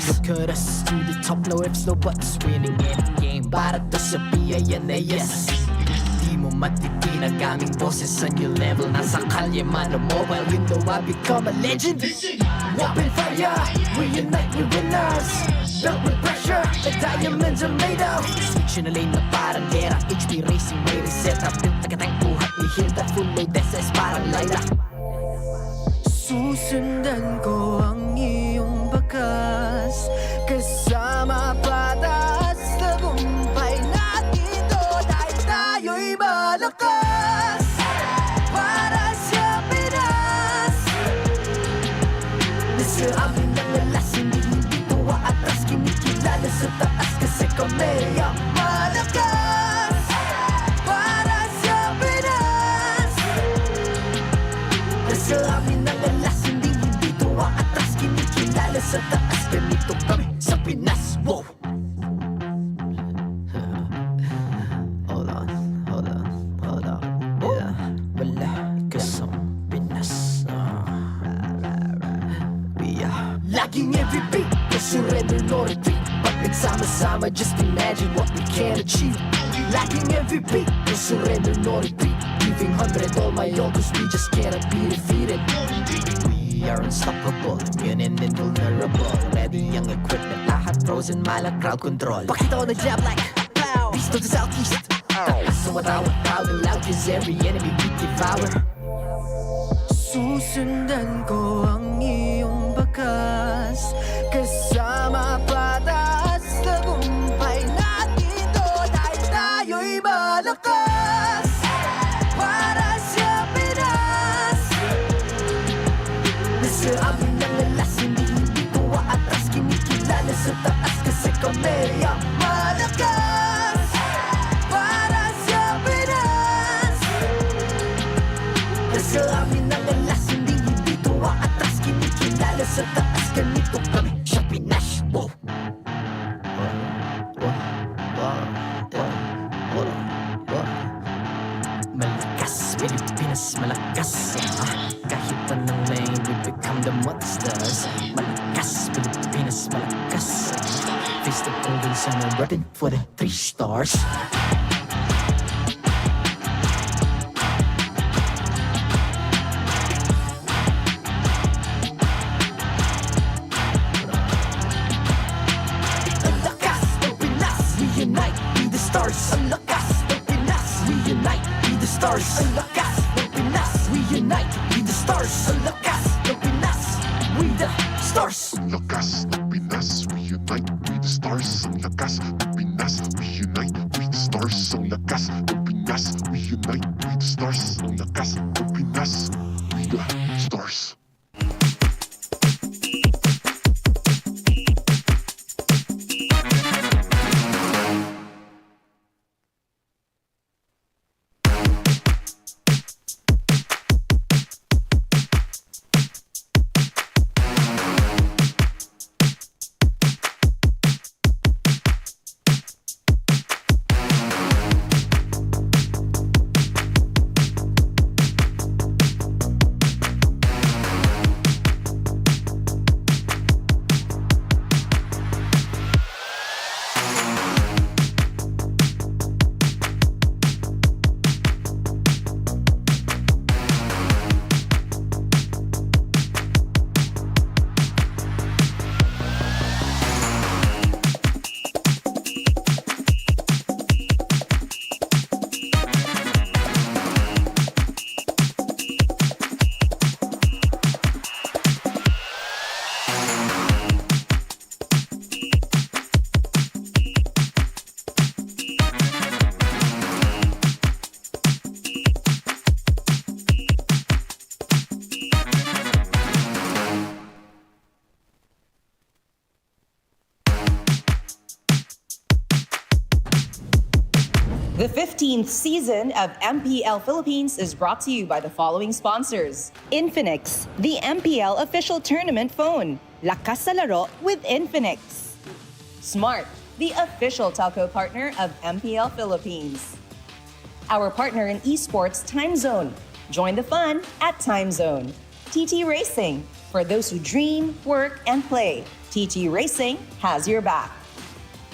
Look at us to the top, no ifs, no buts. Winning any game, para to sa PIN na yes. Di mo matitinan kaming boses on your level. Nasa kalye man o mobile, you know I become a legend. Open fire, we unite, we winners. Built with pressure, the diamonds are made of. Switch in a lane na parang gera. HP Racing may reset up. Built tagatang buhat, we heal that full load. SS parang Lyra. Susundan ko ang iyong bakas, kasama patas. Tagumpay natin to dahil tayo'y malakas. Para sa Pinas, nasa amin ang alas, hindi tuwa atras. Kinikilala sa taas kasi kami ang malakas. Para sa Pinas, nasa amin ang alas, hindi tuwa atras. Kinikilala sa taas, ganito kami sa Pinas. Wow! Hold on. Yeah, wala ka sa Pinas. We are Laging MVP, no surrender, no retreat. Pag nagsama-sama, just imagine what we can achieve. Laging MVP, no surrender, no retreat. Giving 100 all my all, cause we just cannot be defeated. We are unstoppable, immune and invulnerable. Ready ang equipment, lahat frozen, malak crowd control. Pakita ko na jab like pow, east to the southeast. So what I would proud and loud, cause every enemy we devour. Susundan ko ang iyong bakas, kasama patas. Tagumpay natin to dahil tayo'y malakas. Para sa Pinas, nasa amin ang alas, hindi tuwa atras. Kinikilala sa taas kasi kami ang malakas. Para sa Pinas, nasa amin ang alas, hindi tuwa atras. Kinikilala sa taas, ganito kami sa Pinas. Wow! Malakas, Pilipinas, malakas. Kahit anong lane, we become the monsters. Malakas, Pilipinas, malakas. Face the golden sun and running for the 3 stars. Ang lakas ng Pinas, we unite, be the stars. Ang lakas ng Pinas, we unite, be the stars. Ang lakas ng Pinas, we unite, be the stars. Ang lakas ng Pinas, we the stars. Ang lakas ng Pinas, we unite, we the stars. Ang lakas ng Pinas, we unite, we the stars. Ang lakas ng Pinas, we unite, we the stars. Ang lakas ng Pinas, we the stars. The 15th season of MPL Philippines is brought to you by the following sponsors. Infinix, the MPL official tournament phone. Lakas sa laro with Infinix. Smart, the official telco partner of MPL Philippines. Our partner in esports, Time Zone. Join the fun at Time Zone. TT Racing, for those who dream, work, and play. TT Racing has your back.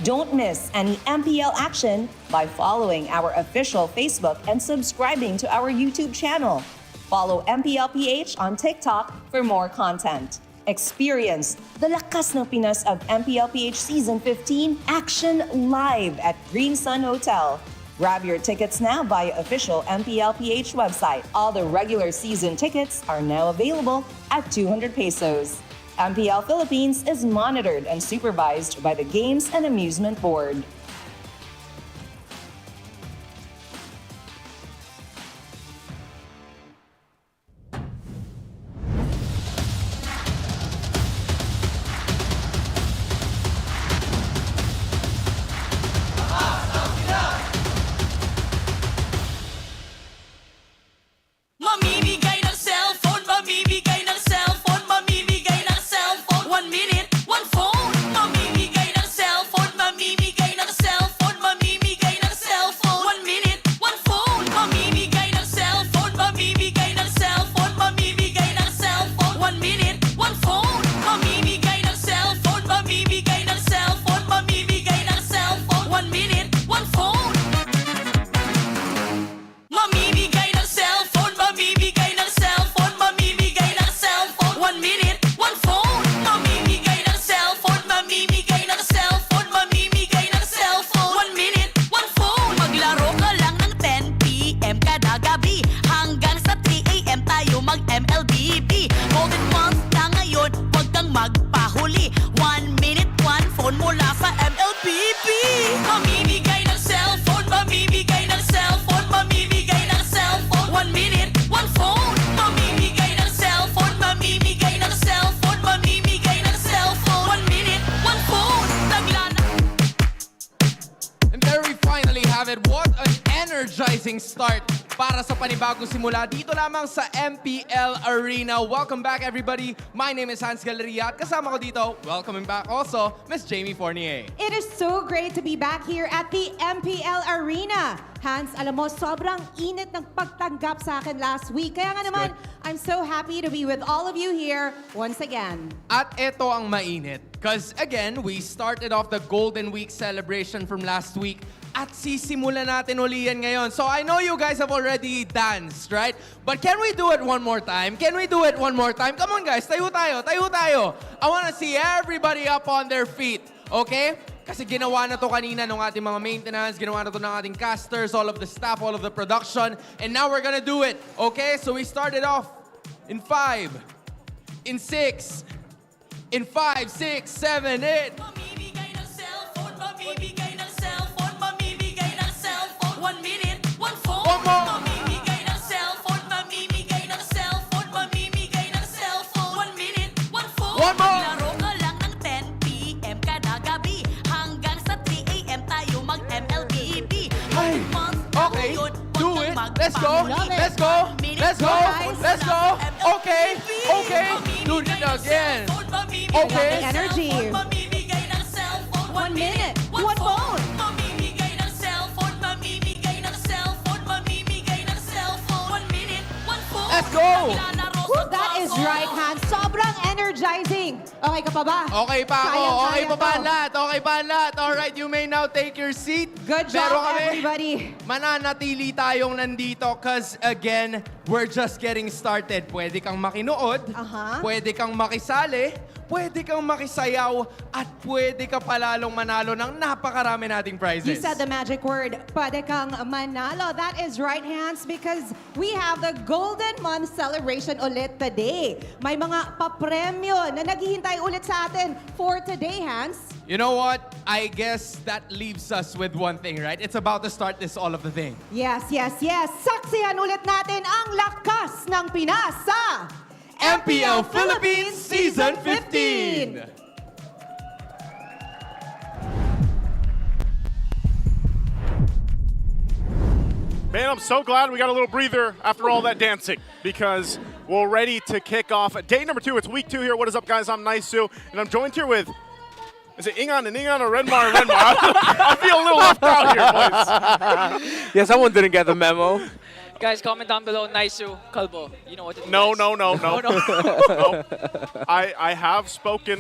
Don't miss any MPL action by following our official Facebook and subscribing to our YouTube channel. Follow MPL PH on TikTok for more content. Experience the lakas ng Pinas of MPL PH Season 15 action live at Green Sun Hotel. Grab your tickets now via official MPL PH website. All the regular season tickets are now available at 200 pesos. MPL Philippines is monitored and supervised by the Games and Amusement Board. Mamimigay ng cellphone, mamimigay ng cellphone, mamimigay ng cellphone. 1 minute, 1 phone. Mamimigay ng cellphone, mamimigay ng cellphone, mamimigay ng cellphone. 1 minute, 1 phone. Mamimigay ng cellphone, mamimigay ng cellphone, mamimigay ng cellphone. 1 minute, 1 phone. Mamimigay ng cellphone, mamimigay ng cellphone, mamimigay ng cellphone. 1 minute, 1 phone. Mamimigay ng cellphone, mamimigay ng cellphone, mamimigay ng cellphone. 1 minute, 1 phone. Mamimigay ng cellphone, mamimigay ng cellphone, mamimigay ng cellphone. 1 minute, 1 phone. Maglaro ka lang ng 10 PM kada gabi hanggang sa 3 AM tayo mag-MLBB. Golden month na ngayon, huwag kang magpahuli. 1 minute, 1 phone mula sa MLBB. Mamimigay ng cellphone, mamimigay ng cellphone, mamimigay ng cellphone. 1 minute, 1 phone. Mamimigay ng cellphone, mamimigay ng cellphone, mamimigay ng cellphone. 1 minute, 1 phone. And there we finally have it. What an energizing start para sa panibagong simula dito lamang sa MPL Arena. Welcome back, everybody. My name is Hans Galleria at kasama ko dito, welcoming back also, Miss Jamie Fournier. It is so great to be back here at the MPL Arena. Hans, alam mo, sobrang init ng pagtanggap sa akin last week. Kaya nga naman, I'm so happy to be with all of you here once again. At ito ang mainit. Because again, we started off the Golden Week celebration from last week at sisimulan natin uli yan ngayon. So I know you guys have already danced, right? But can we do it one more time? Can we do it one more time? Come on guys, tayo tayo, tayo tayo. I wanna see everybody up on their feet, okay? Kasi ginawa na to kanina ng ating mga maintenance, ginawa na to ng ating casters, all of the staff, all of the production, and now we're gonna do it, okay? So we started off in 5, in 6, in 5, 6, 7, 8. Mamimigay ng cellphone, mamimigay ng cellphone, mamimigay ng cellphone. 1 minute, 1 phone. One more. Mamimigay ng cellphone, mamimigay ng cellphone, mamimigay ng cellphone. 1 minute, 1 phone. One more. Maglaro ka lang ng 10 PM kada gabi hanggang sa 3 AM tayo mag-MLBB. Ay, okay, do it. Let's go, let's go, let's go, let's go. Okay, okay, do it again. Okay. Energy. Mamimigay ng cellphone. 1 minute, 1 phone. Mamimigay ng cellphone, mamimigay ng cellphone, mamimigay ng cellphone. 1 minute, 1 phone. Let's go. That is right, Hans. Sobrang energizing. Okay ka pa ba? Okay pa ako, Kayang-kaya okay pa ba to. ang lahat? Okay pa ang lahat? Alright, you may now take your seat. Good job, Pero kami, everybody. mananatili tayong nandito because again, we're just getting started. Pwede kang makinood, pwede kang makisali, pwede kang makisayaw, at pwede ka palalong manalo ng napakarami nating prizes. You said the magic word, pwede kang manalo. That is right, Hans, because we have the Golden Month celebration ulit today. May mga papremyo na naghihintay ulit sa atin for today, Hans. You know what? I guess that leaves us with one thing, right? It's about to start this all of the thing. Yes, yes, yes. Saksihan ulit natin ang lakas ng Pinas sa MPL Philippines Season 15! Man, I'm so glad we got a little breather after all that dancing because we're ready to kick off day number 2. It's week 2 here. What is up, guys? I'm Nice-Sue, and I'm joined here with, is it Ingan and Ingan or Renmar and Renmar? I feel a little left out here, boys. Yeah, someone didn't get the memo. Guys, comment down below, Nice-Sue, Kalbo. You know what to do. No, guys. no. No. I have spoken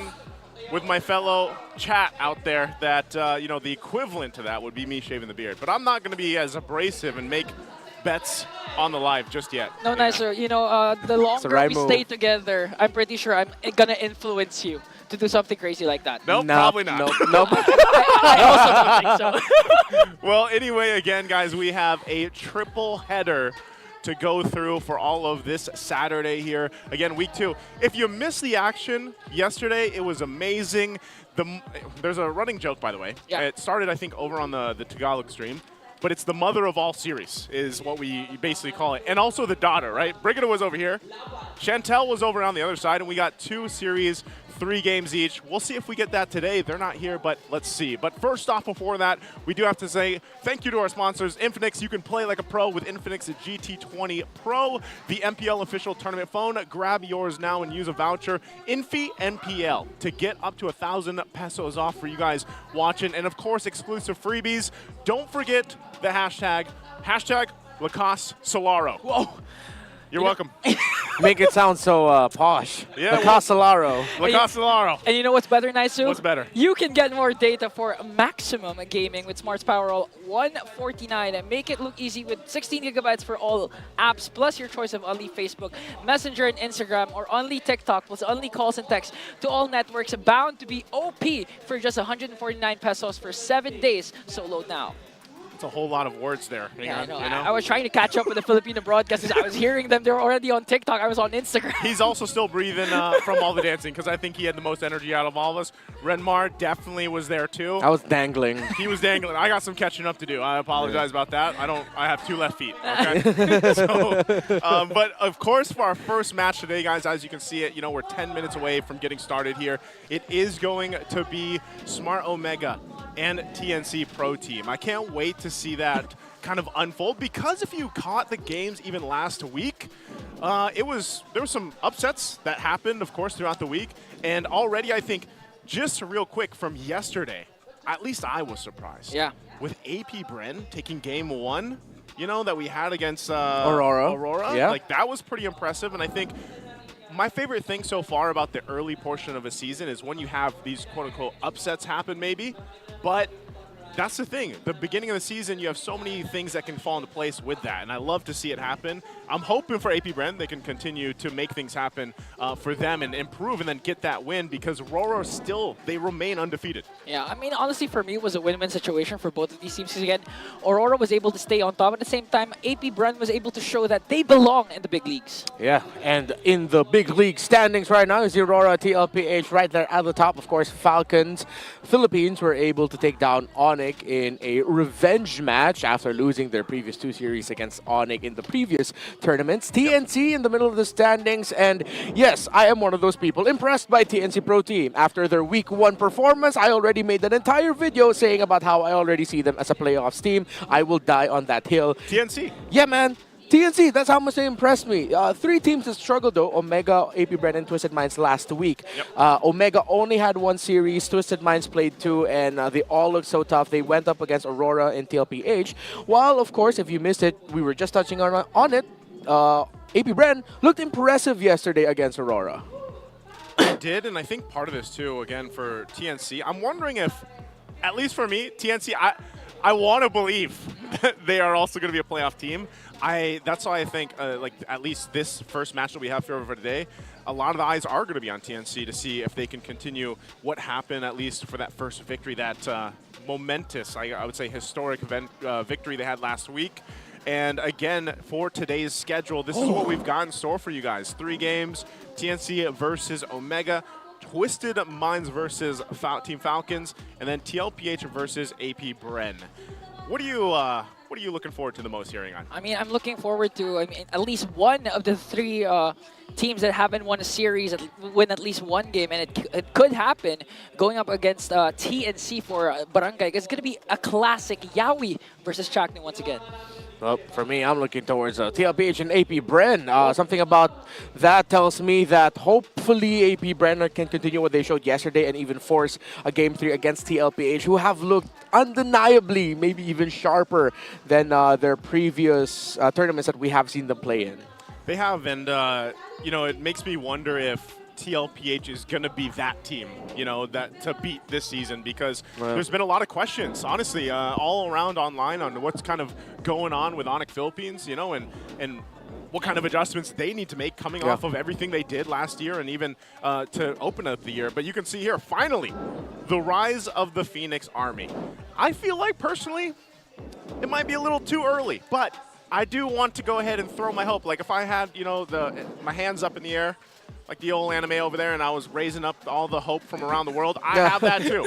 with my fellow chat out there that, you know, the equivalent to that would be me shaving the beard. But I'm not going to be as abrasive and make bets on the live just yet. No, nicer. You know, the longer right we move. stay together, I'm pretty sure I'm gonna influence you to do something crazy like that. Nope, probably not. Nope. I also don't think so. Well, anyway, again, guys, we have a triple header to go through for all of this Saturday here. Again, week 2. If you missed the action yesterday, it was amazing. There's a running joke, by the way. Yeah. It started, I think, over on the Tagalog stream. But it's the mother of all series is what we basically call it. And also the daughter, right? Brigida was over here. Chantel was over on the other side, and we got 2 series, 3 games each. We'll see if we get that today. They're not here, but let's see. But first off, before that, we do have to say thank you to our sponsors, Infinix. You can play like a pro with Infinix GT20 Pro, the MPL official tournament phone. Grab yours now and use a voucher, Infi NPL, to get up to 1,000 pesos off for you guys watching. And of course, exclusive freebies. Don't forget the hashtag Lacoste Solaro. Whoa. You're welcome. Make it sound so posh. Yeah, The Castellaro. Lacoste Solaro. And you know what's better, Naisu? What's better? You can get more data for maximum gaming with Smart's Powerroll 149 and make it look easy with 16 gigabytes for all apps, plus your choice of only Facebook, Messenger, and Instagram, or only TikTok, plus only calls and texts to all networks, bound to be OP for just 149 pesos for 7 days. So load now. It's a whole lot of words there. Yeah, I know. You know? I was trying to catch up with the Filipino broadcasters. I was hearing them. They were already on TikTok. I was on Instagram. He's also still breathing from all the dancing because I think he had the most energy out of all of us. Renmar definitely was there too. I was dangling. He was dangling. I got some catching up to do. I apologize about that. I have 2 left feet. Okay. But of course, for our first match today, guys, as you can see it, you know, we're 10 minutes away from getting started here. It is going to be Smart Omega and TNC Pro Team. I can't wait to see that kind of unfold because if you caught the games even last week, there were some upsets that happened, of course, throughout the week. And already, I think, just real quick from yesterday, at least I was surprised. Yeah. With AP Bren taking game 1, you know, that we had against Aurora. Yeah. Like, that was pretty impressive. And I think my favorite thing so far about the early portion of a season is when you have these quote-unquote upsets happen maybe, but that's the thing. The beginning of the season, you have so many things that can fall into place with that, and I love to see it happen. I'm hoping for AP Bren they can continue to make things happen for them and improve and then get that win because Aurora still, they remain undefeated. Yeah, I mean, honestly, for me, it was a win-win situation for both of these teams. Because again, Aurora was able to stay on top. At the same time, AP Bren was able to show that they belong in the big leagues. Yeah, and in the big league standings right now is the Aurora TLPH right there at the top. Of course, Falcons Philippines were able to take down Onyx in a revenge match after losing their previous 2 series against Onyx in the previous tournaments. TNC in the middle of the standings, and yes, I am one of those people impressed by TNC Pro Team. After their week 1 performance, I already made an entire video saying about how I already see them as a playoffs team. I will die on that hill. TNC. Yeah, man. TNC, that's how much they impressed me. 3 teams that struggled though, Omega, AP Bren, and Twisted Minds last week. Yep. Omega only had 1 series, Twisted Minds played 2, and they all looked so tough. They went up against Aurora and TLPH. While, of course, if you missed it, we were just touching on it. AP Bren looked impressive yesterday against Aurora. It did, and I think part of this too, again, for TNC, I'm wondering if, at least for me, TNC, I want to believe that they are also going to be a playoff team. That's why I think, like, at least this first match that we have here for today, a lot of the eyes are going to be on TNC to see if they can continue what happened, at least for that first victory, that momentous, I would say, historic event victory they had last week. And again, for today's schedule, this is what we've got in store for you guys. 3 games, TNC versus Omega, Twisted Minds versus Team Falcons, and then TLPH versus AP Bren. What are you looking forward to the most here, Ingan? I mean, I'm looking forward to at least one of the 3 teams that haven't won a series win at least 1 game, and it could happen going up against TNC for Barangay. It's going to be a classic Yawi versus Chakni once again. Well, for me, I'm looking towards TLPH and AP Bren. Something about that tells me that hopefully AP Bren can continue what they showed yesterday and even force a Game 3 against TLPH, who have looked undeniably maybe even sharper than their previous tournaments that we have seen them play in. They have, and you know, it makes me wonder if TLPH is going to be that team, you know, that to beat this season because there's been a lot of questions, honestly, all around online on what's kind of going on with Onyx Philippines, you know, and what kind of adjustments they need to make coming off of everything they did last year and even to open up the year. But you can see here, finally, the rise of the Phoenix Army. I feel like, personally, it might be a little too early, but I do want to go ahead and throw my hope. Like, if I had, you know, my hands up in the air, like the old anime over there, and I was raising up all the hope from around the world, I have that too.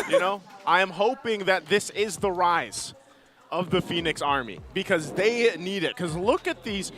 You know? I am hoping that this is the rise of the Phoenix Army because they need it. Because look at these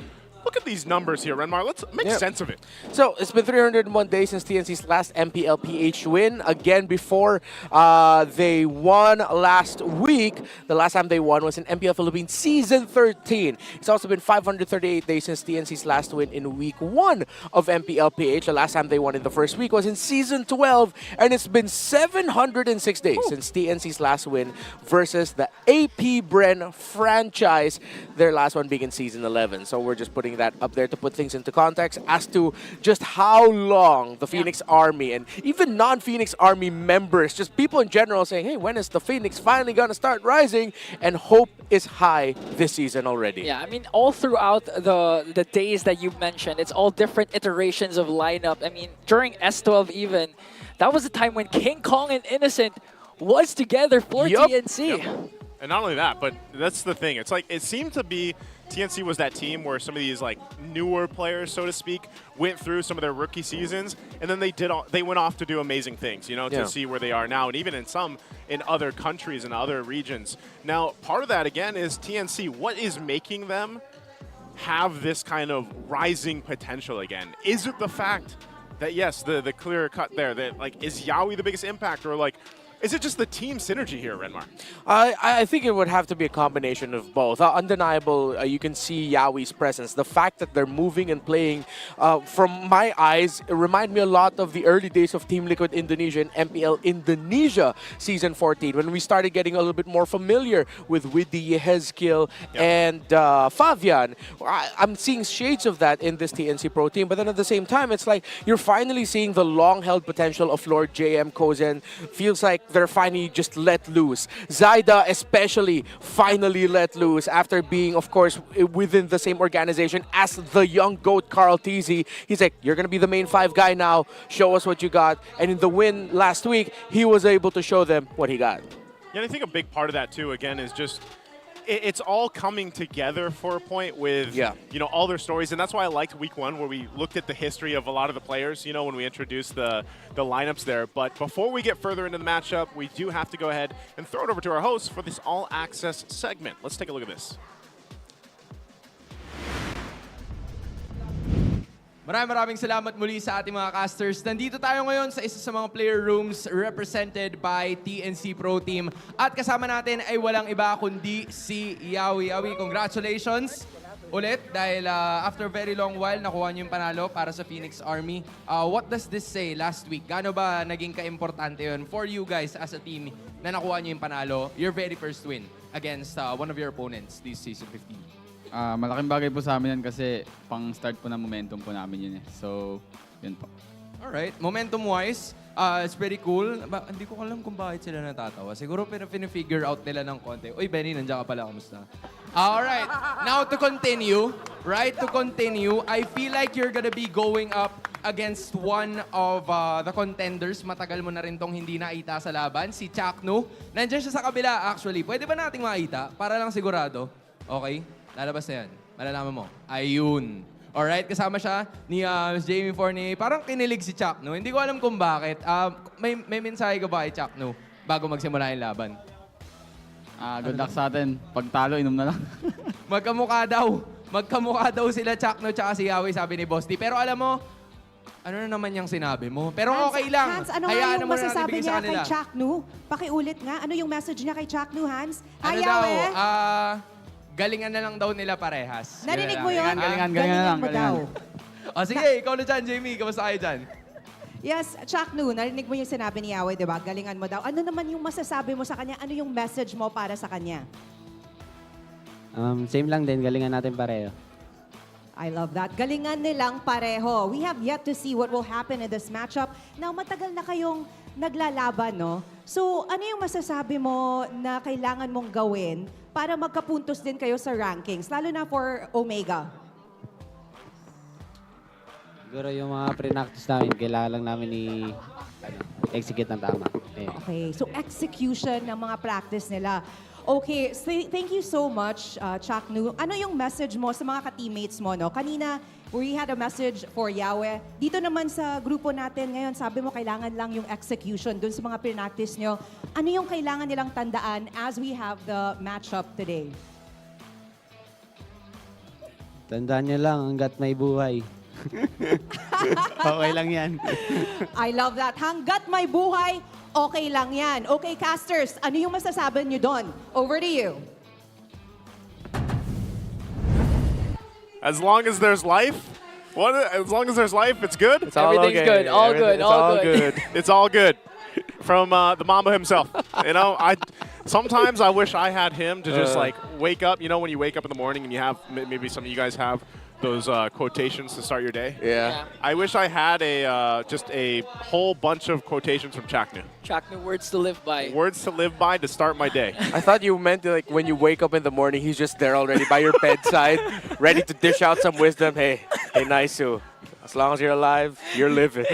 numbers here, Renmar. Let's make sense of it. So it's been 301 days since TNC's last MPL PH win. Again, before they won last week, the last time they won was in MPL Philippines Season 13. It's also been 538 days since TNC's last win in Week 1 of MPL PH. The last time they won in the first week was in Season 12. And it's been 706 days since TNC's last win versus the AP Bren franchise, their last one being in Season 11. So we're just putting that up there to put things into context as to just how long the Phoenix Army and even non-Phoenix Army members, just people in general saying, hey, when is the Phoenix finally going to start rising? And hope is high this season already. Yeah, I mean, all throughout the days that you mentioned, it's all different iterations of lineup. I mean, during S12 even, that was a time when King Kong and Innocent was together for TNC. And not only that, but that's the thing. It's like, it seemed to be TNC was that team where some of these like newer players, so to speak, went through some of their rookie seasons, and then they went off to do amazing things, you know, to see where they are now, and even in other countries and other regions. Now, part of that again is TNC. What is making them have this kind of rising potential again? Is it the fact that yes, the clear cut there, that like is Yawi the biggest impact, or like is it just the team synergy here, Renmar? I think it would have to be a combination of both. Undeniable, you can see Yawi's presence. The fact that they're moving and playing, from my eyes, it remind me a lot of the early days of Team Liquid Indonesia and MPL Indonesia Season 14, when we started getting a little bit more familiar with Widdy, Yehezkiel, and Fabian. I'm seeing shades of that in this TNC Pro team, but then at the same time, it's like you're finally seeing the long-held potential of Lord JM Kozen. Feels like they're finally just let loose. Zaida especially finally let loose after being, of course, within the same organization as the young GOAT Carl Teasy. He's like, you're going to be the main 5 guy now. Show us what you got. And in the win last week, he was able to show them what he got. Yeah, and I think a big part of that too, again, is just it's all coming together for a point with, you know, all their stories. And that's why I liked week 1, where we looked at the history of a lot of the players, you know, when we introduced the lineups there. But before we get further into the matchup, we do have to go ahead and throw it over to our host for this All Access segment. Let's take a look at this. Maraming salamat muli sa ating mga casters. Nandito tayo ngayon sa isa sa mga player rooms represented by TNC Pro Team. At kasama natin ay walang iba kundi si Yawi. Yawi, congratulations ulit dahil after a very long while nakuha niyo yung panalo para sa Phoenix Army. What does this say last week? Gaano ba naging ka-importante yun for you guys as a team na nakuha niyo yung panalo? Your very first win against one of your opponents this Season 15. Malaking bagay po sa amin yan kasi pang-start po ng momentum po namin yun eh. So, yun po. Alright, momentum-wise, it's pretty cool. Hindi ko alam kung bakit sila natatawa. Siguro pinafigure out nila ng konti. Uy, Benny, nandiyan ka pala. Kamusta? Alright, now to continue, I feel like you're gonna be going up against one of the contenders. Matagal mo na rin tong hindi nakita sa laban, si Chaknu. Nandiyan siya sa kabila, actually. Pwede ba nating makita? Para lang sigurado. Okay? Lalabas na yan. Malalaman mo. Ayun. Alright, kasama siya ni Jamie Forney. Parang kinilig si Chaknu. Hindi ko alam kung bakit. May mensahe ka ba kay Chaknu bago magsimula yung laban? Good luck sa atin. Pag talo, inom na lang. Magkamukha daw sila Chaknu tsaka si Yawi, sabi ni Boss D. Pero alam mo, ano na naman yung sinabi mo? Pero okay lang. Hans, ano nga yung masasabi niya kay Chaknu? Pakiulit nga. Ano yung message niya kay Chaknu, Hans? Ano daw? Galingan na lang daw nila parehas. Narinig mo yun? Galingan na lang. mo daw. O sige, ikaw na dyan, Jamie. Kamusta kayo dyan? Yes, Chaknu, narinig mo yung sinabi ni Yawi, di ba? Galingan mo daw. Ano naman yung masasabi mo sa kanya? Ano yung message mo para sa kanya? Same lang din, galingan natin pareho. I love that. Galingan nilang pareho. We have yet to see what will happen in this matchup. Now, matagal na kayong naglalaban, no? So, ano yung masasabi mo na kailangan mong gawin para magkapuntos din kayo sa rankings, lalo na for Omega? Siguro yung mga pre-practice namin, kailangan lang namin i-execute ng tama. Okay, so execution ng mga practice nila. Okay, so thank you so much, Chaknu. Ano yung message mo sa mga ka-teammates mo, no? Kanina, we had a message for Yahweh. Dito naman sa grupo natin ngayon, sabi mo kailangan lang yung execution dun sa mga pre-practice nyo. Ano yung kailangan nilang tandaan as we have the matchup today? Tandaan nyo lang, hanggat may buhay. Okay lang yan. I love that. Hanggat may buhay, okay lang yan. Okay, casters, ano yung masasabi nyo doon? Over to you. As long as there's life, as long as there's life, it's good. It's all Everything's okay. good. All good. It's all good. It's all good. From the Mamba himself. You know, sometimes I wish I had him to just like wake up. You know, when you wake up in the morning and you have, maybe some of you guys have those quotations to start your day. Yeah. I wish I had just a whole bunch of quotations from Chaknu. Chaknu, words to live by. Words to live by to start my day. I thought you meant like when you wake up in the morning, he's just there already by your bedside, ready to dish out some wisdom. Hey, Naisu, as long as you're alive, you're living.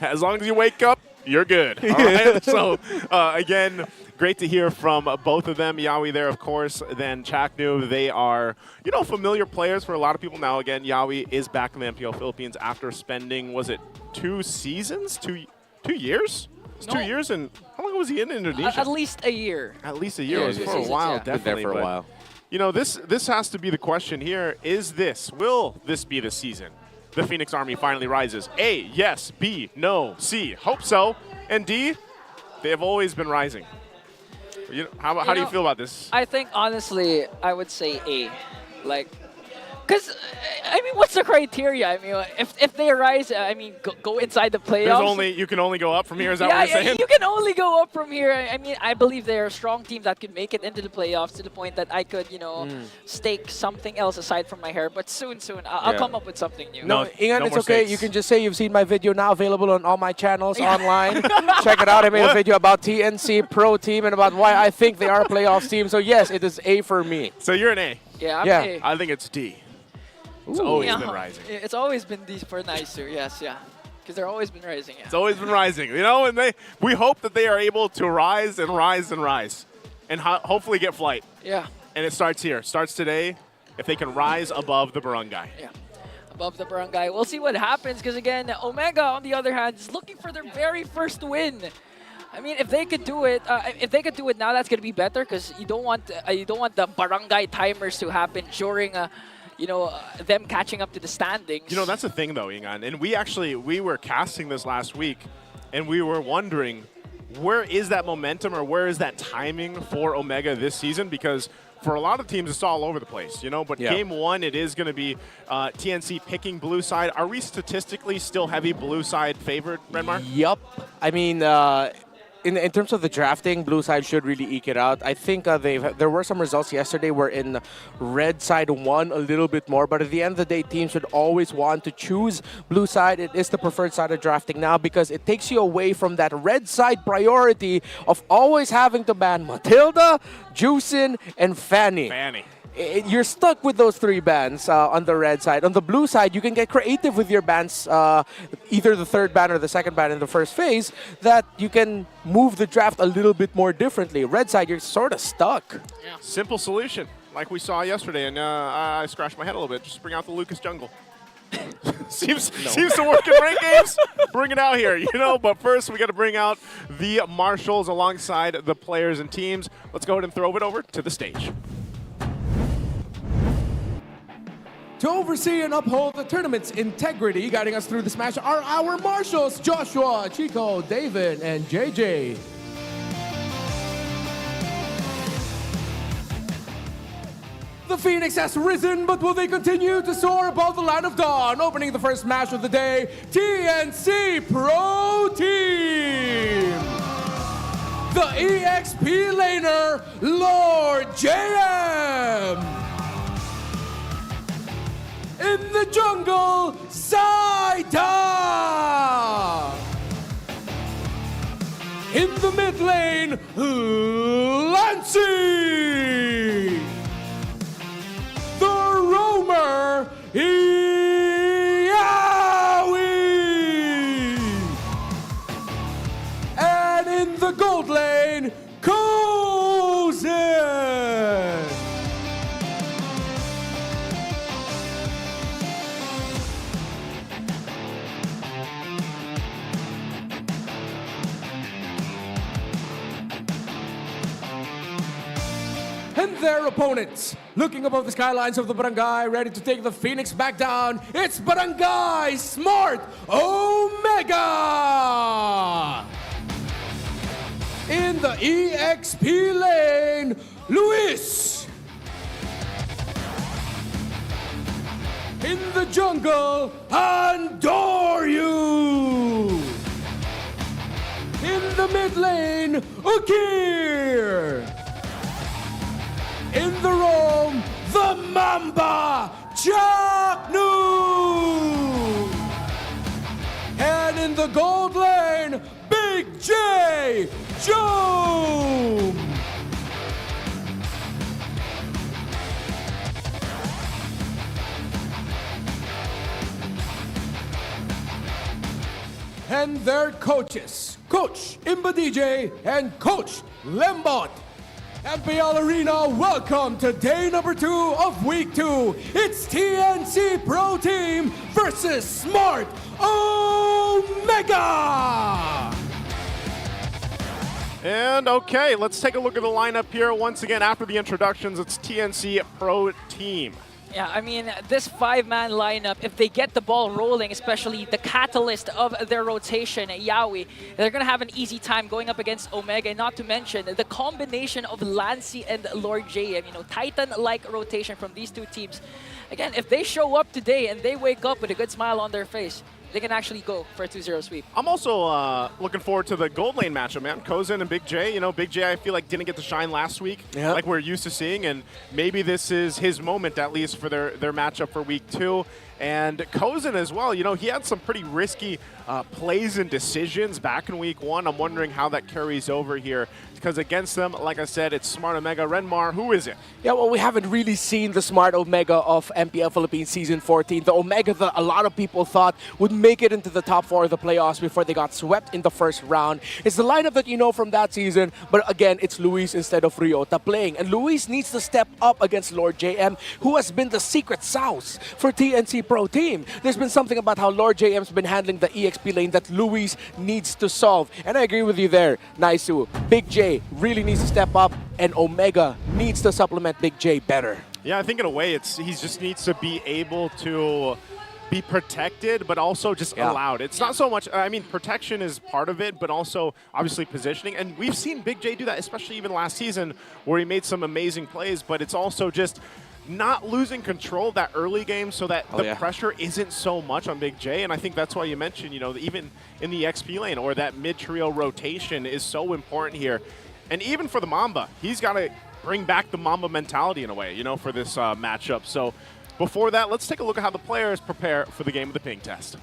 As long as you wake up, you're good. All right. So again, great to hear from both of them. Yawi there, of course, then Chaknu. They are, you know, familiar players for a lot of people now. Again, Yawi is back in the MPL Philippines after spending, was it 2 seasons? 2 years? It's No. 2 years, and how long was he in Indonesia? At least a year. At least a year. Yeah, It was two for a seasons, while, yeah. definitely. for a but, while. You know, this has to be the question here. Will this be the season? The Phoenix Army finally rises. A, yes. B, no. C, hope so. And D, they have always been rising. You know, how do you feel about this? I think, honestly, I would say A. Like, because, I mean, what's the criteria? I mean, if they rise, I mean, go inside the playoffs. You can only go up from here. Is that yeah, what you're saying? you can only go up from here. I mean, I believe they're a strong team that could make it into the playoffs to the point that I could, you know, stake something else aside from my hair. But soon, I'll come up with something new. No, Ingan, no it's more okay. stakes. You can just say you've seen my video now available on all my channels online. Check it out. I made a video about TNC Pro Team and about why I think they are a playoffs team. So yes, it is A for me. So you're an A. Yeah, I'm Yeah. A. I think it's D. It's always Yeah, been rising. It's always been these for nicer, yes, yeah. Because they're always been rising, yeah. It's always been rising, you know, and we hope that they are able to rise and rise and rise and hopefully get flight. Yeah, And it starts here. Starts today if they can rise above the barangay. yeah. Above the barangay. We'll see what happens because, again, Omega, on the other hand, is looking for their very first win. I mean, if they could do it now, that's gonna be better because you don't want the barangay timers to happen during them catching up to the standings. You know, that's the thing, though, Ingan. And we were casting this last week, and we were wondering, where is that momentum or where is that timing for Omega this season? Because for a lot of teams, it's all over the place, you know? But Yeah. game one, it is going to be TNC picking blue side. Are we statistically still heavy blue side favored, Renmar? Yup. I mean, in terms of the drafting, blue side should really eke it out. I think there were some results yesterday wherein red side won a little bit more, but at the end of the day, teams should always want to choose blue side. It is the preferred side of drafting now because it takes you away from that red side priority of always having to ban Matilda, Juicin, and Fanny. You're stuck with those 3 bans on the red side. On the blue side, you can get creative with your bans, either the 3rd ban or the 2nd ban in the first phase, that you can move the draft a little bit more differently. Red side, you're sort of stuck. Yeah. Simple solution, like we saw yesterday, and I scratched my head a little bit. Just bring out the Lucas Jungle. seems to work in rank games. Bring it out here, you know. But first, we got to bring out the marshals alongside the players and teams. Let's go ahead and throw it over to the stage. To oversee and uphold the tournament's integrity, guiding us through this match are our marshals, Joshua, Chico, David, and JJ. The Phoenix has risen, but will they continue to soar above the line of dawn? Opening the first match of the day, TNC Pro Team. The EXP laner, Lord JM. jungle, Saita! In the mid lane, Lancy! The roamer, Yawi! And in the gold lane, Kozen! And their opponents, looking above the skylines of the barangay, ready to take the Phoenix back down, it's Barangay Smart Omega! In the EXP lane, Luis! In the jungle, Andoryu! In the mid lane, Ukir! In the roam, the Mamba, Chaknu! And in the gold lane, Big J, Joom! And their coaches, Coach Imba DJ and Coach Lembot. MPL Arena, welcome to day number 2 of week 2. It's TNC Pro Team versus Smart Omega! And okay, let's take a look at the lineup here. Once again, after the introductions, it's TNC Pro Team. Yeah, I mean, this 5-man lineup, if they get the ball rolling, especially the catalyst of their rotation, Yawi, they're going to have an easy time going up against Omega. And not to mention, the combination of Lancy and Lord JM, you know, Titan-like rotation from these two teams. Again, if they show up today and they wake up with a good smile on their face, they can actually go for a 2-0 sweep. I'm also looking forward to the gold lane matchup, man. Kozen and Big J. You know, Big J, I feel like didn't get to shine last week, like we're used to seeing, and maybe this is his moment, at least for their matchup for week 2. And Kozen as well, you know, he had some pretty risky plays and decisions back in week 1. I'm wondering how that carries over here. Because against them, like I said, it's Smart Omega. Renmar, who is it? Yeah, well, we haven't really seen the Smart Omega of MPL Philippines Season 14. The Omega that a lot of people thought would make it into the top 4 of the playoffs before they got swept in the first round. It's the lineup that you know from that season, but again, it's Luis instead of Ryota playing. And Luis needs to step up against Lord JM, who has been the secret sauce for TNC Pro Team. There's been something about how Lord JM's been handling the EXP lane that Luis needs to solve. And I agree with you there, Naisu. Big J really needs to step up, and Omega needs to supplement Big J better. Yeah, I think in a way, he just needs to be able to be protected, but also just allowed. It's not so much, I mean, protection is part of it, but also obviously positioning. And we've seen Big J do that, especially even last season, where he made some amazing plays, but it's also just not losing control of that early game so that the pressure isn't so much on Big J. And I think that's why you mentioned, you know, even in the XP lane or that mid-trio rotation is so important here. And even for the Mamba, he's got to bring back the Mamba mentality in a way, you know, for this matchup. So before that, let's take a look at how the players prepare for the game of the ping test.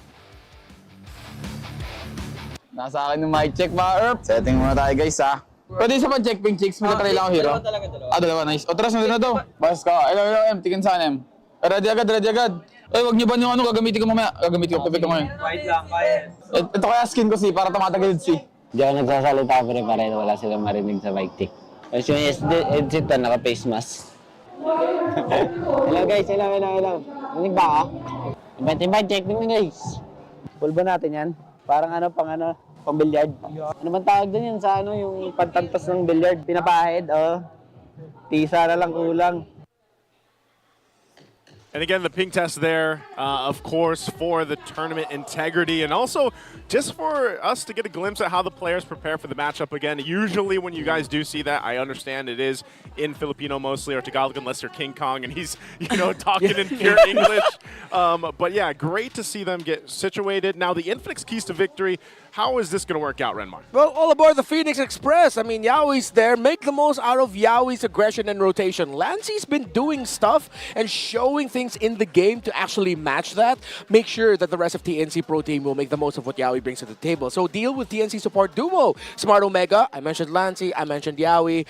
Nasa akin yung mic check ba, Erp? Setting muna tayo, guys, ha? Pwede isa pa check ping chicks, magkatry lang ako hero. Dalawa, nice. O, tras na daw. Bas ka. Hello, M. Tikin saan, M. Ready agad, ready agad. Ay, wag niyo ba yung ano, gagamitin ko mamaya. Gagamitin ko, pipit ko ngayon. Wait lang, kaya. Ito kaya skin ko, si, para tumatagal si. Di ako nagsasalita pa rin, wala silang marinig sa mic check. Kasi yung headset na, naka-face mask. Hello guys, hello. Narinig ba ako? Invite check nyo guys. Full ba natin yan? Parang pang billiard. Ano bang tawag dun yun sa yung pantantas ng billiard? Pinapahid, tisa na lang kulang. And again, the ping test there, of course, for the tournament integrity and also just for us to get a glimpse at how the players prepare for the matchup again. Usually when you guys do see that, I understand it is in Filipino mostly or Tagalog unless you're King Kong and he's, you know, talking in pure English. But yeah, great to see them get situated. Now the Infinix keys to victory. How is this going to work out, Renmar? Well, all aboard the Phoenix Express. I mean, Yaoi's there. Make the most out of Yaoi's aggression and rotation. Lancy's been doing stuff and showing things in the game to actually match that. Make sure that the rest of TNC Pro Team will make the most of what Yaoi brings to the table. So deal with TNC support duo. Smart Omega, I mentioned Lancy, I mentioned Yaoi.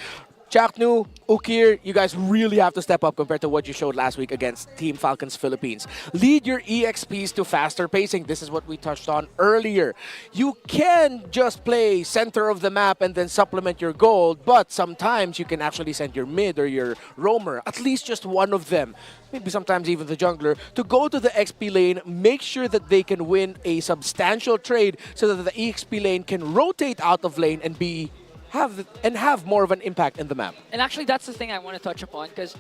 Chaknu, Ukir, you guys really have to step up compared to what you showed last week against Team Falcons Philippines. Lead your EXPs to faster pacing. This is what we touched on earlier. You can just play center of the map and then supplement your gold, but sometimes you can actually send your mid or your roamer, at least just one of them, maybe sometimes even the jungler, to go to the XP lane, make sure that they can win a substantial trade so that the EXP lane can rotate out of lane and have more of an impact in the map. And actually, that's the thing I want to touch upon, because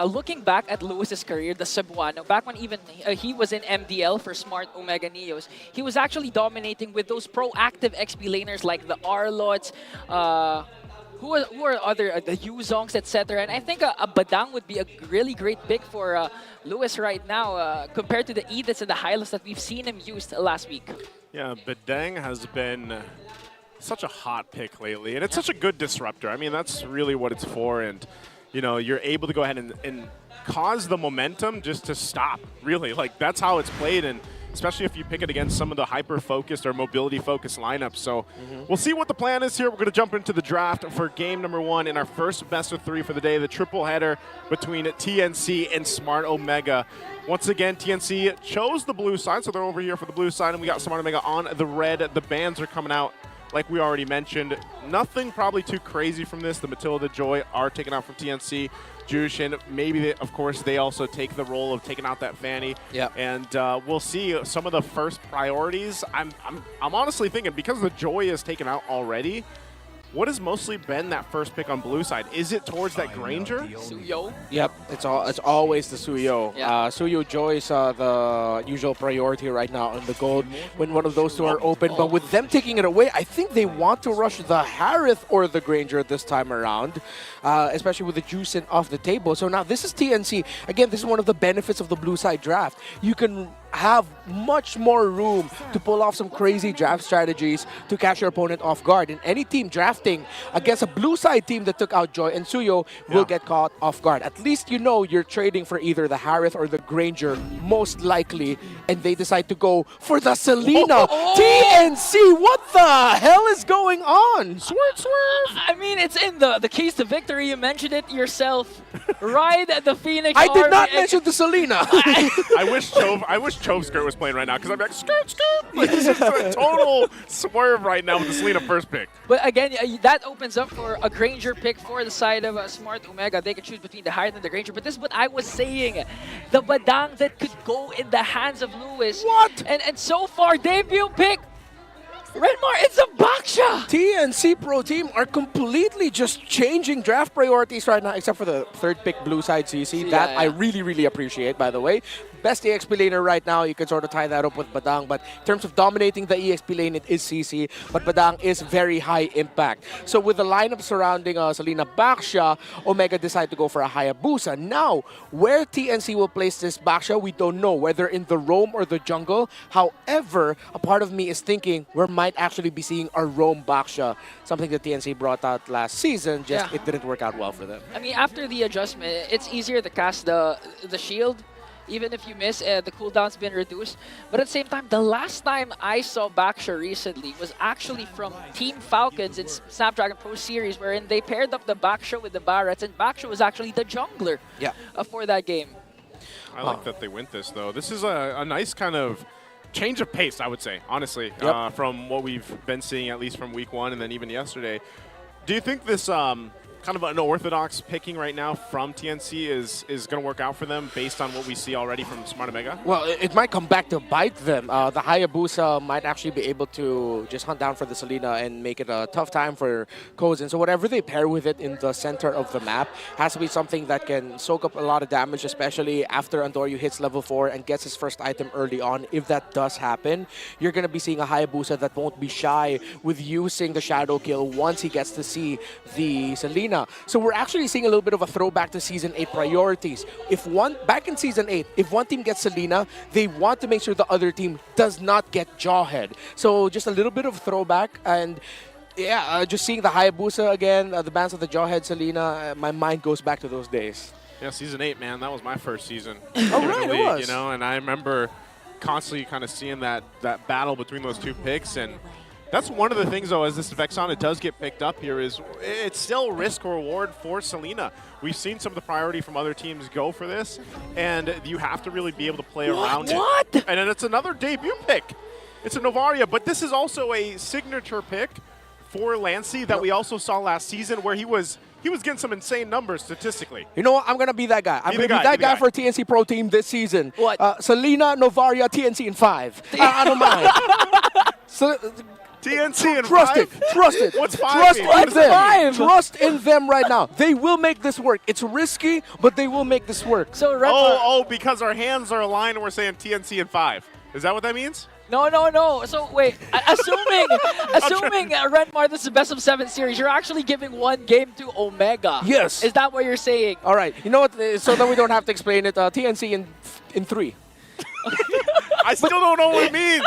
looking back at Lewis's career, the Cebuano, back when even he was in MDL for Smart Omega Neos, he was actually dominating with those proactive XP laners like the Arlots, who are other, the Yuzongs, etc. And I think a Badang would be a really great pick for Lewis right now, compared to the Ediths and the Hylos that we've seen him used last week. Yeah, Badang has been such a hot pick lately, and it's such a good disruptor. I mean, that's really what it's for, and you know, you're able to go ahead and cause the momentum just to stop, really. Like, that's how it's played, and especially if you pick it against some of the hyper-focused or mobility-focused lineups. So we'll see what the plan is here. We're going to jump into the draft for game number 1 in our first best-of-3 for the day, the triple header between TNC and Smart Omega. Once again, TNC chose the blue side, so they're over here for the blue side, and we got Smart Omega on the red. The bans are coming out. Like we already mentioned, nothing probably too crazy from this. The Matilda Joy are taken out from TNC. Jushin, maybe, of course, they also take the role of taking out that Fanny. Yeah. And we'll see some of the first priorities. I'm honestly thinking, because the Joy is taken out already, what has mostly been that first pick on blue side? Is it towards that Granger? Suyo? Yep, it's always the Suyo. Yeah. Suyo Joy is the usual priority right now on the gold when one of those two are open. But with them taking it away, I think they want to rush the Harith or the Granger this time around, especially with the Juicin off the table. So now this is TNC. Again, this is one of the benefits of the blue side draft. You can have much more room to pull off some crazy draft strategies to catch your opponent off guard. And any team drafting against a blue side team that took out Joy and Suyo will get caught off guard. At least you know you're trading for either the Harith or the Granger, most likely, and they decide to go for the Selena. TNC, what the hell is going on? Swerve! I mean, it's in the keys to victory. You mentioned it yourself. Ride the Phoenix I did Army. not mention the Selena. I wish Chove Skirt was playing right now, because I'm like, skirt! Like, this is a total swerve right now with the Selena first pick. But again, that opens up for a Granger pick for the side of Smart Omega. They can choose between the Hyde and the Granger. But this is what I was saying. The Badang that could go in the hands of Lewis. What? And so far, debut pick, Renmar, it's a Baksha! TNC Pro Team are completely just changing draft priorities right now, except for the third pick blue side CC. That I really, really appreciate, by the way. Best EXP laner right now, you can sort of tie that up with Badang, but in terms of dominating the EXP lane, it is CC, but Badang is very high impact. So with the lineup surrounding Selena Baksha, Omega decided to go for a Hayabusa. Now, where TNC will place this Baksha, we don't know, whether in the roam or the jungle. However, a part of me is thinking we might actually be seeing a roam Baksha, something that TNC brought out last season, just it didn't work out well for them. I mean, after the adjustment, it's easier to cast the shield. Even if you miss, the cooldown's been reduced. But at the same time, the last time I saw Baksha recently was actually from Team Falcons in Snapdragon Pro Series, wherein they paired up the Baksha with the Barretts, and Baksha was actually the jungler for that game. I like that they went this, though. This is a nice kind of change of pace, I would say, honestly, from what we've been seeing, at least from week 1 and then even yesterday. Do you think this kind of an unorthodox picking right now from TNC is going to work out for them based on what we see already from Smart Omega? Well, it might come back to bite them. The Hayabusa might actually be able to just hunt down for the Selena and make it a tough time for Kozin. So whatever they pair with it in the center of the map has to be something that can soak up a lot of damage, especially after Andoryu hits level 4 and gets his first item early on. If that does happen, you're going to be seeing a Hayabusa that won't be shy with using the shadow kill once he gets to see the Selena Selena. So we're actually seeing a little bit of a throwback to Season 8 priorities. Back in Season 8, if one team gets Selena, they want to make sure the other team does not get Jawhead. So just a little bit of throwback, and yeah, just seeing the Hayabusa again, the bands of the Jawhead, Selena, my mind goes back to those days. Yeah, Season 8, man, that was my first season. Oh, right, it was. You know, and I remember constantly kind of seeing that battle between those two picks, and that's one of the things, though, as this Vexana does get picked up here, is it's still risk or reward for Selena. We've seen some of the priority from other teams go for this, and you have to really be able to play around it. And then it's another debut pick. It's a Novaria, but this is also a signature pick for Lancey that we also saw last season, where he was getting some insane numbers statistically. You know what? I'm going to be that guy. I'm going to be that guy for TNC Pro Team this season. What? Selena, Novaria, TNC in 5. I don't mind. TNC in Trust 5? it. Trust it. What's 5 Trust mean? in them. Trust in them right now. They will make this work. It's risky, but they will make this work. So because our hands are aligned and we're saying TNC in 5. Is that what that means? No. So wait, assuming Renmar, this is the best of 7 series, you're actually giving one game to Omega. Yes. Is that what you're saying? All right. You know what? So that we don't have to explain it. TNC in 3. I still don't know what it means.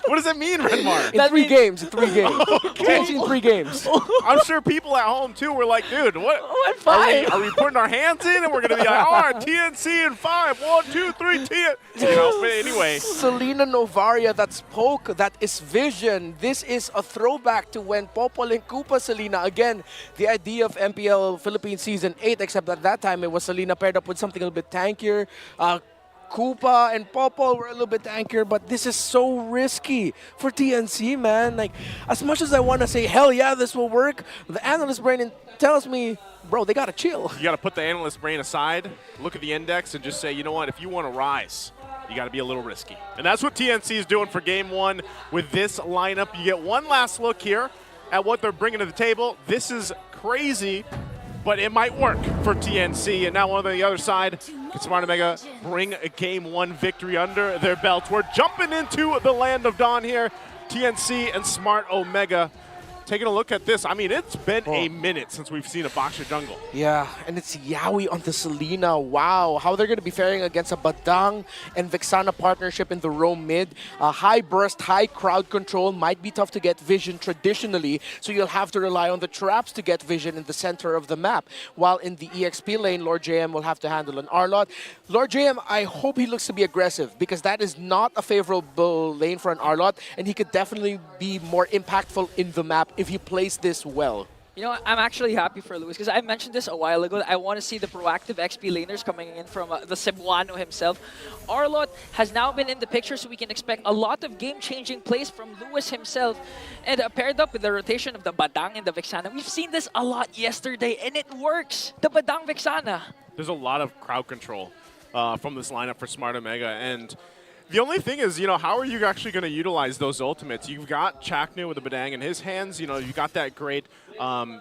What does that mean, Renmar? In 3 games. In 3 games. Okay. TNC in 3 games. I'm sure people at home, too, were like, dude, what? Are we putting our hands in and we're going to be like, all right, TNC in 5. 1, 2, 3, TNC. You know, but anyway. Selena Novaria, that's Poke, that is Vision. This is a throwback to when Popol and Koopa Selena. Again, the idea of MPL Philippines Season 8, except at that time it was Selena paired up with something a little bit tankier. Koopa and Popol were a little bit tankier, but this is so risky for TNC, man. Like, as much as I want to say, hell yeah, this will work, the analyst brain tells me, bro, they got to chill. You got to put the analyst brain aside, look at the index, and just say, you know what, if you want to rise, you got to be a little risky. And that's what TNC is doing for Game 1 with this lineup. You get one last look here at what they're bringing to the table. This is crazy, but it might work for TNC. And now on the other side, can Smart Omega bring a Game 1 victory under their belt? We're jumping into the land of Dawn here. TNC and Smart Omega taking a look at this. I mean, it's been a minute since we've seen a Boxer Jungle. Yeah, and it's Yaoi on the Selena. Wow, how they're going to be faring against a Badang and Vexana partnership in the row mid. High burst, high crowd control might be tough to get Vision traditionally, so you'll have to rely on the traps to get Vision in the center of the map. While in the EXP lane, Lord JM will have to handle an Arlot. Lord JM, I hope he looks to be aggressive, because that is not a favorable lane for an Arlot, and he could definitely be more impactful in the map if he plays this well. You know, I'm actually happy for Lewis because I mentioned this a while ago. I want to see the proactive XP laners coming in from the Cebuano himself. Arlot has now been in the picture, so we can expect a lot of game-changing plays from Lewis himself. And paired up with the rotation of the Badang and the Vexana, we've seen this a lot yesterday, and it works. The Badang Vexana. There's a lot of crowd control from this lineup for Smart Omega, and the only thing is, you know, how are you actually going to utilize those ultimates? You've got Chaknu with the Badang in his hands. You know, you got that great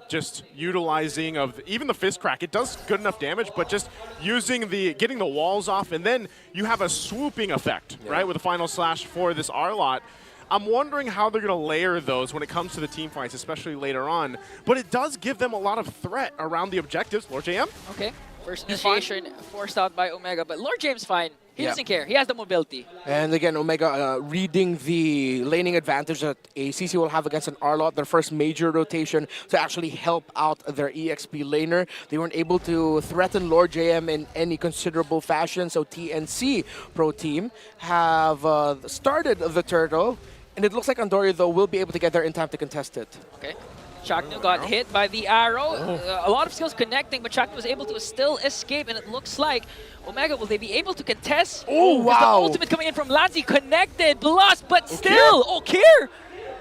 just utilizing of even the Fist Crack. It does good enough damage, but just getting the walls off, and then you have a swooping effect, right, with the final slash for this Arlot. I'm wondering how they're going to layer those when it comes to the team fights, especially later on. But it does give them a lot of threat around the objectives. Lord JM? Okay. First initiation forced out by Omega, but Lord James fine. He doesn't care. He has the mobility. And again, Omega reading the laning advantage that ACC will have against an Arlot, their first major rotation to actually help out their EXP laner. They weren't able to threaten Lord JM in any considerable fashion, so TNC Pro Team have started the turtle, and it looks like Andoria, though, will be able to get there in time to contest it. Okay. Chaknu got hit by the arrow. A lot of skills connecting, but Chaknu was able to still escape, and it looks like Omega, will they be able to contest? Oh, wow. The ultimate coming in from Lancey, connected, lost, but still, Kier,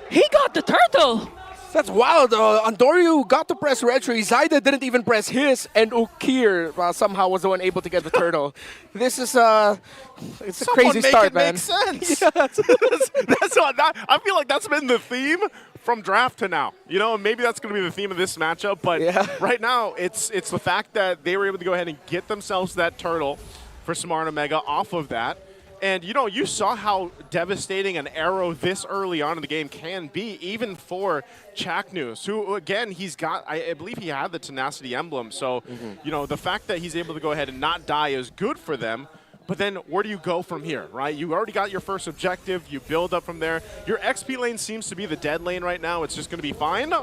he got the turtle. That's wild. Andoryu got to press retro. Zaida didn't even press his, and Ukir somehow was the one able to get the turtle. This is it's a crazy start, man. Make sense. I feel like that's been the theme from draft to now. You know, maybe that's going to be the theme of this matchup, but right now it's the fact that they were able to go ahead and get themselves that turtle for Smart Omega off of that. And, you know, you saw how devastating an arrow this early on in the game can be, even for Chaknews, who, again, he's got, I believe he had the Tenacity emblem. So, you know, the fact that he's able to go ahead and not die is good for them. But then where do you go from here, right? You already got your first objective. You build up from there. Your XP lane seems to be the dead lane right now. It's just going to be fine.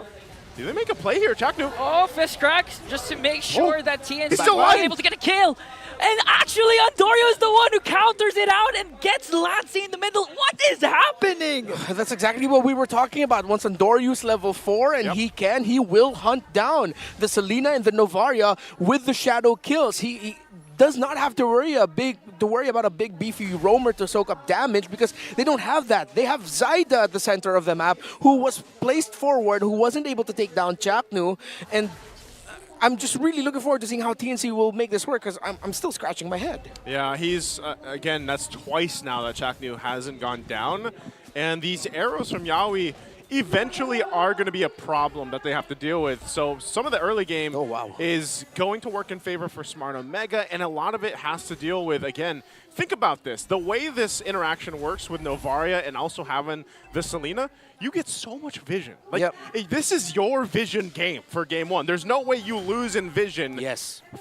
Do they make a play here, Chaknew? Oh, fist crack, just to make sure that TNC still was alive. able to get a kill. And actually, Andorio is the one who counters it out and gets Lancey in the middle. What is happening? That's exactly what we were talking about. Once Andoriu's level 4 and he will hunt down the Selena and the Novaria with the shadow kills. He does not have to worry about a big beefy roamer to soak up damage because they don't have that. They have Zyda at the center of the map who was placed forward, who wasn't able to take down Chaknew, and I'm just really looking forward to seeing how TNC will make this work because I'm still scratching my head. Yeah, he's, again, that's twice now that Chaknew hasn't gone down. And these arrows from Yaoi eventually are going to be a problem that they have to deal with. So some of the early game is going to work in favor for Smart Omega, and a lot of it has to deal with, again, think about this. The way this interaction works with Novaria and also having the Selena, you get so much vision. Like, this is your vision game for game 1. There's no way you lose in vision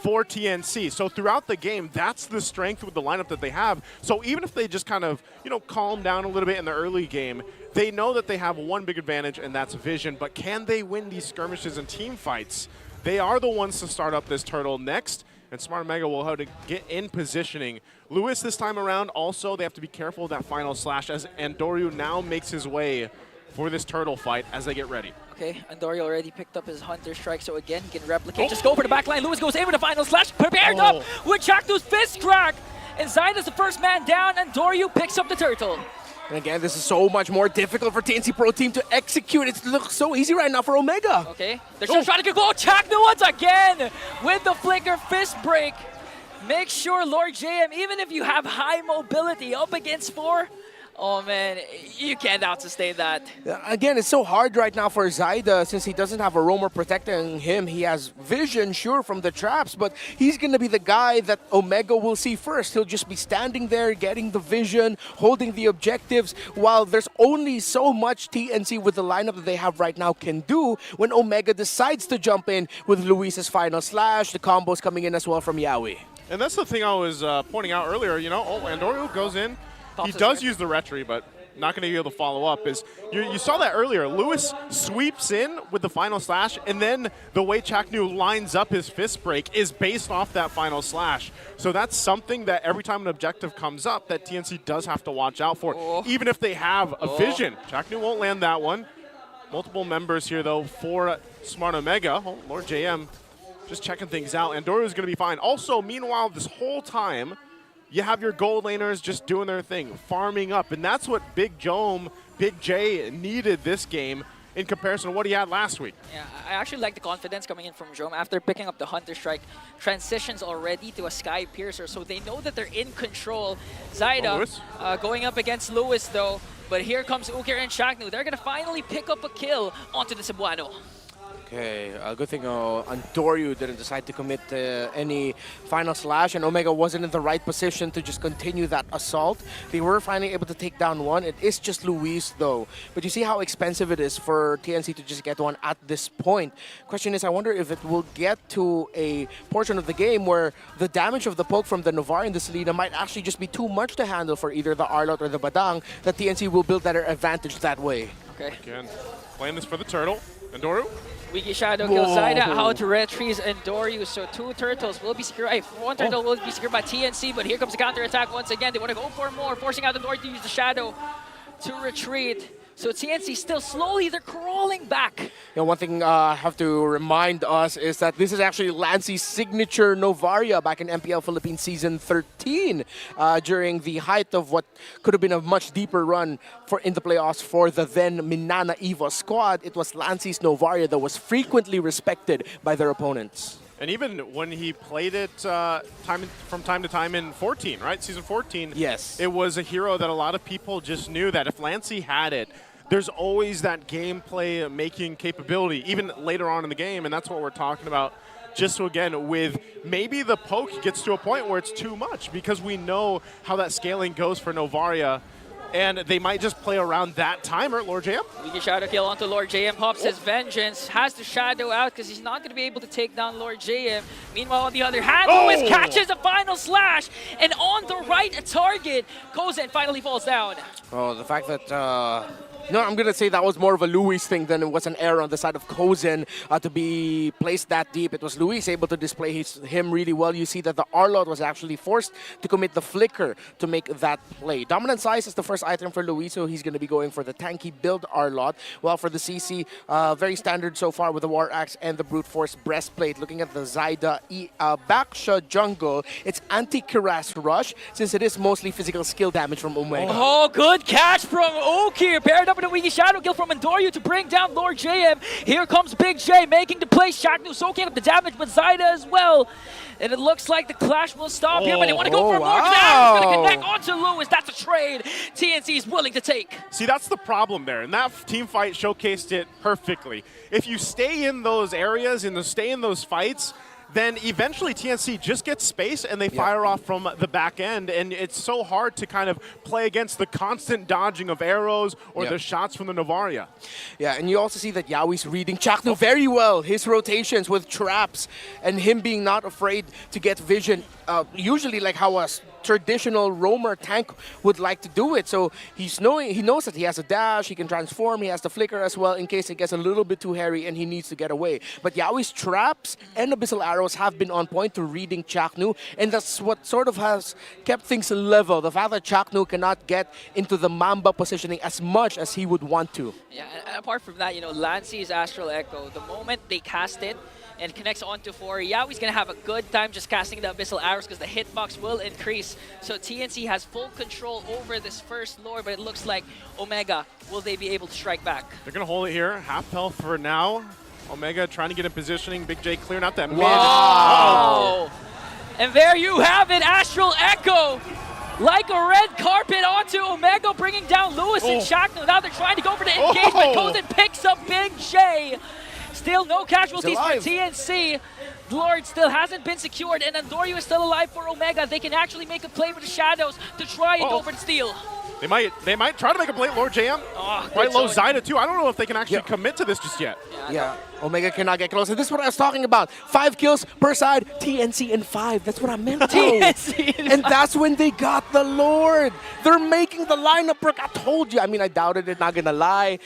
for TNC. So throughout the game, that's the strength with the lineup that they have. So even if they just kind of, you know, calm down a little bit in the early game, they know that they have one big advantage, and that's vision. But can they win these skirmishes and team fights? They are the ones to start up this turtle next, and Smart Omega will have to get in positioning. Lewis this time around, also, they have to be careful of that final slash as Andoriu now makes his way for this turtle fight as they get ready. Okay, Andorio already picked up his Hunter Strike, so again, he can replicate. Just go for the backline. Lewis goes in with the final slash, prepared up with Chaknew's fist crack. And Zyda's the first man down, and Andorio picks up the turtle. And again, this is so much more difficult for TNC Pro Team to execute. It looks so easy right now for Omega. Okay, they're still trying to go. Chaknew once again with the flicker fist break. Make sure, Lord JM, even if you have high mobility up against 4, oh man, you can't out-sustain that. Again, it's so hard right now for Zyda since he doesn't have a roamer protecting him. He has vision, sure, from the traps, but he's going to be the guy that Omega will see first. He'll just be standing there, getting the vision, holding the objectives, while there's only so much TNC with the lineup that they have right now can do when Omega decides to jump in with Luis's final slash, the combos coming in as well from Yaoi. And that's the thing I was pointing out earlier, you know, Andorio goes in. He does use the retry, but not going to be able to follow up. You saw that earlier. Lewis sweeps in with the final slash, and then the way Chaknew lines up his fist break is based off that final slash. So that's something that every time an objective comes up that TNC does have to watch out for, even if they have a vision. Chaknew won't land that one. Multiple members here, though, for Smart Omega. Oh, Lord JM just checking things out. Andorio's going to be fine. Also, meanwhile, this whole time, you have your gold laners just doing their thing, farming up. And that's what Big J needed this game in comparison to what he had last week. Yeah, I actually like the confidence coming in from Jome after picking up the Hunter Strike. Transitions already to a Sky Piercer, so they know that they're in control. Zyda going up against Lewis, though. But here comes Ukir and Chaknew. They're going to finally pick up a kill onto the Cebuano. Okay, good thing Andorio didn't decide to commit any final slash, and Omega wasn't in the right position to just continue that assault. They were finally able to take down one. It is just Luis, though. But you see how expensive it is for TNC to just get one at this point. Question is, I wonder if it will get to a portion of the game where the damage of the poke from the Novar and the Selena might actually just be too much to handle for either the Arlot or the Badang, that TNC will build that advantage that way. Okay. Again, playing this for the turtle. Andorio. Wiki Shadow kills Zyda out to retrieve Andorio, so 2 turtles will be secured. One turtle will be secured by TNC, but here comes the counter attack once again. They want to go for more, forcing out Andorio to use the Shadow to retreat. So TNC still slowly, they're crawling back. You know, one thing I have to remind us is that this is actually Lancey's signature Novaria back in MPL Philippines Season 13 during the height of what could have been a much deeper run in the playoffs for the then Minana Evo squad. It was Lancey's Novaria that was frequently respected by their opponents. And even when he played it from time to time in 14, right? Season 14. Yes. It was a hero that a lot of people just knew that if Lancey had it, there's always that gameplay making capability, even later on in the game, and that's what we're talking about just so again, with maybe the poke gets to a point where it's too much, because we know how that scaling goes for Novaria. And they might just play around that timer. Lord JM? We get Shadow Kill onto Lord JM. Pops his Vengeance. Has to Shadow out because he's not going to be able to take down Lord JM. Meanwhile, on the other hand, Lewis catches a final slash. And on the right target, Kozen finally falls down. Oh, the fact that... No, I'm going to say that was more of a Luis thing than it was an error on the side of Kozen to be placed that deep. It was Luis able to display him really well. You see that the Arlot was actually forced to commit the flicker to make that play. Dominant Size is the first item for Luis, so he's going to be going for the tanky build Arlot. While for the CC, very standard so far with the War Axe and the Brute Force Breastplate. Looking at the Zyda Baksha jungle, it's anti-Kiras Rush since it is mostly physical skill damage from Omega. Oh, good catch from Oki. Paired up with a Wiki Shadow Kill from Endoryu to bring down Lord JM. Here comes Big J making the play. Shaknu soaking up the damage, but Zyda as well. And it looks like the clash will stop here, but they want to go for more. Now going to connect onto Lewis. That's a trade TNC is willing to take. See, that's the problem there, and that team fight showcased it perfectly. If you stay in those areas, stay in those fights, then eventually TNC just gets space and they fire off from the back end, and it's so hard to kind of play against the constant dodging of arrows or the shots from the Novaria. Yeah, and you also see that Yaoi's reading Chaknu very well. His rotations with traps and him being not afraid to get vision, usually like how a traditional roamer tank would like to do it. So he knows that he has a dash, he can transform, he has the flicker as well in case it gets a little bit too hairy and he needs to get away. But Yaoi's traps and abyssal arrows have been on point to reading Chaknu, and that's what sort of has kept things level. The fact that Chaknu cannot get into the Mamba positioning as much as he would want to. Yeah, and apart from that, Lancy's Astral Echo, the moment they cast it, and connects onto 4. Yaoi's going to have a good time just casting the Abyssal Arrows because the hitbox will increase. So TNC has full control over this first lore, but it looks like Omega, will they be able to strike back? They're going to hold it here. Half health for now. Omega trying to get in positioning. Big J clearing out that mid. Wow! And there you have it, Astral Echo. Like a red carpet onto Omega, bringing down Lewis and Shaknu. Now they're trying to go for the engagement. Kozen picks up Big J. Still no casualties for TNC. Lord still hasn't been secured, and Endoryu is still alive for Omega. They can actually make a play with the shadows to try and go for the steal. They might try to make a play, Lord JM. Quite low Zyda too. I don't know if they can actually commit to this just yet. Yeah, Omega cannot get close. And this is what I was talking about. 5 kills per side, TNC in 5. That's what I meant. TNC in and that's when they got the Lord. They're making the lineup work. I told you. I mean, I doubted it, not gonna lie.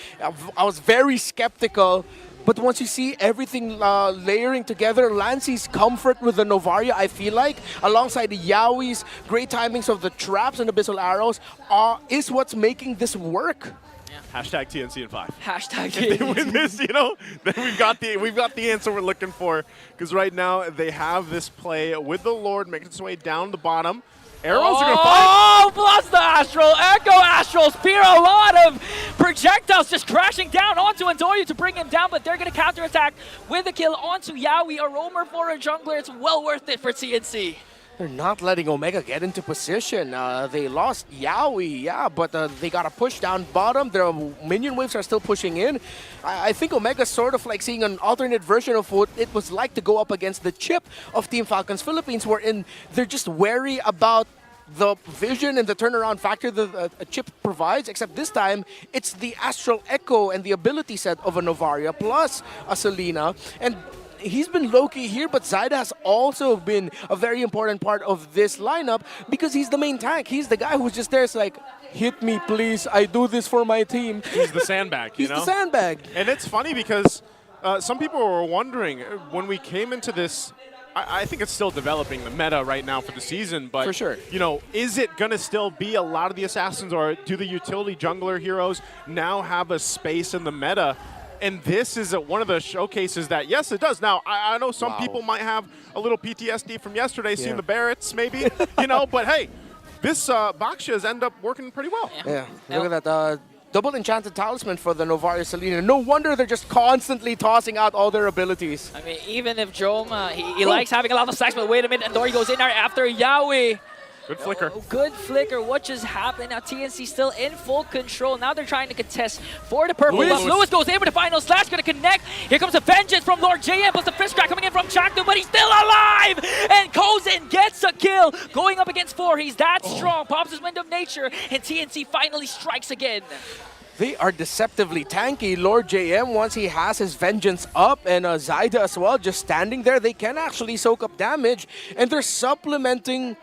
I was very skeptical. But once you see everything layering together, Lancy's comfort with the Novaria, I feel like, alongside the Yaoi's great timings of the traps and Abyssal Arrows, is what's making this work. Hashtag TNC in 5. Hashtag TNC. If they win this, then we've got the answer we're looking for. Because right now they have this play with the Lord making its way down the bottom. Arrows are going to fire. Plus the Astral Echo, Astral Spear, a lot of projectiles just crashing down onto Endoryu to bring him down, but they're going to counterattack with a kill onto Yaoi, a roamer for a jungler. It's well worth it for TNC. They're not letting Omega get into position. They lost Yaoi, but they got a push down bottom. Their minion waves are still pushing in. I think Omega's sort of like seeing an alternate version of what it was like to go up against the chip of Team Falcons Philippines, wherein they're just wary about the vision and the turnaround factor that a chip provides, except this time it's the Astral Echo and the ability set of a Novaria plus a Selena. And he's been low-key here, but Zyda has also been a very important part of this lineup because he's the main tank. He's the guy who's just there. It's like, hit me, please. I do this for my team. He's the sandbag, He's the sandbag. And it's funny because some people were wondering when we came into this. I think it's still developing the meta right now for the season, but for sure, is it going to still be a lot of the assassins, or do the utility jungler heroes now have a space in the meta? And this is one of the showcases that, yes, it does. Now, I know some people might have a little PTSD from yesterday, seeing the Barretts, maybe, but hey, this Baksha has ended up working pretty well. Yeah, look at that. Double Enchanted Talisman for the Novaria Selena. No wonder they're just constantly tossing out all their abilities. I mean, even if Joma, he likes having a lot of stacks, but wait a minute, Endoryu goes in there after Yaoi. Good flicker. Oh, good flicker. What just happened? Now TNC still in full control. Now they're trying to contest for the purple buff. Lewis goes in with the final slash, gonna connect. Here comes a vengeance from Lord JM, plus the fist crack coming in from Chaknu, but he's still alive! And Kozin gets a kill. Going up against 4, he's that strong. Pops his Wind of Nature, and TNC finally strikes again. They are deceptively tanky. Lord JM, once he has his vengeance up, and Zyda as well, just standing there, they can actually soak up damage, and they're supplementing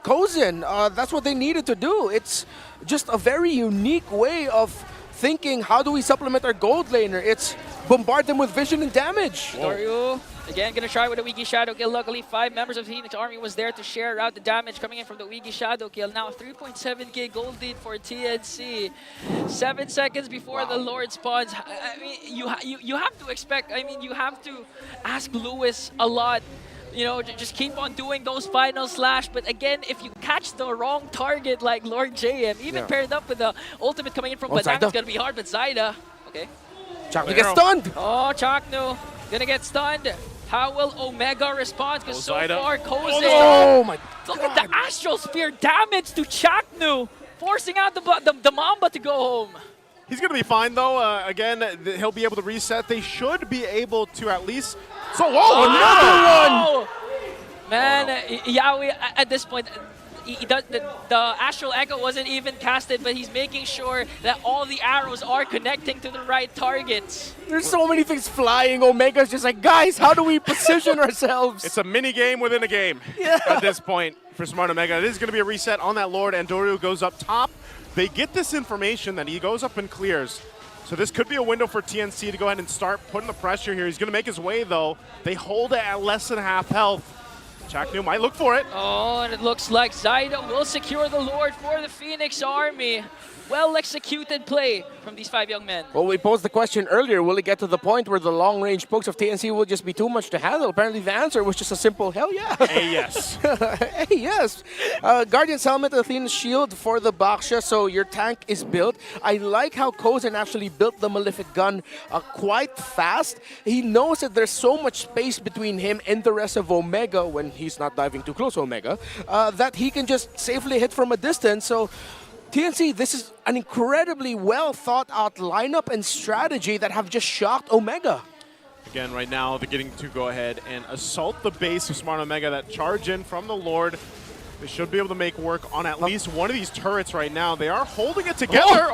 Kozin. That's what they needed to do. It's just a very unique way of thinking, how do we supplement our gold laner? It's bombard them with vision and damage. Doryu, again, gonna try with a Wiki Shadow Kill. Luckily, 5 members of the Phoenix Army was there to share out the damage coming in from the Wiki Shadow Kill. Now 3.7k gold lead for TNC. 7 seconds before the Lord spawns. I mean, you have to expect, I mean, you have to ask Lewis a lot. You know, just keep on doing those final slash. But again, if you catch the wrong target like Lord JM, even paired up with the ultimate coming in from Badang, it's gonna be hard. But Zyda, okay. Chaknu gets stunned. Oh, Chaknu gonna get stunned. How will Omega respond? Because so far, Kozin. Oh my God. Look at the Astral Spear damage to Chaknu, forcing out the Mamba to go home. He's going to be fine, though. Again, he'll be able to reset. They should be able to at least... So, whoa, another one! Man, Yawi, at this point, the Astral Echo wasn't even casted, but he's making sure that all the arrows are connecting to the right targets. There's so many things flying. Omega's just like, guys, how do we position ourselves? It's a mini game within a game at this point for Smart Omega. It is going to be a reset on that Lord, and Doryu goes up top. They get this information that he goes up and clears. So this could be a window for TNC to go ahead and start putting the pressure here. He's going to make his way, though. They hold it at less than half health. Chaknu might look for it. Oh, and it looks like Zyda will secure the Lord for the Phoenix Army. Well-executed play from these 5 young men. Well, we posed the question earlier, will it get to the point where the long-range pokes of TNC will just be too much to handle? Apparently the answer was just a simple, hell yeah. Hey, yes. Hey, yes. Guardian's Helmet, Athena's Shield for the Baksha, so your tank is built. I like how Kozin actually built the Malefic Gun quite fast. He knows that there's so much space between him and the rest of Omega, when he's not diving too close to Omega, that he can just safely hit from a distance. So TNC, this is an incredibly well thought out lineup and strategy that have just shocked Omega. Again, right now, they're getting to go ahead and assault the base of Smart Omega. That charge in from the Lord. They should be able to make work on at least one of these turrets right now. They are holding it together.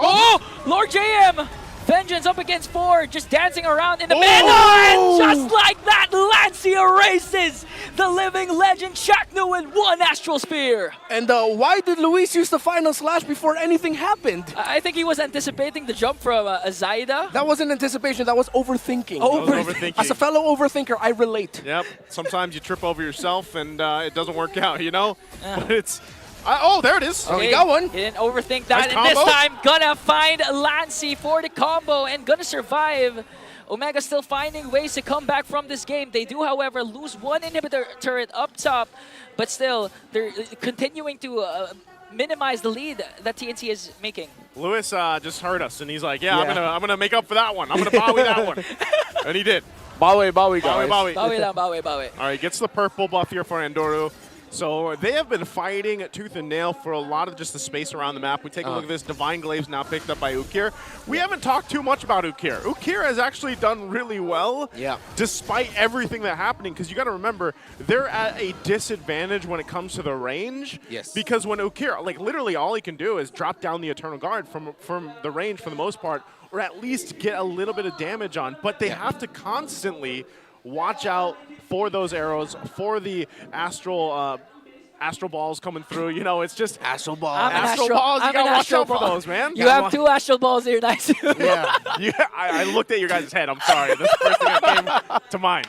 Lord JM! Vengeance up against 4, just dancing around in the middle, and just like that, Lancy erases the living legend Chaknu with 1 Astral Spear. And why did Luis use the final slash before anything happened? I think he was anticipating the jump from Zyda. That wasn't anticipation, that was overthinking. Overthinking. As a fellow overthinker, I relate. Yep, sometimes you trip over yourself and it doesn't work out, you know? But it's... oh, there it is. Oh, we got one. He didn't overthink that, Nice and this combo. time gonna find Lancy for the combo and gonna survive. Omega still finding ways to come back from this game. They do, however, lose 1 inhibitor turret up top, but still, they're continuing to minimize the lead that TNC is making. Lewis just heard us, and he's like, I'm gonna make up for that one. I'm gonna Bowie that one. And he did. Bowie, guys. Bowie. Bowie. All right, gets the purple buff here for Andoru. So they have been fighting tooth and nail for a lot of just the space around the map. We take a look at this. Divine Glaive's now picked up by Ukir. We haven't talked too much about Ukir. Ukir has actually done really well despite everything that's happening, because you got to remember, they're at a disadvantage when it comes to the range. Yes. Because when Ukir, like literally all he can do is drop down the Eternal Guard from the range for the most part, or at least get a little bit of damage on. But they have to constantly watch out for those arrows, for the astral balls coming through. You know, it's just astral balls. Astral balls. You gotta watch out for those, man. You have 2 astral balls here, nice. I looked at your guys' head. I'm sorry. That's the first thing that came to mind.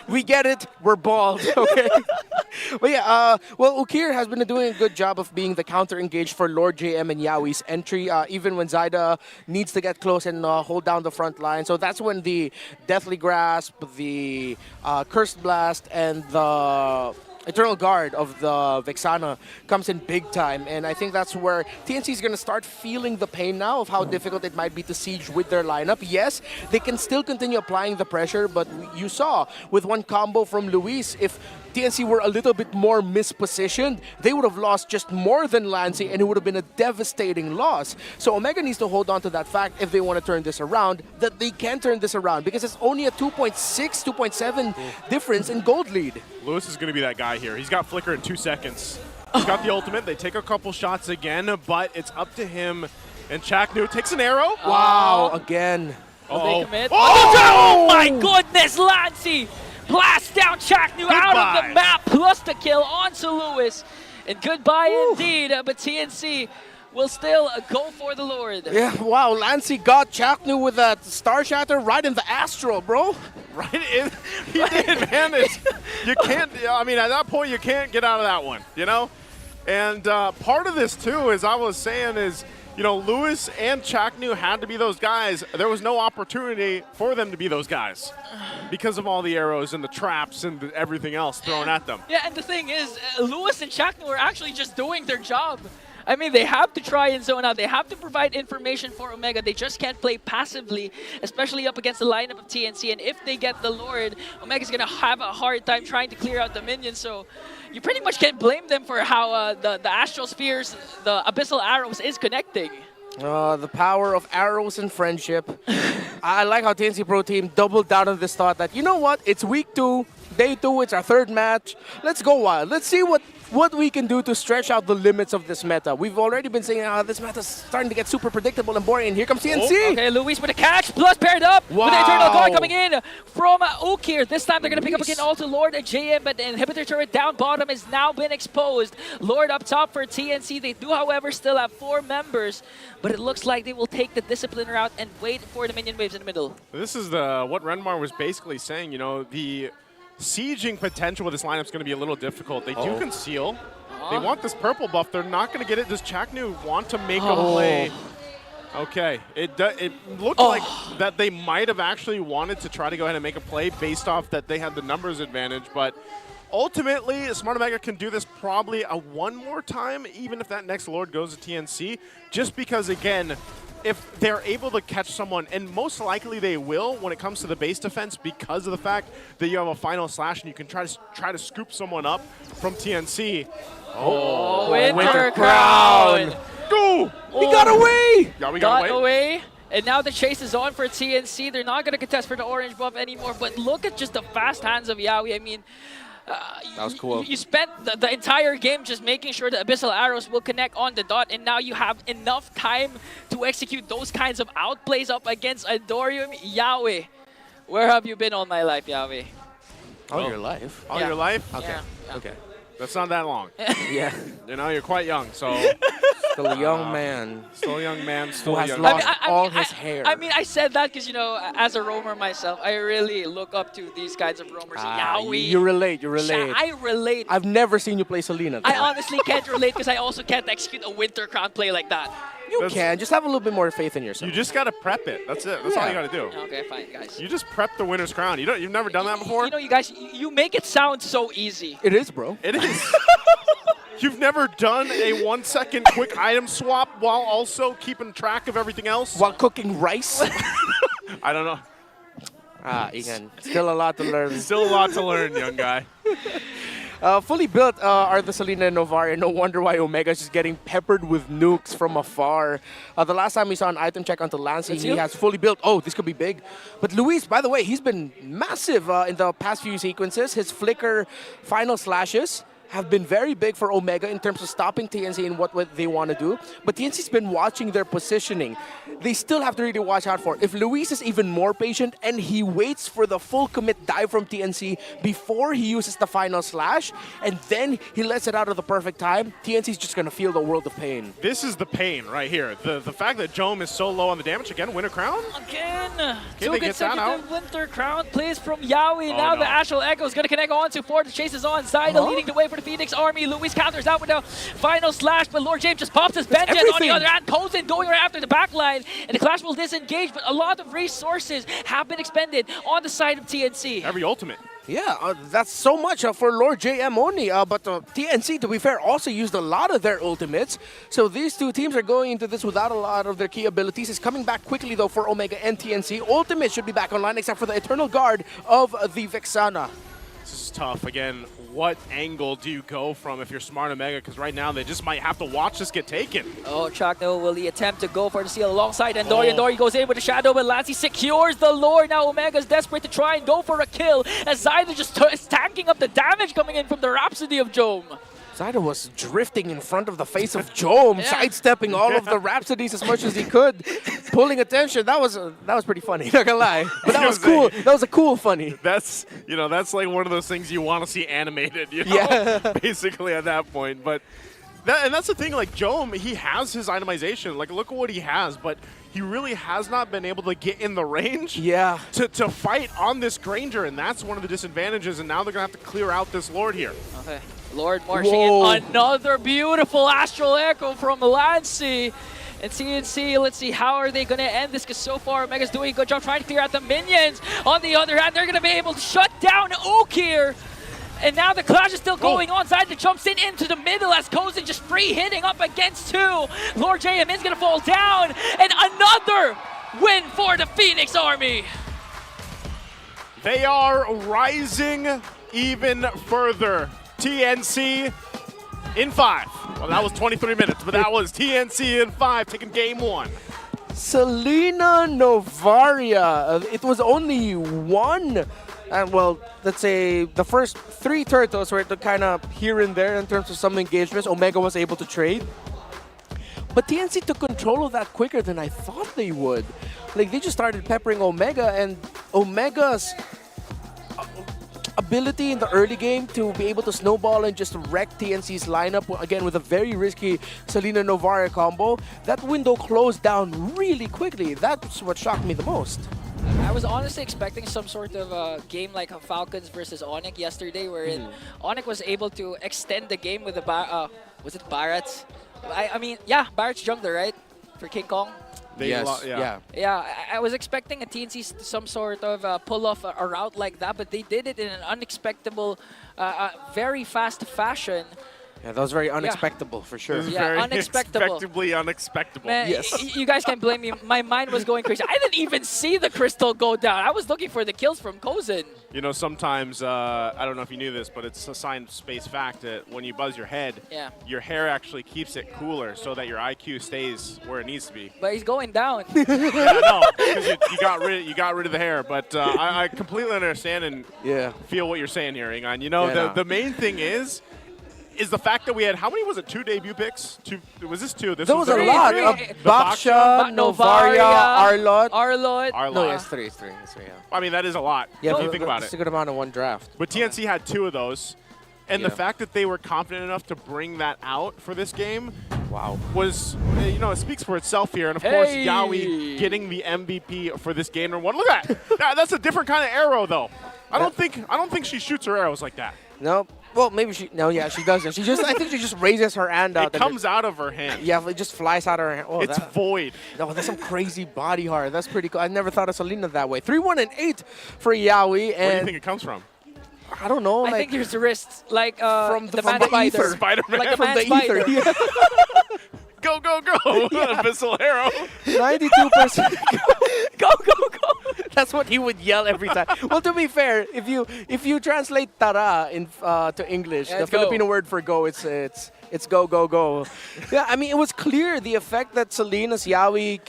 We get it. We're bald. Okay. But yeah, well, Ukir has been doing a good job of being the counter-engaged for Lord JM and Yawi's entry, even when Zyda needs to get close and hold down the front line. So that's when the Deathly Grasp, the Cursed Blast, and the Eternal Guard of the Vexana comes in big time, and I think that's where TNC is going to start feeling the pain now of how difficult it might be to siege with their lineup. Yes, they can still continue applying the pressure, but you saw with one combo from Luis, if TNC were a little bit more mispositioned, they would have lost just more than Lancy, and it would have been a devastating loss. So Omega needs to hold on to that fact if they want to turn this around, that they can turn this around, because it's only a 2.6, 2.7 difference in gold lead. Lewis is going to be that guy here. He's got Flicker in 2 seconds. He's got the ultimate. They take a couple shots again, but it's up to him. And Chaknu takes an arrow. Wow, again. They commit. Oh! Oh my goodness, Lancy! Blast down Chaknu out of the map, plus the kill onto Lewis. And goodbye indeed, but TNC will still go for the Lord. Yeah, wow, Lancy got Chaknu with that Star Shatter right in the Astral, bro. Right in, he did, man. You can't, I mean, at that point, you can't get out of that one, you know? And part of this, too, as I was saying, is, you know, Lewis and Chaknu had to be those guys. There was no opportunity for them to be those guys because of all the arrows and the traps and everything else thrown at them. Yeah, and the thing is, Lewis and Chaknu are actually just doing their job. I mean, they have to try and zone out. They have to provide information for Omega. They just can't play passively, especially up against the lineup of TNC. And if they get the Lord, Omega's going to have a hard time trying to clear out the minions. So you pretty much can't blame them for how the Astral Spheres, the Abyssal Arrows is connecting. The power of arrows and friendship. I like how TNC Pro Team doubled down on this thought that, you know what, it's week 2, day 2, it's our 3rd match. Let's go wild. Let's see what we can do to stretch out the limits of this meta. We've already been saying how this meta is starting to get super predictable and boring. And here comes TNC. Okay, Luis with a catch, plus paired up with the Eternal Guard coming in from Ukir. This time they're going to pick up again also Lord and JM, but the inhibitor turret down bottom has now been exposed. Lord up top for TNC. They do, however, still have 4 members, but it looks like they will take the discipline route and wait for the minion waves in the middle. This is what Renmar was basically saying, you know, the sieging potential with this lineup is going to be a little difficult. They do conceal. They want this purple buff. They're not going to get it. Does Chaknu want to make a play? Okay. It looked like that they might have actually wanted to try to go ahead and make a play based off that they had the numbers advantage, but ultimately, Smart Omega can do this probably one more time, even if that next Lord goes to TNC, just because, again, if they're able to catch someone, and most likely they will when it comes to the base defense because of the fact that you have a final slash and you can try to scoop someone up from TNC. Oh, Winter Crown! Go! He got away! Yeah, we got away. And now the chase is on for TNC. They're not going to contest for the orange buff anymore, but look at just the fast hands of Yawi. I mean, that was cool. You spent the entire game just making sure the Abyssal Arrows will connect on the dot, and now you have enough time to execute those kinds of outplays up against Adorium. Yawi, where have you been all my life, Yawi? All your life? All your life? Okay. Yeah. Okay. That's not that long. Yeah. You know, you're quite young, so. Still a young man. Still a young man. Still who has young lost man. all his hair. I mean, I said that because, you know, as a roamer myself, I really look up to these kinds of roamers. Yawi. You relate. You relate. I relate. I've never seen you play Selena. I honestly can't relate because I also can't execute a Winter Crown play like that. You can. Just have a little bit more faith in yourself. You just got to prep it. That's it. That's all you got to do. Okay, fine, guys. You just prep the Winner's Crown. You've never done that before? You know, you guys, you make it sound so easy. It is, bro. It is. You've never done a 1 second quick item swap while also keeping track of everything else? While cooking rice? I don't know. Ian. Still a lot to learn. Still a lot to learn, young guy. Fully built are the Selena and Novaria. No wonder why Omega's just getting peppered with nukes from afar. The last time we saw an item check onto Lancy, he has fully built. Oh, this could be big. But Luis, by the way, he's been massive in the past few sequences. His flicker final slashes have been very big for Omega in terms of stopping TNC in what they want to do. But TNC's been watching their positioning. They still have to really watch out for. If Luis is even more patient and he waits for the full commit dive from TNC before he uses the final slash, and then he lets it out at the perfect time, TNC's just going to feel the world of pain. This is the pain right here. The fact that Jome is so low on the damage. Again, Winter Crown? Again. Two consecutive Winter Crown plays from Yawi. Now the Astral Echo is going to connect on to 4. The chase is on. Zaida leading the way for the Phoenix Army. Luis counters out with a final slash, but Lord James just pops his Benjen. On the other hand, Posen going right after the backline, and the Clash will disengage, but a lot of resources have been expended on the side of TNC. Every ultimate. Yeah, that's so much for Lord JM only, but TNC, to be fair, also used a lot of their ultimates. So these two teams are going into this without a lot of their key abilities. It's coming back quickly, though, for Omega and TNC. Ultimate should be back online, except for the Eternal Guard of the Vexana. This is tough. Again, what angle do you go from if you're smart Omega? Because right now they just might have to watch this get taken. Oh, Chakno, will he attempt to go for the steal alongside Andori? Andori goes in with a shadow, but Lancey secures the lore. Now Omega's desperate to try and go for a kill, as Zyder just is tanking up the damage coming in from the Rhapsody of Jome. Zyder was drifting in front of the face of Jome, sidestepping all of the Rhapsodies as much as he could, pulling attention. That was pretty funny, not gonna lie. But that was cool. That was a cool funny. That's that's like one of those things you want to see animated. Basically at that point. But that's the thing. Like Jome, he has his itemization. Like look at what he has, but he really has not been able to get in the range. To fight on this Granger, and that's one of the disadvantages. And now they're gonna have to clear out this Lord here. Okay. Lord marching in. Another beautiful Astral Echo from Lancey. And TNC, let's see, how are they going to end this? Because so far, Omega's doing a good job trying to clear out the minions. On the other hand, they're going to be able to shut down Ook here. And now the clash is still going on. Zyder jumps into the middle as Kozin just free hitting up against two. Lord JM is going to fall down. And another win for the Phoenix Army. They are rising even further. TNC in 5. Well, that was 23 minutes, but that was TNC in 5 taking game 1. Selena Novaria. It was only one. Well, let's say the first 3 turtles were kind of here and there in terms of some engagements. Omega was able to trade. But TNC took control of that quicker than I thought they would. Like, they just started peppering Omega, and Omega's ability in the early game to be able to snowball and just wreck TNC's lineup, again with a very risky Selena Novaria combo, that window closed down really quickly. That's what shocked me the most. I was honestly expecting some sort of game like Falcons versus Onyx yesterday, wherein Onyx was able to extend the game with the was it Barrett's? I mean, yeah, Barrett's jungler, right? For King Kong. Yeah, I was expecting a TNC some sort of pull off a route like that, but they did it in an unexpected, very fast fashion. Yeah, that was very unexpected for sure. Yeah, Unexpectedly unexpected. Man, yes. You guys can't blame me. My mind was going crazy. I didn't even see the crystal go down. I was looking for the kills from Kozin. You know, sometimes, I don't know if you knew this, but it's a science-based fact that when you buzz your head, your hair actually keeps it cooler so that your IQ stays where it needs to be. But he's going down. Yeah, no, because you got rid of the hair. But I completely understand and feel what you're saying here, Ingan. You know, the main thing is the fact that we had, how many was it, 2 debut picks? Was this 2? This was a three. lot. Baksha, Novaria, Arlot. No, it's 3. It's 3, yeah. I mean, that is a lot if you think about it. It's a good amount in one draft. But TNC had 2 of those. And the fact that they were confident enough to bring that out for this game was, it speaks for itself here. And, of course, Yawi getting the MVP for this game. And look at that. That's a different kind of arrow, though. I don't think she shoots her arrows like that. No. Well, maybe she. No, yeah, she doesn't. I think she just raises her hand out. It comes out of her hand. Yeah, it just flies out of her hand. Oh, it's void. No, that's some crazy body horror. That's pretty cool. I never thought of Selena that way. 3-1-8 for Yawi. And where do you think it comes from? I don't know. I think there's the wrists, like from the man spider. Spider-Man. Like from the spider. ether. Go, go, go. Abyssal arrow. 92%. Go, go, go. That's what he would yell every time. Well, to be fair, if you translate tara to English, the Filipino word for go, it's go, go, go. Yeah, I mean, it was clear the effect that Selena's Yawi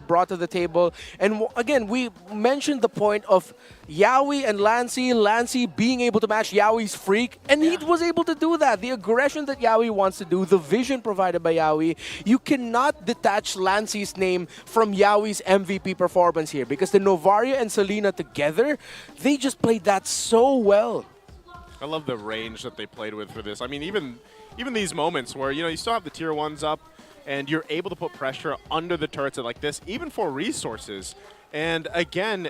brought to the table. And again, we mentioned the point of Yawi and Lancey being able to match Yawi's freak, and he was able to do that. The aggression that Yawi wants to do, the vision provided by Yawi, you cannot detach Lancey's name from Yawi's MVP performance here, because the Novaria and Selena together, they just played that so well. I love the range that they played with for this. I mean, even these moments where, you still have the tier 1s up, and you're able to put pressure under the turrets like this, even for resources. And again,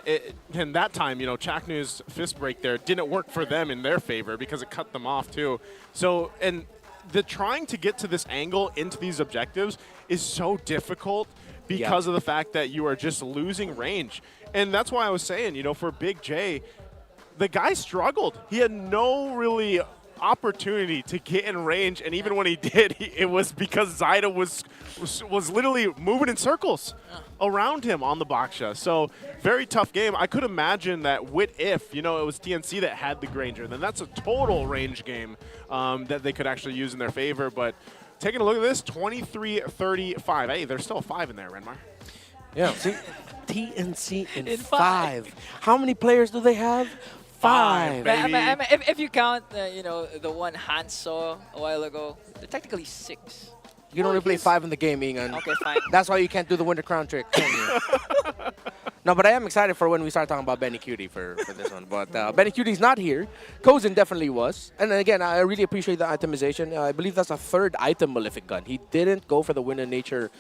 and that time, Chaknu's fist break there didn't work for them in their favor because it cut them off too. So, and the trying to get to this angle into these objectives is so difficult because of the fact that you are just losing range. And that's why I was saying, for Big J, the guy struggled. He had no really opportunity to get in range, and even when he did, it was because Zaida was literally moving in circles around him on the Baksha. So very tough game. I could imagine that if, it was TNC that had the Granger, then that's a total range game that they could actually use in their favor. But taking a look at this, 23-35. Hey, there's still a 5 in there, Renmar. Yeah, see, TNC in 5. How many players do they have? 5. If you count, the one Hans saw a while ago, they're technically 6. You can only play 5 in the game, Ingan. Okay, fine. That's why you can't do the Winter Crown trick, can you? No, but I am excited for when we start talking about Benny Cutie for this one. But Benny Cutie's not here. Kozin definitely was. And then again, I really appreciate the itemization. I believe that's a 3rd item Malefic Gun. He didn't go for the Wind of Nature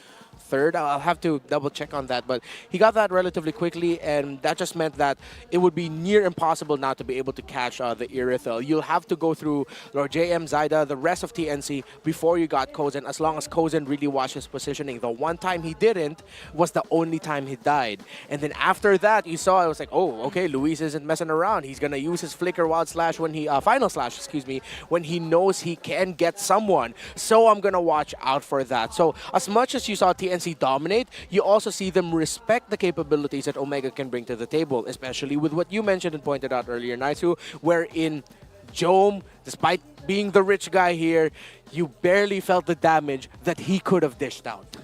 3rd. I'll have to double check on that, but he got that relatively quickly, and that just meant that it would be near impossible now to be able to catch the Irithel. You'll have to go through Lord JM, Zaida, the rest of TNC before you got Kozin, as long as Kozin really watched his positioning. The one time he didn't was the only time he died. And then after that, you saw, I was like, oh, okay, Luis isn't messing around. He's gonna use his Flicker Wild Slash when he, Final Slash, excuse me, when he knows he can get someone. So I'm gonna watch out for that. So as much as you saw TNC dominate, you also see them respect the capabilities that Omega can bring to the table, especially with what you mentioned and pointed out earlier, Naisu, wherein Jome, despite being the rich guy here, you barely felt the damage that he could have dished out.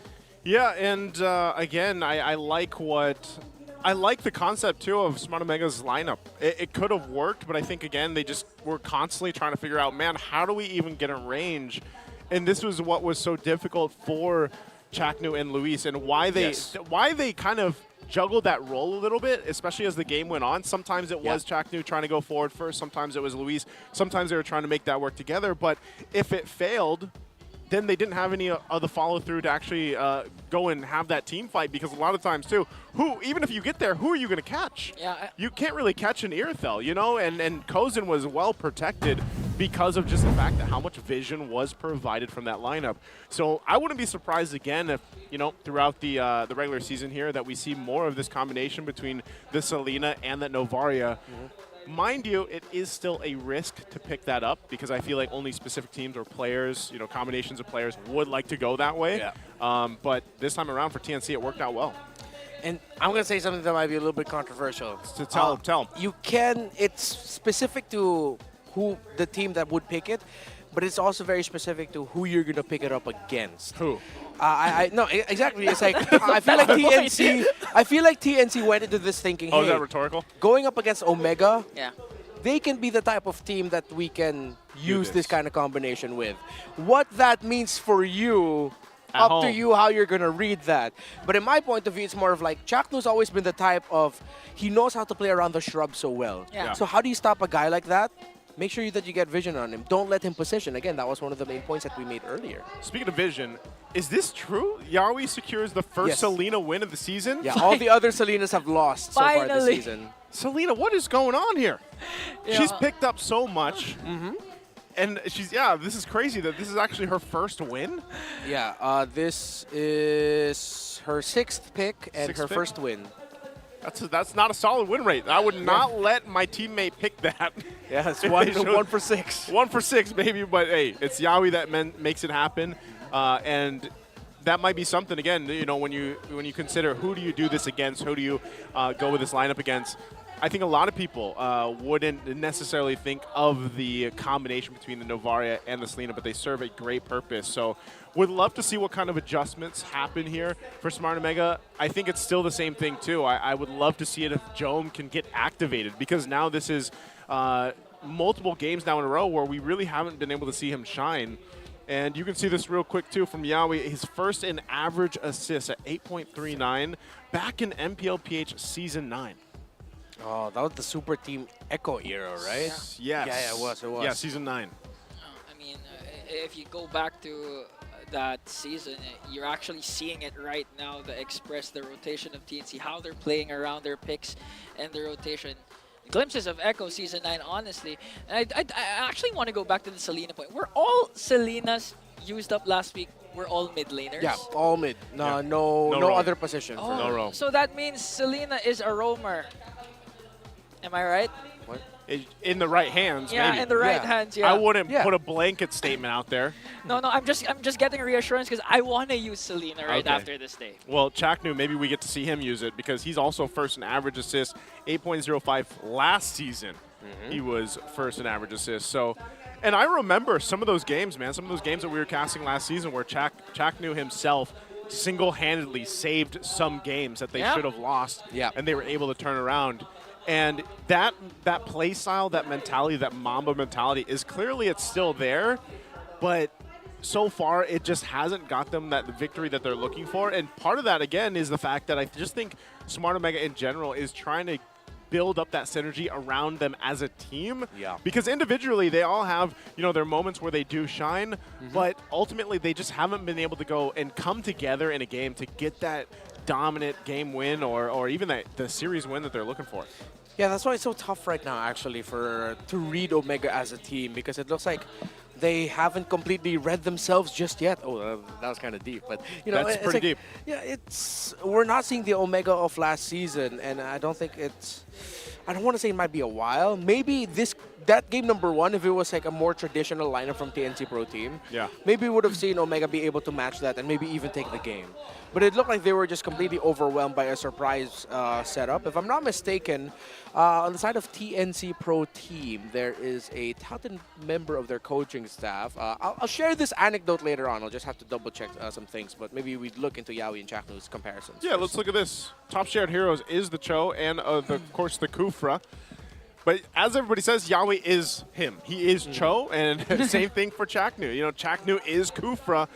Yeah, and again, I like the concept too of Smart Omega's lineup. It could have worked, but I think again they just were constantly trying to figure out, man, how do we even get in range? And this was what was so difficult for Chaknu and Luis, and why they kind of juggled that role a little bit, especially as the game went on. Sometimes it was Chaknu trying to go forward first, sometimes it was Luis, sometimes they were trying to make that work together, but if it failed, then they didn't have any of the follow-through to actually go and have that team fight, because a lot of times, too, even if you get there, who are you going to catch? Yeah, you can't really catch an Irithel, and Kozin was well protected because of just the fact that how much vision was provided from that lineup. So I wouldn't be surprised again if, throughout the regular season here that we see more of this combination between the Selena and that Novaria. Mind you, it is still a risk to pick that up because I feel like only specific teams or players, combinations of players would like to go that way. Yeah. But this time around for TNC, it worked out well. And I'm going to say something that might be a little bit controversial. So tell them. It's specific to who the team that would pick it, but it's also very specific to who you're going to pick it up against. Who? No, exactly. It's like I feel like TNC went into this thinking, oh, hey, is that rhetorical? Going up against Omega, yeah, they can be the type of team that we can use this kind of combination with. What that means for you, up to you how you're going to read that. But in my point of view, it's more of like, Chaknu's always been the type of, he knows how to play around the shrub so well. Yeah. So how do you stop a guy like that? Make sure that you get vision on him. Don't let him position. Again, that was one of the main points that we made earlier. Speaking of vision, is this true? Yawi secures the first Selena win of the season? Yeah, all the other Selenas have lost so far this season. Selena, what is going on here? She's picked up so much. And this is crazy that this is actually her first win. Yeah, this is her 6th pick and her first win. That's not a solid win rate. I would not let my teammate pick that. Yeah, it's 1 for 6. 1 for 6, maybe, but hey, it's Yawi that makes it happen. And that might be something, again, when you consider who do you do this against, who do you go with this lineup against. I think a lot of people wouldn't necessarily think of the combination between the Novaria and the Selena, but they serve a great purpose. So would love to see what kind of adjustments happen here for Smart Omega. I think it's still the same thing, too. I would love to see it if Jome can get activated, because now this is multiple games now in a row where we really haven't been able to see him shine. And you can see this real quick, too, from Yawi. His first in average assists at 8.39 back in MPL PH Season 9. Oh, that was the Super Team Echo era, right? Yes. Yeah, it was. Yeah, Season 9. I mean, if you go back to that season, you're actually seeing it right now, the Express, the rotation of TNC, how they're playing around their picks and the rotation. Glimpses of Echo Season 9, honestly. And I actually want to go back to the Selena point. Were all Selenas used up last week? We're all mid laners? Yeah, all mid. No other position. No roam. So that means Selena is a roamer. Am I right? What? in the right hands, Yeah, maybe. in the right hands, yeah. I wouldn't put a blanket statement out there. No, I'm just getting reassurance because I want to use Selena right after this day. Well, Chaknu, maybe we get to see him use it because he's also first in average assists, 8.05 last season. He was first in average assists. So, and I remember some of those games, man, some of those games that we were casting last season where Chaknu himself single-handedly saved some games that they should have lost, and they were able to turn around. And that play style, that mentality, that Mamba mentality is clearly it's still there, but so far it just hasn't got them that victory that they're looking for. And part of that, again, is the fact that I just think Smart Omega in general is trying to build up that synergy around them as a team. Yeah. Because individually they all have, their moments where they do shine, but ultimately they just haven't been able to go and come together in a game to get that dominant game win or even the series win that they're looking for. Yeah, that's why it's so tough right now, actually, to read Omega as a team, because it looks like they haven't completely read themselves just yet. Oh, that was kind of deep, but that's it's pretty deep. Yeah, we're not seeing the Omega of last season, and I don't think I don't want to say it might be a while. Maybe that game number 1, if it was like a more traditional lineup from TNC Pro Team, maybe we would have seen Omega be able to match that and maybe even take the game. But it looked like they were just completely overwhelmed by a surprise setup. If I'm not mistaken, on the side of TNC Pro Team, there is a talented member of their coaching staff. I'll share this anecdote later on. I'll just have to double check some things, but maybe we look into Yawi and Chaknu's comparisons. Yeah, let's look at this. Top shared heroes is the Cho and, of course, the Kufra. But as everybody says, Yawi is him. He is Cho, and same thing for Chaknu. Chaknu is Kufra.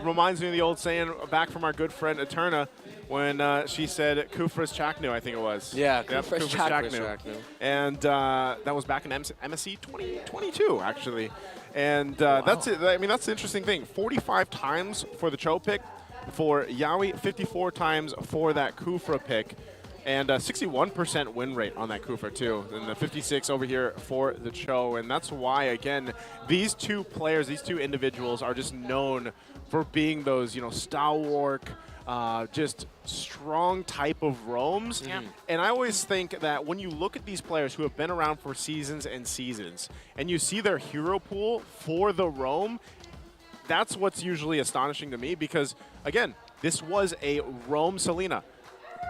Reminds me of the old saying back from our good friend Eterna when she said Kufra's Chaknu, I think it was. Yeah, Kufra's Chaknu. And that was back in MSC 2022, actually. And that's it. I mean, that's the interesting thing. 45 times for the Cho pick, for Yawi, 54 times for that Kufra pick. And 61% win rate on that Kufra, too. And the 56 over here for the Cho. And that's why, again, these two players, these two individuals are just known for being those, stalwart, just strong type of roams. Yeah. And I always think that when you look at these players who have been around for seasons and seasons, and you see their hero pool for the roam, that's what's usually astonishing to me because, again, this was a roam Selena.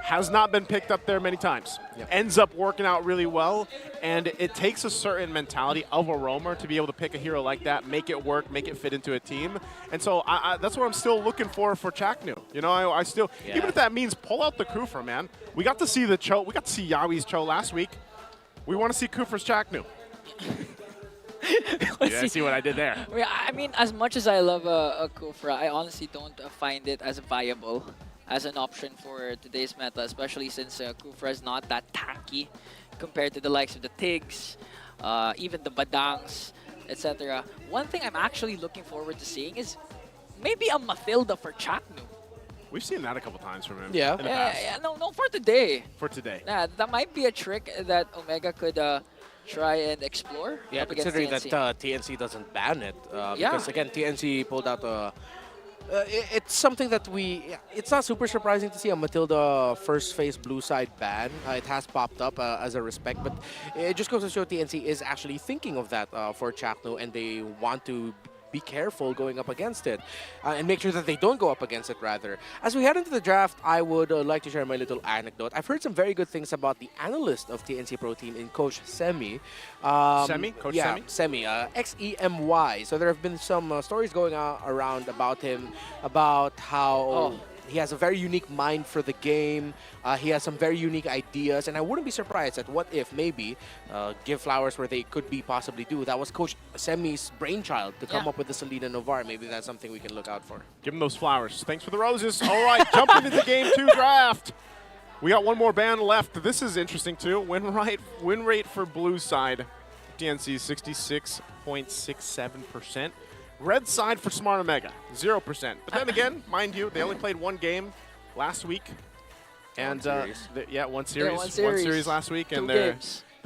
Has not been picked up there many times. Ends up working out really well, and it takes a certain mentality of a roamer to be able to pick a hero like that, make it work, make it fit into a team. And so that's what I'm still looking for Chaknu. I still, even if that means pull out the Kufra, man. We got to see the Cho, we got to see Yawi's Cho last week. We want to see Kufra's Chaknu. Yeah, see what I did there. I mean, as much as I love a Kufra, I honestly don't find it as viable as an option for today's meta, especially since Kufra is not that tanky compared to the likes of the Tigs, even the Badangs, etc. One thing I'm actually looking forward to seeing is maybe a Mathilda for Chaknu. We've seen that a couple times from him. Yeah. In the past. No, for today. For today. Yeah, that might be a trick that Omega could try and explore. Yeah, up against considering TNC. that TNC doesn't ban it. Because, again, TNC pulled out it's something that it's not super surprising to see a Matilda first phase blue side ban. It has popped up as a respect, but it just goes to show TNC is actually thinking of that for Chaknu, and they want to be careful going up against it and make sure that they don't go up against it, rather. As we head into the draft, I would like to share my little anecdote. I've heard some very good things about the analyst of TNC Pro Team in Coach Semi. Coach Semi? Semi, Xemy. So there have been some stories going around about him, about how he has a very unique mind for the game. He has some very unique ideas, and I wouldn't be surprised that what if maybe give flowers where they could be possibly due. That was Coach Semi's brainchild to come up with the Selena Novar. Maybe that's something we can look out for. Give him those flowers. Thanks for the roses. All right, jumping into Game 2 draft. We got one more band left. This is interesting, too. Win rate for blue side. DNC 66.67%. Red side for Smart Omega, 0%. But then again, mind you, they only played one game last week. And one series. One series last week. And they're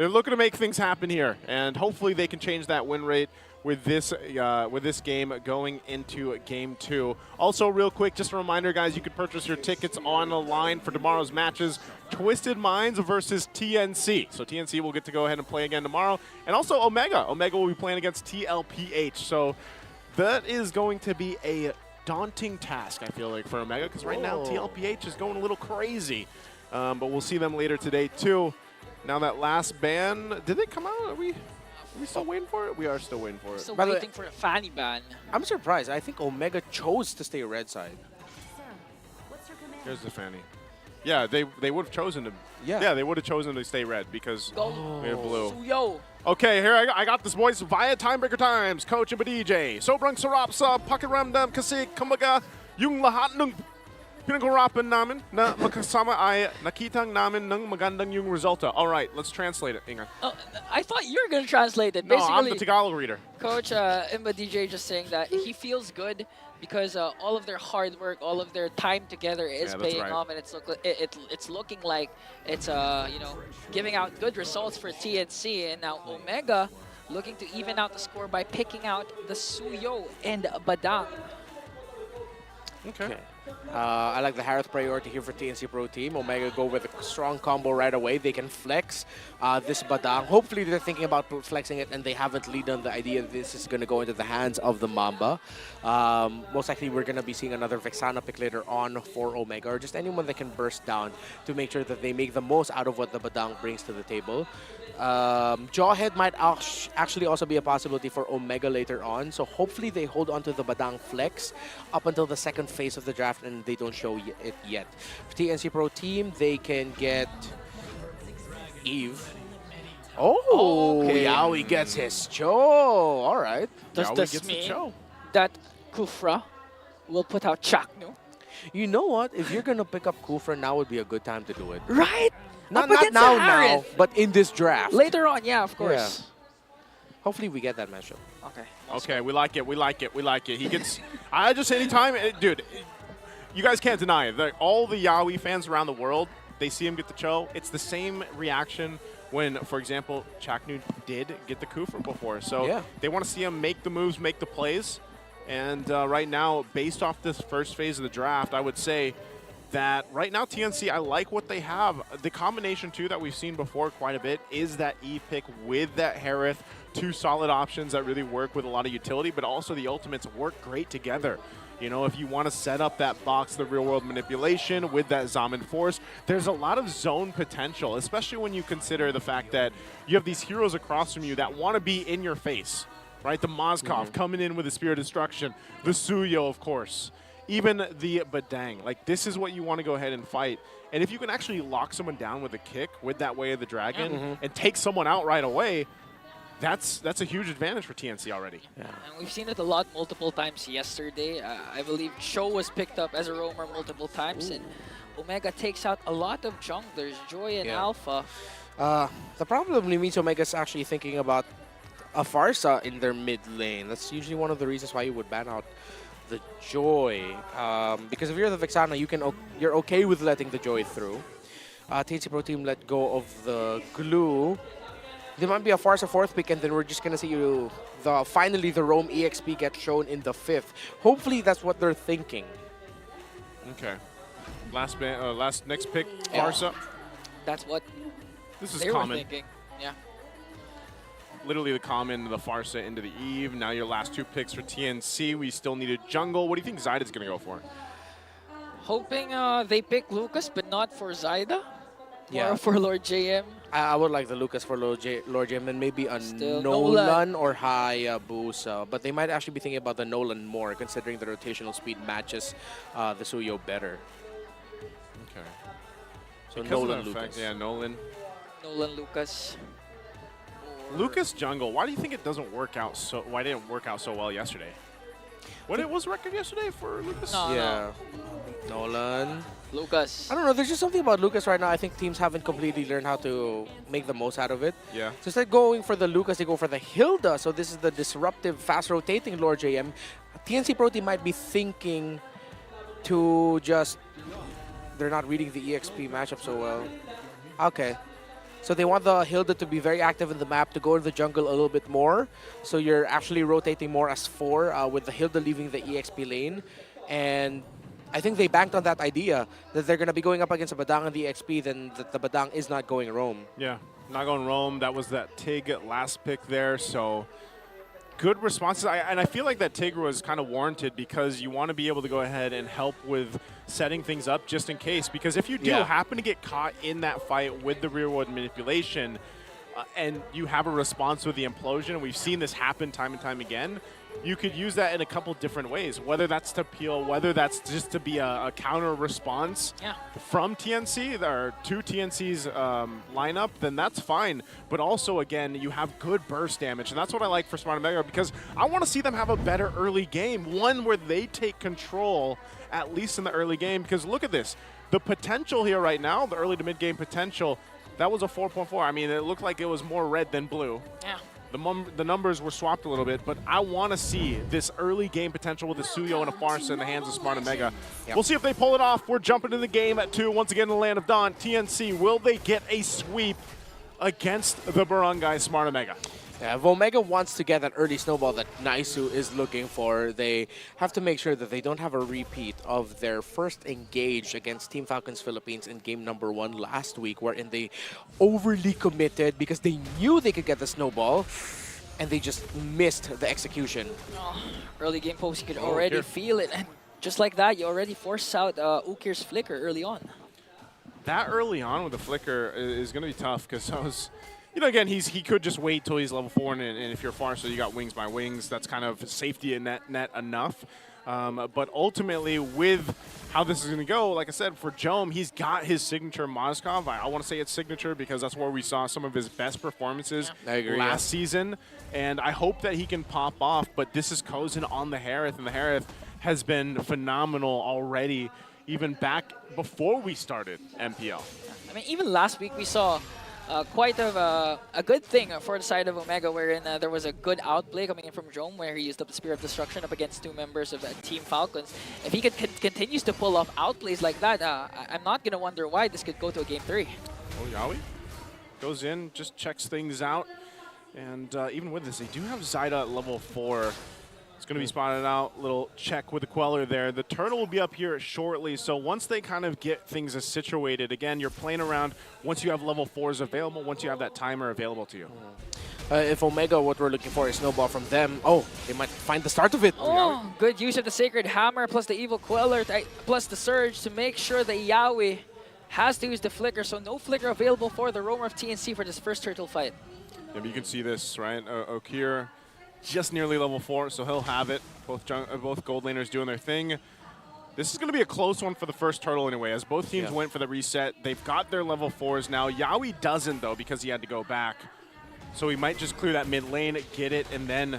looking to make things happen here. And hopefully they can change that win rate with this game going into Game 2. Also, real quick, just a reminder, guys, you can purchase your tickets on the line for tomorrow's matches. Twisted Minds versus TNC. So TNC will get to go ahead and play again tomorrow. And also Omega. Omega will be playing against TLPH. So that is going to be a daunting task, I feel like, for Omega, because right now TLPH is going a little crazy. But we'll see them later today, too. Now that last ban, did they come out? Are we still waiting for it? We are still waiting for it. Still waiting for a fanny ban. I'm surprised. I think Omega chose to stay red side. Here's the fanny. Yeah, they would have chosen to. Yeah, they would have chosen to stay red because we have blue. Suyo. Okay, here I got this, boys. Via Timebreaker Times, Coach and DJ. Sobrang sarap sa pakiramdam kasi kumbaga yung lahat ng pinag-urapan namin na magkasama ay nakitang namin ng magandang yung resulta. All right, let's translate it, Inga. I thought you were going to translate it. No, Basically, I'm the Tagalog reader. Coach Imba DJ just saying that he feels good because all of their hard work, all of their time together is paying off, and it's looking like it's giving out good results for TNC. And now Omega looking to even out the score by picking out the Suyo and Badang. Okay. I like the Harith priority here for TNC Pro Team. Omega go with a strong combo right away. They can flex this Badang. Hopefully they're thinking about flexing it and they haven't lead on the idea that this is going to go into the hands of the Mamba. Most likely we're going to be seeing another Vexana pick later on for Omega, or just anyone that can burst down to make sure that they make the most out of what the Badang brings to the table. Jawhead might actually also be a possibility for Omega later on, so hopefully they hold on to the Badang flex up until the second phase of the draft and they don't show it yet. For TNC Pro Team, they can get Eve. Oh, okay. Yaoi gets his Cho. All right. Does this mean that Kufra will put out Chaknu? You know what? If you're going to pick up Kufra, now would be a good time to do it. Right? Not now, but in this draft. Later on, yeah, of course. Yeah. Hopefully we get that matchup. Okay. Okay, we like it. We like it. We like it. He gets. I just anytime, dude. You guys can't deny it. All the Yaoi fans around the world, they see him get the Cho. It's the same reaction when, for example, Chaknu did get the Kufra before. So they want to see him make the moves, make the plays. And right now, based off this first phase of the draft, I would say that right now TNC, I like what they have. The combination too that we've seen before quite a bit is that E pick with that Harith. Two solid options that really work with a lot of utility, but also the ultimates work great together. You know, if you want to set up that box, the real world manipulation with that Zaman Force, there's a lot of zone potential, especially when you consider the fact that you have these heroes across from you that want to be in your face, right? The Mozkov coming in with the Spirit of Destruction, the Suyo, of course. Even the Badang. Like, this is what you want to go ahead and fight. And if you can actually lock someone down with a kick with that Way of the Dragon and take someone out right away, that's a huge advantage for TNC already. Yeah. And we've seen it a lot multiple times yesterday. I believe Cho was picked up as a roamer multiple times, and Omega takes out a lot of junglers, Joy and Alpha. The problem means Omega's actually thinking about a Farsa in their mid lane. That's usually one of the reasons why you would ban out the Joy, because if you're the Vexana, you're okay with letting the Joy through. TNC Pro Team let go of the Glue. There might be a Farsa 4th pick, and then we're just gonna see finally the Roam EXP get shown in the 5th. Hopefully that's what they're thinking. Okay. Next pick, Farsa. That's what this is they common. were thinking. Yeah. Literally the common, the Farsa into the Eve. Now your last two picks for TNC. We still need a jungle. What do you think Zyda's going to go for? Hoping they pick Lucas, but not for Zyda. Yeah. Or for Lord JM. I would like the Lucas for Lord JM and maybe a Still Nolan or Hayabusa. But they might actually be thinking about the Nolan more, considering the rotational speed matches the Suyo better. Okay. So Because Nolan, of the Lucas. effect, yeah, Nolan. Nolan, Lucas. Lucas jungle. Why do you think it doesn't work out so? Why didn't it work out so well yesterday? What it was record yesterday for Lucas? No. Nolan. Lucas. I don't know. There's just something about Lucas right now. I think teams haven't completely learned how to make the most out of it. Yeah. So instead of going for the Lucas, they go for the Hilda. So this is the disruptive, fast-rotating Lord JM. TNC Pro Team might be thinking to just... They're not reading the EXP matchup so well. Okay. So they want the Hilda to be very active in the map, to go in the jungle a little bit more. So you're actually rotating more as 4 with the Hilda leaving the EXP lane. And I think they banked on that idea that they're going to be going up against a Badang and the EXP, then the Badang is not going roam. Yeah, not going roam. That was that Tig last pick there, so good responses. And I feel like that Tig was kind of warranted because you want to be able to go ahead and help with setting things up just in case. Because if you do happen to get caught in that fight with the rearward manipulation and you have a response with the implosion, and we've seen this happen time and time again, you could use that in a couple different ways, whether that's to peel, whether that's just to be a counter response from TNC, or two TNC's lineup, then that's fine. But also, again, you have good burst damage, and that's what I like for Smart and Mega, because I want to see them have a better early game, one where they take control, at least in the early game, because look at this. The potential here right now, the early to mid-game potential, that was a 4.4. I mean, it looked like it was more red than blue. Yeah. The numbers were swapped a little bit, but I want to see this early game potential with a Suyo and a Farsa in the hands of Smart and Mega. We'll see if they pull it off. We're jumping into the game at 2. Once again in the Land of Dawn. TNC, will they get a sweep against the Barangay Smart and Mega? Yeah, if Omega wants to get that early snowball that Naisu is looking for, they have to make sure that they don't have a repeat of their first engage against Team Falcons Philippines in game number 1 last week, wherein they overly committed because they knew they could get the snowball, and they just missed the execution. Oh, early game post, you could already feel it, and just like that, you already forced out Ukir's flicker early on. That early on with the flicker is going to be tough, because I was... You know, again, he could just wait till he's level 4, and if you're Farsa, you got wings by wings. That's kind of safety in net enough. But ultimately, with how this is going to go, like I said, for Jome, he's got his signature Moskov. I want to say it's signature because that's where we saw some of his best performances last season. And I hope that he can pop off, but this is Kozin on the Harith, and the Harith has been phenomenal already, even back before we started MPL. I mean, even last week we saw quite a good thing for the side of Omega, wherein there was a good outplay coming in from Jome, where he used up the Spear of Destruction up against 2 members of Team Falcons. If he continues to pull off outplays like that, I'm not going to wonder why this could go to a Game 3. Oh, Yawi goes in, just checks things out. And even with this, they do have Zyda at level 4. It's going to be spotted out. Little check with the Queller there. The Turtle will be up here shortly. So once they kind of get things situated, again, you're playing around once you have level 4s available, once you have that timer available to you. If Omega, what we're looking for is snowball from them, they might find the start of it. Oh, good use of the Sacred Hammer plus the Evil Queller plus the Surge to make sure that Yawi has to use the Flicker. So no Flicker available for the Roamer of TNC for this first Turtle fight. Yeah, but you can see this, right? Okir just nearly level 4, so he'll have it. Both gold laners doing their thing. This is going to be a close one for the first Turtle anyway, as both teams went for the reset. They've got their level 4s now. Yawi doesn't, though, because he had to go back. So he might just clear that mid lane, get it, and then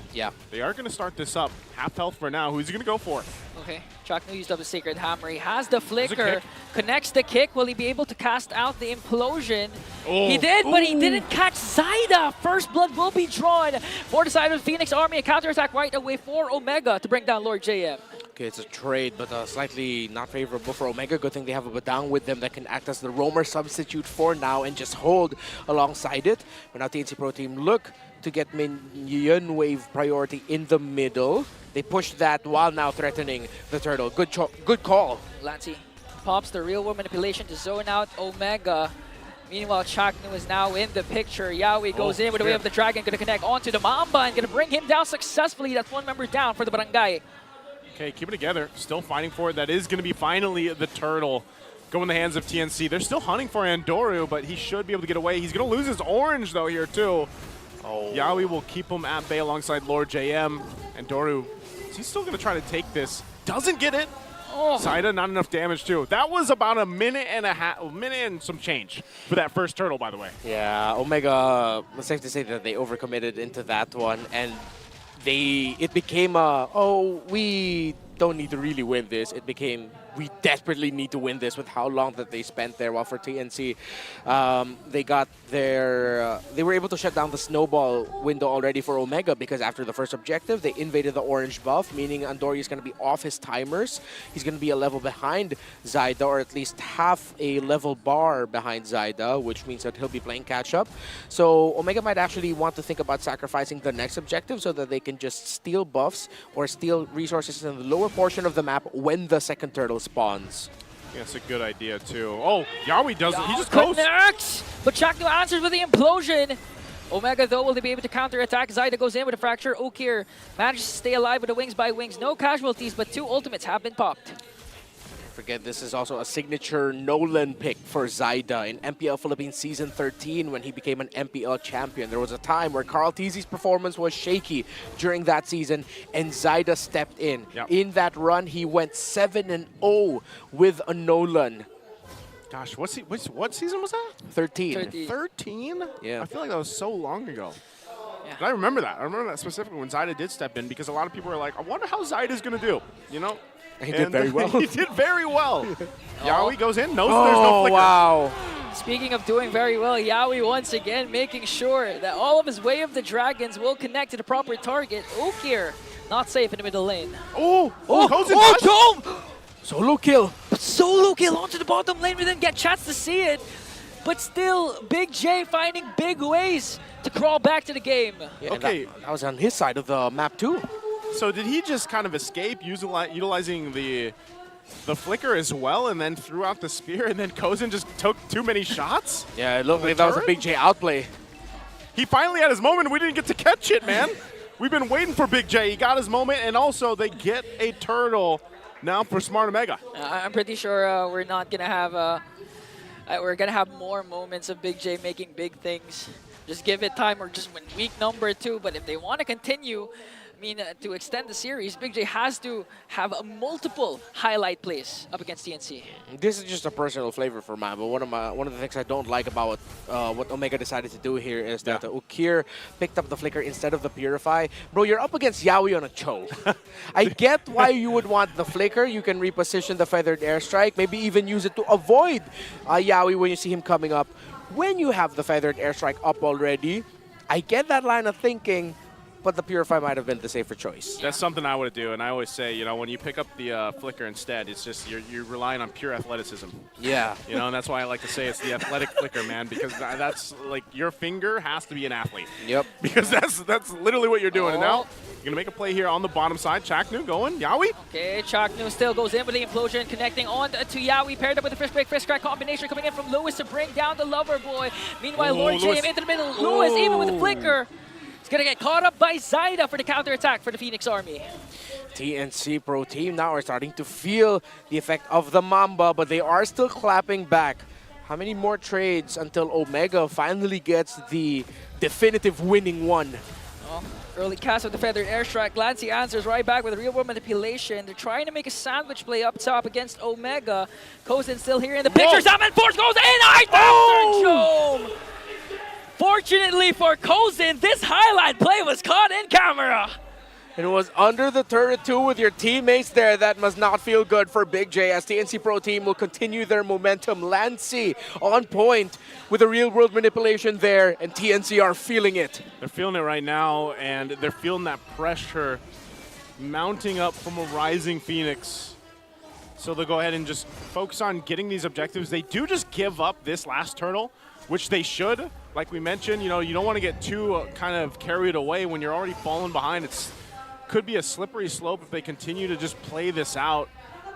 they are going to start this up. Half health for now. Who's he going to go for? Okay, Chaknu used up the Sacred Hammer. He has the Flicker, connects the kick. Will he be able to cast out the Implosion? He did, but he didn't catch Zyda. First blood will be drawn for the side of the Phoenix Army. A counterattack right away for Omega to bring down Lord JM. Okay, it's a trade, but slightly not favorable for Omega. Good thing they have a Badang with them that can act as the roamer substitute for now and just hold alongside it. But now TNC Pro Team look to get minion wave priority in the middle. They push that while now threatening the Turtle. Good call. Lancy pops the real world manipulation to zone out Omega. Meanwhile, Chaknu is now in the picture. Yawi goes in with the way of the dragon, going to connect onto the Mamba and going to bring him down successfully. That's 1 member down for the Barangay. Okay, keep it together. Still fighting for it. That is going to be finally the Turtle go in the hands of TNC. They're still hunting for Andoru, but he should be able to get away. He's going to lose his orange, though, here, too. Yawi will keep him at bay alongside Lord JM. Andoru, he's still going to try to take this. Doesn't get it. Zyda, not enough damage, too. That was about a minute and some change for that first Turtle, by the way. Yeah, Omega, it's safe to say that they overcommitted into that one, and it became we don't need to really win this. It became, we desperately need to win this with how long that they spent there. While for TNC, they got they were able to shut down the snowball window already for Omega, because after the first objective, they invaded the orange buff, meaning Andori is going to be off his timers. He's going to be a level behind Zyda, or at least half a level bar behind Zyda, which means that he'll be playing catch-up. So Omega might actually want to think about sacrificing the next objective so that they can just steal buffs or steal resources in the lower portion of the map when the second turtle spawns. Yeah, that's a good idea, too. Oh, Yawi does it. He just goes. Connects! But Chakno answers with the implosion. Omega, though, will they be able to counter-attack? Zyda goes in with a fracture. Okir manages to stay alive with the wings by wings. No casualties, but 2 ultimates have been popped. Forget, this is also a signature Nolan pick for Zyda in MPL Philippines Season 13 when he became an MPL champion. There was a time where Carl Tizzi's performance was shaky during that season, and Zyda stepped in. Yep. In that run, he went 7-0 with a Nolan. Gosh, what season was that? 13. 13? Yeah. I feel like that was so long ago. Yeah. But I remember that. I remember that specifically when Zyda did step in, because a lot of people were like, I wonder how Zyda's going to do, you know? He did very well. He did very well. Yawi goes in, knows there's no flicker. Wow. Speaking of doing very well, Yawi once again making sure that all of his Way of the Dragons will connect to the proper target. Okir, not safe in the middle lane. Dome! Solo kill. But solo kill onto the bottom lane. We didn't get a chance to see it. But still, Big J finding big ways to crawl back to the game. Yeah, Okay. that was on his side of the map too. So did he just kind of escape utilizing the flicker as well, and then threw out the spear, and then Kozin just took too many shots? Yeah, it looked like that was a Big J outplay. He finally had his moment. We didn't get to catch it, man. We've been waiting for Big J. He got his moment, and also they get a turtle now for Smart Omega. I'm pretty sure we're not gonna have we're gonna have more moments of Big J making big things. Just give it time, or just win week number 2. But if they want to continue, I mean, to extend the series, Big J has to have a multiple highlight plays up against TNC. This is just a personal flavor for mine, but one of the things I don't like about what Omega decided to do here is that Ukir picked up the flicker instead of the purify. Bro, you're up against Yawi on a Cho. I get why you would want the flicker. You can reposition the feathered airstrike, maybe even use it to avoid Yawi when you see him coming up. When you have the feathered airstrike up already, I get that line of thinking, but the Purify might have been the safer choice. That's something I would do, and I always say, you know, when you pick up the flicker instead, it's just you're relying on pure athleticism. Yeah. You know, and that's why I like to say it's the athletic flicker, man, because that's like your finger has to be an athlete. Yep. Because that's literally what you're doing. And now you're gonna make a play here on the bottom side. Chaknu going, Yawi. Okay, Chaknu still goes in with the implosion, connecting on to Yawi, paired up with the fish break, fish crack combination coming in from Lewis to bring down the lover boy. Meanwhile, Lord JM into the middle. Lewis, even with the flicker, is gonna get caught up by Zyda for the counterattack for the Phoenix Army. TNC Pro Team now are starting to feel the effect of the Mamba, but they are still clapping back. How many more trades until Omega finally gets the definitive winning one? Oh, early cast of the feathered airstrike. Glancy answers right back with a real world manipulation. They're trying to make a sandwich play up top against Omega. Kozin still here in the picture. Salmon Force goes in. After Fortunately for Kozin, this highlight play was caught in camera. It was under the turret too with your teammates there. That must not feel good for Big J as TNC Pro Team will continue their momentum. Lancy on point with a real-world manipulation there, and TNC are feeling it. They're feeling it right now, and they're feeling that pressure mounting up from a rising Phoenix. So they'll go ahead and just focus on getting these objectives. They do just give up this last turtle, which they should. Like we mentioned, you know, you don't want to get too kind of carried away when you're already falling behind. It's could be a slippery slope if they continue to just play this out.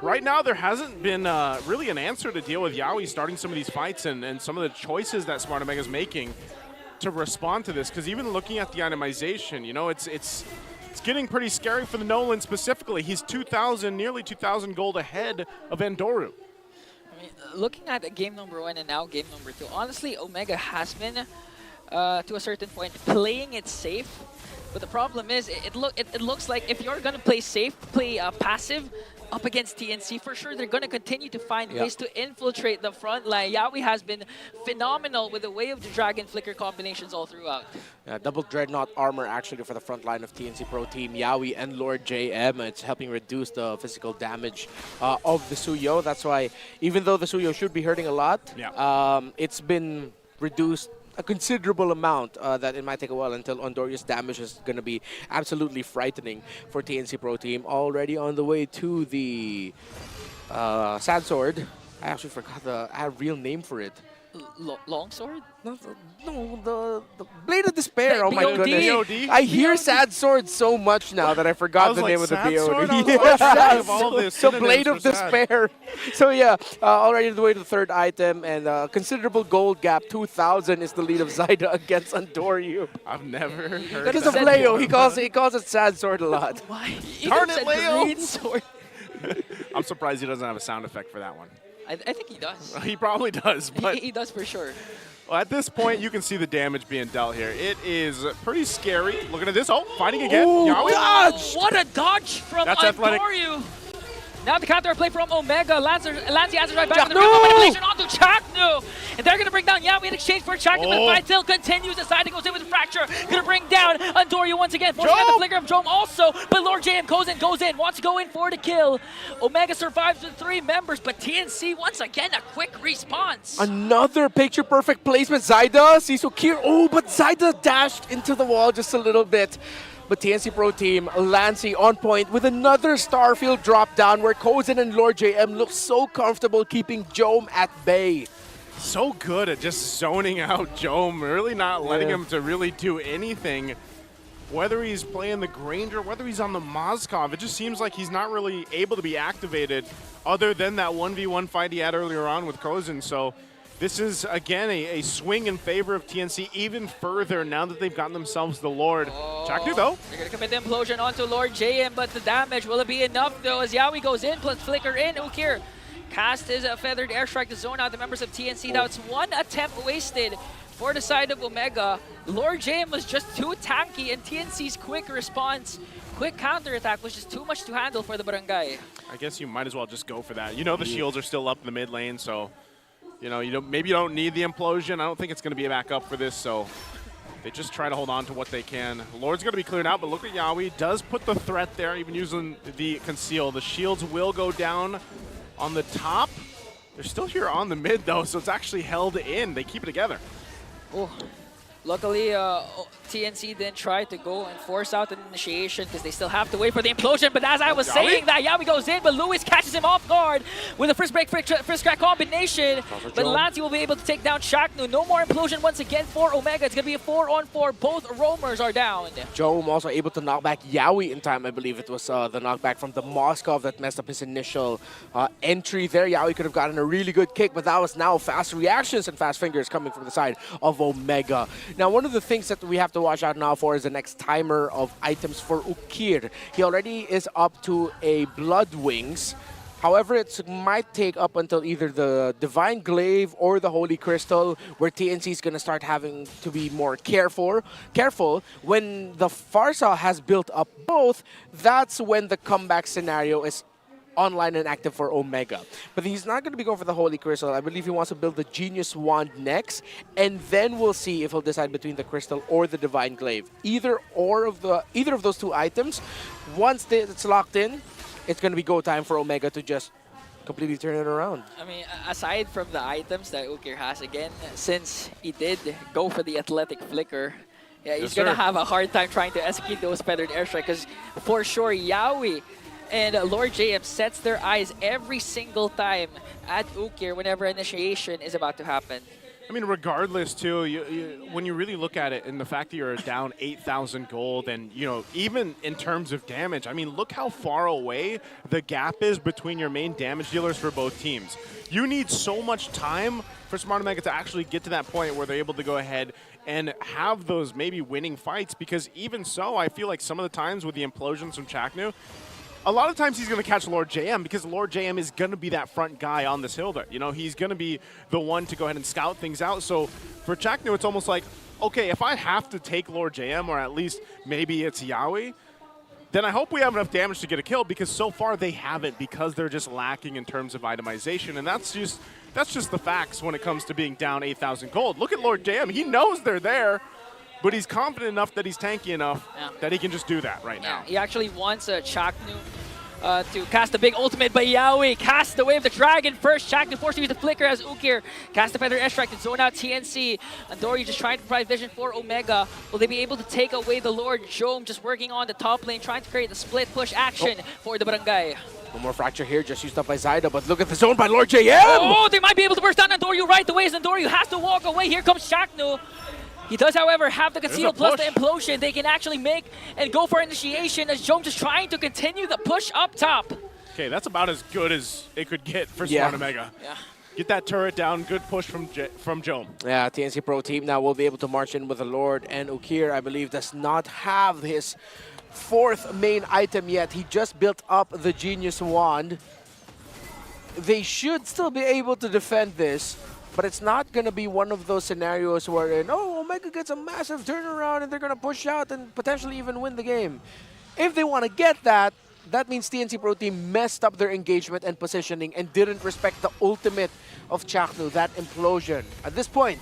Right now, there hasn't been really an answer to deal with Yawi starting some of these fights and some of the choices that Smart Omega is making to respond to this. Because even looking at the itemization, you know, it's getting pretty scary for the Nolan specifically. He's 2,000, nearly 2,000 gold ahead of Andoru. I mean, looking at game number 1 and now game number 2, honestly, Omega has been, to a certain point, playing it safe. But the problem is, it looks like if you're gonna play safe, play passive up against TNC, for sure they're gonna continue to find ways to infiltrate the front line. Yawi has been phenomenal with the way of the Dragon Flicker combinations all throughout. Double Dreadnought armor actually for the front line of TNC Pro Team, Yawi and Lord JM. It's helping reduce the physical damage of the Suyo. That's why, even though the Suyo should be hurting a lot, it's been reduced a considerable amount that it might take a while until Ondoria's damage is going to be absolutely frightening for TNC Pro Team. Already on the way to the Sad Sword. I actually forgot the real name for it. Longsword? No, the Blade of Despair. Oh my BOD. goodness. I hear Sad Sword so much now that I forgot the name of the BOD. The Blade of Despair. So yeah, already on the way to the third item, and considerable gold gap. 2,000 is the lead of Zyda against Andoryu. I've never heard Because of Leo, he calls it Sad Sword a lot. Why? Darn it, Leo! Green sword. I'm surprised he doesn't have a sound effect for that one. I think he does. He probably does, but He does for sure. well, at this point, you can see the damage being dealt here. It is pretty scary. Looking at this. Oh, fighting again. Yawi. Dodge! What a dodge from That's athletic. Andoryu. Now the counter play from Omega. Lancy answers right back with the manipulation onto Chaknu. And they're going to bring down Yawi in exchange for Chaknu. But the fight still continues. The side goes in with a fracture. Going to bring down Andoryu once again. Forcing out the flicker of Jome also. But Lord JM goes in. Wants to go in for the kill. Omega survives with 3 members. But TNC, once again, a quick response. Another picture-perfect placement. Zyda sees Ukir. Oh, but Zyda dashed into the wall just a little bit. But TNC Pro Team, Lancy on point with another Starfield drop down where Kozin and Lord JM look so comfortable keeping Jome at bay. So good at just zoning out Jome, really not letting him to really do anything. Whether he's playing the Granger, whether he's on the Moskov, it just seems like he's not really able to be activated other than that 1v1 fight he had earlier on with Kozin. So this is, again, a swing in favor of TNC even further now that they've gotten themselves the Lord. Chaknu, though. They're going to commit the implosion onto Lord JM, but the damage, will it be enough, though, as Yawi goes in, plus Flicker in. Ukir cast his feathered airstrike to zone out the members of TNC. Now it's 1 attempt wasted for the side of Omega. Lord JM was just too tanky, and TNC's quick response, quick counterattack was just too much to handle for the Barangay. I guess you might as well just go for that. You know the shields are still up in the mid lane, so maybe you don't need the implosion. I don't think it's going to be a backup for this, so they just try to hold on to what they can. Lord's going to be cleared out, but look at Yawi. Does put the threat there, even using the conceal. The shields will go down on the top. They're still here on the mid, though, so it's actually held in. They keep it together. Oh. Luckily, TNC then tried to go and force out an initiation because they still have to wait for the implosion. But as I was saying that, Yawi goes in, but Lewis catches him off guard with a first break, first crack combination. But Lancy will be able to take down Chaknu. No more implosion once again for Omega. It's going to be a 4-on-4. Both roamers are down. Jome also able to knock back Yawi in time. I believe it was the knockback from the Moskov that messed up his initial entry there. Yawi could have gotten a really good kick, but that was now fast reactions and fast fingers coming from the side of Omega. Now, one of the things that we have to watch out now for is the next timer of items for Ukir. He already is up to a Blood Wings. However, it might take up until either the Divine Glaive or the Holy Crystal, where TNC is going to start having to be more careful. When the Farsa has built up both, that's when the comeback scenario is online and active for Omega. But he's not going to be going for the Holy Crystal. I believe he wants to build the Genius Wand next, and then we'll see if he'll decide between the Crystal or the Divine Glaive. Either of those 2 items, once it's locked in, it's going to be go time for Omega to just completely turn it around. I mean, aside from the items that Ukir has, again, since he did go for the Athletic Flicker, he's going to have a hard time trying to execute those feathered airstrike, because for sure, Yawi and Lord JM sets their eyes every single time at Ukir whenever initiation is about to happen. I mean, regardless, too, when you really look at it and the fact that you're down 8,000 gold and, even in terms of damage, I mean, look how far away the gap is between your main damage dealers for both teams. You need so much time for Smart Omega to actually get to that point where they're able to go ahead and have those maybe winning fights, because even so, I feel like some of the times with the implosions from Chaknu, a lot of times he's going to catch Lord JM because Lord JM is going to be that front guy on this hill there. You know, he's going to be the one to go ahead and scout things out. So for Chaknu, it's almost like, okay, if I have to take Lord JM, or at least maybe it's Yawi, then I hope we have enough damage to get a kill, because so far they haven't, because they're just lacking in terms of itemization. And that's just the facts when it comes to being down 8,000 gold. Look at Lord JM. He knows they're there, but he's confident enough that he's tanky enough that he can just do that right now. He actually wants Chaknu to cast a big ultimate, but Yawi casts the Wave of the Dragon first. Chaknu forced to use the Flicker as Ukir cast the Feather S-Strike to zone out TNC. Andori just trying to provide vision for Omega. Will they be able to take away the Lord? Jome just working on the top lane, trying to create the split push action for the Barangay. One more fracture here, just used up by Zyda, but look at the zone by Lord JM! Oh, they might be able to burst down Andoryu right away, as Andoryu has to walk away. Here comes Chaknu. He does, however, have the conceal plus the implosion. They can actually make and go for initiation, as Jome just trying to continue the push up top. Okay, that's about as good as it could get for Smart Omega. Yeah. Get that turret down, good push from Jome. Yeah, TNC Pro Team now will be able to march in with the Lord, and Ukir, I believe, does not have his fourth main item yet. He just built up the Genius Wand. They should still be able to defend this, but it's not going to be one of those scenarios wherein, oh, Omega gets a massive turnaround and they're going to push out and potentially even win the game. If they want to get that, that means TNC Pro Team messed up their engagement and positioning and didn't respect the ultimate of Chaknu, that implosion. At this point,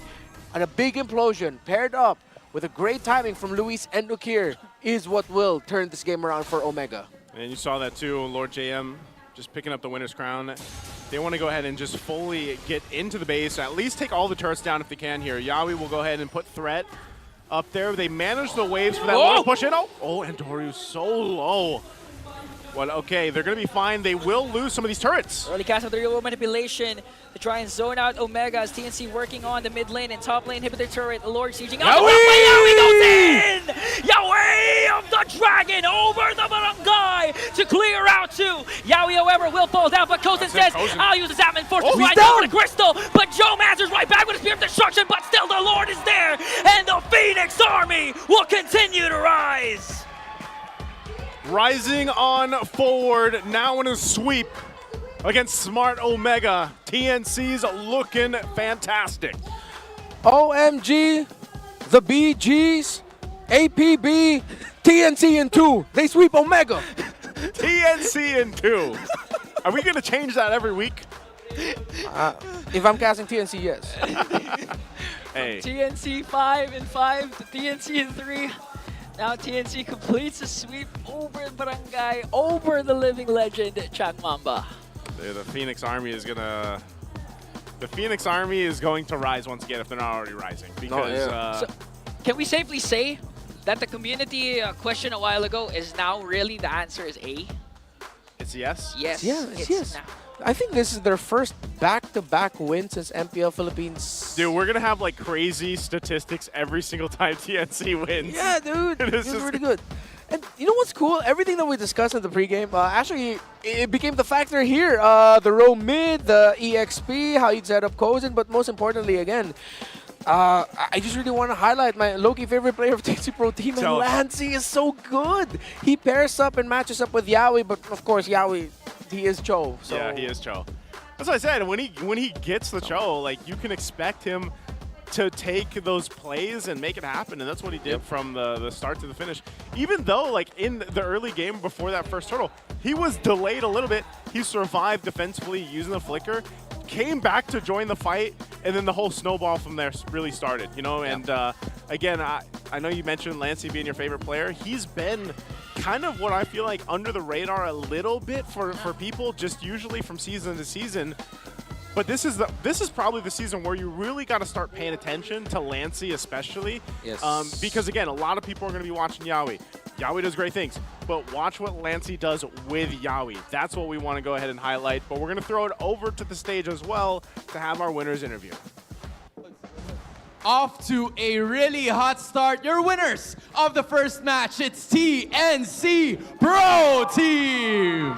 and a big implosion paired up with a great timing from Luis and Ukir is what will turn this game around for Omega. And you saw that too, Lord JM just picking up the winner's crown. They want to go ahead and just fully get into the base, at least take all the turrets down if they can here. Yawi will go ahead and put threat up there. They manage the waves for that little push in. Oh, and Doryu's so low. Well, okay, they're going to be fine. They will lose some of these turrets. Early cast of the real manipulation to try and zone out Omega, as TNC working on the mid lane and top lane inhibitor turret. The Lord sieging up. Yawi goes in! Yawi of the Dragon over the Barangay to clear out two. Yawi, however, will fall down, but Kozen says, I'll use the Zapman Force to slide over the Crystal. But Jome answers right back with a Spear of Destruction, but still the Lord is there, and the Phoenix Army will continue to rise. Rising on forward, now in a sweep against Smart Omega. TNC's looking fantastic. OMG, the BGs, APB, TNC in 2. They sweep Omega. TNC in 2. Are we going to change that every week? If I'm casting TNC, yes. Hey. TNC 5 and 5 to TNC in 3. Now TNC completes a sweep over Barangay, over the living legend, Chak Mamba. The Phoenix Army is gonna... The Phoenix Army is going to rise once again if they're not already rising. Because, so, can we safely say that the community question a while ago is now really the answer is A? It's yes? Yes. Yeah, it's yes. Now. I think this is their first back-to-back win since MPL Philippines. Dude, we're going to have like crazy statistics every single time TNC wins. Yeah, dude. This is really good. And you know what's cool? Everything that we discussed in the pregame, actually, it became the factor here. The row mid, the EXP, how you'd set up Kozen, but most importantly, again, I just really want to highlight my low-key favorite player of TNC Pro Team, and Lancey is so good. He pairs up and matches up with Yawi, but of course, Yawi, he is Cho. So. Yeah, he is Cho. That's what I said. When he gets the Cho, like, you can expect him to take those plays and make it happen, and that's what he did from the start to the finish. Even though, like, in the early game before that first turtle, he was delayed a little bit. He survived defensively using the flicker, came back to join the fight, and then the whole snowball from there really started, you know? And again, I know you mentioned Lancey being your favorite player. He's been kind of what I feel like under the radar a little bit for people, just usually from season to season. But this is probably the season where you really got to start paying attention to Lancey, especially. Yes. Because again, a lot of people are going to be watching Yawi. Yawi does great things, but watch what Lancey does with Yawi. That's what we want to go ahead and highlight. But we're going to throw it over to the stage as well to have our winners interview. Off to a really hot start. Your winners of the first match, it's TNC Pro Team.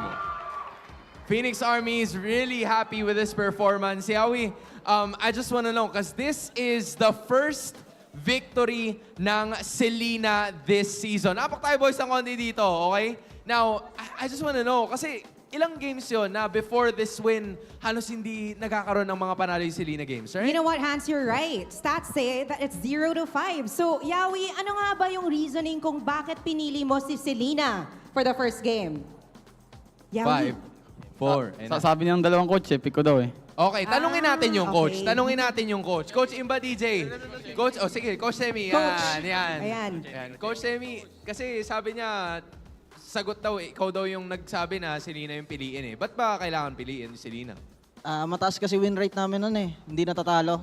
Phoenix Army is really happy with this performance. Yawi, I just want to know, because this is the first victory ng Selena this season. Apak tayo boys ng konti dito, okay? Now, I just want to know, kasi ilang games yon na before this win, halos hindi nagkakaroon ng mga panalo yung Selena games, right? You know what, Hans, you're right. Stats say that it's 0-5. So, Yawi, ano nga ba yung reasoning kung bakit pinili mo si Selena for the first game? Yawi. 5, 4, Sabi niyang dalawang coach pick ko daw eh. Okay, tanungin natin yung coach. okay. Tanungin natin yung coach. Coach Imba DJ. Coach, sige, Coach Semi. Coach. Yan. Ayan. Coach Semi, kasi sabi niya, sagot daw, ikaw daw yung nagsabi na Selena yung piliin eh. Ba't ba kailangan piliin si Selena? Mataas kasi win rate namin nun eh. Hindi natatalo.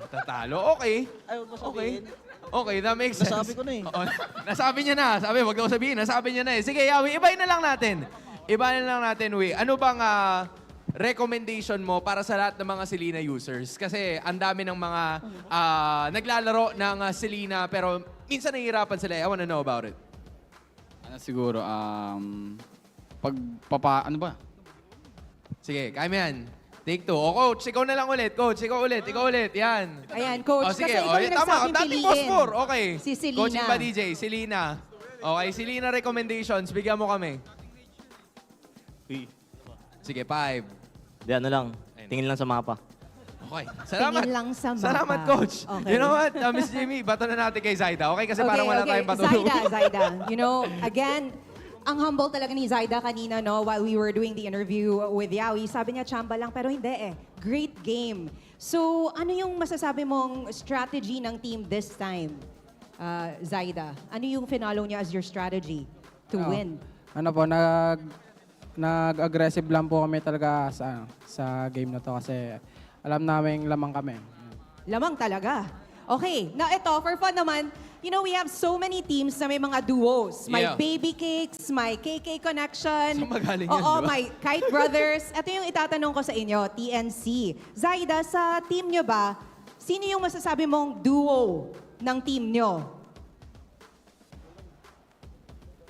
Tatalo? Okay. Ay, huwag mo Okay. sabihin. Okay, that makes sense. Nasabi ko na eh. Oo, nasabi niya na. Sabi, wag daw sabihin. Nasabi niya na eh. Sige, Yawi, ibahin na lang natin. Ibahin na lang natin, Wi. Ano bang recommendation mo para sa lahat ng mga Selena users? Kasi ang dami ng mga naglalaro ng Selena pero minsan nahihirapan sila. I wanna know about it. Ano siguro, ano ba? Sige, kaya mo yan. Take 2. O, Coach, ikaw na lang ulit. Coach, ikaw ulit. Yan. Ayan, Coach. O, sige. Kasi ikaw yung Tama. nagsabing Dating piliin. Phosphor. Okay. Si Selena. Coach Imba DJ, Selena. Okay, Selena recommendations. Bigyan mo kami. Sige, 5. Di ano lang. Tingin lang sa mapa. Okay. Salamat. Tingin lang sa mapa. Salamat, Coach. Okay. You know what, Miss Jimmy, bato na natin kay Zaida. Okay? Kasi parang wala tayong patulong. Zaida. You know, again, ang humble talaga ni Zaida kanina, no, while we were doing the interview with Yawi. Sabi niya, chamba lang, pero hindi eh. Great game. So, ano yung masasabi mong strategy ng team this time, Zaida? Ano yung finalo niya as your strategy to win? Ano po, nag-aggressive lang po kami talaga sa game na to kasi alam namin lamang kami. Lamang talaga. Okay, now ito, for fun naman, you know, we have so many teams na may mga duos. May Yeah. Baby Cakes, may KK Connection. Saan magaling yan, Oo, di ba? may Kite Brothers. Ito yung itatanong ko sa inyo, TNC. Zaida, sa team nyo ba, sino yung masasabi mong duo ng team nyo?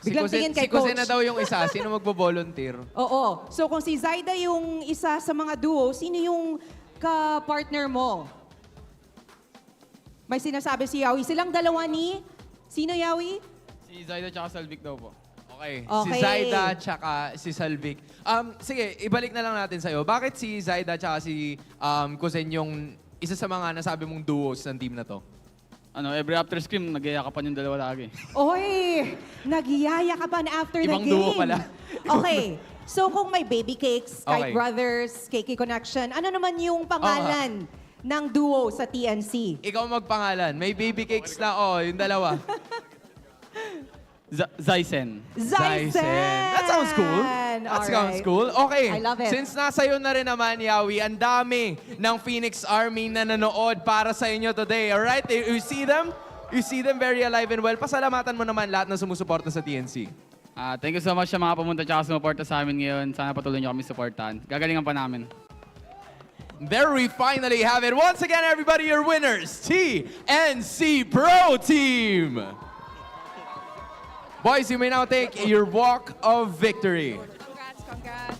Biglang tingin kay Si Jose Coach. na daw yung isa. Sino magbo-volunteer? Oo. So kung si Zaida yung isa sa mga duo, sino yung ka-partner mo? May sinasabi si Yawi. Silang dalawa ni... Sino, Yawi? Si Zaida tsaka Salvic daw po. Okay. Si Okay. Zaida tsaka si Salvic. Sige, ibalik na lang natin sa'yo. Bakit si Zaida tsaka si Kusen yung isa sa mga nasabi mong duos ng team na to? Every after scrim, nagyayakapan yung dalawa lagi. Oy! Nagyayakapan after Ibang the game. duo pala. Okay. So kung may Baby Cakes, Kite Okay. Brothers, KK Connection, ano naman yung pangalan ng duo sa TNC? Ikaw magpangalan. May baby cakes na, yung dalawa. Zysen. Zysen! That sounds cool. That sounds cool. Okay. I love it. Since nasa iyo na rin naman, Yawi, ang dami ng Phoenix Army na nanood para sa inyo today. Alright? You see them? You see them very alive and well. Pasalamatan mo naman lahat ng sumusuporta sa TNC. Thank you so much sa mga pumunta tsaka sumuporta sa amin ngayon. Sana patuloy niyo kami supportahan. Gagalingan pa namin. There we finally have it. Once again, everybody, your winners, TNC Pro Team. Boys, you may now take your walk of victory. Congrats.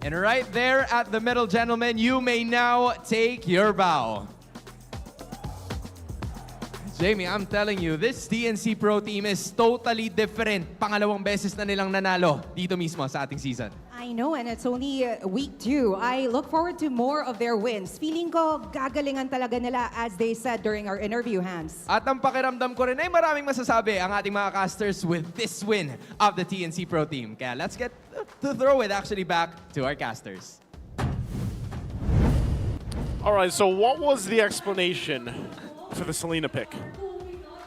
And right there at the middle, gentlemen, you may now take your bow. Jamie, I'm telling you, this TNC Pro Team is totally different. Pangalawang beses na nilang nanalo dito mismo sa ating season. I know, and it's only week 2. I look forward to more of their wins. Feeling ko, gagalingan talaga nila as they said during our interview, Hans. At ang pakiramdam ko rin ay maraming masasabi ang ating mga casters with this win of the TNC Pro Team. Kaya let's get to throw it actually back to our casters. All right, so what was the explanation for the Selena pick?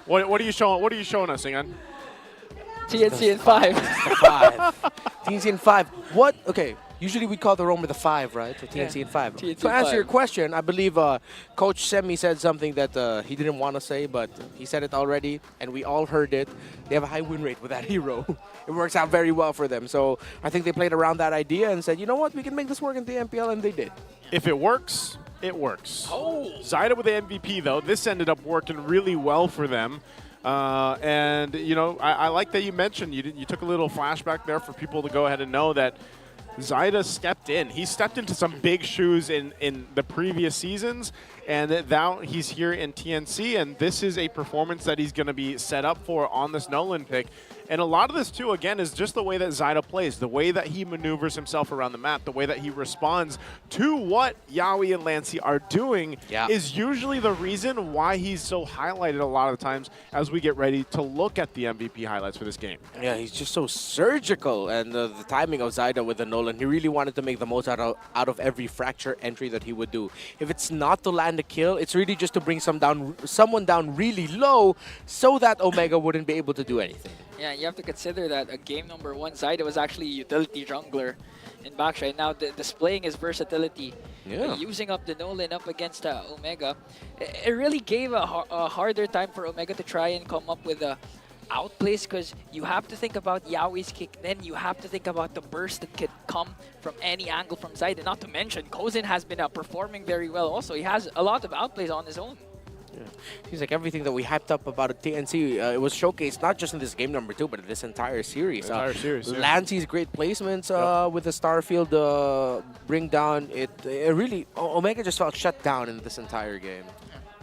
What are you showing us, Ingan? TNC in 5. The 5. TNC in 5. What? Okay. Usually we call the roamer the 5, right? So TNC in 5. TNC To answer in your 5. question, I believe Coach Semi said something that he didn't want to say, but he said it already, and we all heard it. They have a high win rate with that hero. It works out very well for them. So I think they played around that idea and said, you know what, we can make this work in the MPL, and they did. If it works, it works. Zaida with the MVP, though. This ended up working really well for them. And, you know, I like that you mentioned, you took a little flashback there for people to go ahead and know that Zyda stepped in. He stepped into some big shoes in the previous seasons, and now he's here in TNC, and this is a performance that he's going to be set up for on this Nolan pick. And a lot of this, too, again, is just the way that Zyda plays, the way that he maneuvers himself around the map, the way that he responds to what Yawi and Lancey are doing is usually the reason why he's so highlighted a lot of the times as we get ready to look at the MVP highlights for this game. Yeah, he's just so surgical, and the timing of Zyda with the Nolan, he really wanted to make the most out of every fracture entry that he would do. If it's not to land a kill, it's really just to bring someone down really low so that Omega wouldn't be able to do anything. Yeah, you have to consider that game number 1, Zyda was actually a utility jungler in Backside. Now displaying his versatility, using up the Nolan up against Omega. It really gave a harder time for Omega to try and come up with a outplays, because you have to think about Yawi's kick, then you have to think about the burst that could come from any angle from Zyda. Not to mention, Kozin has been performing very well also. He has a lot of outplays on his own. Yeah. Seems like everything that we hyped up about TNC, it was showcased not just in this game number 2, but in this entire series. Lancey's great placements with the Starfield bring down, it really, Omega just felt shut down in this entire game.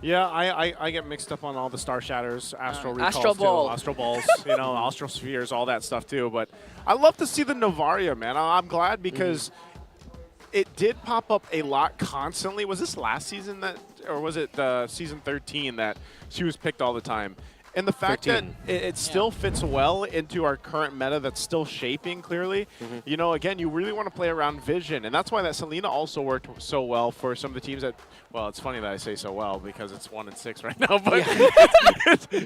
Yeah, I get mixed up on all the Star Shatters, Astral Recalls, Astral Ball. Astral Balls, you know, Astral Spheres, all that stuff too. But I love to see the Novaria, man. I'm glad because it did pop up a lot constantly. Was this last season that, or was it season 13 that she was picked all the time? And the fact 13. That it still fits well into our current meta that's still shaping clearly. You know, again, you really want to play around vision. And that's why that Selena also worked so well for some of the teams that, well, it's funny that I say so well because it's 1-6 right now. But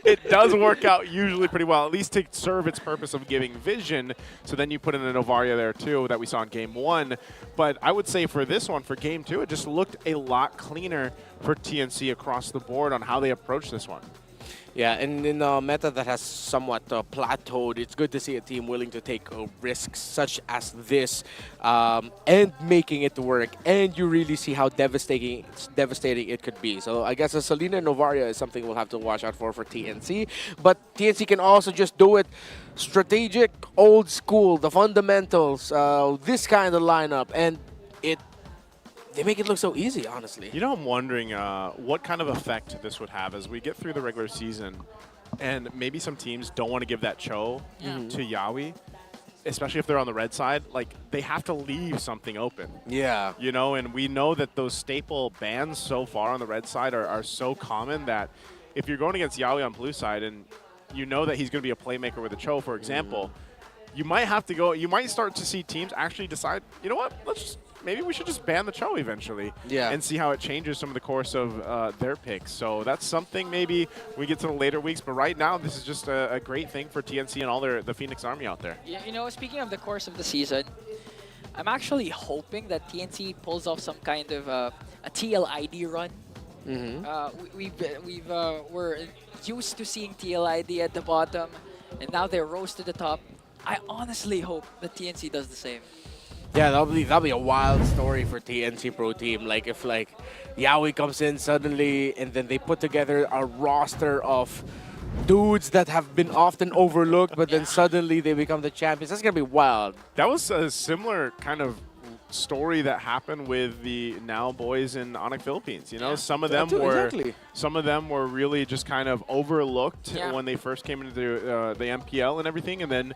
it does work out usually pretty well, at least to serve its purpose of giving vision. So then you put in a Novaria there too that we saw in game 1. But I would say for this one, for game 2, it just looked a lot cleaner for TNC across the board on how they approach this one. Yeah, and in a meta that has somewhat plateaued, it's good to see a team willing to take risks such as this and making it work. And you really see how devastating it could be. So I guess a Selena Novaria is something we'll have to watch out for TNC. But TNC can also just do it strategic, old school, the fundamentals, this kind of lineup. And they make it look so easy, honestly. You know, I'm wondering what kind of effect this would have as we get through the regular season, and maybe some teams don't want to give that Cho to Yawi, especially if they're on the red side. Like, they have to leave something open. Yeah. You know, and we know that those staple bans so far on the red side are so common that if you're going against Yawi on blue side and you know that he's going to be a playmaker with a Cho, for example, you might have to go, you might start to see teams actually decide, you know what, maybe we should just ban the Cho eventually and see how it changes some of the course of their picks. So that's something maybe we get to the later weeks. But right now, this is just a great thing for TNC and all the Phoenix Army out there. Yeah, you know, speaking of the course of the season, I'm actually hoping that TNC pulls off some kind of a TLID run. We're used to seeing TLID at the bottom, and now they rose to the top. I honestly hope that TNC does the same. Yeah, that'll be a wild story for TNC Pro Team. Like if Yawi comes in suddenly and then they put together a roster of dudes that have been often overlooked, but then suddenly they become the champions. That's gonna be wild. That was a similar kind of story that happened with the now boys in Onyx Philippines. You know, some of them were really just kind of overlooked when they first came into the MPL and everything, and then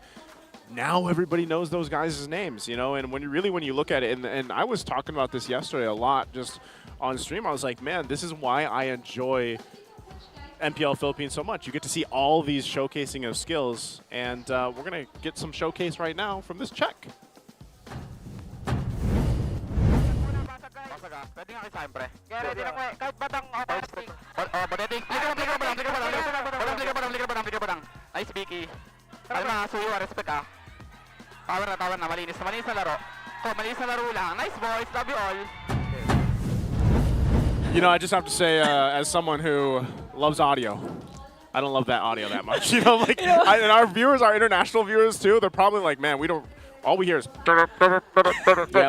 now everybody knows those guys' names, you know, and when you look at it, and I was talking about this yesterday a lot just on stream, I was like, man, this is why I enjoy MPL Philippines so much. You get to see all these showcasing of skills, and we're going to get some showcase right now from this check. Nice, Vicky. Power na, malinis na laro. Malinis na laro lang. Nice boys, love you all. You know, I just have to say, as someone who loves audio, I don't love that audio that much. You know, like, and our viewers, our international viewers too, they're probably like, man, all we hear is yeah,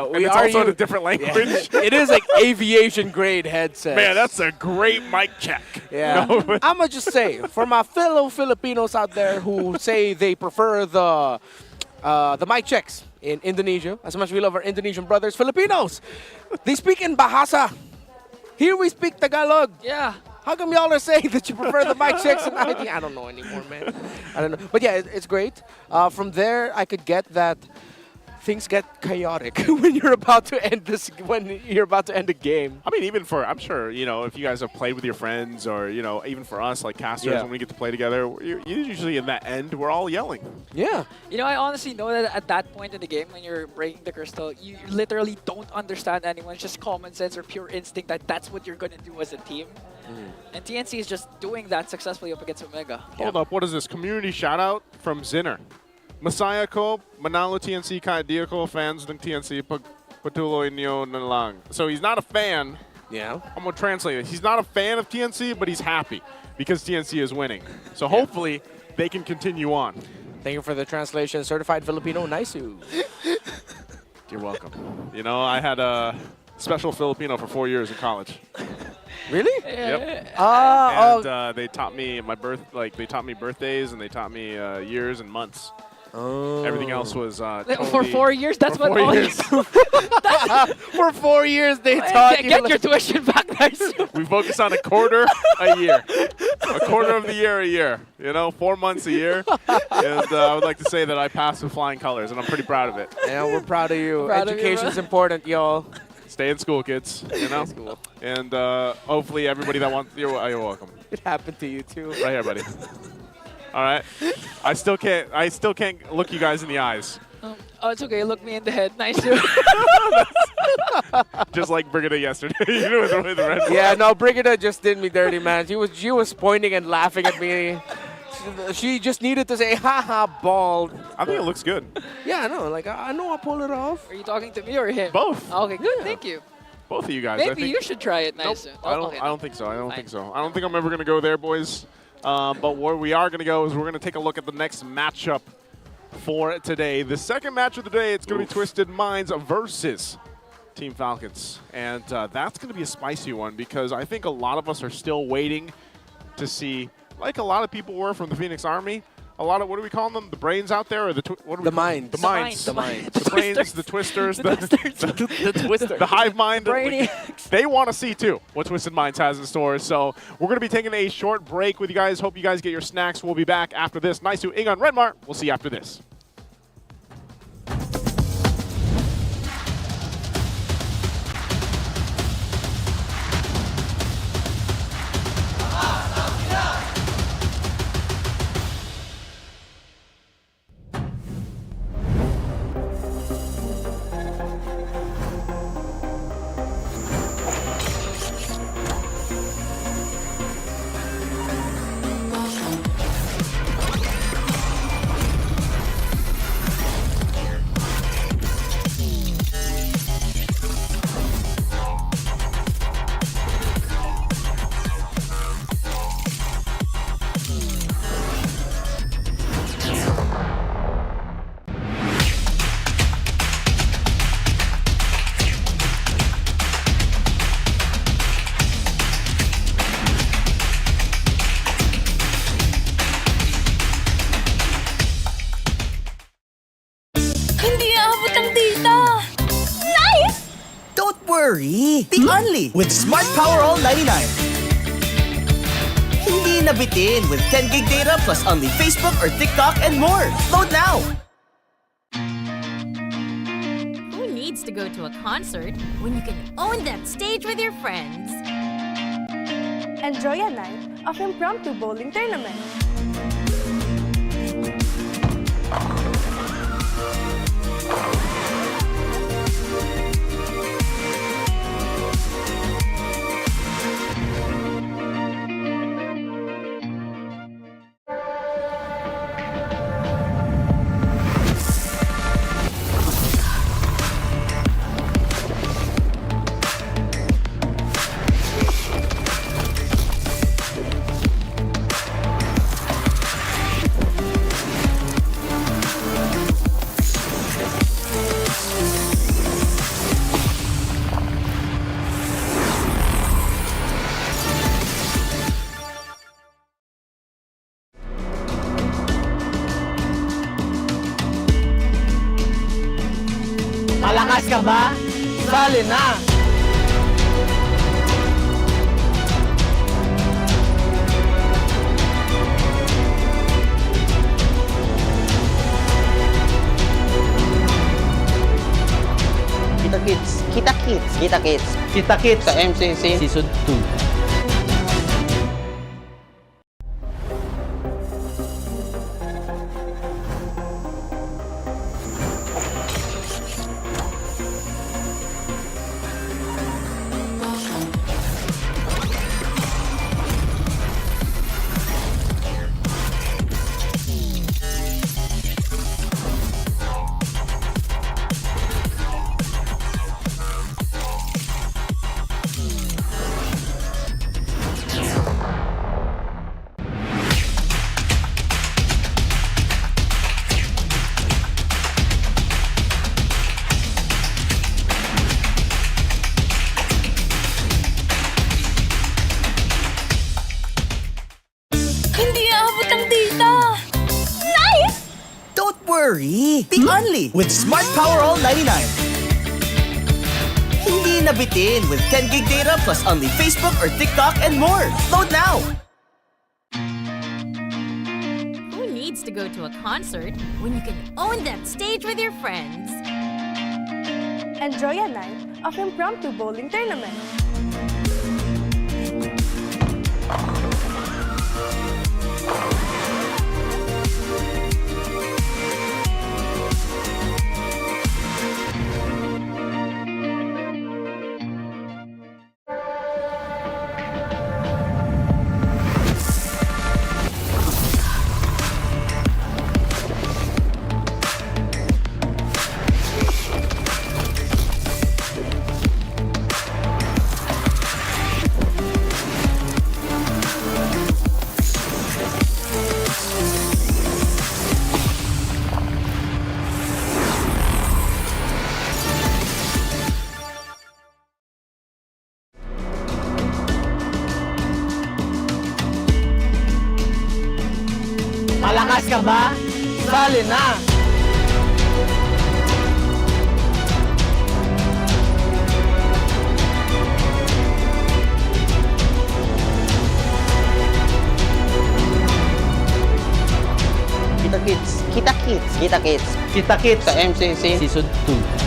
we are also in a different language. Yeah. It is like aviation grade headset. Man, that's a great mic check. Yeah. You know? I'm going to just say, for my fellow Filipinos out there who say they prefer the the mic checks in Indonesia. As much as we love our Indonesian brothers, Filipinos, they speak in Bahasa. Here we speak Tagalog. Yeah. How come y'all are saying that you prefer the mic checks and I don't know anymore, man. I don't know. But yeah, it's great. From there, I could get that things get chaotic when you're about to end the game. I mean, even for, I'm sure, you know, if you guys have played with your friends or, you know, even for us, like casters, when we get to play together, usually in that end, we're all yelling. Yeah. You know, I honestly know that at that point in the game, when you're breaking the crystal, you literally don't understand anyone. It's just common sense or pure instinct that that's what you're going to do as a team. And TNC is just doing that successfully up against Omega. Hold up, what is this? Community shout out from Zinner. Masaya ko, manalo TNC kahit di ako fans ng TNC pag patuloy niyo na lang. So he's not a fan. Yeah. I'm going to translate it. He's not a fan of TNC, but he's happy because TNC is winning. So hopefully they can continue on. Thank you for the translation. Certified Filipino, Naisu. You're welcome. You know, I had a special Filipino for 4 years in college. Really? Yep. And they taught me they taught me birthdays and they taught me years and months. Oh. Everything else was totally For 4 years, that's for what 4 all years. For 4 years, they taught you. Get your tuition back, guys. We focus on a quarter a year. A quarter of the year a year. You know, 4 months a year. And I would like to say that I passed with flying colors, and I'm pretty proud of it. Yeah, we're proud of you. Proud of you, Education's bro. important, y'all. Stay in school, kids. You know? School. And hopefully everybody that wants you're welcome. It happened to you too. Right here, buddy. All right. I still can't look you guys in the eyes. Oh, it's okay. Look me in the head. Nice. Just like Brigida yesterday. You know, with the red Yeah, no, Brigida just did me dirty, man. She was pointing and laughing at me. She just needed to say, haha, bald. I think it looks good. Yeah, I know. Like, I know I pull it off. Are you talking to me or him? Both. Okay, good. Thank you. Both of you guys. Maybe I think, you should try it. Nice. Nope, Oh, I don't think so. I don't Fine. think so. I don't think I'm ever going to go there, boys. But where we are going to go is we're going to take a look at the next matchup for today. The second match of the day, it's going to be Twisted Minds versus Team Falcons. And that's going to be a spicy one because I think a lot of us are still waiting to see, like a lot of people were from the Phoenix Army, a lot of, what do we call them? The brains out there? Or what do we call them? minds. The minds. The minds. The brains, the twisters, the Twister. the hive mind. Brainiacs. They want to see, too, what Twisted Minds has in store. So we're going to be taking a short break with you guys. Hope you guys get your snacks. We'll be back after this. Nice to Ingon Redmar. We'll see you after this. worry. Think only with Smart Power All 99. Hindi nabitin with 10 gig data plus only Facebook or TikTok and more. Load now! Who needs to go to a concert when you can own that stage with your friends? Enjoy a night of impromptu bowling tournament. Malakas ka ba? Sali na! Kita Kids. Kita Kids. Kita Kids. Kita Kids Sa MCC Season 2. Hindi aabot ang data! Nice! Don't worry! Be only with Smart Power All 99. Hindi nabitin with 10 gig data plus only Facebook or TikTok and more. Load now! Who needs to go to a concert when you can own that stage with your friends? Enjoy a night of impromptu bowling tournament. Malakas ka ba? Sali na! Kita Kids. Kita Kids. Kita Kids. Kita Kids Sa MCC Season 2.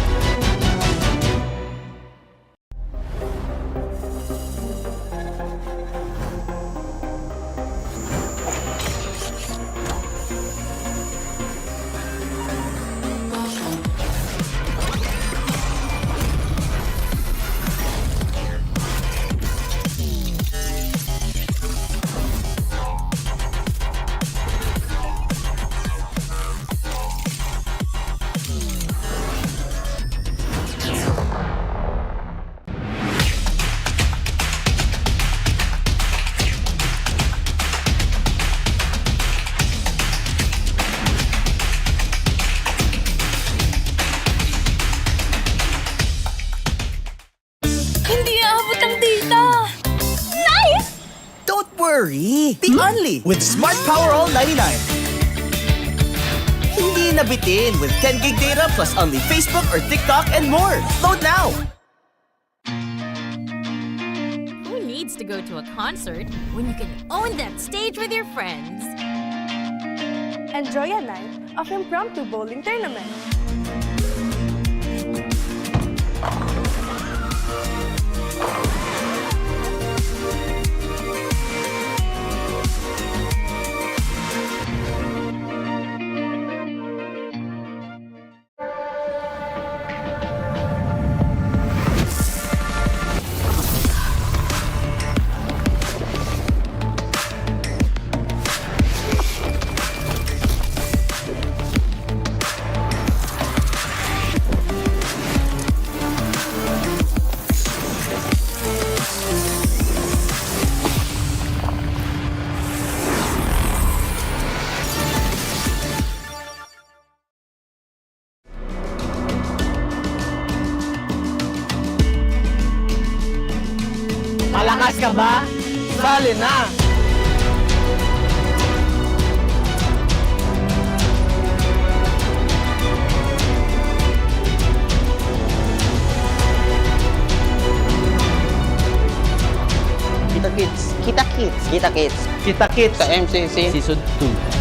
Hindi aabot ang data! Nice! Don't worry! Be only with Smart Power All 99. Hindi nabitin with 10 gig data plus only Facebook or TikTok and more. Load now! Who needs to go to a concert when you can own that stage with your friends? Enjoy a night of impromptu bowling tournament. Malakas ka ba? Sali na! Kita-kits. Kita-kits. Kita-kits. Sa MCC Season 2.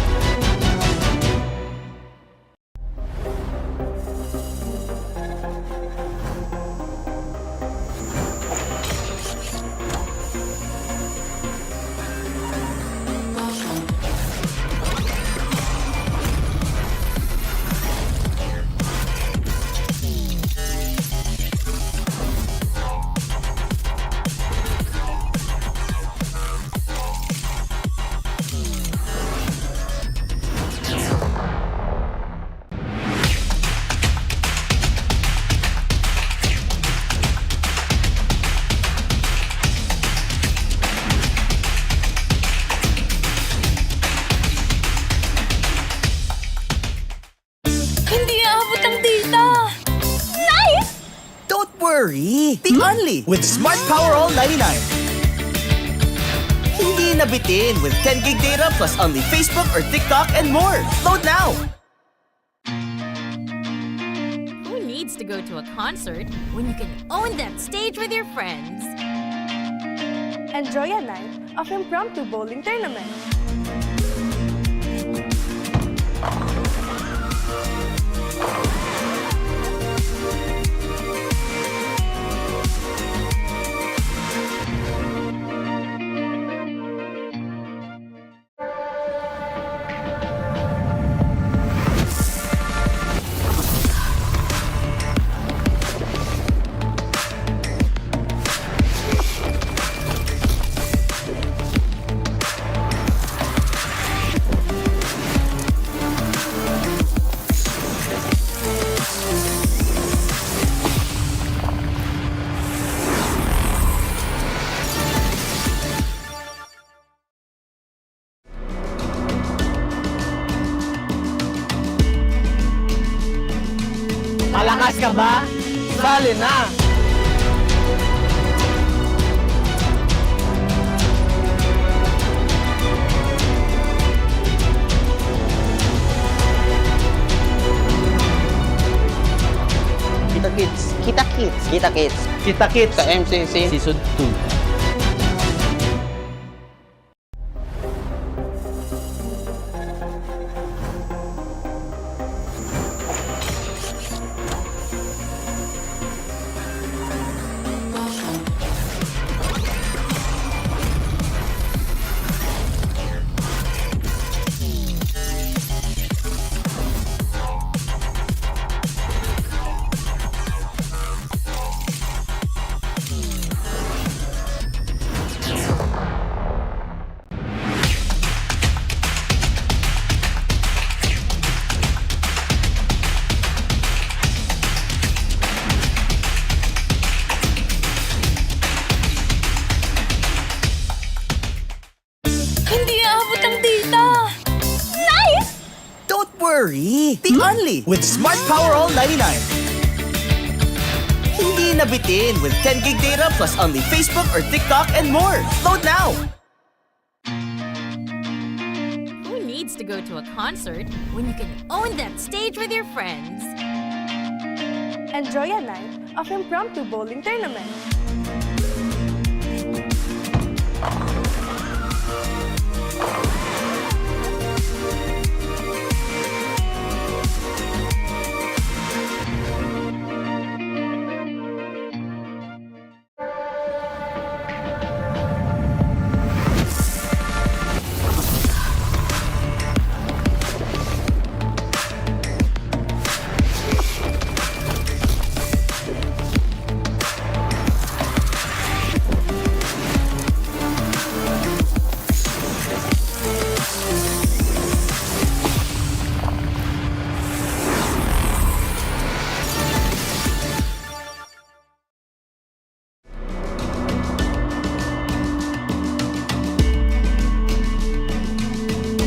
worry! Think only with Smart Power All 99. Hindi nabitin with 10 gig data plus only Facebook or TikTok and more. Load now! Who needs to go to a concert when you can own that stage with your friends? Enjoy a night of impromptu bowling tournament. Malakas ka ba? Sali na! Kita-kits. Kita-kits. Kita-kits. Kita-kits sa MCC Season 2. Worry! Think only with Smart Power All 99. Hindi nabitin with 10 gig data plus only Facebook or TikTok and more. Load now! Who needs to go to a concert when you can own that stage with your friends? Enjoy a night of impromptu bowling tournament.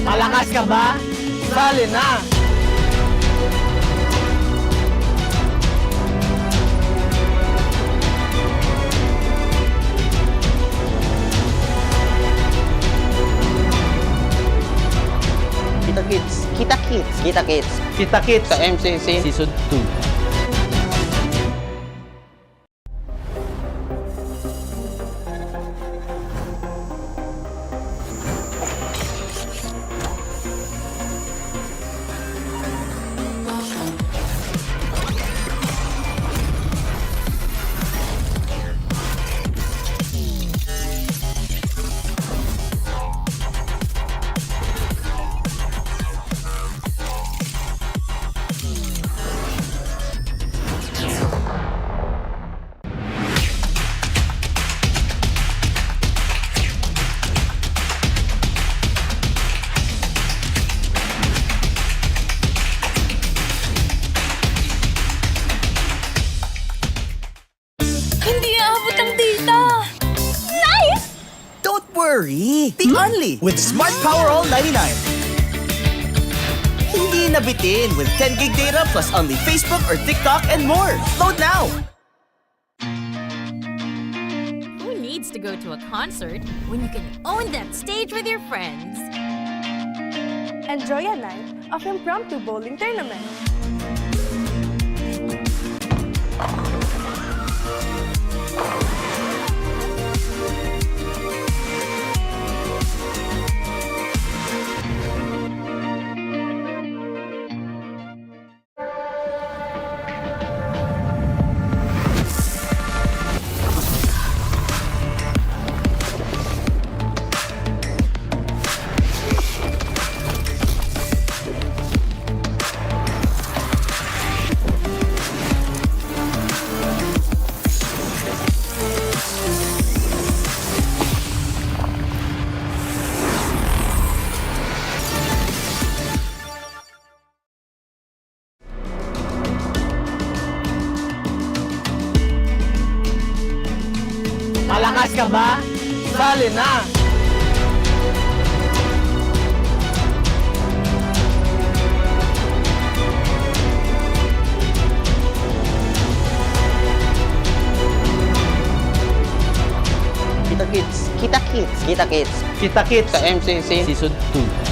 Malakas ka ba? Sali na! Kita-kits. Kita-kits. Kita-kits. Kita-kits sa MCC Season 2. worry! Be only with Smart Power All 99. Hindi nabitin with 10 gig data plus only Facebook or TikTok and more. Load now! Who needs to go to a concert when you can own that stage with your friends? Enjoy a night of impromptu bowling tournament. Malakas ka ba? Sali na! Kita Kids. Kita Kids. Kita Kids. Kita Kids. Sa MCC. Season 2.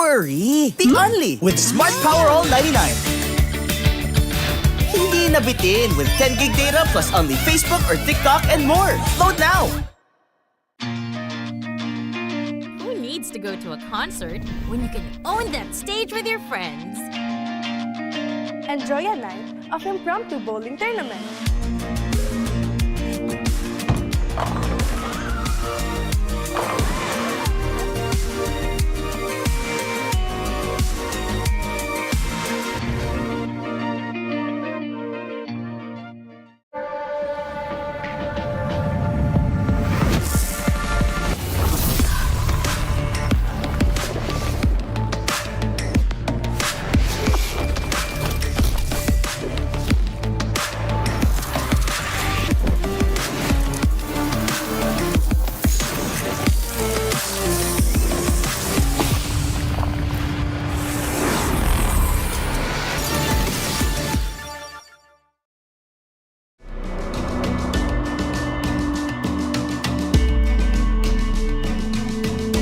Worry! Be only with Smart Power All 99. Hindi nabitin with 10 gig data plus only Facebook or TikTok and more. Load now! Who needs to go to a concert when you can own that stage with your friends? Enjoy a night of impromptu bowling tournament.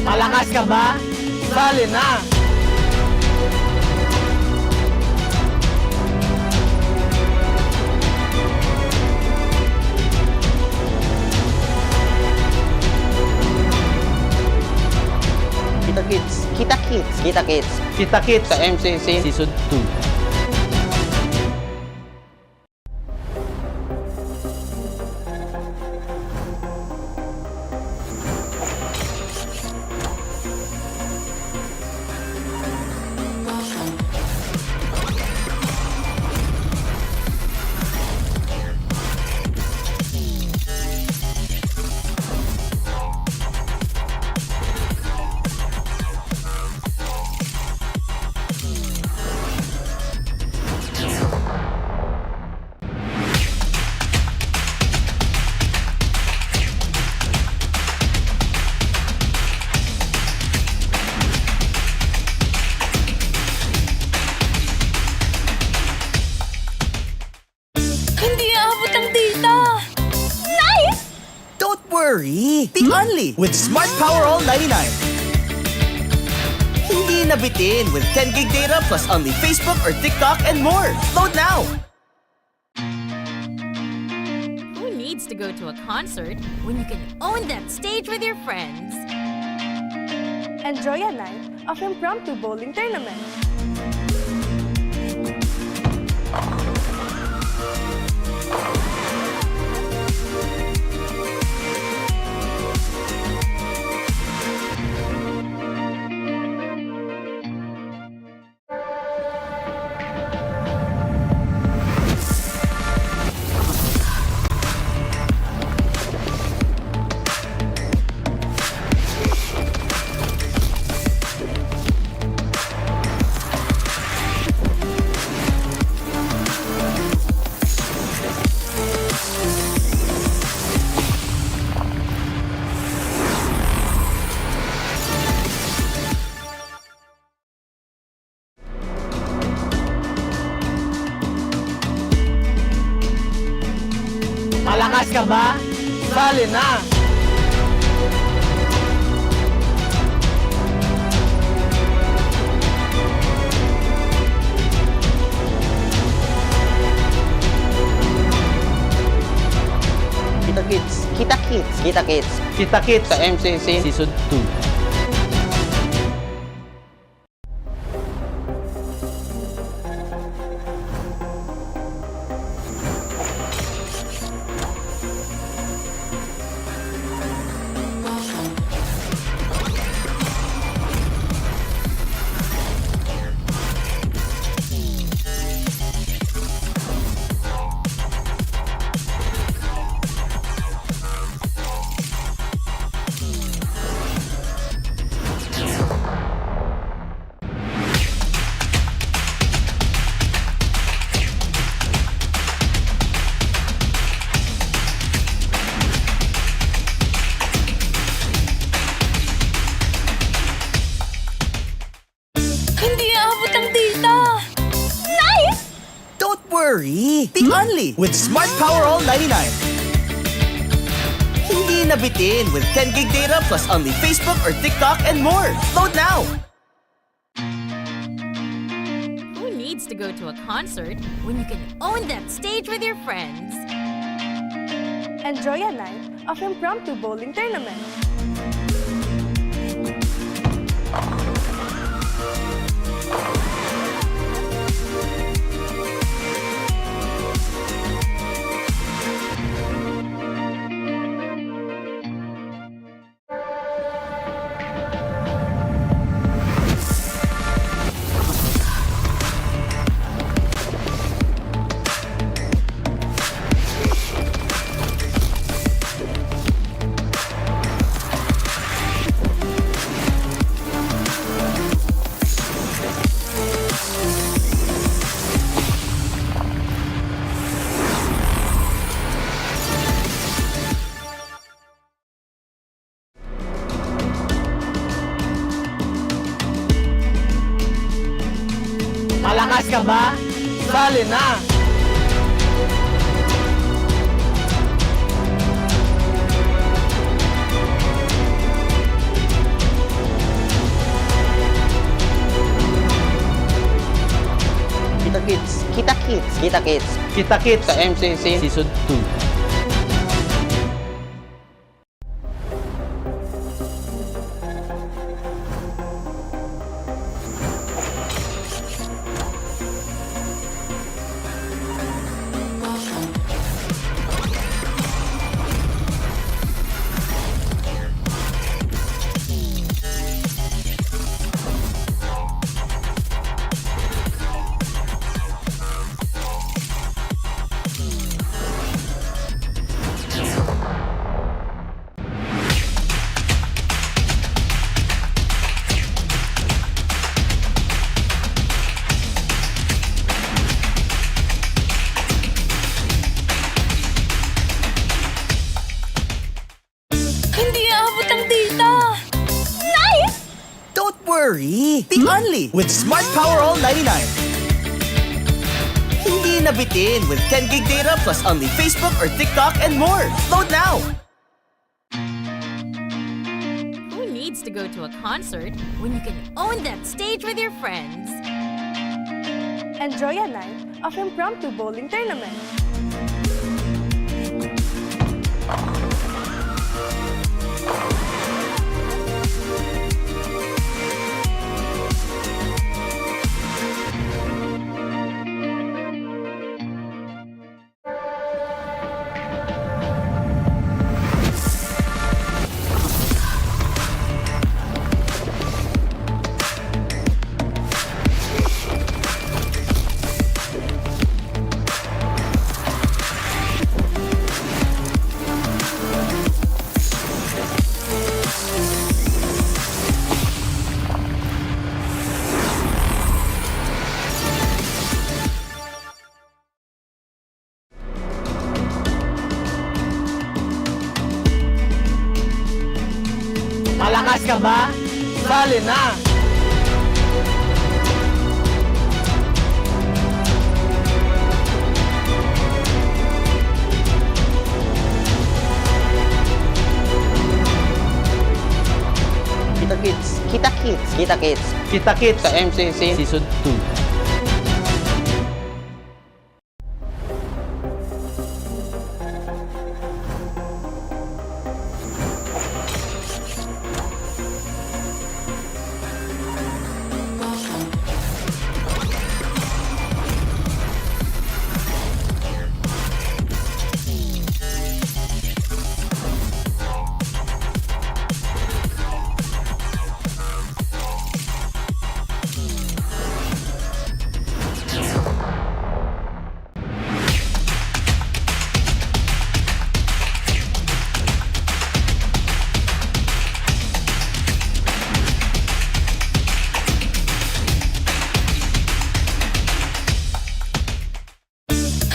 Malakas ka ba? Sali na! Kita Kids. Kita Kids. Kita Kids. Kita Kids. Sa MCC. Season 2. worry! Be only with Smart Power All 99. Hindi nabitin with 10 gig data plus only Facebook or TikTok and more. Load now! go to a concert when you can own that stage with your friends? Enjoy a night of impromptu bowling tournament. Malakas ka ba? Sali na! Kita Kids. Kita Kids. Kita Kids. Kita Kids Sa MCC Season 2. Worry! The only with Smart Power All 99. Hindi nabitin with 10 gig data plus only Facebook or TikTok and more. Load now! Who needs to go to a concert when you can own that stage with your friends? Enjoy a night of impromptu bowling tournament. Malakas ka ba? Sali na! Kita Kids. Kita Kids. Kita Kids. Kita Kids Sa MCC Season 2. Worry! The only with Smart Power All 99. Hindi nabitin with 10 gig data plus only Facebook or TikTok and more. Load now! Who needs to go to a concert when you can own that stage with your friends? Enjoy a night of impromptu bowling tournament. Malakas ka ba? Sali na! Kita Kids. Kita Kids. Kita Kids. Kita Kids Sa MCC Season 2.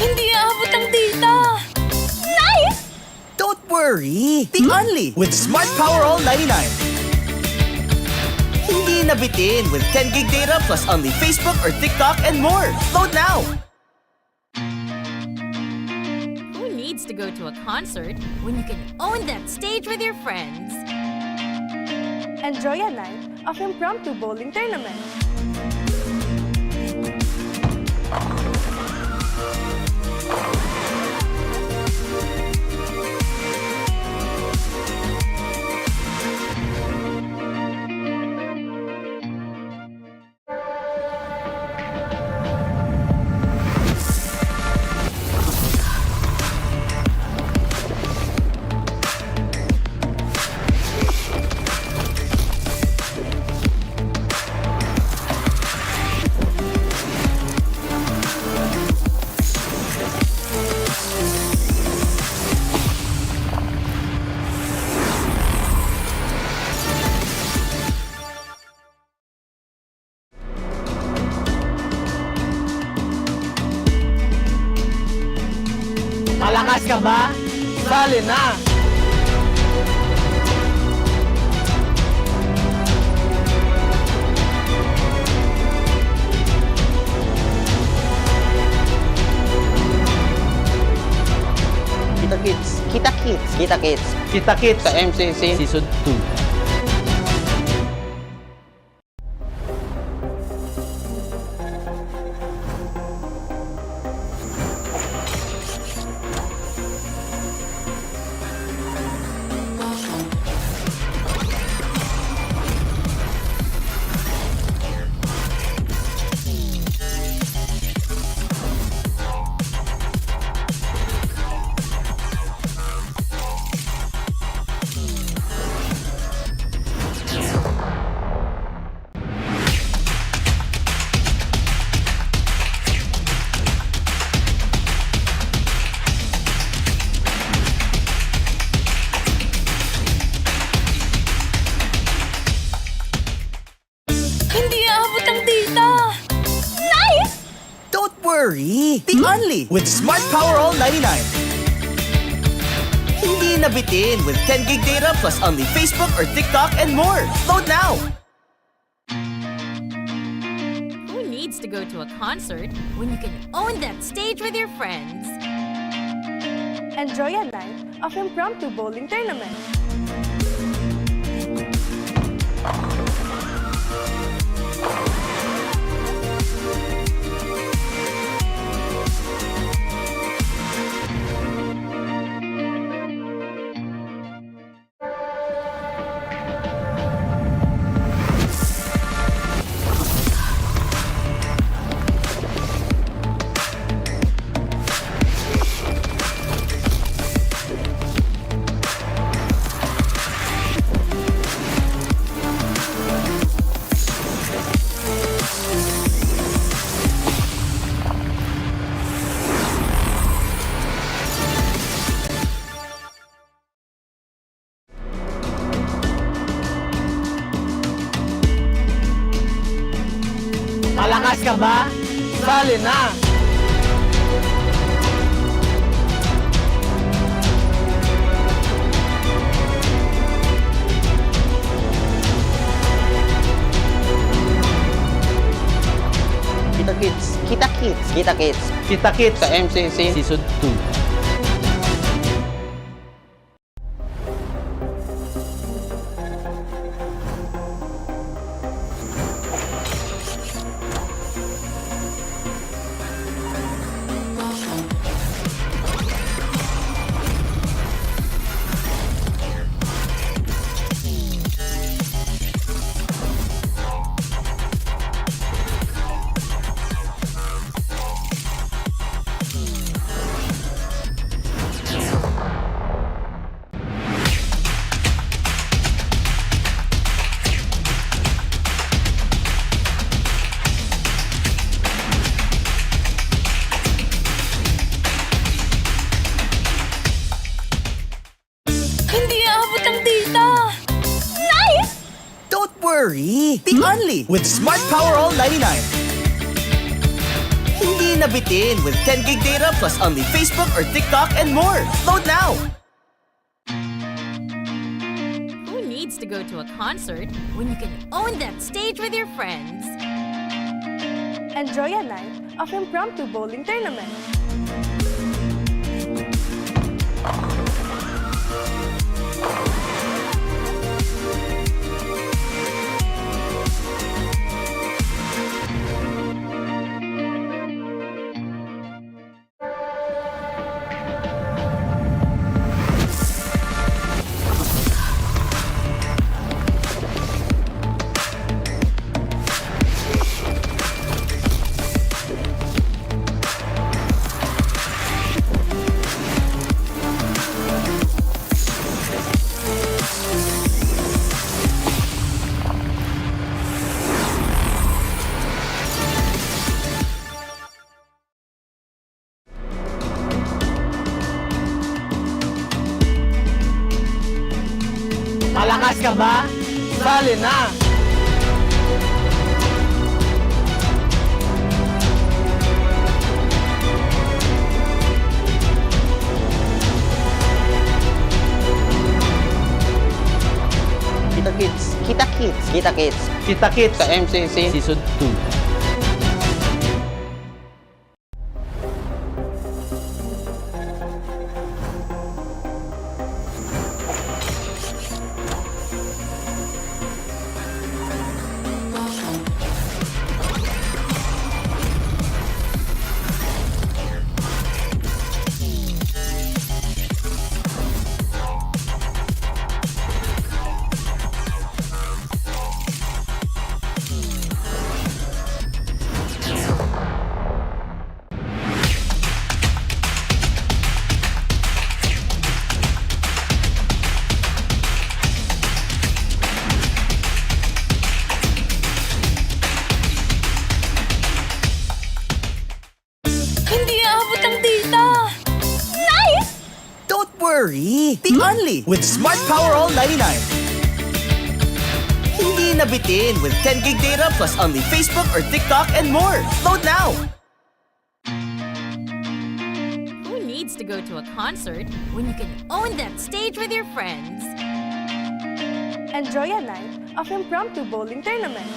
Hindi aabot ang data! Nice! Don't worry! Be only with Smart Power All 99. Hindi nabitin with 10 gig data plus only Facebook or TikTok and more. Load now! Who needs to go to a concert when you can own that stage with your friends? Enjoy a night of impromptu bowling tournament. Malakas ka ba? Sali na! Kita Kids. Kita Kids. Kita Kids. Kita Kids Sa MCC Season 2. worry! Be only with Smart Power All 99. Hindi nabitin with 10 gig data plus only Facebook or TikTok and more. Load now! Who needs to go to a concert when you can own that stage with your friends? Enjoy a night of impromptu bowling tournament. Malakas ka ba? Sali na! Kita Kids. Kita Kids. Kita Kids. Kita Kids. Sa MCC Season 2. Worry, the only with Smart Power All 99. Hindi nabitin with 10 gig data plus only Facebook or TikTok and more. Load now! Who needs to go to a concert when you can own that stage with your friends? Enjoy a night of impromptu bowling tournament. Malakas ka ba? Sali na! Kita Kids. Kita Kids. Kita Kids. Kita Kids. Sa MCC Season 2. Worry, the only with Smart Power All 99. Hindi nabitin with 10 gig data plus only Facebook or TikTok and more. Load now! Who needs to go to a concert when you can own that stage with your friends? Enjoy a night of impromptu bowling tournament.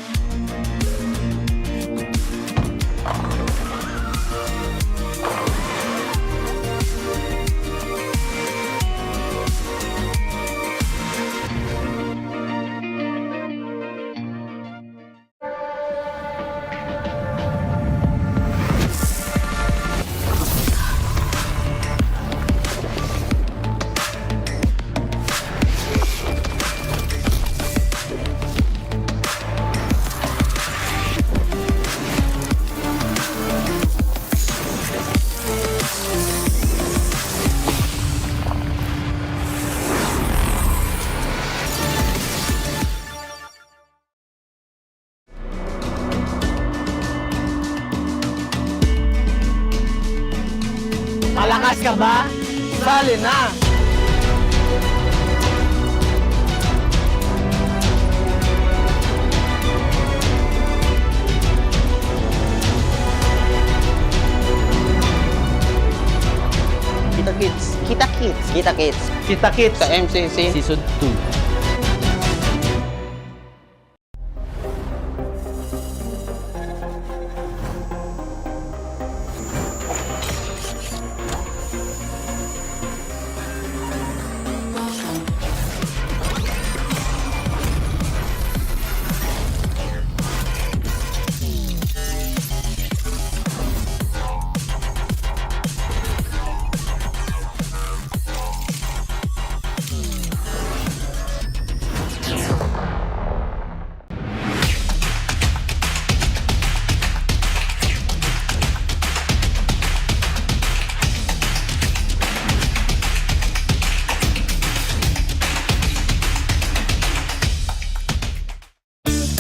Malakas ka ba? Sali na! Kita-kits. Kita-kits. Sa MCC. Season 2.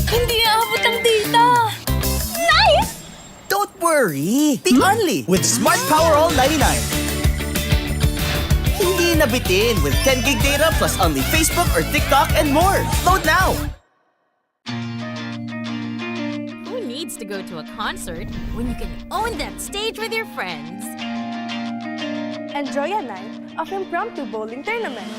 Hindi aabot ang data! Nice! Don't worry! The Only with Smart Power All 99. Hindi nabitin with 10 gig data plus only Facebook or TikTok and more. Load now! Who needs to go to a concert when you can own that stage with your friends? Enjoy a night of impromptu bowling tournament.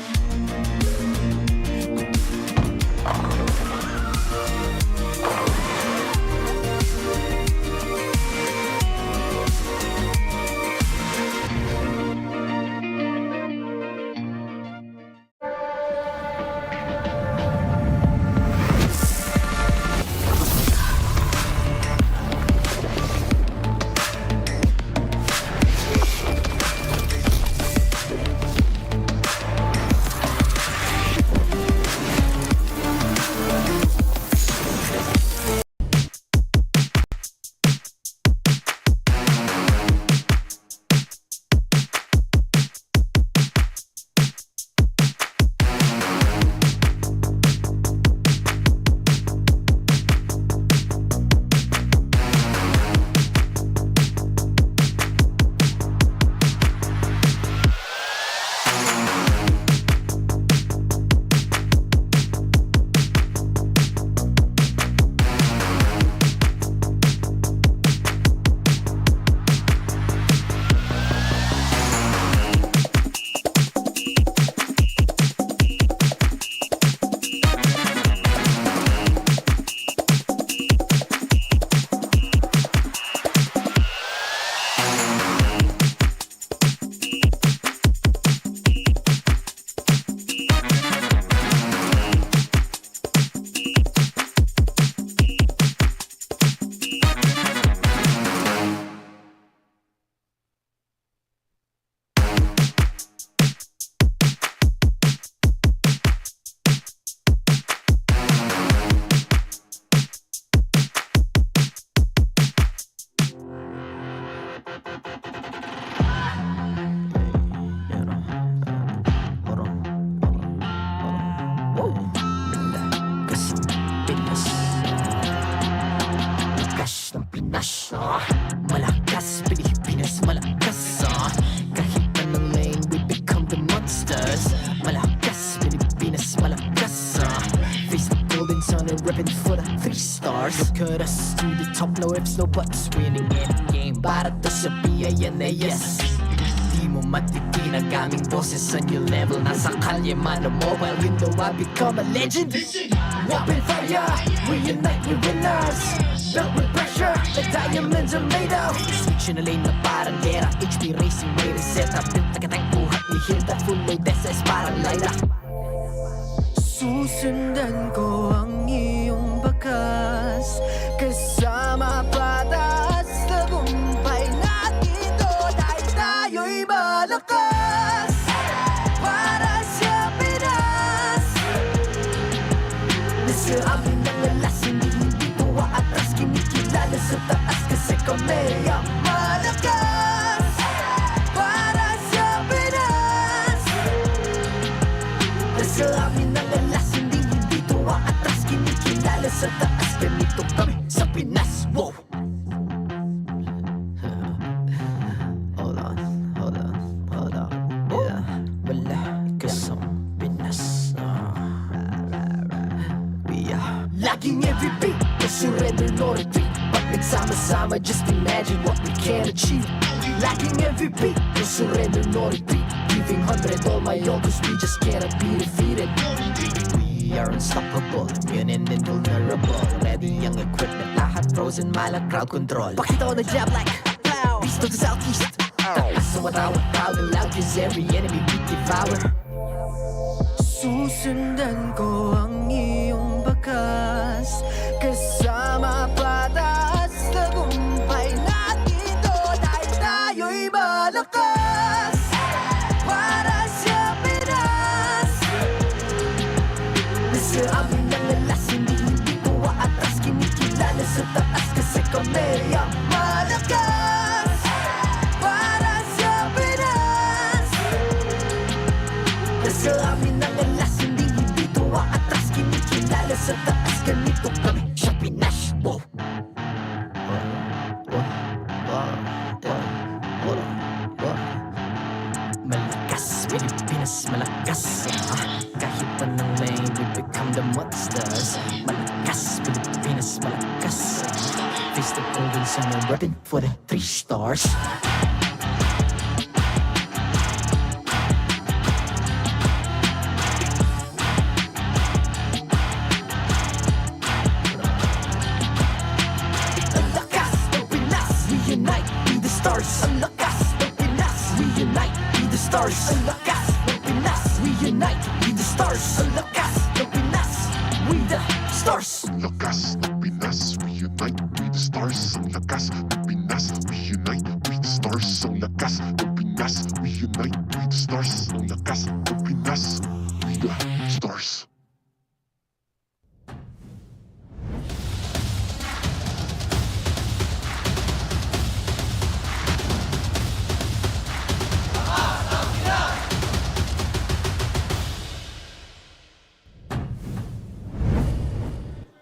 Malakas, Pilipinas, malakas Kahit anong lane, we become the monsters Malakas, Pilipinas, malakas Face the golden sun and repping for the 3 stars Look at us to the top, no ifs, no buts Winning any game, para to sa PINAS Di mo matitinag aming boses sa new level Nasa kalye man o mobile window, I become a legend Open fire, we unite, we winners Built with pressure, the diamonds are made of Switch na lane na parang gera HP racing, may reset up Built na kitang buhat ni Hilda Full load SS parang Lyra Susundan ko ang iyong bakas Kasama patas Tagumpay natin ito Dahil tayo'y malakas Para sa Pinas Nasa amin ang alas Hindi tuwa atras Kinikilala sa taas Kasi kami ang malakas Para sa Pinas Nasa amin ang alas Hindi tuwa atras Kinikilala sa taas Ganito kami sa Pinas Wow! Hold on Yeah, malakas ang Pinas We are laging every beat No surrender, no retreat Pag nagsama-sama, just imagine what we can achieve Lacking MVP, no surrender, no retreat. Giving 100 all my all, cause we just cannot be defeated. We are unstoppable, immune and invulnerable. Ready yung equipment, lahat frozen, malak crowd control. Pakita ko na jab like pow, beast of the southeast. So matawag proud and loud, cause every enemy we devour. Susundan ko ang iyong bakas, kasama pataas, tagumpay natin to dahil tayo'y malakas. Para sa Pinas, nasa amin ang alas, hindi ko aatras, kinikilala sa taas kasi kami ang malakas. Para sa Pinas, nasa amin ang alas, hindi ko aatras, kinikilala sa taas, ganito kami sa Pinas. Wow. Malakas, Pilipinas, malakas. Kahit anong lane, we become the monsters. Malakas, Pilipinas, malakas. Face the golden sun and repping for the 3 stars. Ang lakas ng Pinas, we unite, be the stars. Ang lakas ng Pinas, we unite, be the stars. Ang lakas ng Pinas, we unite, be the stars. Ang lakas ng Pinas, we the stars. Ang lakas ng Pinas, we unite, we the stars. Ang lakas ng Pinas, we unite, we the stars. Ang lakas ng Pinas, we unite, we the stars. Ang lakas ng Pinas, we the stars.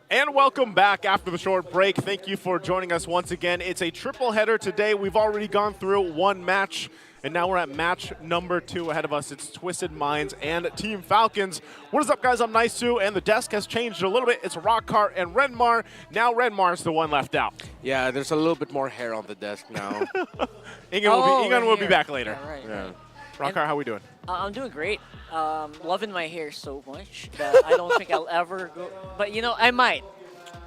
And welcome back after the short break. Thank you for joining us once again. It's a triple header today. We've already gone through 1 match, and now we're at match number 2. Ahead of us, it's Twisted Minds and Team Falcons. What is up, guys? I'm Nice2, and the desk has changed a little bit. It's Rockhart and Renmar. Now Renmar's the one left out. Yeah, there's a little bit more hair on the desk now. Ingan will be back later. Yeah, right, Yeah. right. Rockhart, how we doing? I'm doing great. Loving my hair so much that I don't think I'll ever go. But you know, I might.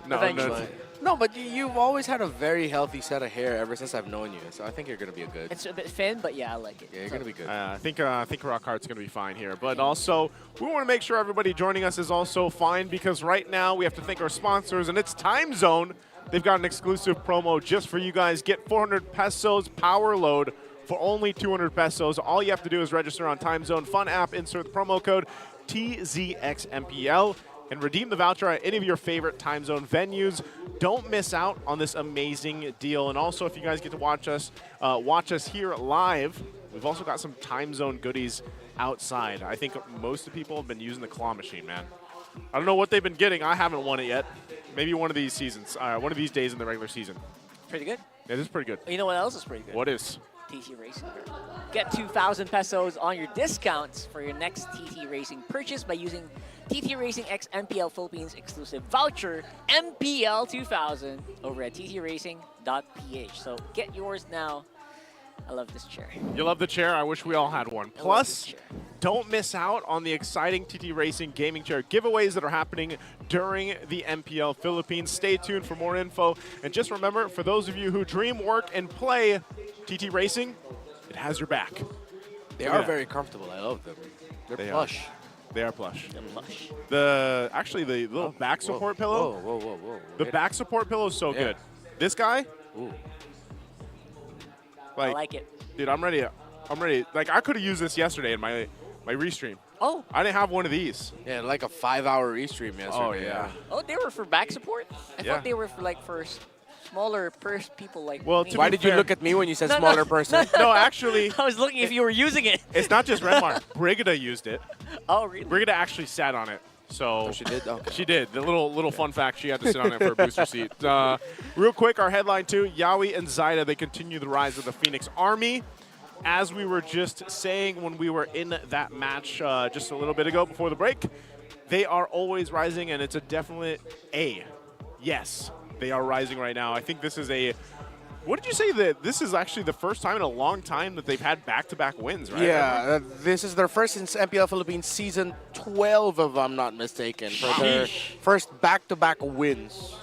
Eventually. No, but you've always had a very healthy set of hair ever since I've known you, so I think you're going to be good. It's a bit thin, but yeah, I like it. Yeah, you're going to be good. I think Rockhart's going to be fine here. But also, we want to make sure everybody joining us is also fine, because right now we have to thank our sponsors, and it's Time Zone. They've got an exclusive promo just for you guys. Get 400 pesos power load for only 200 pesos. All you have to do is register on Time Zone Fun app, insert the promo code TZXMPL, and redeem the voucher at any of your favorite Time Zone venues. Don't miss out on this amazing deal. And also, if you guys get to watch us here live, we've also got some Time Zone goodies outside. I think most of the people have been using the claw machine, man. I don't know what they've been getting. I haven't won it yet. Maybe one of these seasons, one of these days in the regular season. Pretty good. Yeah, this is pretty good. You know what else is pretty good? What is? TT Racing. Get 2,000 pesos on your discounts for your next TT Racing purchase by using TT Racing X MPL Philippines exclusive voucher MPL 2000 over at ttracing.ph. So get yours now. I love this chair. You love the chair? I wish we all had one. Plus, don't miss out on the exciting TT Racing gaming chair giveaways that are happening during the MPL Philippines. Stay tuned for more info. And just remember, for those of you who dream, work, and play TT Racing, it has your back. They are very comfortable. I love them. They're plush. They are plush. They're plush. Actually, the little back support pillow. Whoa. The back support pillow is so good. This guy. Ooh. I like it. Dude, I'm ready. Like, I could have used this yesterday in my restream. Oh. I didn't have one of these. Yeah, like a 5-hour restream yesterday. Oh, yeah. Oh, they were for back support? I thought they were for smaller people like Well, me. Why did you look at me when you said smaller person? No, actually. I was looking if you were using it. It's not just Renmar. Brigida used it. Oh, really? Brigida actually sat on it. So she did? Okay. She did. The little fun fact, she had to sit on it for a booster seat. Real quick, our headline too, Yawi and Zaida, they continue the rise of the Phoenix Army. As we were just saying when we were in that match just a little bit ago before the break, they are always rising, and it's a definite A. Yes, they are rising right now. I think this is a what did you say that this is actually the first time in a long time that they've had back-to-back wins, right? Yeah, this is their first since MPL Philippines season 12, if I'm not mistaken, for their first back-to-back wins.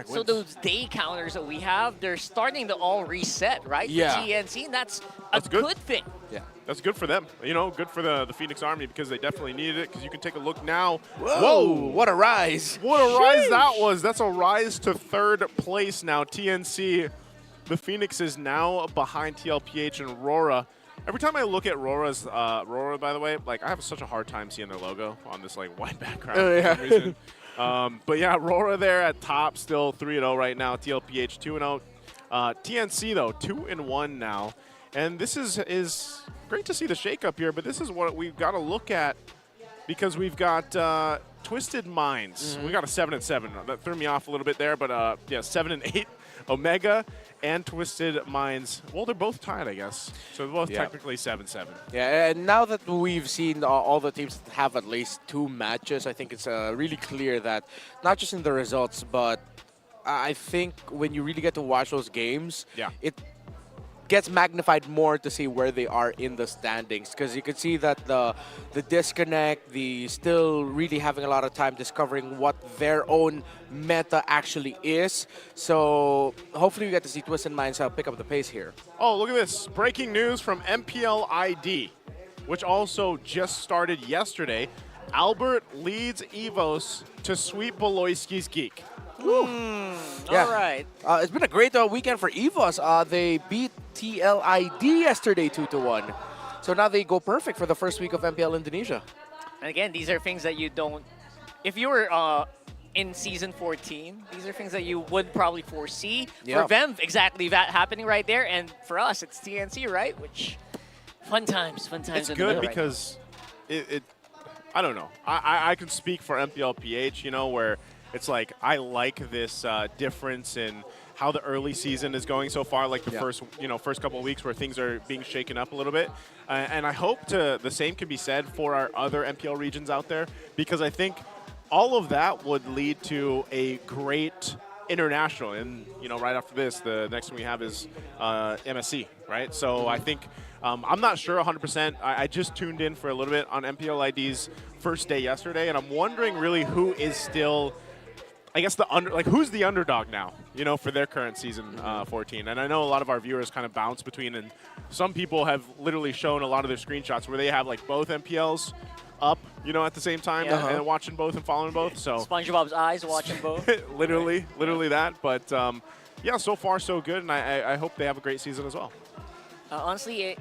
So those day counters that we have, they're starting to all reset, right? Yeah. For TNC, and that's a good thing. Yeah. That's good for them. You know, good for the Phoenix Army because they definitely needed it because you can take a look now. Whoa, what a rise. What a rise that was. That's a rise to third place now. TNC, the Phoenix is now behind TLPH and Aurora. Every time I look at Aurora, by the way, like I have such a hard time seeing their logo on this like white background for some reason. But yeah, Aurora there at top, still 3-0 right now. TLPH 2-0. TNC though 2-1 now, and this is great to see the shakeup here. But this is what we've got to look at because we've got Twisted Minds. We got a 7-7. That threw me off a little bit there, but yeah, 7-8. Omega and Twisted Minds. Well, they're both tied, I guess. So they're both technically 7-7. Yeah, and now that we've seen all the teams that have at least 2 matches, I think it's really clear that not just in the results, but I think when you really get to watch those games, it gets magnified more to see where they are in the standings, because you can see that the disconnect, the still really having a lot of time discovering what their own meta actually is. So hopefully we get to see Twisted Minds pick up the pace here. Oh, look at this. Breaking news from MPL ID, which also just started yesterday. Albert leads EVOS to sweep Beloyski's Geek. All right. It's been a great weekend for EVOS. They beat TLID yesterday 2-1. So now they go perfect for the first week of MPL Indonesia. And again, these are things that you don't... If you were in Season 14, these are things that you would probably foresee. For them, exactly that happening right there. And for us, it's TNC, right? Which, fun times. It's good because I don't know. I can speak for MPL PH, you know, where it's like I like this difference in how the early season is going so far, like the first couple of weeks where things are being shaken up a little bit. And I hope the same can be said for our other MPL regions out there, because I think all of that would lead to a great international. And, you know, right after this, the next one we have is MSC, right? So I think I'm not sure 100%. I just tuned in for a little bit on MPL ID's first day yesterday, and I'm wondering really who is still, I guess, who's the underdog now, you know, for their current season 14. And I know a lot of our viewers kind of bounce between, and some people have literally shown a lot of their screenshots where they have like both MPLs up, you know, at the same time and watching both and following both. So SpongeBob's eyes watching both. literally that. But yeah, so far so good, and I hope they have a great season as well. Honestly,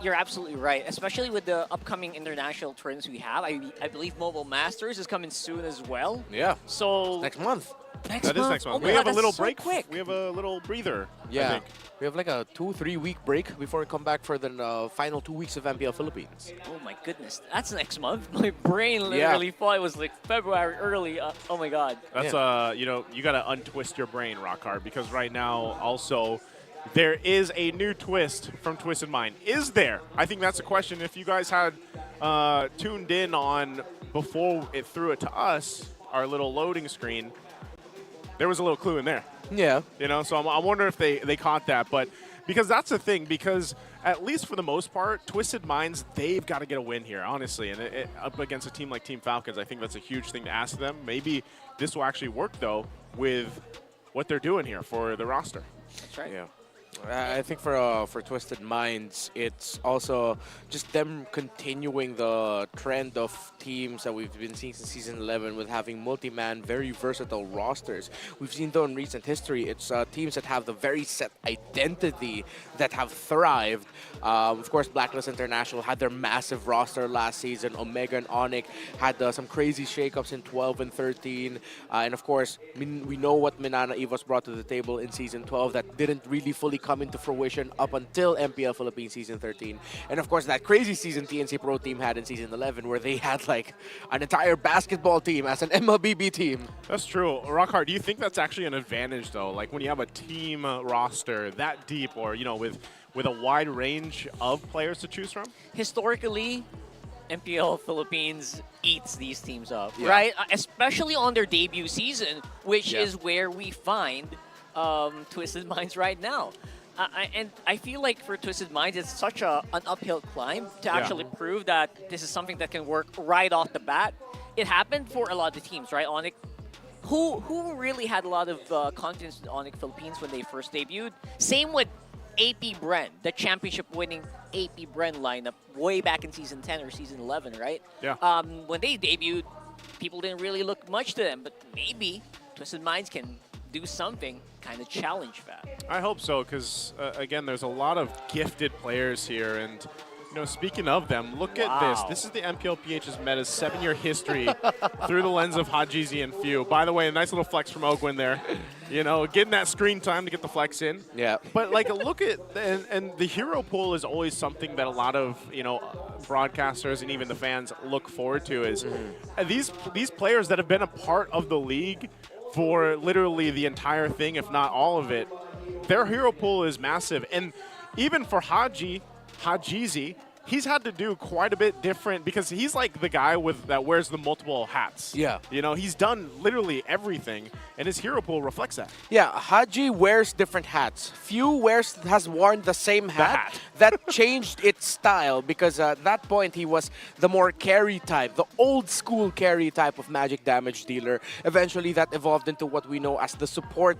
you're absolutely right, especially with the upcoming international tournaments we have. I believe Mobile Masters is coming soon as well. Yeah. So next month. That is next month. Oh we have a little so break. Quick. We have a little breather. Yeah. I think. We have like a 2-3 week break before we come back for the final 2 weeks of MPL Philippines. Oh my goodness, that's next month. My brain literally thought it was like February early. Oh my god. That's you know, you gotta untwist your brain, Rockhard, because right now also there is a new twist from Twisted Mind. Is there? I think that's a question. If you guys had tuned in on before it threw it to us, our little loading screen, there was a little clue in there. Yeah. You know, so I wonder if they caught that. But because that's the thing, because at least for the most part, Twisted Minds, they've got to get a win here, honestly. And up against a team like Team Falcons, I think that's a huge thing to ask them. Maybe this will actually work, though, with what they're doing here for the roster. That's right. Yeah. I think for Twisted Minds, it's also just them continuing the trend of teams that we've been seeing since Season 11 with having multi-man, very versatile rosters. We've seen, though, in recent history, it's teams that have the very set identity that have thrived. Of course, Blacklist International had their massive roster last season. Omega and Onyx had some crazy shakeups in 12 and 13. And, of course, we know what Minana EVOS brought to the table in Season 12 that didn't really fully come into fruition up until MPL Philippines Season 13. And of course, that crazy season TNC Pro team had in Season 11 where they had like an entire basketball team as an MLBB team. That's true. Rockhard, do you think that's actually an advantage, though? Like when you have a team roster that deep, or, you know, with a wide range of players to choose from? Historically, MPL Philippines eats these teams up, right? Especially on their debut season, which is where we find Twisted Minds right now. And I feel like for Twisted Minds, it's such an uphill climb to actually prove that this is something that can work right off the bat. It happened for a lot of the teams, right? Onyx, who really had a lot of confidence in Onyx Philippines when they first debuted. Same with AP Bren, the championship-winning AP Bren lineup way back in Season 10 or Season 11, right? Yeah. When they debuted, people didn't really look much to them, but maybe Twisted Minds can do something, kind of challenge that. I hope so, because again, there's a lot of gifted players here, and speaking of them, look at this. This is the MPL PH's meta's 7-year history through the lens of Hajizi and Few. By the way, a nice little flex from Ogwin there. Getting that screen time to get the flex in. Yeah. But like, look at and the hero pool is always something that a lot of broadcasters and even the fans look forward to. Is these players that have been a part of the league for literally the entire thing, if not all of it, their hero pool is massive. And even for Hajizi, he's had to do quite a bit different because he's like the guy that wears the multiple hats. Yeah. He's done literally everything, and his hero pool reflects that. Yeah, Haji wears different hats. Few has worn the same hat. That changed its style because at that point he was the more carry type, the old school carry type of magic damage dealer. Eventually that evolved into what we know as the support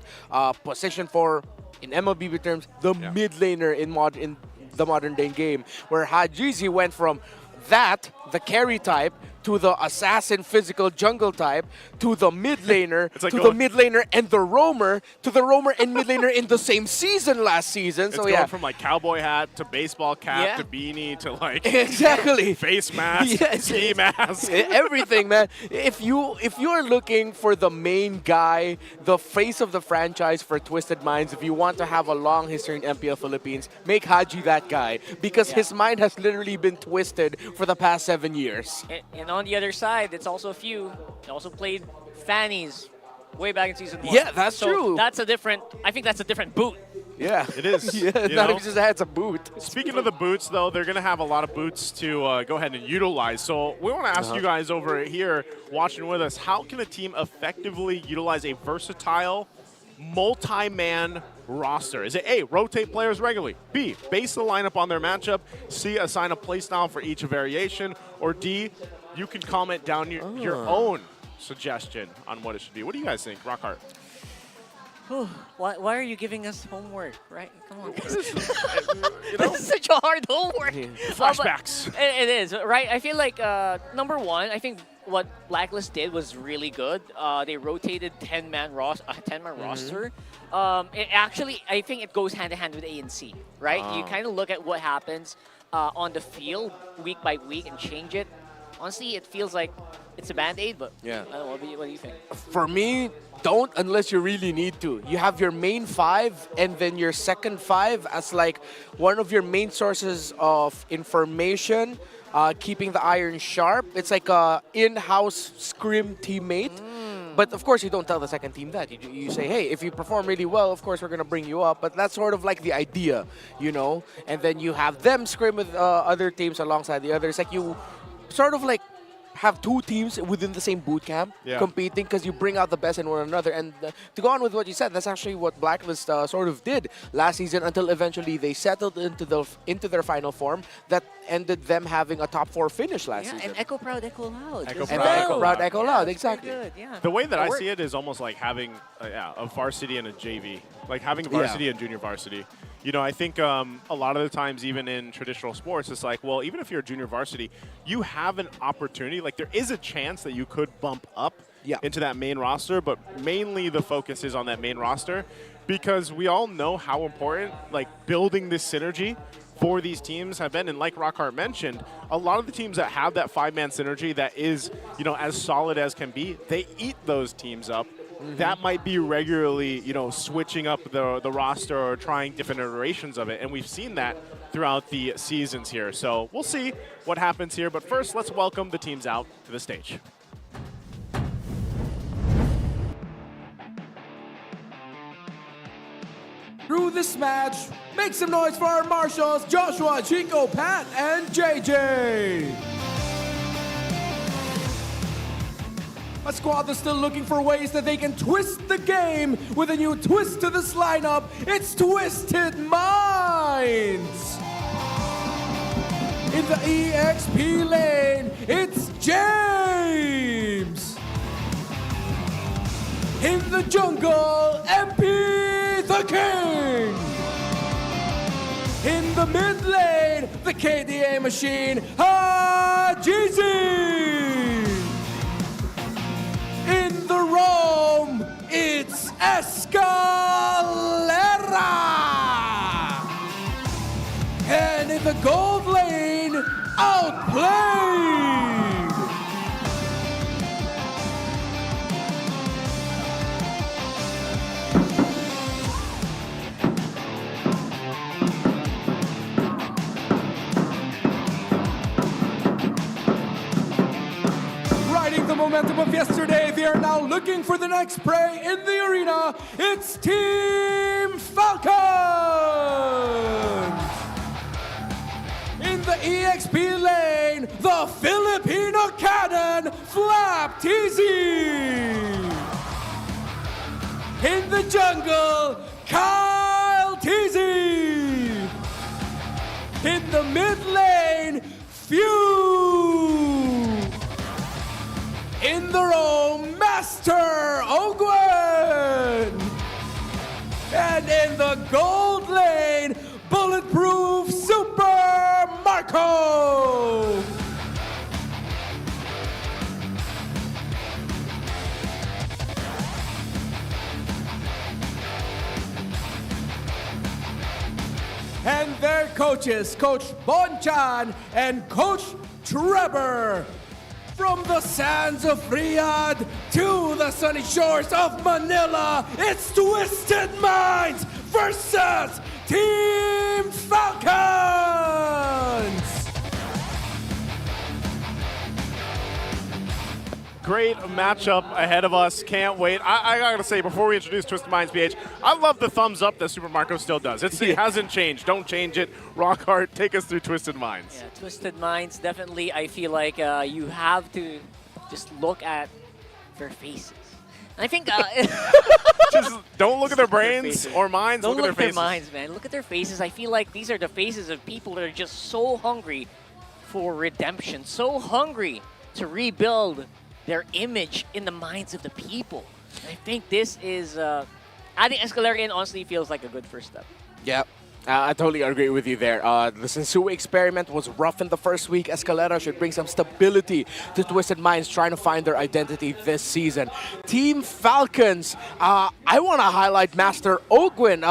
position for, in MLB terms, the mid laner in the modern day game, where Hajizi went from the carry type, to the assassin physical jungle type, to the mid laner, like to the mid laner and the roamer, to the roamer and mid laner in the same season last season. It's so going from like cowboy hat to baseball cap to beanie to like exactly face mask, ski mask, everything, man. If you're looking for the main guy, the face of the franchise for Twisted Minds, if you want to have a long history in MPL Philippines, make Haji that guy because his mind has literally been twisted for the past 7 years. And on the other side, it's also Few. He also played Fannies way back in Season 1. Yeah, that's true. I think that's a different boot. Yeah. It is. Yeah, it's not just that, it's a boot. Speaking of the boots, though, they're going to have a lot of boots to go ahead and utilize. So we want to ask you guys over here watching with us, how can a team effectively utilize a versatile, multi-man roster? Is it A, rotate players regularly, B, base the lineup on their matchup, C, assign a playstyle for each variation, or D, you can comment down your own suggestion on what it should be? What do you guys think, Rockhart? Why are you giving us homework, right? Come on. This is such a hard homework. Flashbacks. It is, right? I feel like, number one, I think what Blacklist did was really good. They rotated 10-man roster. I think it goes hand-in-hand with ANC, right? You kind of look at what happens on the field week by week and change it. Honestly, it feels like it's a Band-Aid, but I don't know, what do you think? For me, don't unless you really need to. You have your main 5 and then your second 5 as like one of your main sources of information, keeping the iron sharp. It's like a in-house scrim teammate. But of course, you don't tell the second team that. You say, hey, if you perform really well, of course, we're going to bring you up. But that's sort of like the idea, And then you have them scrim with other teams alongside the others. Like you sort of like have 2 teams within the same boot camp competing because you bring out the best in one another. And to go on with what you said, that's actually what Blacklist sort of did last season until eventually they settled into their final form that ended them having a top 4 finish last season. And Echo Proud, Echo Loud. Echo Proud, Echo Loud, exactly. Good, yeah. The way that I see it is almost like having a varsity and a JV, like having varsity and junior varsity. I think a lot of the times, even in traditional sports, it's like, well, even if you're a junior varsity, you have an opportunity. Like, there is a chance that you could bump up into that main roster, but mainly the focus is on that main roster because we all know how important, like, building this synergy for these teams have been. And like Rockhart mentioned, a lot of the teams that have that 5-man synergy that is, as solid as can be, they eat those teams up. That might be regularly, switching up the roster or trying different iterations of it. And we've seen that throughout the seasons here. So we'll see what happens here. But first, let's welcome the teams out to the stage. Through this match, make some noise for our marshals, Joshua, Chico, Pat, and JJ. a squad that's still looking for ways that they can twist the game with a new twist to this lineup. It's Twisted Minds! In the EXP lane, it's James! In the jungle, MP the King! In the mid lane, the KDA machine, Hajizi! In the roam, it's Escalera! And in the gold lane, Outplayed! Riding the momentum of yesterday, they are now looking for the next prey in the arena. It's Team Falcons! In the EXP lane, the Filipino cannon, FLCN! In the jungle, Kyletzy! In the mid lane, Few! In the roam, Master Ogwen! And in the gold lane, Bulletproof Super Marco! And their coaches, Coach Bonchan and Coach Trevor. From the sands of Riyadh to the sunny shores of Manila, it's Twisted Minds versus Team Falcons! Great matchup ahead of us. Can't wait. I gotta say, before we introduce Twisted Minds PH, I love the thumbs up that Super Marco still does. It hasn't changed. Don't change it. Rock hard. Take us through Twisted Minds. Yeah, Twisted Minds, definitely. I feel like you have to just look at their faces. I think just don't look at their brains or minds. Don't look at their faces. minds, man. Look at their faces. I feel like these are the faces of people that are just so hungry for redemption, so hungry to rebuild their image in the minds of the people. And I think this is adding Escalera in honestly feels like a good first step. Yep. I totally agree with you there. The Sensui experiment was rough in the first week. Escalera should bring some stability to Twisted Minds trying to find their identity this season. Team Falcons, I want to highlight Master Ogwen.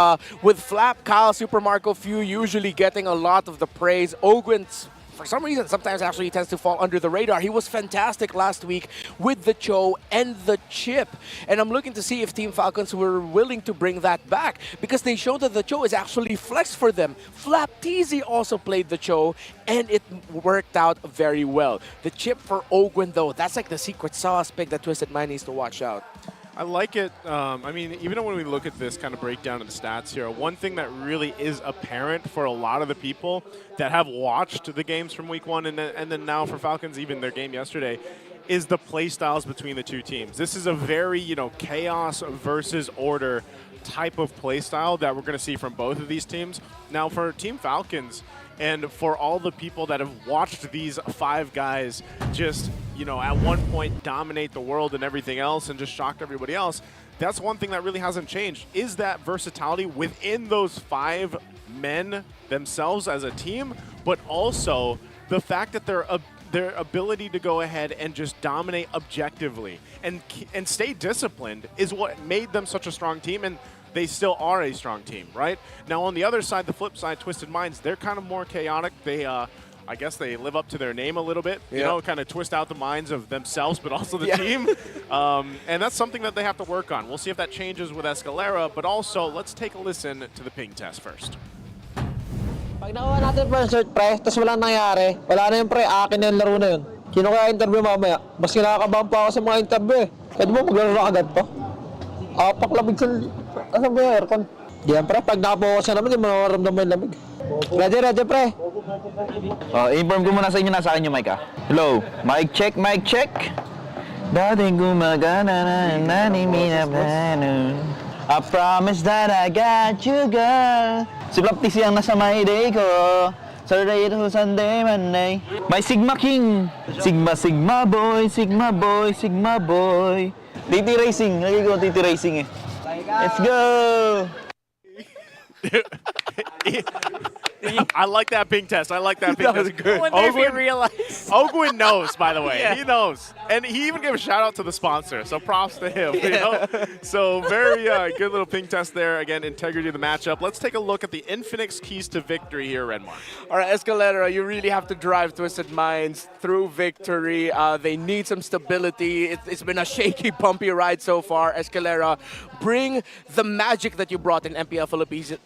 With Flap, Kyle, Super Marco, Few usually getting a lot of the praise. Ogwen's for some reason, sometimes actually he tends to fall under the radar. He was fantastic last week with the Cho and the Chip. And I'm looking to see if Team Falcons were willing to bring that back because they showed that the Cho is actually flexed for them. FLCN also played the Cho and it worked out very well. The Chip for Ogwen though, that's like the secret sauce pick that Twisted Mind needs to watch out. I like it. I mean, even when we look at this kind of breakdown of the stats here, one thing that really is apparent for a lot of the people that have watched the games from week one and then now for Falcons, even their game yesterday, is the play styles between the two teams. This is a very, chaos versus order type of play style that we're going to see from both of these teams. Now for Team Falcons, and for all the people that have watched these five guys just, at one point dominate the world and everything else and just shocked everybody else, that's one thing that really hasn't changed, is that versatility within those five men themselves as a team, but also the fact that their ability to go ahead and just dominate objectively and stay disciplined is what made them such a strong team, and they still are a strong team, right? Now on the other side, the flip side, Twisted Minds, they're kind of more chaotic. They, I guess they live up to their name a little bit, kind of twist out the minds of themselves, but also the team. And that's something that they have to work on. We'll see if that changes with Escalera, but also let's take a listen to the ping test first. Pag nakuha natin pa yung search pre, tapos walang nangyari, wala na yun pre, akin na yung laro na yun. Sino kaya interview mamaya? Mas kinakabahan pa ako sa mga interview eh. Pwede mo maglaro na agad pa? Paklamig sa... Asan ba yung aircon? Diyan pre, pag nakapokus na naman, di mo nakaramdaman yung lamig. Ready pre. Inform ko muna sa inyo, nasa akin yung mic ah. Hello, mic check, mic check. Dating gumagana na nanimina. I promise that I got you, girl. Si Plaptisi ang nasa my day ko. Saturday to Sunday, Monday. My Sigma King. Sigma, Sigma boy, Sigma boy, Sigma boy. TT Racing. Lagi ko TT Racing eh. Let's go! I like that ping test. I like that ping That test. was good. I wonder if he realized. Ogwin knows, by the way. Yeah. He knows. And he even gave a shout out to the sponsor, so props to him. You know? So very good little ping test there. Again, integrity of the matchup. Let's take a look at the Infinix keys to victory here, Renmar. All right, Escalera, you really have to drive Twisted Minds through victory. They need some stability. It's been a shaky, bumpy ride so far. Escalera, bring the magic that you brought in MPL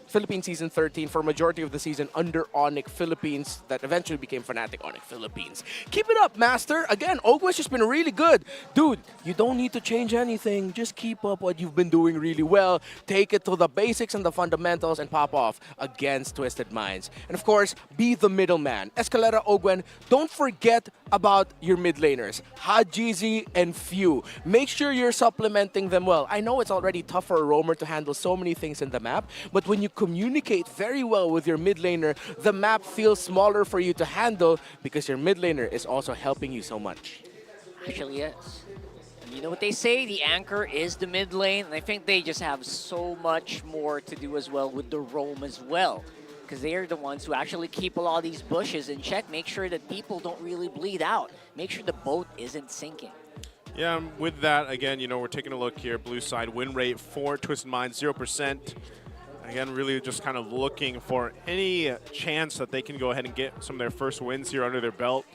Philippines Season 13 for majority of the season under Onyx Philippines that eventually became Fnatic Onyx Philippines. Keep it up, Master. Again, Ogwish has been really good. Dude, you don't need to change anything. Just keep up what you've been doing really well. Take it to the basics and the fundamentals and pop off against Twisted Minds. And of course, be the middleman. Escalera, Ogwen, don't forget about your mid laners, Hajizi and Few. Make sure you're supplementing them well. I know it's already tough for a roamer to handle so many things in the map, but when you communicate very well with your mid laner, the map feels smaller for you to handle because your mid laner is also helping you so much. Actually, yes. And you know what they say? The anchor is the mid lane, and I think they just have so much more to do as well with the roam as well. Because they are the ones who actually keep a lot of these bushes in check, make sure that people don't really bleed out, make sure the boat isn't sinking. Yeah, with that, again, you know, we're taking a look here. Blue side win rate for Twisted Minds, 0%. Again, really just kind of looking for any chance that they can go ahead and get some of their first wins here under their belt.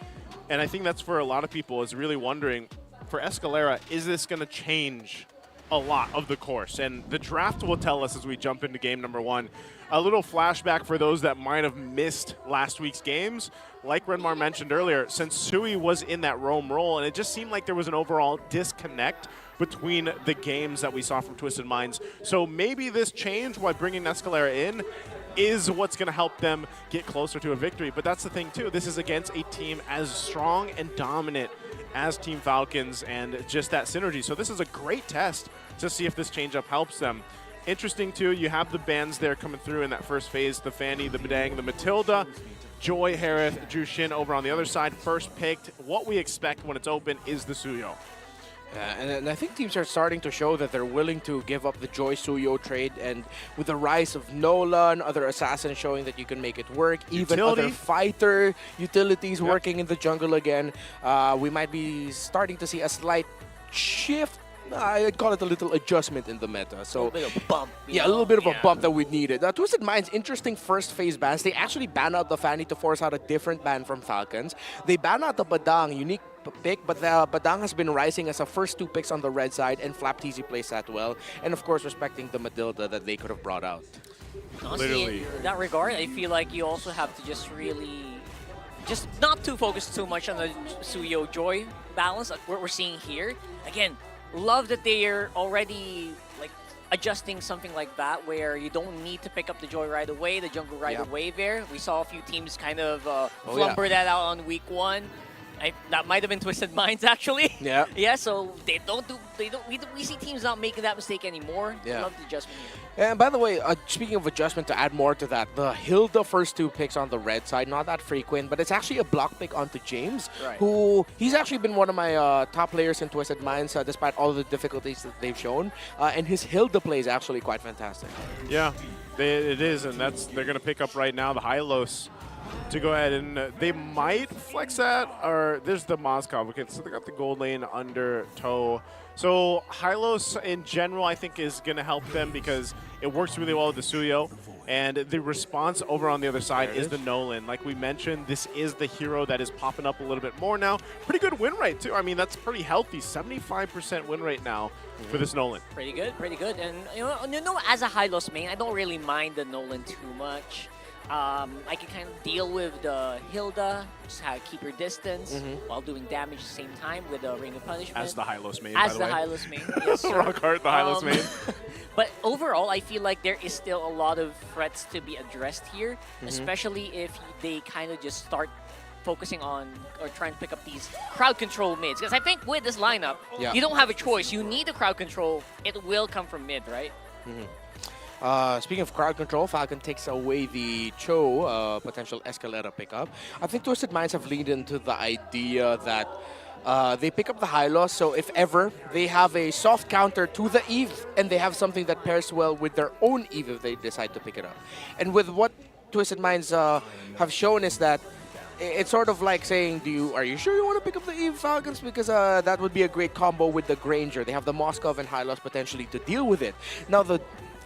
And I think that's for a lot of people is really wondering, for Escalera, is this going to change a lot of the course? And the draft will tell us as we jump into game number 1. A little flashback for those that might have missed last week's games. Like Renmar mentioned earlier, since Sui was in that roam role, and it just seemed like there was an overall disconnect between the games that we saw from Twisted Minds. So maybe this change by bringing Escalera in is what's going to help them get closer to a victory. But that's the thing, too. This is against a team as strong and dominant as Team Falcons and just that synergy. So this is a great test to see if this change-up helps them. Interesting, too, you have the bans there coming through in that first phase, the Fanny, the Bedang, the Matilda, Joy, Harith, Drew Shin over on the other side, first picked. What we expect when it's open is the Suyo. And I think teams are starting to show that they're willing to give up the Joy Suyo trade, and with the rise of Nolan, other assassins showing that you can make it work, even other fighter utilities working in the jungle again, we might be starting to see a slight shift. I'd call it a little adjustment in the meta. So, a little bit of a bump. Yeah, a little bit of a bump that we needed. Twisted Minds, interesting first phase bans. They actually ban out the Fanny to force out a different ban from Falcons. They ban out the Badang, unique pick, but the Badang has been rising as a first 2 picks on the red side, and Flapteasy plays that well. And of course, respecting the Matilda that they could have brought out. Honestly, in that regard, I feel like you also have to just really, just not too focus too much on the Suyo Joy balance, like what we're seeing here. Again, love that they are already like adjusting something like that where you don't need to pick up the Joy right away, the jungle right away there. We saw a few teams kind of flumber that out on week 1. That might have been Twisted Minds actually. Yeah. Yeah, so we see teams not making that mistake anymore. Yeah. Love the adjustment here. And by the way, speaking of adjustment, to add more to that, the Hilda first 2 picks on the red side, not that frequent, but it's actually a block pick onto James, who he's actually been one of my top players in Twisted Minds, despite all the difficulties that they've shown. And his Hilda play is actually quite fantastic. Yeah, it is, and they're going to pick up right now the Hylos to go ahead, and they might flex that, or there's the Moscow. Okay, so they got the gold lane under toe. So Hylos in general, I think, is going to help them because it works really well with the Suyo. And the response over on the other side is the Nolan. Like we mentioned, this is the hero that is popping up a little bit more now. Pretty good win rate, too. I mean, that's pretty healthy. 75% win rate now for this Nolan. Pretty good, pretty good. And, you know, as a Hylos main, I don't really mind the Nolan too much. I can kind of deal with the Hilda, just keep your distance while doing damage at the same time with the Ring of Punishment. As the Hylos main, As by the way. Hylos main, yes, sir. Rockhart, the Hylos main. But overall, I feel like there is still a lot of threats to be addressed here, especially if they kind of just start focusing on or trying to pick up these crowd control mids. Because I think with this lineup, Yeah. you don't have a choice. You need the crowd control. It will come from mid, right? Speaking of crowd control, Falcon takes away the Cho potential Escalera pickup. I think Twisted Minds have leaned into the idea that they pick up the high loss, so if ever they have a soft counter to the Eve, and they have something that pairs well with their own Eve if they decide to pick it up. And with what Twisted Minds have shown is that it's sort of like saying, are you sure you want to pick up the Eve Falcons? Because that would be a great combo with the Granger. They have the Moskov and high loss potentially to deal with it. Now the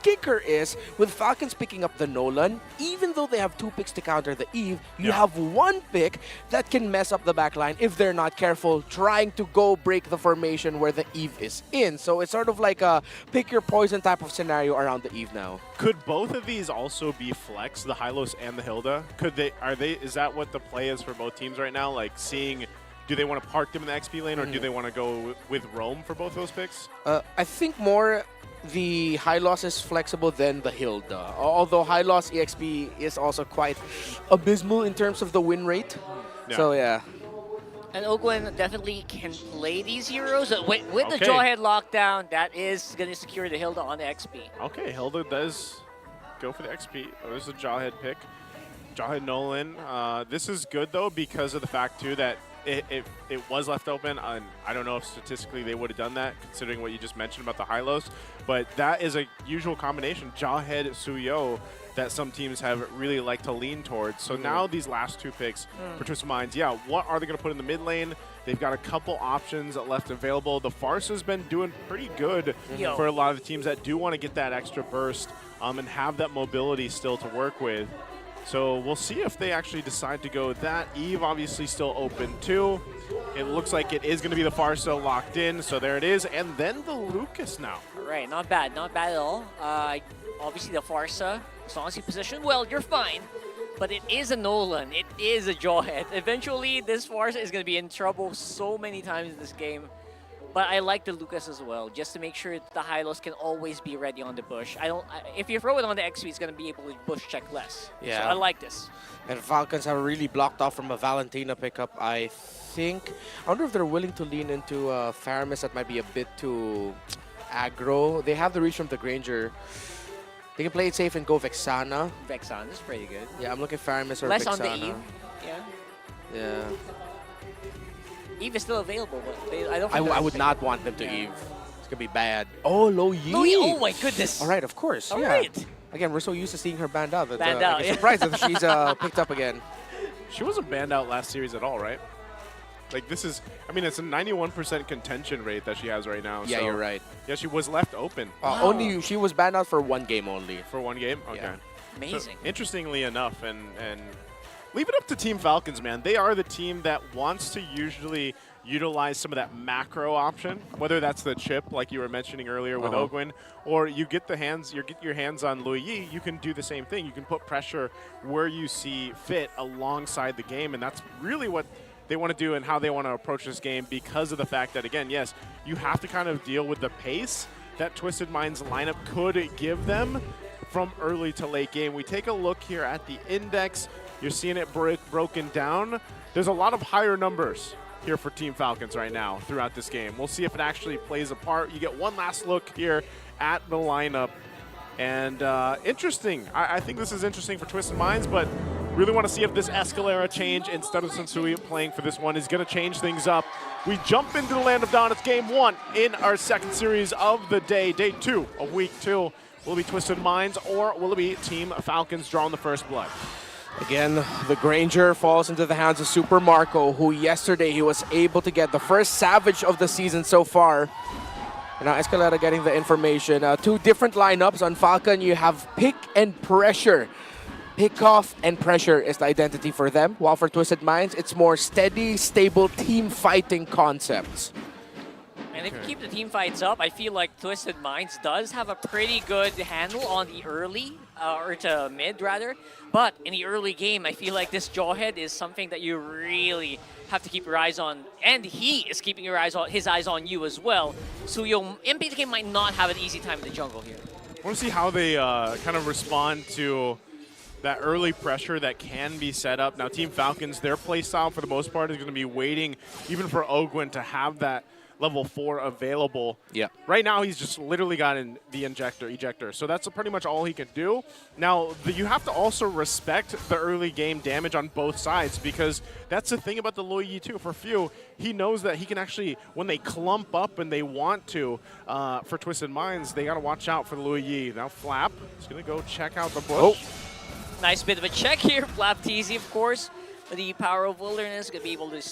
kicker is, with Falcons picking up the Nolan, even though they have 2 picks to counter the Eve, you have 1 pick that can mess up the backline if they're not careful, trying to go break the formation where the Eve is in. So it's sort of like a pick your poison type of scenario around the Eve now. Could both of these also be flex, the Hylos and the Hilda? Is that what the play is for both teams right now? Like seeing, do they want to park them in the XP lane, or do they want to go with Roam for both those picks? I think more the high loss is flexible than the Hilda. Although high loss EXP is also quite abysmal in terms of the win rate. Yeah. So yeah. And Ogwen definitely can play these heroes. With the Jawhead lockdown, that is going to secure the Hilda on the XP. Okay, Hilda does go for the XP. There's the Jawhead pick. Jawhead Nolan. This is good, though, because of the fact, too, that it was left open. And I don't know if statistically they would have done that, considering what you just mentioned about the Hylos. But that is a usual combination, Jawhead, Suyo, that some teams have really liked to lean towards. So now these last 2 picks for Twisted Minds, what are they going to put in the mid lane? They've got a couple options left available. The Farce has been doing pretty good for a lot of the teams that do want to get that extra burst and have that mobility still to work with. So we'll see if they actually decide to go with that. Eve obviously still open too. It looks like it is going to be the Farsa locked in. So there it is. And then the Lucas now. All right, not bad. Not bad at all. Obviously the Farsa, as long as you position well, you're fine. But it is a Nolan. It is a Jawhead. Eventually, this Farsa is going to be in trouble so many times in this game. But I like the Lucas as well, just to make sure the Hylos can always be ready on the bush. If you throw it on the XP, it's going to be able to bush check less. Yeah. So I like this. And Falcons have really blocked off from a Valentina pickup, I think. I wonder if they're willing to lean into Faramis that might be a bit too aggro. They have the reach from the Granger. They can play it safe and go Vexana. Vexana is pretty good. Yeah, I'm looking Faramis or Less Vexana. on the Eve. Yeah. Eve is still available, but I don't. I would not want them to Eve. It's gonna be bad. Oh, Lo Yi. Lo Yi, oh my goodness. All right, of course. All yeah. right. Again, we're so used to seeing her banned out that Banned I'm surprised that she's picked up again. She wasn't banned out last series at all, right? Like this is, I mean, it's a 91% contention rate that she has right now. Yeah, so you're right. Yeah, she was left open. Only she was banned out for 1 game only. For 1 game? Okay. Yeah. Amazing. So, interestingly enough, and leave it up to Team Falcons, man. They are the team that wants to usually utilize some of that macro option, whether that's the chip, like you were mentioning earlier with Ogwin, or you get your hands on Lo Yi. You can do the same thing. You can put pressure where you see fit alongside the game, and that's really what they want to do and how they want to approach this game, because of the fact that, again, yes, you have to kind of deal with the pace that Twisted Minds lineup could give them from early to late game. We take a look here at the index. You're seeing it broken down. There's a lot of higher numbers here for Team Falcons right now throughout this game. We'll see if it actually plays a part. You get one last look here at the lineup. And interesting. I think this is interesting for Twisted Minds, but really want to see if this Escalera change, instead of Sensui playing for this one, is going to change things up. We jump into the Land of Dawn. It's game 1 in our second series of the day, day 2 of week 2. Will it be Twisted Minds, or will it be Team Falcons drawing the first blood? Again, the Granger falls into the hands of Super Marco, who yesterday he was able to get the first Savage of the season so far. And now Escalera getting the information. 2 different lineups. On Falcon, you have pick and pressure. Pick off and pressure is the identity for them, while for Twisted Minds, it's more steady, stable team fighting concepts. And if you keep the team fights up, I feel like Twisted Minds does have a pretty good handle on the early, or to mid rather. But in the early game, I feel like this Jawhead is something that you really have to keep your eyes on. And he is keeping his eyes on you as well. So your MPTK might not have an easy time in the jungle here. I want to see how they kind of respond to that early pressure that can be set up. Now, Team Falcons, their play style for the most part is going to be waiting even for Ogwin to have that level 4 available. Yeah. Right now, he's just literally got in the ejector. So that's pretty much all he can do. Now, you have to also respect the early game damage on both sides, because that's the thing about the Luo Yi too. For Few, he knows that he can actually, when they clump up and they want to, for Twisted Minds, they got to watch out for the Luo Yi. Now, Flap is going to go check out the bush. Nice bit of a check here. Flap TZ, of course, with the power of wilderness, going to be able to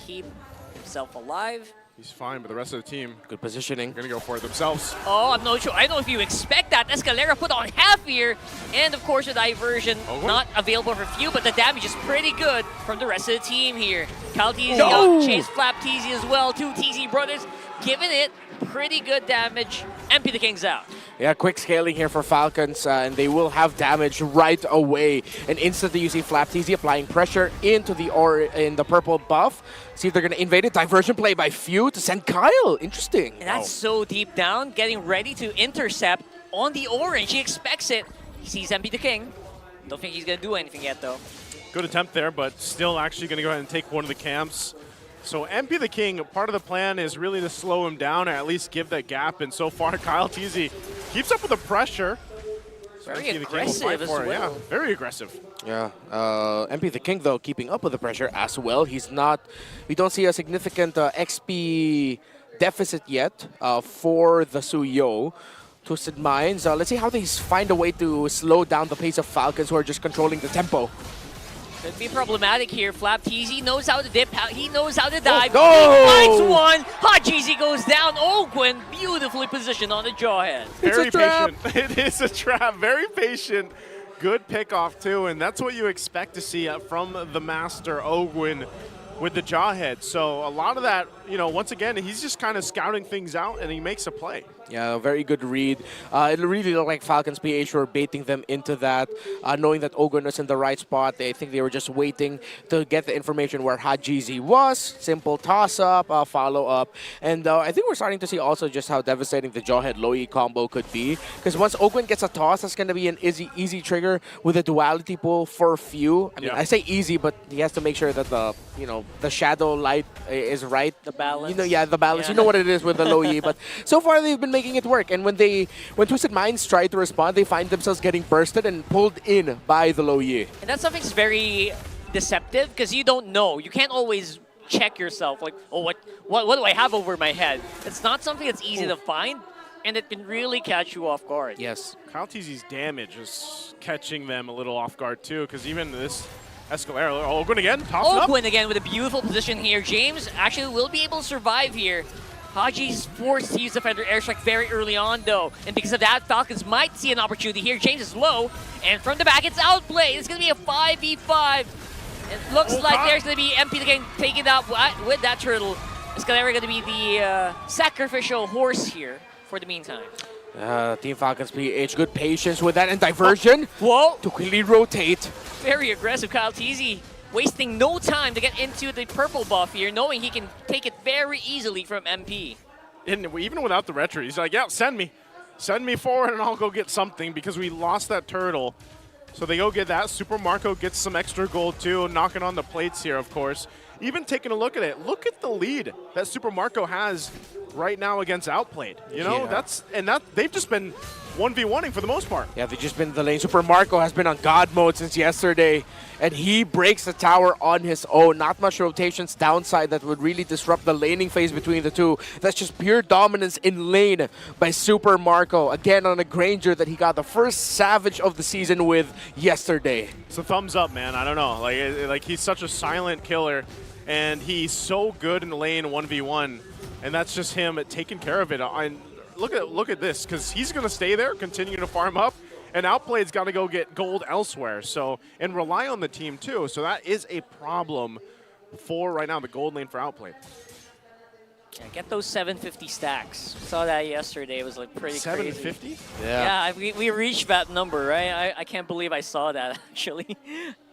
keep himself alive. He's fine, but the rest of the team, good positioning, going to go for it themselves. Oh, I'm not sure. I don't know if you expect that. Escalera put on half here, and of course, the diversion not available for Few, but the damage is pretty good from the rest of the team here. Kyletzy chased Flap TZ as well. 2 TZ brothers giving it pretty good damage. MP the King's out. Yeah, quick scaling here for Falcons, and they will have damage right away. And instantly you see Flap TZ applying pressure into the purple buff. See if they're going to invade it. Diversion play by Few to send Kyle. Interesting. And that's so deep down, getting ready to intercept on the orange. He expects it. He sees MP the King. Don't think he's going to do anything yet, though. Good attempt there, but still actually going to go ahead and take one of the camps. So MP the King, part of the plan is really to slow him down or at least give that gap. And so far, Kyletzy keeps up with the pressure. So Very MP the King will aggressive fight as for it. well. Yeah, very aggressive. Yeah, MP the King, though, keeping up with the pressure as well. He's not, we don't see a significant XP deficit yet for the Suyo. Twisted Minds, let's see how they find a way to slow down the pace of Falcons, who are just controlling the tempo. Could be problematic here. Flap TZ knows how to dip, he knows how to dive. Oh, He finds one. Hajizi goes down. Ogwin beautifully positioned on the jawhead. Very patient. It is a trap. Very patient. Good pickoff, too. And that's what you expect to see from the master, Ogwin, with the jawhead. So a lot of that, once again, he's just kind of scouting things out, and he makes a play. Yeah, very good read. It really looked like Falcons PH were baiting them into that, knowing that Ogwin was in the right spot. I think they were just waiting to get the information where Hajizi was. Simple toss-up, follow-up. And I think we're starting to see also just how devastating the Jawhead Low-E combo could be. Because once Ogwin gets a toss, that's going to be an easy trigger with a duality pull for Few. I mean, I say easy, but he has to make sure that the shadow light is right. The balance. The balance. Yeah. You know what it is with the Low-E. But so far, they've been making it work. And when Twisted Minds try to respond, they find themselves getting bursted and pulled in by the Low-E. And that's something that's very deceptive, because you don't know. You can't always check yourself, like, oh, what do I have over my head? It's not something that's easy to find, and it can really catch you off guard. Yes. Kyletzy's damage is catching them a little off guard, too, because even this Escalera, Ogwin again, toss up. Ogwin again with a beautiful position here. James actually will be able to survive here. Haji's forced to use the Defender Airstrike very early on, though. And because of that, Falcons might see an opportunity here. James is low, and from the back, it's outplayed. It's going to be a 5v5. It looks like there's going to be MP the King taking it out with that turtle. Escalera going to be the sacrificial horse here for the meantime. Team Falcons PH, good patience with that, and diversion. Whoa! To quickly rotate. Very aggressive, Kyletzy. Wasting no time to get into the purple buff here, knowing he can take it very easily from MP. And even without the retro, he's like, yeah, send me. Send me forward and I'll go get something, because we lost that turtle. So they go get that. Super Marco gets some extra gold too, knocking on the plates here, of course. Even taking a look at it, look at the lead that Super Marco has right now against Outplayed. They've just been 1v1ing for the most part. Yeah, they've just been in the lane. Super Marco has been on God mode since yesterday, and he breaks the tower on his own. Not much rotations downside that would really disrupt the laning phase between the two. That's just pure dominance in lane by Super Marco. Again, on a Granger that he got the first Savage of the season with yesterday. So thumbs up, man. I don't know. Like he's such a silent killer, and he's so good in the lane 1v1, and that's just him taking care of it. Look at this, because he's going to stay there, continue to farm up, and Outplayed's got to go get gold elsewhere. So, and rely on the team too. So that is a problem for right now the gold lane for Outplayed. Yeah, get those 750 stacks. Saw that yesterday. It was like pretty 750? crazy. Yeah, we reached that number, right? I can't believe I saw that, actually.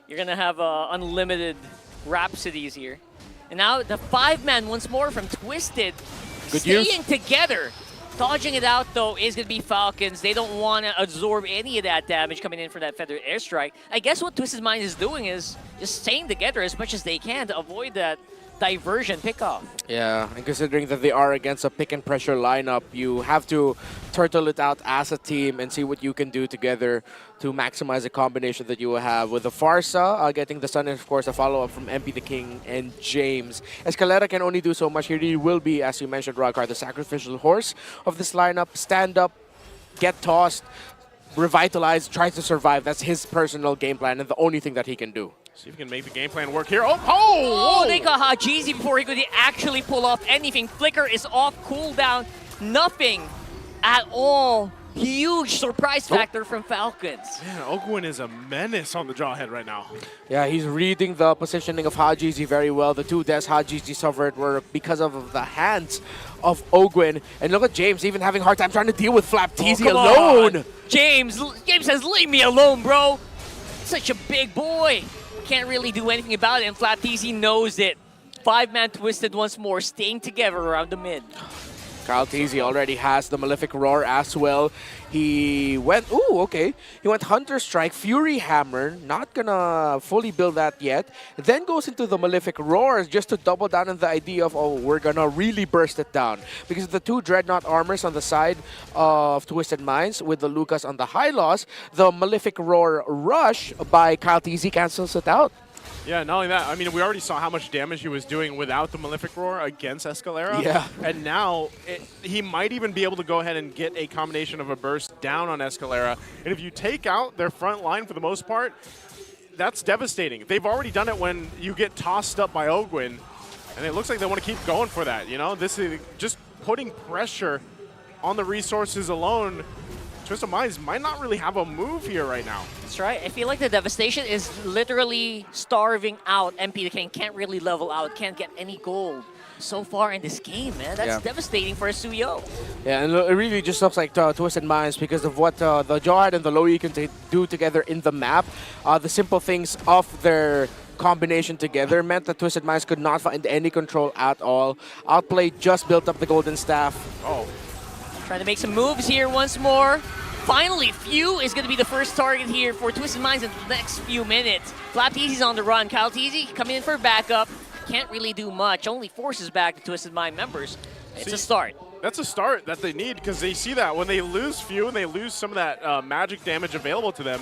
You're going to have unlimited Rhapsodies here. And now the 5-man once more from Twisted. Good staying use. Together. Dodging it out, though, is going to be Falcons. They don't want to absorb any of that damage coming in for that feathered airstrike. I guess what Twisted Mind is doing is just staying together as much as they can to avoid that diversion pickoff. Yeah, and considering that they are against a pick and pressure lineup, you have to turtle it out as a team and see what you can do together to maximize the combination that you will have with the Farsa getting the stun, and of course a follow-up from MP the King and James. Escalera can only do so much. He will be, as you mentioned, Rodcar, the sacrificial horse of this lineup. Stand up, get tossed, revitalize, try to survive. That's his personal game plan and the only thing that he can do. See if he can make the game plan work here. Oh, Oh, they got Hajizi before he could actually pull off anything. Flicker is off cooldown. Nothing at all. Huge surprise factor from Falcons. Man, Ogwin is a menace on the Jawhead right now. Yeah, he's reading the positioning of Hajizi very well. The two deaths Hajizi suffered were because of the hands of Ogwin. And look at James even having a hard time trying to deal with Flap TZ alone. On. James says, leave me alone, bro. Such a big boy. Can't really do anything about it, and Flap TZ knows it. 5-man Twisted once more, staying together around the mid. Kyletzy already has the Malefic Roar as well. He went, he went Hunter Strike, Fury Hammer, not gonna fully build that yet. Then goes into the Malefic Roar just to double down on the idea of, oh, we're gonna really burst it down. Because the two Dreadnought armors on the side of Twisted Minds with the Lucas on the high loss, the Malefic Roar rush by Kyletzy cancels it out. Yeah, not only that, I mean, we already saw how much damage he was doing without the Malefic Roar against Escalera. Yeah. And now, he might even be able to go ahead and get a combination of a burst down on Escalera. And if you take out their front line for the most part, that's devastating. They've already done it when you get tossed up by Ogwin, and it looks like they want to keep going for that, you know? This is just putting pressure on the resources alone. Twisted Minds might not really have a move here right now. That's right. I feel like the devastation is literally starving out MP the King. Can't really level out, can't get any gold so far in this game, man. That's devastating for a Suyo. Yeah, and it really just looks like Twisted Minds because of what the Jawhead and the Lowy can do together in the map. The simple things of their combination together meant that Twisted Minds could not find any control at all. Outplay just built up the Golden Staff. Oh. Trying to make some moves here once more. Finally, Few is going to be the first target here for Twisted Minds in the next few minutes. Flap TZ's on the run. Kyletzy coming in for backup. Can't really do much. Only forces back the Twisted Mind members. It's a start. That's a start that they need because they see that when they lose Few and they lose some of that magic damage available to them,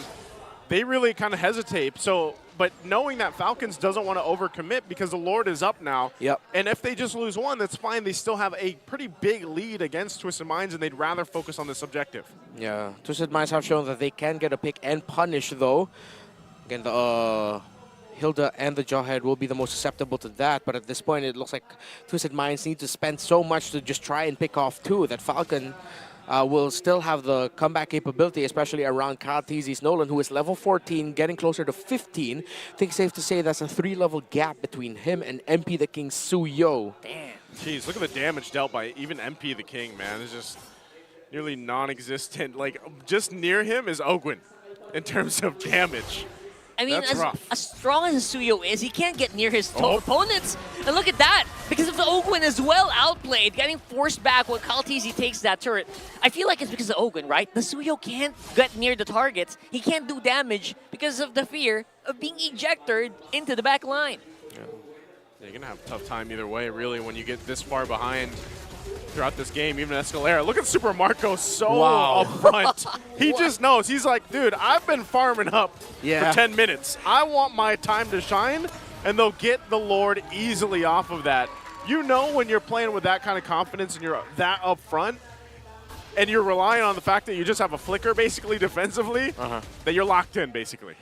they really kind of hesitate. So, but knowing that Falcons doesn't want to overcommit because the Lord is up now. Yep. And if they just lose one, that's fine. They still have a pretty big lead against Twisted Minds, and they'd rather focus on this objective. Yeah, Twisted Minds have shown that they can get a pick and punish, though. Again, the Hilda and the Jawhead will be the most susceptible to that, but at this point, it looks like Twisted Minds need to spend so much to just try and pick off two that Falcon will still have the comeback capability, especially around Kyletzy's Nolan, who is level 14, getting closer to 15. I think it's safe to say that's a 3-level gap between him and MP the King Suyo. Damn. Jeez, look at the damage dealt by even MP the King, man. It's just nearly non-existent. Like, just near him is Ogwin in terms of damage. I mean, That's rough. as strong as Suyo is, he can't get near his opponents. And look at that, because of the Ogwin as well, outplayed, getting forced back when Kyletzy takes that turret. I feel like it's because of Ogwin, right? The Suyo can't get near the targets. He can't do damage because of the fear of being ejected into the back line. Yeah. You're going to have a tough time either way, really, when you get this far behind throughout this game, even Escalera. Look at Super Marco up front. He just knows. He's like, dude, I've been farming up for 10 minutes. I want my time to shine, and they'll get the Lord easily off of that. You know when you're playing with that kind of confidence and you're that up front, and you're relying on the fact that you just have a flicker, basically, defensively, that you're locked in, basically.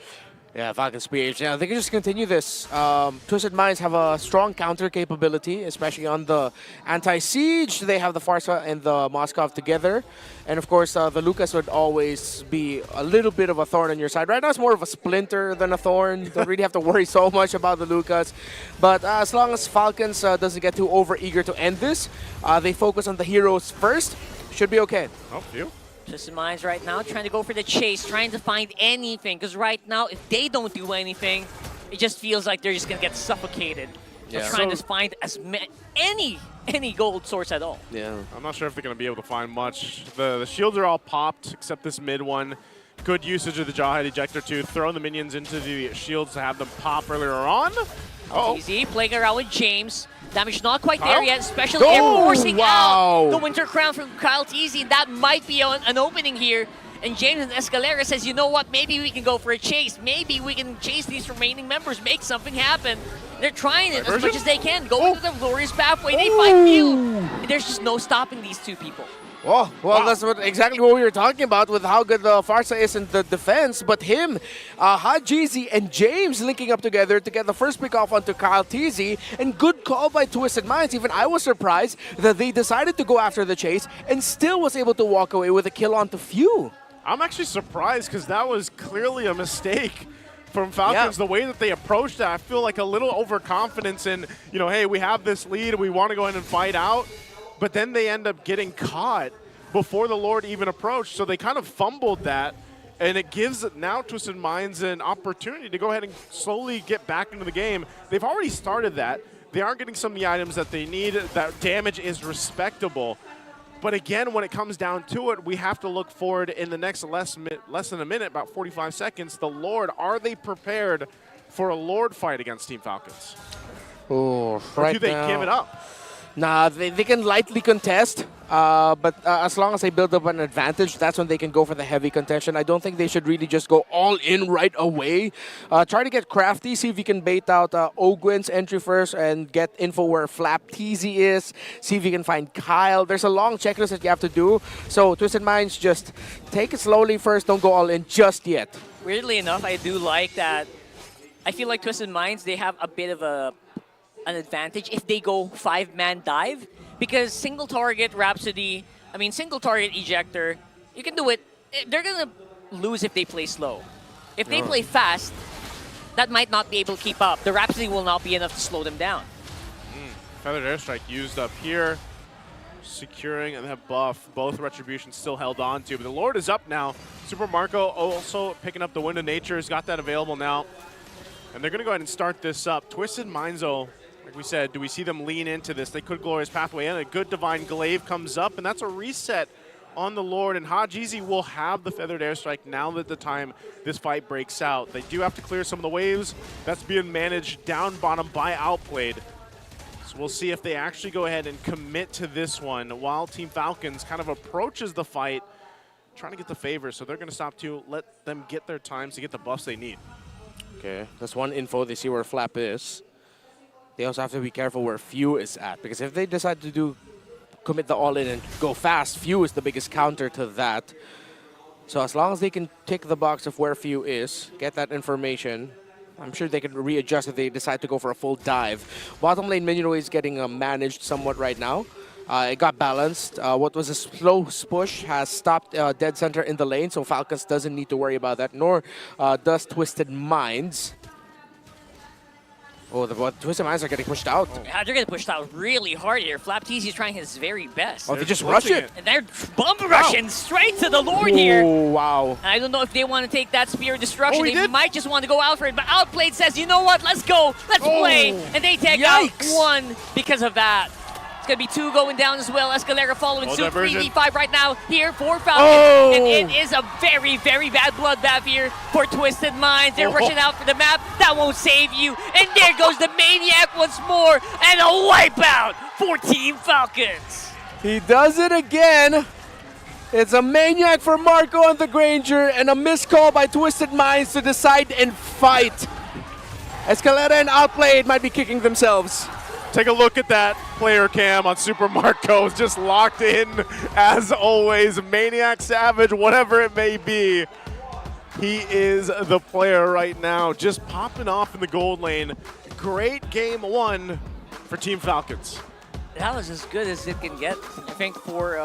Yeah, Falcons PH. Yeah, they can just continue this. Twisted Minds have a strong counter capability, especially on the anti-siege. They have the Farsa and the Moskov together. And of course, the Lucas would always be a little bit of a thorn on your side. Right now, it's more of a splinter than a thorn. Don't really have to worry so much about the Lucas. But as long as Falcons doesn't get too over-eager to end this, they focus on the heroes first, should be okay. Oh, you. Twisted Minds right now trying to go for the chase, trying to find anything. Because right now, if they don't do anything, it just feels like they're just going to get suffocated. Yeah. They're trying to find any any gold source at all. Yeah. I'm not sure if they're going to be able to find much. The shields are all popped except this mid one. Good usage of the Jawhead ejector to throw the minions into the shields to have them pop earlier on. Oh, Easy, playing around with James. Damage not quite Kyle? there yet, especially Oh, forcing wow. out the Winter Crown from Kyletzy. That might be an opening here. And James and Escalera says, you know what, maybe we can go for a chase. Maybe we can chase these remaining members, make something happen. They're trying it as much as they can. Go into the glorious pathway. They find Mew. There's just no stopping these two people. Oh, well, that's exactly what we were talking about with how good the Farsa is in the defense. But him, Hajizi, and James linking up together to get the first pick off onto Kyletzy. And good call by Twisted Minds. Even I was surprised that they decided to go after the chase and still was able to walk away with a kill onto Few. I'm actually surprised because that was clearly a mistake from Falcons. The way that they approached that, I feel like a little overconfidence in, you know, hey, we have this lead, we want to go ahead and fight out. But then they end up getting caught before the Lord even approached. So they kind of fumbled that. And it gives now Twisted Minds an opportunity to go ahead and slowly get back into the game. They've already started that. They are getting some of the items that they need. That damage is respectable. But again, when it comes down to it, we have to look forward in the next less than a minute, about 45 seconds. The Lord, are they prepared for a Lord fight against Team Falcons? Oh, Or do they give it up? Nah, they can lightly contest, but as long as they build up an advantage, that's when they can go for the heavy contention. I don't think they should really just go all in right away. Try to get crafty, see if you can bait out Ogwin's entry first and get info where FlapTZ is, see if you can find Kyle. There's a long checklist that you have to do, so Twisted Minds, just take it slowly first, don't go all in just yet. Weirdly enough, I do like that. I feel like Twisted Minds, they have a bit of an advantage if they go 5-man dive, because single target Rhapsody, single target Ejector, you can do it. They're gonna lose if they play slow. If they play fast, that might not be able to keep up. The Rhapsody will not be enough to slow them down. Feathered Airstrike used up here, securing and that buff. Both Retributions still held on to, but the Lord is up now. Super Marco also picking up the Wind of Nature, has got that available now. And they're gonna go ahead and start this up. Twisted Minds, though, like we said, do we see them lean into this? They could Glorious Pathway in. A good Divine Glaive comes up, and that's a reset on the Lord. And Hajizi will have the Feathered Airstrike now that the time this fight breaks out. They do have to clear some of the waves. That's being managed down bottom by Outplayed. So we'll see if they actually go ahead and commit to this one while Team Falcons kind of approaches the fight, trying to get the favor. So they're going to stop to let them get their times to get the buffs they need. Okay, that's one info. They see where Flap is. They also have to be careful where Few is at, because if they decide to commit the all-in and go fast, Few is the biggest counter to that. So as long as they can tick the box of where Few is, get that information, I'm sure they can readjust if they decide to go for a full dive. Bottom lane minion is getting managed somewhat right now. It got balanced. What was a slow push has stopped dead center in the lane, so Falcons doesn't need to worry about that, nor does Twisted Minds. Oh, the Twisted Minds are getting pushed out. Yeah, they're getting pushed out really hard here. FlapTZ is trying his very best. Oh, they just rush it. And they're bum rushing straight to the Lord here. Oh, wow. I don't know if they want to take that Spear of Destruction. Oh, they might just want to go out for it, but Outplayed says, you know what, let's go, let's play. And they take out one because of that. It's going to be two going down as well. Escalera following suit. 3v5 right now here for Falcons. And it is a very, very bad bloodbath here for Twisted Minds. They're rushing out for the map. That won't save you. And there goes the Maniac once more. And a wipeout for Team Falcons. He does it again. It's a Maniac for Marco on the Granger and a missed call by Twisted Minds to decide and fight. Escalera and Outplayed might be kicking themselves. Take a look at that player cam on Super Marco. Just locked in as always. Maniac, Savage, whatever it may be. He is the player right now. Just popping off in the gold lane. Great game one for Team Falcons. That was as good as it can get. I think for,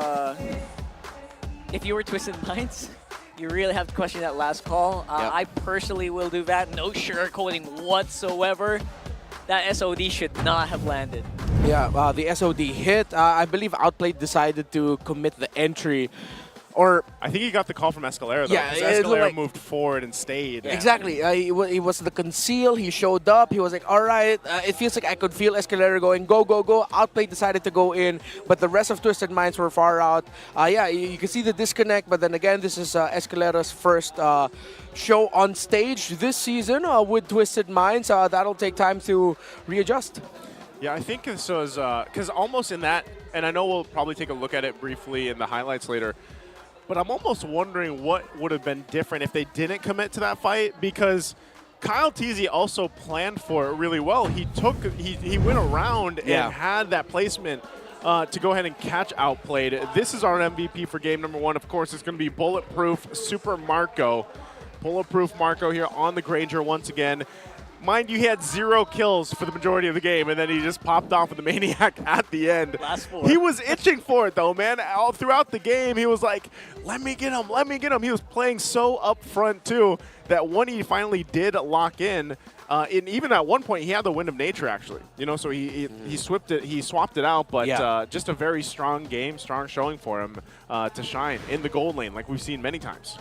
if you were Twisted Minds, you really have to question that last call. I personally will do that. No sugarcoating whatsoever. That SOD should not have landed. Yeah, the SOD hit. I believe Outplayed decided to commit the entry Or I think he got the call from Escalera, though. Yeah, because it looked Escalera like- moved forward and stayed. Exactly. He was the conceal. He showed up. He was like, all right. It feels like I could feel Escalera going, go, go, go. Outplay decided to go in, but the rest of Twisted Minds were far out. Yeah, you can see the disconnect, but then again, this is Escalera's first show on stage this season with Twisted Minds. That'll take time to readjust. Yeah, I think this was, because almost in that, and I know we'll probably take a look at it briefly in the highlights later, but I'm almost wondering what would have been different if they didn't commit to that fight, because Kyletzy also planned for it really well. He went around and had that placement to go ahead and catch outplayed. This is our MVP for game number 1. Of course, it's going to be Bulletproof Super Marco. Bulletproof Marco here on the Granger once again. Mind you, he had 0 kills for the majority of the game, and then he just popped off with the Maniac at the end. Last 4. He was itching for it, though, man. All throughout the game, he was like, let me get him, let me get him. He was playing so up front, too, that when he finally did lock in, and even at one point, he had the Wind of Nature, actually. You know, so he swapped it out, but just a very strong game, strong showing for him to shine in the gold lane, like we've seen many times.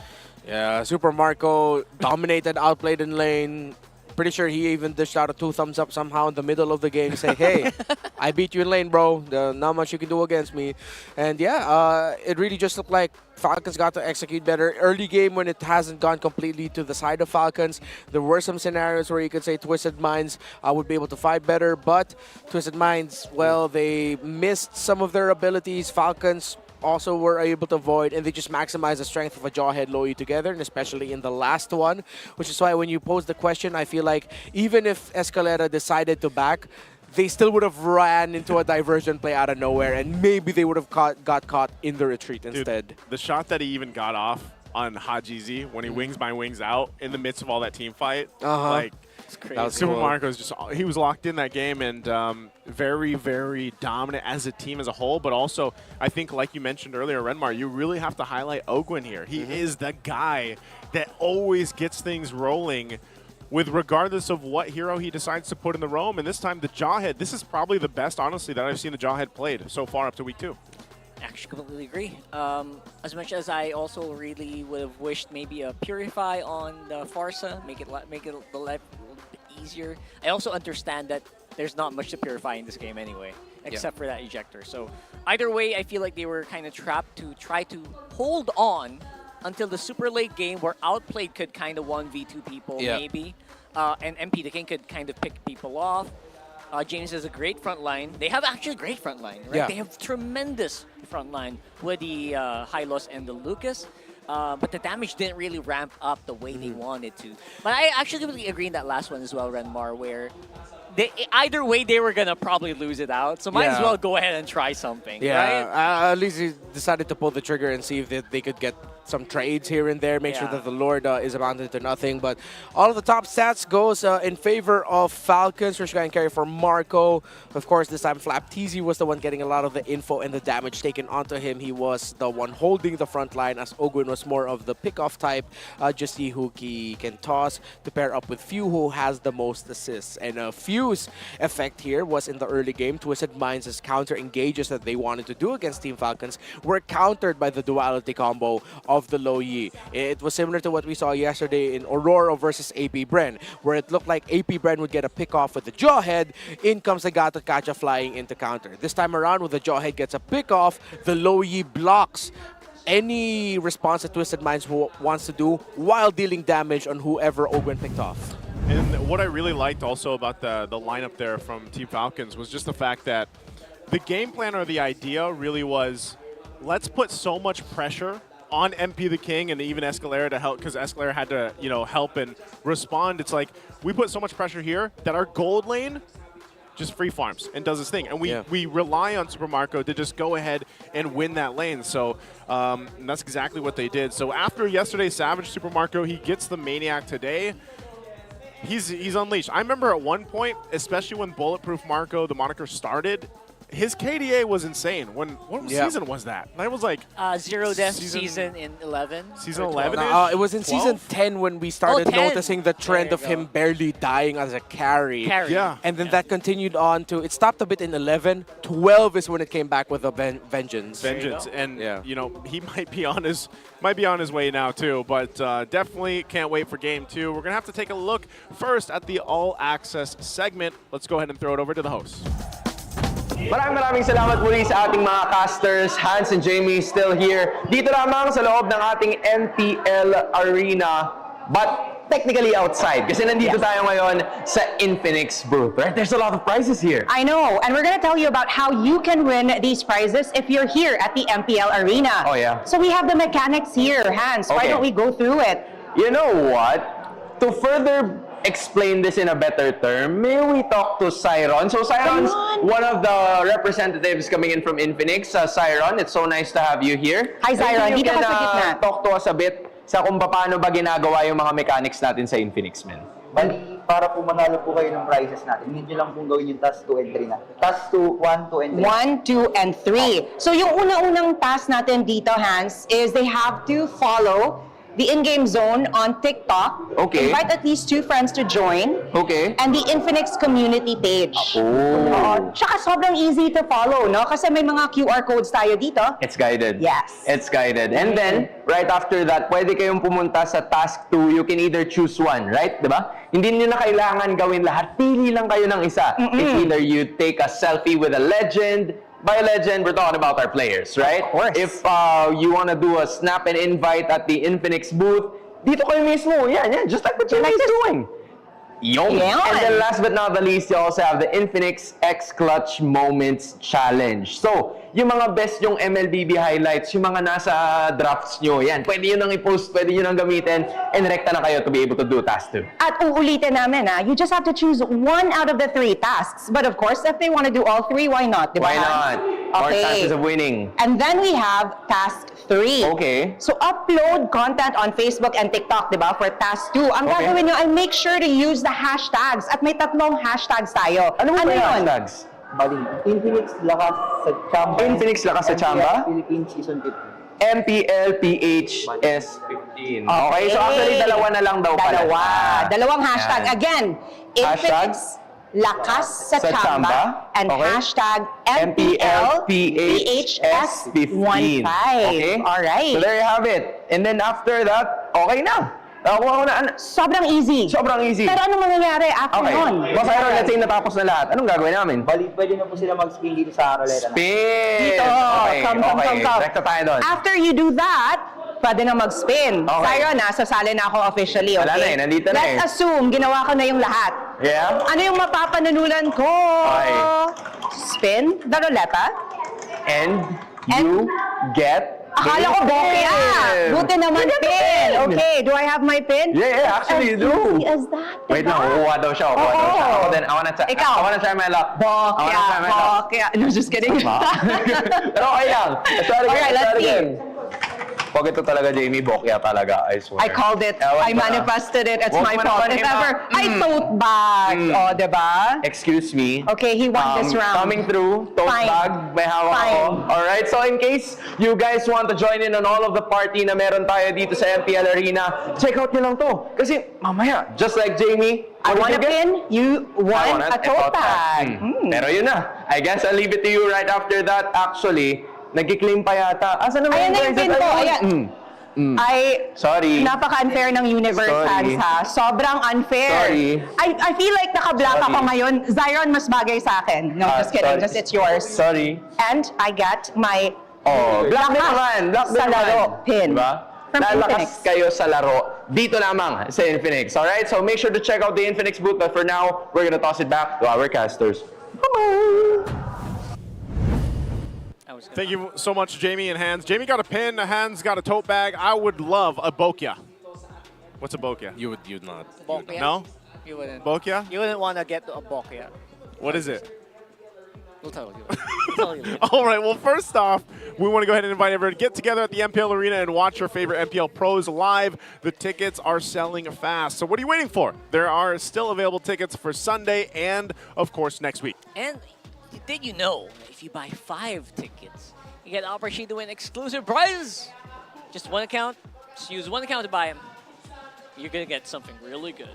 Yeah, Super Marco dominated, outplayed in lane. Pretty sure he even dished out a 2 thumbs up somehow in the middle of the game, say, hey, I beat you in lane, bro. Not much you can do against me. And yeah, it really just looked like Falcons got to execute better. Early game when it hasn't gone completely to the side of Falcons, there were some scenarios where you could say Twisted Minds would be able to fight better, but Twisted Minds, well, they missed some of their abilities. Falcons also were able to avoid, and they just maximize the strength of a Jawhead Low E together, and especially in the last one, which is why when you pose the question, I feel like even if Escalera decided to back, they still would have ran into a diversion play out of nowhere, and maybe they would have got caught in the retreat instead. Dude, the shot that he even got off on Haji Z when he wings by wings out in the midst of all that team fight, like, it's crazy. Super cool. Marco's just, he was locked in that game, and very, very dominant as a team as a whole, but also, I think, like you mentioned earlier, Renmar, you really have to highlight Ogwin here. He is the guy that always gets things rolling with regardless of what hero he decides to put in the roam, and this time the Jawhead, this is probably the best, honestly, that I've seen the Jawhead played so far up to week 2. Actually, completely agree. As much as I also really would have wished maybe a Purify on the Farsa, make it the life a little bit easier. I also understand that there's not much to Purify in this game anyway, except for that ejector. So either way, I feel like they were kind of trapped to try to hold on until the super late game where Outplayed could kind of 1v2 people maybe, and MP the King could kind of pick people off. James has a great front line. They have actually a great front line, right? Yeah. They have tremendous front line with the Hylos and the Lucas. But the damage didn't really ramp up the way they wanted to. But I actually really agree in that last one as well, Renmar, where either way they were going to probably lose it out. So might as well go ahead and try something, right? At least he decided to pull the trigger and see if they could get some trades here and there, make sure that the Lord is amounted to nothing. But all of the top stats goes in favor of Falcons. First guy in carry for Marco. Of course, this time Flapteezy was the one getting a lot of the info and the damage taken onto him. He was the one holding the front line, as Ogwin was more of the pick-off type. Just see who he can toss to pair up with Few, who has the most assists. And Few's effect here was in the early game. Twisted Minds' counter engages that they wanted to do against Team Falcons were countered by the duality combo of the Low Yi. It was similar to what we saw yesterday in Aurora versus AP Bren, where it looked like AP Bren would get a pick off with the Jawhead. In comes the Gato Kacha flying into counter. This time around, when the Jawhead gets a pick off, the Low Yi blocks any response that Twisted Minds wants to do while dealing damage on whoever Ogwin picked off. And what I really liked also about the lineup there from Team Falcons was just the fact that the game plan or the idea really was, let's put so much pressure on MP the King and even Escalera to help, because Escalera had to, you know, help and respond. It's like, we put so much pressure here that our gold lane just free farms and does his thing. And we rely on Super Marco to just go ahead and win that lane. So and that's exactly what they did. So after yesterday's Savage Super Marco, he gets the Maniac today. He's unleashed. I remember at one point, especially when Bulletproof Marco, the moniker started, his KDA was insane. What season was that? That was like Zero Death season in 11. Season 11? It was in 12? season 10 when we started 10. noticing the trend of him barely dying as a carry. Yeah. And then that continued on to, it stopped a bit in 11. 12 is when it came back with a vengeance. And you know, he might be on his way now too, but definitely can't wait for game 2. We're gonna have to take a look first at the all access segment. Let's go ahead and throw it over to the host. Maraming salamat muli sa ating mga casters. Hans and Jamie still here. Dito lamang sa loob ng ating MPL Arena, but technically outside. Kasi nandito tayo ngayon sa Infinix booth, right? There's a lot of prizes here. I know, and we're going to tell you about how you can win these prizes if you're here at the MPL Arena. Oh, yeah. So we have the mechanics here, Hans. Why Okay. don't we go through it? You know what? To further explain this in a better term, may we talk to Siron? So Siron's one of the representatives coming in from Infinix. Siron, it's so nice to have you here. Hi, Siron. Maybe you Dito ka can sa gitna. talk to us a bit sa kung paano ba ginagawa yung mga mechanics natin sa Infinix, men. Bali, para po manalo po kayo ng prizes natin, hindi nyo lang pong gawin yung task 2 and 3 na. Task 2, 1, 2, and 3. 1, 2, and 3. So yung una-unang task natin dito, Hans, is they have to follow the in-game zone on TikTok. Okay. Invite at least 2 friends to join. Okay. And the Infinix community page. Oh. Tsaka sobrang easy to follow, no? Kasi may mga QR codes tayo dito. It's guided. Yes. It's guided. And then, right after that, pwede kayong pumunta sa task 2. You can either choose one, right? Diba? Hindi nyo na kailangan gawin lahat. Pili lang kayo ng isa. It's either you take a selfie with a legend. By legend, we're talking about our players, right? Of course. If you want to do a snap and invite at the Infinix booth, dito kayo mismo. Yan. Just like what Jamie is doing. Yum. And then last but not the least, you also have the Infinix X Clutch Moments Challenge. So, yung mga best yung MLBB highlights, yung mga nasa drafts nyo, yan. Pwede yun nang i-post, pwede yun nang gamitin, and rekta na kayo to be able to do task 2. At uulitin namin, you just have to choose 1 out of the 3 tasks. But of course, if they want to do all 3, why not? Diba? Why not? More chances of winning. And then we have task 3. Okay. So upload content on Facebook and TikTok, diba? For task 2. Ang gagawin nyo ay make sure to use the hashtags. At may 3 hashtags tayo. Ano yun? hashtags? Bali, Infinix Lakas sa Chamba. Infinix Lakas sa Chamba? Philippines Season 15. MPL PH S15. Okay, so actually dalawa na lang daw pala. Dalawang hashtag. Yan. Again, Infinix Lakas sa Chamba and hashtag MPL PH S15. Okay? Alright. So there you have it. And then after that, okay na. Nakuha ko na. Sobrang easy. Sobrang easy. Pero ano mangyayari after nun? Boss Iron, let's say natapos na lahat. Anong gagawin namin? Bali, pwede na po sila mag-spin dito sa ruleta. Spin! Dito. Okay, Come. Rekta tayo doon. After you do that, pwede na mag-spin. Siron, sasali na ako officially, okay? Wala na nandito na Let's assume, ginawa ko na yung lahat. Yeah? Ano yung mapapanalunan ko? Okay. Spin the ruleta. And you get Akala ko bokya. Buti naman pin. Okay, do I have my pin? Yeah, actually you do. Easy as that, Wait lang, kukuha daw siya. Ako din, I wanna try my luck. Bokya. No, just kidding. Pero okay lang. Alright, let's see. Pag ito talaga, Jamie, bokya talaga, I swear. I called it. I manifested it. It's my fault. If ever, I tote bag. Oh, diba? Excuse me. Okay, he won this round. Coming through, tote bag, may hawak ako. Alright, so in case you guys want to join in on all of the party na meron tayo dito sa MPL Arena, check out nyo lang to. Kasi mamaya, just like Jamie, I won a pin, you won a tote bag. Pero yun na. I guess I'll leave it to you right after that. Actually, nag-claim pa yata. Asa naman Ayan na yung pin ko. Ayan. Sorry. Napaka-unfair ng universe, Hans, ha? Sobrang unfair. Sorry. I feel like naka-black ako ngayon. Zion, mas bagay sa akin. No, just kidding. Just it's yours. Sorry. And I get my black din naman. Black din sa laro pin. Diba? From Lalakas kayo sa laro dito lamang sa Infinix. Alright? So make sure to check out the Infinix booth. But for now, we're gonna toss it back to our casters. Thank you so much, Jamie and Hans. Jamie got a pin, Hans got a tote bag. I would love a bokya. What's a bokya? You'd not. Bokya? No? You wouldn't. Bokya? You wouldn't want to get a bokya. What is it? We'll tell you. We'll tell you. All right, well, first off, we want to go ahead and invite everyone to get together at the MPL Arena and watch your favorite MPL pros live. The tickets are selling fast. So what are you waiting for? There are still available tickets for Sunday and, of course, next week. And Did you know that if you buy 5 tickets, you get an opportunity to win exclusive prizes? Just one account. Just use one account to buy them. You're gonna get something really good.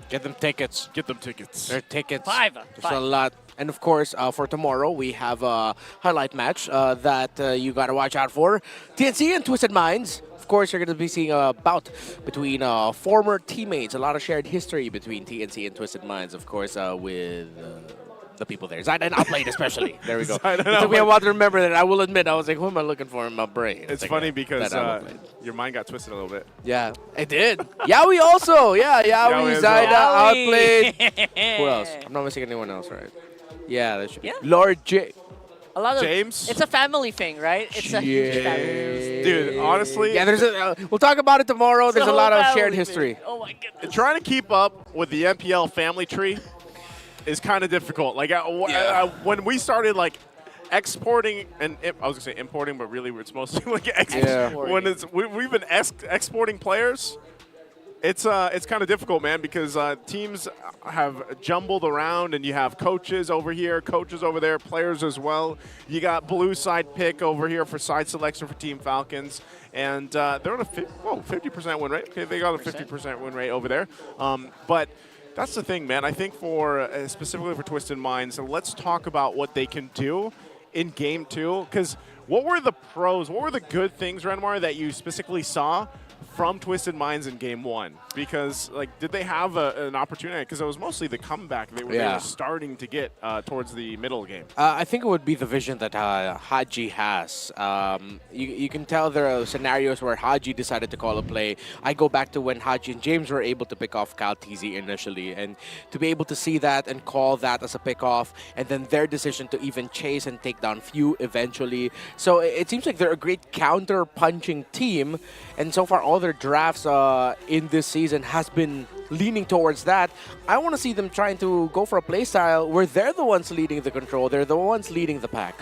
Get them tickets. Get them tickets. They're tickets. 5. There's a lot. And of course, for tomorrow, we have a highlight match that you got to watch out for. TNC and Twisted Minds. Of course, you're going to be seeing a bout between former teammates. A lot of shared history between TNC and Twisted Minds, of course, with the people there. Zaida and Outplayed especially. There we go. It took me a while to remember that. I will admit, I was like, who am I looking for in my brain? It's like, funny because that your mind got twisted a little bit. Yeah, it did. Yaoi also. Yeah, Yaoi, as Zaida, well. Outplayed. Who else? I'm not missing anyone else, right? Yeah, that should be. Lord J. A lot of James? It's a family thing, right? It's a huge family. Dude, honestly. Yeah, there's we'll talk about it tomorrow. There's a lot of shared family history. thing. Oh my goodness. Trying to keep up with the MPL family tree is kind of difficult. Like when we started like exporting and I was gonna say importing, but really it's mostly like exporting. When we've been exporting players. It's kind of difficult, man, because teams have jumbled around, and you have coaches over here, coaches over there, players as well. You got blue side pick over here for side selection for Team Falcons, and they're on a 50% win rate. Okay, they got a 50% win rate over there. But that's the thing, man. I think for specifically for Twisted Minds, let's talk about what they can do in Game 2. Because what were the pros? What were the good things, Renmar, that you specifically saw from Twisted Minds in Game 1? Because, like, did they have an opportunity? Because it was mostly the comeback they were starting to get towards the middle game. I think it would be the vision that Haji has. You can tell there are scenarios where Haji decided to call a play. I go back to when Haji and James were able to pick off Kyletzy initially, and to be able to see that and call that as a pickoff, and then their decision to even chase and take down Few eventually. So it seems like they're a great counter-punching team, and so far all their drafts in this season has been leaning towards that. I want to see them trying to go for a play style where they're the ones leading the control, they're the ones leading the pack.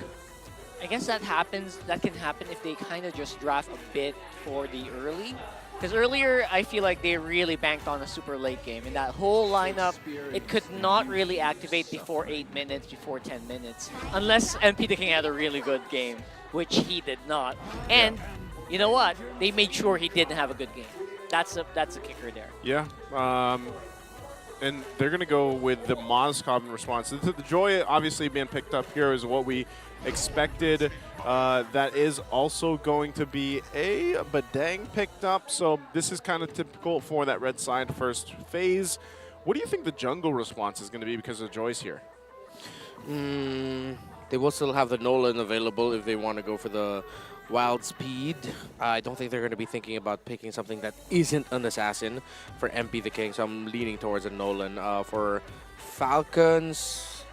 I guess that can happen if they kind of just draft a bit for the early. Because earlier, I feel like they really banked on a super late game. And that whole lineup, it could not really activate before 8 minutes, before 10 minutes. Unless MP the King had a really good game, which he did not. And you know what? They made sure he didn't have a good game. That's a kicker there. Yeah. And they're going to go with the Moskov in response. The Joy obviously being picked up here is what we expected. That is also going to be a Badang picked up. So this is kind of typical for that red side first phase. What do you think the jungle response is going to be because of Joy's here? They will still have the Nolan available if they want to go for the wild speed. I don't think they're going to be thinking about picking something that isn't an assassin for MP the King, so I'm leaning towards a Nolan. For Falcons,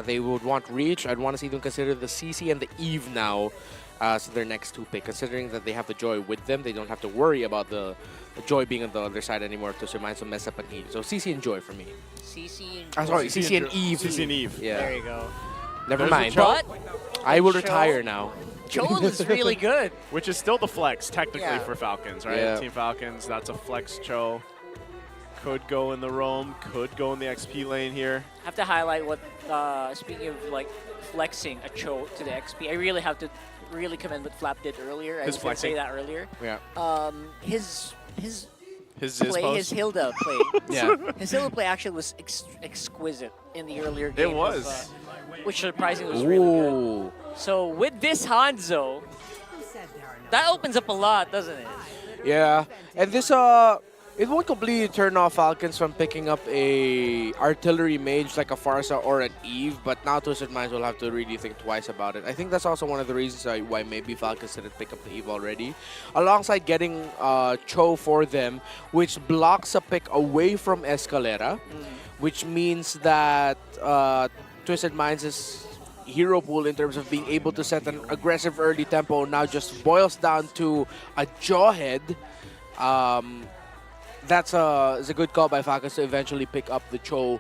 they would want Reach. I'd want to see them consider the CC and the Eve now as their next 2 pick. Considering that they have the Joy with them, they don't have to worry about the Joy being on the other side anymore to surmise some mess up an Eve. So CC and Joy for me. CC and Joy. Sorry, CC and Eve. CC and Eve. Yeah. There you go. Never mind. But I will retire now. Chol is really good. Which is still the flex, technically, for Falcons, right? Yeah. Team Falcons, that's a flex Cho. Could go in the roam, could go in the XP lane here. I have to highlight what, speaking of like flexing a Cho to the XP, I really have to really commend what Flap did earlier. I was going to say that earlier. Yeah. His play, his Hilda play. His Hilda play actually was exquisite in the earlier game. It was. Which surprisingly was really good. So with this Hanzo, that opens up a lot, doesn't it? Yeah, and this it won't completely turn off Falcons from picking up a artillery mage like a Farsa or an Eve, but now Twisted Minds will have to really think twice about it. I think that's also one of the reasons why maybe Falcons didn't pick up the Eve already. Alongside getting Cho for them, which blocks a pick away from Escalera, which means that Twisted Minds' hero pool in terms of being able to set an aggressive early tempo now just boils down to a Jawhead. That's a good call by Falcons to eventually pick up the Cho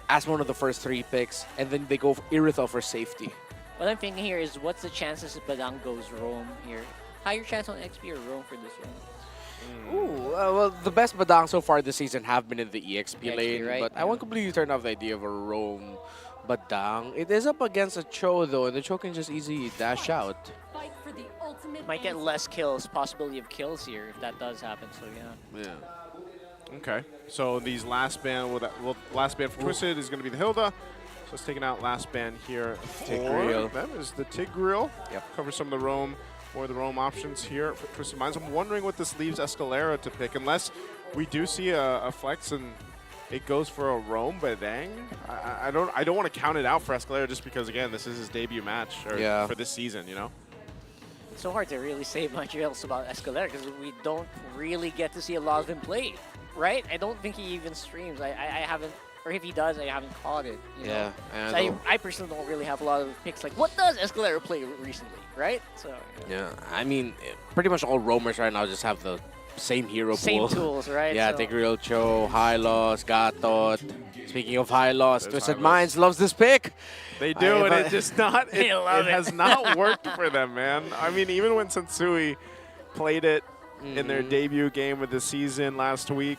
as one of the first 3 picks, and then they go for Iritho for safety. What I'm thinking here is, what's the chances if Badang goes roam here? Higher chance on XP or roam for this one? Ooh, well, the best Badang so far this season have been in the EXP lane, right? but I won't completely turn off the idea of a roam Badang. It is up against a Cho though, and the Cho can just easily dash out. Might get less kills, possibility of kills here if that does happen. So yeah. Okay. So these last ban, last ban for Twisted is going to be the Hilda. So it's taking out last ban here. Tigreal. That is the Tigreal. Yep. Cover some of the roam or the roam options here for Twisted Minds. I'm wondering what this leaves Escalera to pick, unless we do see a flex and it goes for a roam. But dang, I don't want to count it out for Escalera just because again this is his debut match for this season. You know. It's so hard to really say much else about Escalera because we don't really get to see a lot of him play, right? I don't think he even streams. I haven't. Or if he does, I haven't caught it. You know? So I personally don't really have a lot of picks. Like, what does Escalera play recently, right? So yeah, I mean, pretty much all roamers right now just have the same hero pool. Same tools, right? Yeah, so. Tigreal, Cho, Hylos, Gatot. Speaking of Hylos, Twisted Minds loves this pick. They do, and it just not. It has not worked for them, man. I mean, even when Sensui played it in their debut game of the season last week.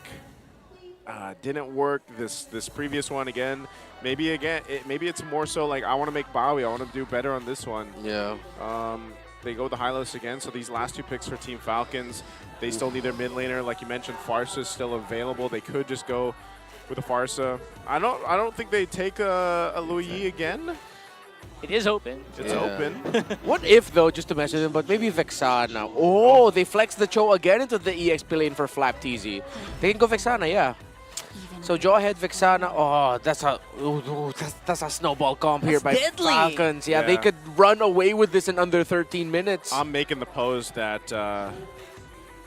Didn't work this previous one again. Maybe it's more so like I want to make Bowie. I want to do better on this one. Yeah. They go with the Hylos again. So these last two picks for Team Falcons, they still need their mid laner. Like you mentioned, Farsa is still available. They could just go with a Farsa. I don't think they take a Louis again. It is open. It's open. What if, though, just to mention them, but maybe Vexana. Oh, they flex the Cho again into the EXP lane for Flap TZ. They can go Vexana, yeah. So Oheb, Vexana, oh, that's a snowball comp here by Falcons. Yeah, they could run away with this in under 13 minutes. I'm making the pose that the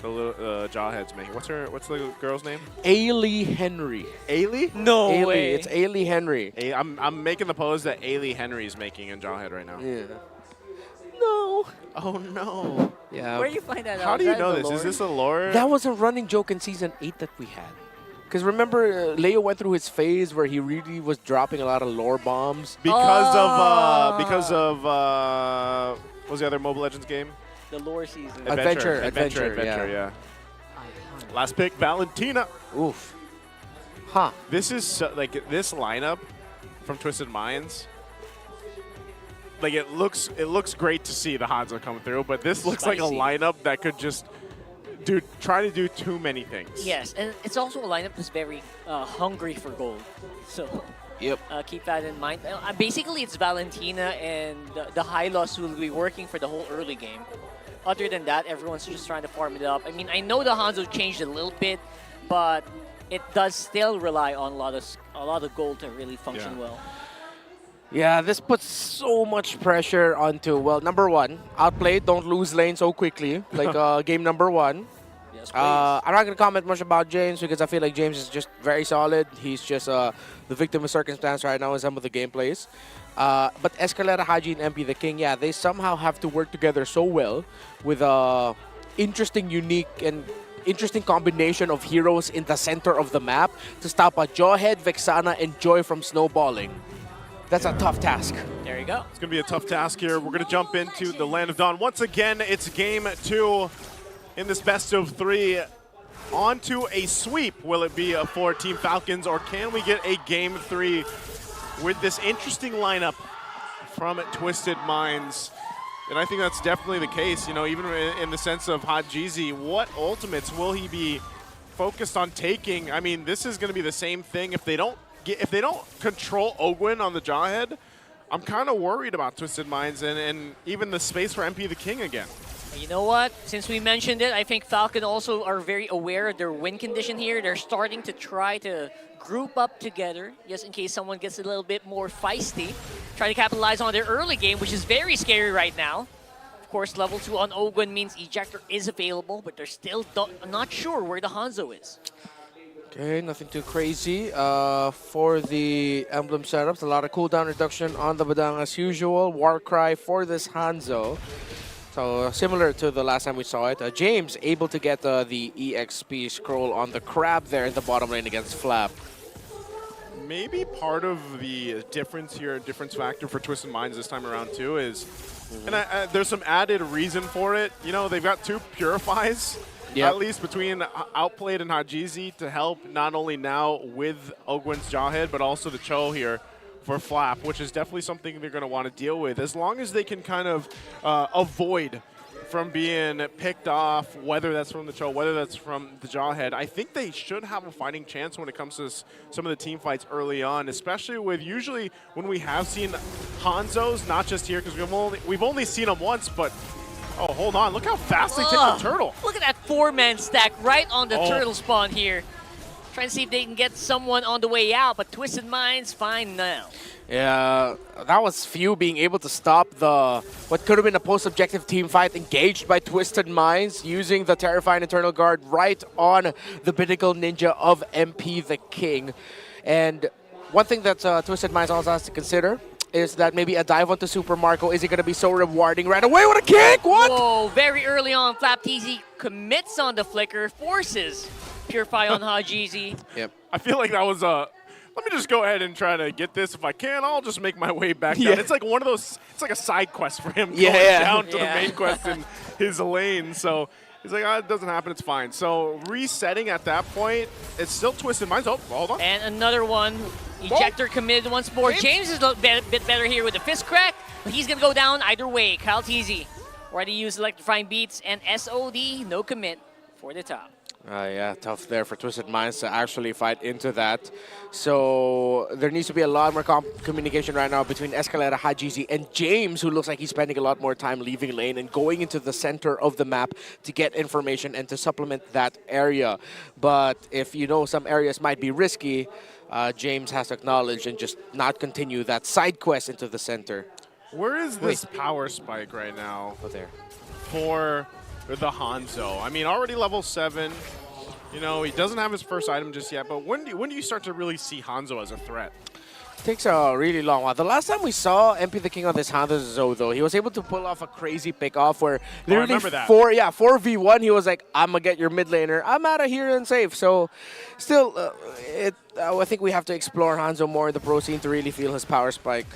little Jawhead's making. What's the girl's name? Ailey Henry. Ailey? No way. It's Ailey Henry. I'm making the pose that Ailey Henry is making in Jawhead right now. Yeah. No. Oh no. Yeah. Where do you find that out? How do you know this? Is this a lore? That was a running joke in Season 8 that we had. Because remember, Leo went through his phase where he really was dropping a lot of lore bombs. Because of what was the other Mobile Legends game? The lore season. Adventure, yeah. Last pick, Valentina. Oof. Huh. This is like this lineup from Twisted Minds. Like it looks great to see the Hanzo come through, but this looks like a lineup that could just try to do too many things. Yes, and it's also a lineup that's very hungry for gold. So keep that in mind. Basically, it's Valentina and the Hylos who will be working for the whole early game. Other than that, everyone's just trying to farm it up. I mean, I know the Hanzo changed a little bit, but it does still rely on a lot of gold to really function well. Yeah, this puts so much pressure onto, well, number one, outplay, don't lose lane so quickly, like game number one. Yes, I'm not going to comment much about James because I feel like James is just very solid. He's just the victim of circumstance right now in some of the gameplays. But Escalera, Haji, and MP the King, yeah, they somehow have to work together so well with a interesting, unique, and interesting combination of heroes in the center of the map to stop a Oheb, Vexana, and Joy from snowballing. That's a tough task. There you go. It's going to be a tough task here. We're going to jump into the Land of Dawn. Once again, it's game 2 in this best of 3. On to a sweep. Will it be for Team Falcons, or can we get a game 3 with this interesting lineup from Twisted Minds? And I think that's definitely the case. You know, even in the sense of Hajizi, what ultimates will he be focused on taking? I mean, this is going to be the same thing if they don't control Ogwin on the Jawhead. I'm kind of worried about Twisted Minds and even the space for MP the King again. You know what? Since we mentioned it, I think Falcon also are very aware of their win condition here. They're starting to try to group up together, just in case someone gets a little bit more feisty. Try to capitalize on their early game, which is very scary right now. Of course, level 2 on Ogwin means Ejector is available, but they're still not sure where the Hanzo is. Okay, nothing too crazy. For the emblem setups, a lot of cooldown reduction on the Badang as usual. Warcry for this Hanzo. So similar to the last time we saw it. James able to get the EXP scroll on the Crab there in the bottom lane against Flap. Maybe part of the difference factor for Twisted Minds this time around too is, and there's some added reason for it. You know, they've got 2 Purifies. At least between Outplayed and Hajizi to help not only now with Ogwin's Jawhead, but also the Cho here for Flap, which is definitely something they're going to want to deal with. As long as they can kind of avoid from being picked off, whether that's from the choke, whether that's from the jawhead, I think they should have a fighting chance when it comes to some of the team fights early on, especially with usually when we have seen Hanzos, not just here, because we've only seen them once, but oh, hold on. Look how fast they take the turtle. Look at that 4-man stack right on the turtle spawn here. Trying to see if they can get someone on the way out, but Twisted Minds fine now. Yeah, that was few being able to stop what could have been a post-objective team fight engaged by Twisted Minds, using the Terrifying Eternal Guard right on the Pinnacle Ninja of MP the King. And one thing that Twisted Minds also has to consider is that maybe a dive onto Super Marco isn't going to be so rewarding right away with a kick. What? Whoa, very early on, FlapTZ commits on the flicker, forces Purify on Hajizi. Yep. I feel like that was let me just go ahead and try to get this. If I can, I'll just make my way back down. It's like one of those, it's like a side quest for him going down to the main quest in his lane. So he's like, it doesn't happen, it's fine. So resetting at that point, it's still Twisted Minds. Oh, hold on. And another one. Ejector committed once more. James is a bit better here with the fist crack, but he's going to go down either way. Kyletzy already used Electrifying Beats, and SOD, no commit for the top. Yeah, tough there for Twisted Minds to actually fight into that. So there needs to be a lot more communication right now between Escalera, Hajizi, and James, who looks like he's spending a lot more time leaving lane and going into the center of the map to get information and to supplement that area. But if you know some areas might be risky, James has to acknowledge and just not continue that side quest into the center. Where is this power spike right now? Oh, there. For the Hanzo. I mean, already level 7. You know, he doesn't have his first item just yet, but when do you start to really see Hanzo as a threat? It takes a really long while. The last time we saw MP the King on this Hanzo, though, he was able to pull off a crazy pick-off where literally 4v1, he was like, I'm going to get your mid laner. I'm out of here and safe. So still, I think we have to explore Hanzo more in the pro scene to really feel his power spike.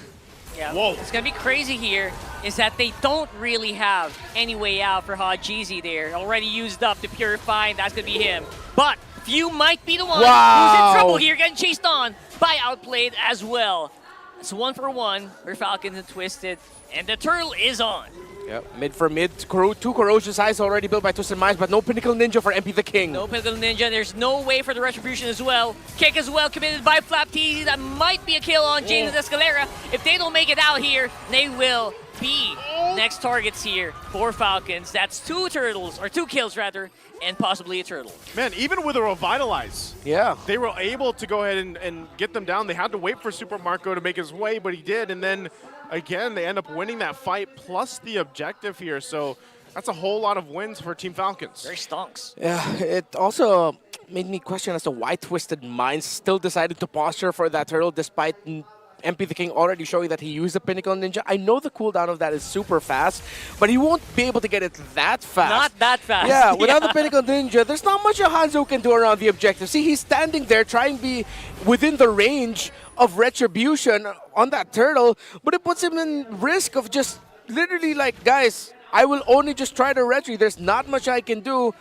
Yeah, it's going to be crazy here is that they don't really have any way out for Hajizi there. Already used up to Purify, and that's going to be him. But Few might be the one who's in trouble here, getting chased on by Outplayed as well. It's 1-for-1 for Falcons and Twisted, and the turtle is on. Yep, mid for mid. Two Corrosion Sides already built by Twisted Minds, but no Pinnacle Ninja for MP the King. No Pinnacle Ninja. There's no way for the Retribution as well. Kick as well committed by FlapTZ. That might be a kill on James and Escalera. If they don't make it out here, they will be next targets here for Falcons. That's 2 turtles, or 2 kills rather, and possibly a turtle. Man, even with a Revitalize, they were able to go ahead and get them down. They had to wait for Super Marco to make his way, but he did, and then again, they end up winning that fight plus the objective here. So that's a whole lot of wins for Team Falcons. Very stonks. Yeah, it also made me question as to why Twisted Minds still decided to posture for that turtle despite MP the King already showing that he used the Pinnacle Ninja. I know the cooldown of that is super fast, but he won't be able to get it that fast. Not that fast. Yeah, without the Pinnacle Ninja, there's not much a Hanzo can do around the objective. See, he's standing there trying to be within the range of Retribution on that turtle, but it puts him in risk of just literally like, guys, I will only just try to retry. There's not much I can do.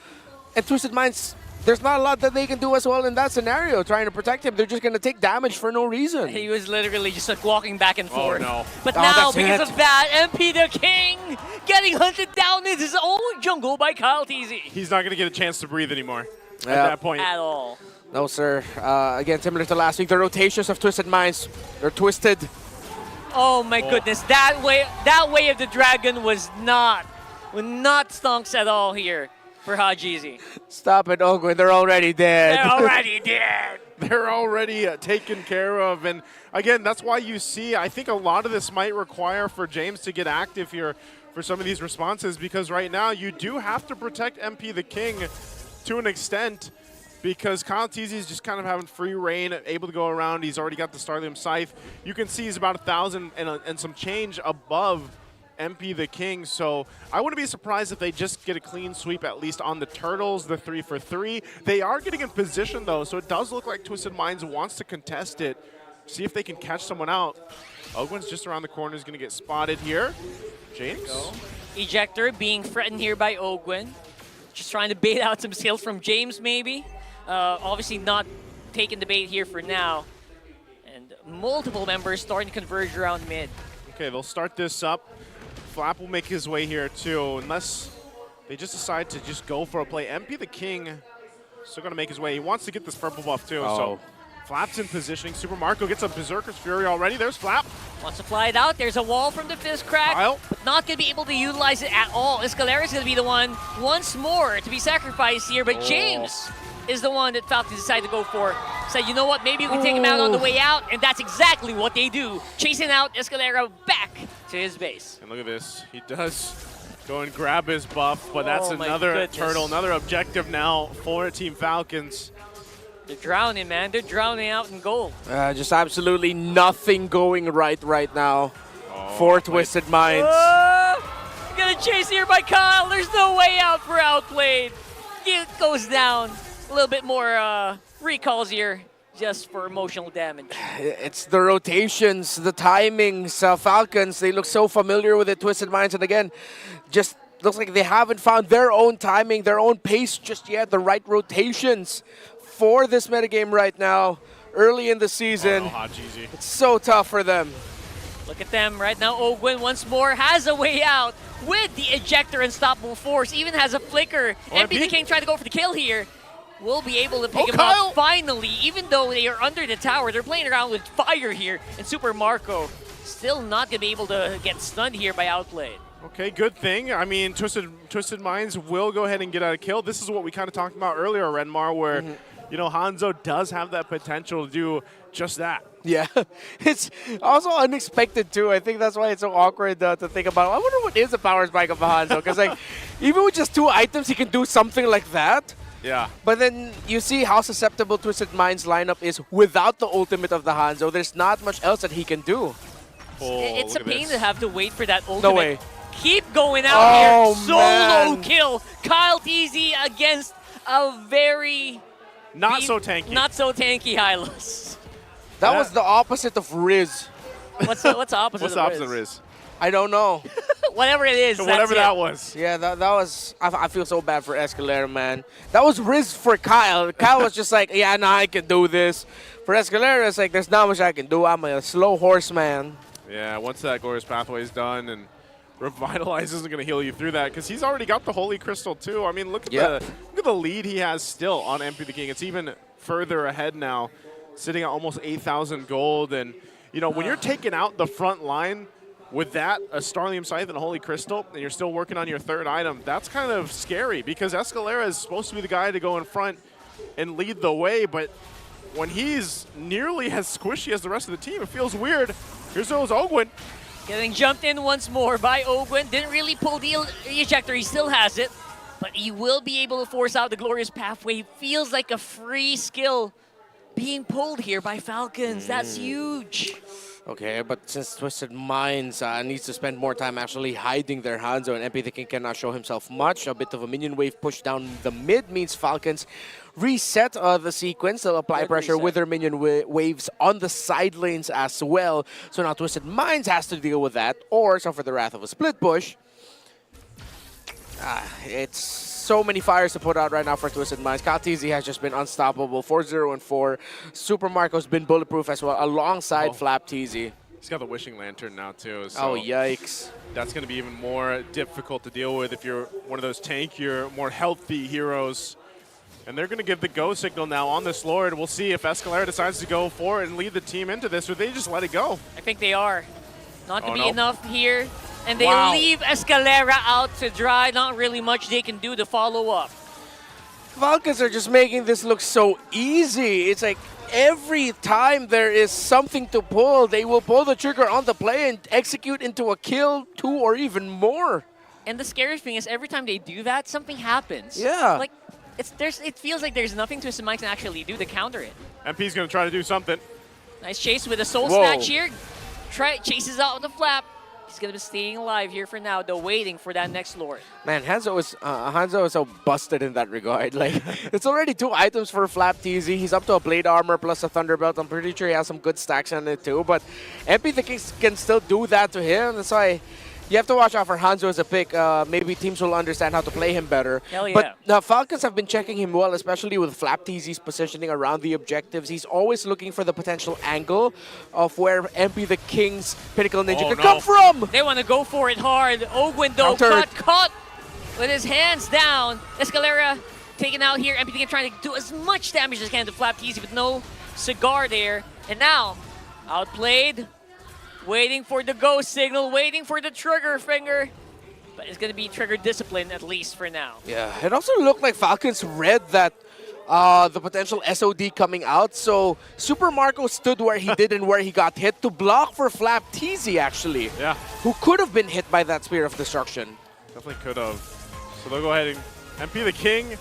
And Twisted Minds, there's not a lot that they can do as well in that scenario, trying to protect him. They're just going to take damage for no reason. He was literally just like walking back and forth. Oh, no. But now, because of that, MP the King getting hunted down in his own jungle by Kyletzy. He's not going to get a chance to breathe anymore at that point. At all. No, sir. Again, similar to last week, the rotations of Twisted Minds, they're twisted. Oh my goodness, that way of the dragon was not stonks at all here for Hajizi. Stop it, Ogwin. They're already dead. They're already dead. They're already taken care of. And again, that's why you see, I think a lot of this might require for James to get active here for some of these responses, because right now you do have to protect MP the King to an extent, because Kyletzy is just kind of having free reign, able to go around. He's already got the Starlium Scythe. You can see he's about 1,000 and some change above MP the King, so I wouldn't be surprised if they just get a clean sweep at least on the turtles, the 3-for-3. They are getting in position though, so it does look like Twisted Minds wants to contest it, see if they can catch someone out. Ogwin's just around the corner, is going to get spotted here. James? Ejector being threatened here by Ogwin. Just trying to bait out some skills from James maybe. Obviously not taking the bait here for now. And multiple members starting to converge around mid. Okay, they'll start this up. Flap will make his way here too, unless they just decide to just go for a play. MP the King still going to make his way. He wants to get this purple buff too, so Flap's in positioning. Super Marco gets a Berserker's Fury already. There's Flap. Wants to fly it out. There's a wall from the Fizz Crack, but not going to be able to utilize it at all. Escalera is going to be the one once more to be sacrificed here, but James is the one that Falcons decided to go for. Said, you know what, maybe we can take him out on the way out, and that's exactly what they do. Chasing out Escalera back to his base. And look at this. He does go and grab his buff, but that's another turtle, another objective now for Team Falcons. They're drowning, man. They're drowning out in gold. Just absolutely nothing going right now for Twisted Minds. Gonna chase here by Kyle. There's no way out for Outplayed. It goes down. A little bit more recalls here just for emotional damage. It's the rotations, the timings. Falcons, they look so familiar with it, Twisted Minds. And again, just looks like they haven't found their own timing, their own pace just yet, the right rotations for this metagame right now, early in the season. It's so tough for them. Look at them right now. Ogwin once more has a way out with the Ejector Unstoppable Force, even has a flicker. MP the King trying to go for the kill here. Will be able to pick him up finally, even though they are under the tower. They're playing around with fire here, and Super Marco still not going to be able to get stunned here by Outplayed. Okay, good thing. I mean, Twisted Minds will go ahead and get out a kill. This is what we kind of talked about earlier, Renmar, where you know, Hanzo does have that potential to do just that. Yeah, it's also unexpected too. I think that's why it's so awkward to think about. I wonder what is the power spike of Hanzo, because like, even with just 2 items, he can do something like that. Yeah. But then you see how susceptible Twisted Minds lineup is without the ultimate of the Hanzo. There's not much else that he can do. It's a pain to have to wait for that ultimate. No way. Keep going out here. Solo man. kill. Kyletzy against a very not so tanky Hylos. That was the opposite of Riz. What's the opposite What's of the opposite Riz? of Riz? I don't know. Whatever it is. Whatever that was. Yeah, that was. I feel so bad for Escalera, man. That was Riz for Kyle. Kyle was just like, yeah, nah, I can do this. For Escalera, it's like, there's not much I can do. I'm a slow horseman. Yeah, once that Glorious Pathway is done and Revitalize isn't going to heal you through that because he's already got the Holy Crystal too. I mean, look at the lead he has still on MP the King. It's even further ahead now, sitting at almost 8,000 gold. And, you know, when you're taking out the front line with that, a Starlium Scythe and a Holy Crystal, and you're still working on your 3rd item, that's kind of scary because Escalera is supposed to be the guy to go in front and lead the way, but when he's nearly as squishy as the rest of the team, it feels weird. Here's those Ogwin. Getting jumped in once more by Ogwin. Didn't really pull the ejector. He still has it. But he will be able to force out the Glorious Pathway. Feels like a free skill being pulled here by Falcons. That's huge. Okay, but since Twisted Minds needs to spend more time actually hiding their Hanzo, and MP the King cannot show himself much, a bit of a minion wave push down the mid means Falcons reset the sequence. They'll apply pressure with their minion waves on the side lanes as well. So now Twisted Minds has to deal with that, or suffer the wrath of a split push. It's so many fires to put out right now for Twisted Minds. Kyletzy has just been unstoppable. 4-0-4. Super Marco's been bulletproof as well, alongside Flap TZ. He's got the Wishing Lantern now too. So oh, yikes. That's going to be even more difficult to deal with if you're one of those tankier, more healthy heroes. And they're going to give the go signal now on this Lord. We'll see if Escalera decides to go for it and lead the team into this, or they just let it go. I think they are. Not to be enough here. And they leave Escalera out to dry. Not really much they can do to follow up. Falcons are just making this look so easy. It's like every time there is something to pull, they will pull the trigger on the play and execute into a kill, 2 or even more. And the scariest thing is every time they do that, something happens. Yeah. Like, it feels like there's nothing Twisted Minds can actually do to counter it. MP's going to try to do something. Nice chase with a Soul Snatch here. Chases out with the Flap. He's going to be staying alive here for now, though waiting for that next Lord. Man, Hanzo is so busted in that regard. Like, it's already 2 items for Flap TZ. He's up to a Blade Armor plus a Thunderbelt. I'm pretty sure he has some good stacks on it too. But MP the King can still do that to him. That's why You have to watch out for Hanzo as a pick. Maybe teams will understand how to play him better. Hell yeah. But the Falcons have been checking him well, especially with Flap TZ's positioning around the objectives. He's always looking for the potential angle of where MP the King's Pinnacle Ninja could come from. They want to go for it hard. Ogwin, though, got caught with his hands down. Escalera taken out here. MP the King trying to do as much damage as he can to Flap TZ with no cigar there. And now, outplayed. Waiting for the go signal, waiting for the trigger finger. But it's going to be trigger discipline, at least for now. Yeah, it also looked like Falcons read that the potential SOD coming out. So Super Marco stood where he did and where he got hit to block for Flap TZ, actually. Yeah. Who could have been hit by that Spear of Destruction. Definitely could have. So they'll go ahead and MP the King is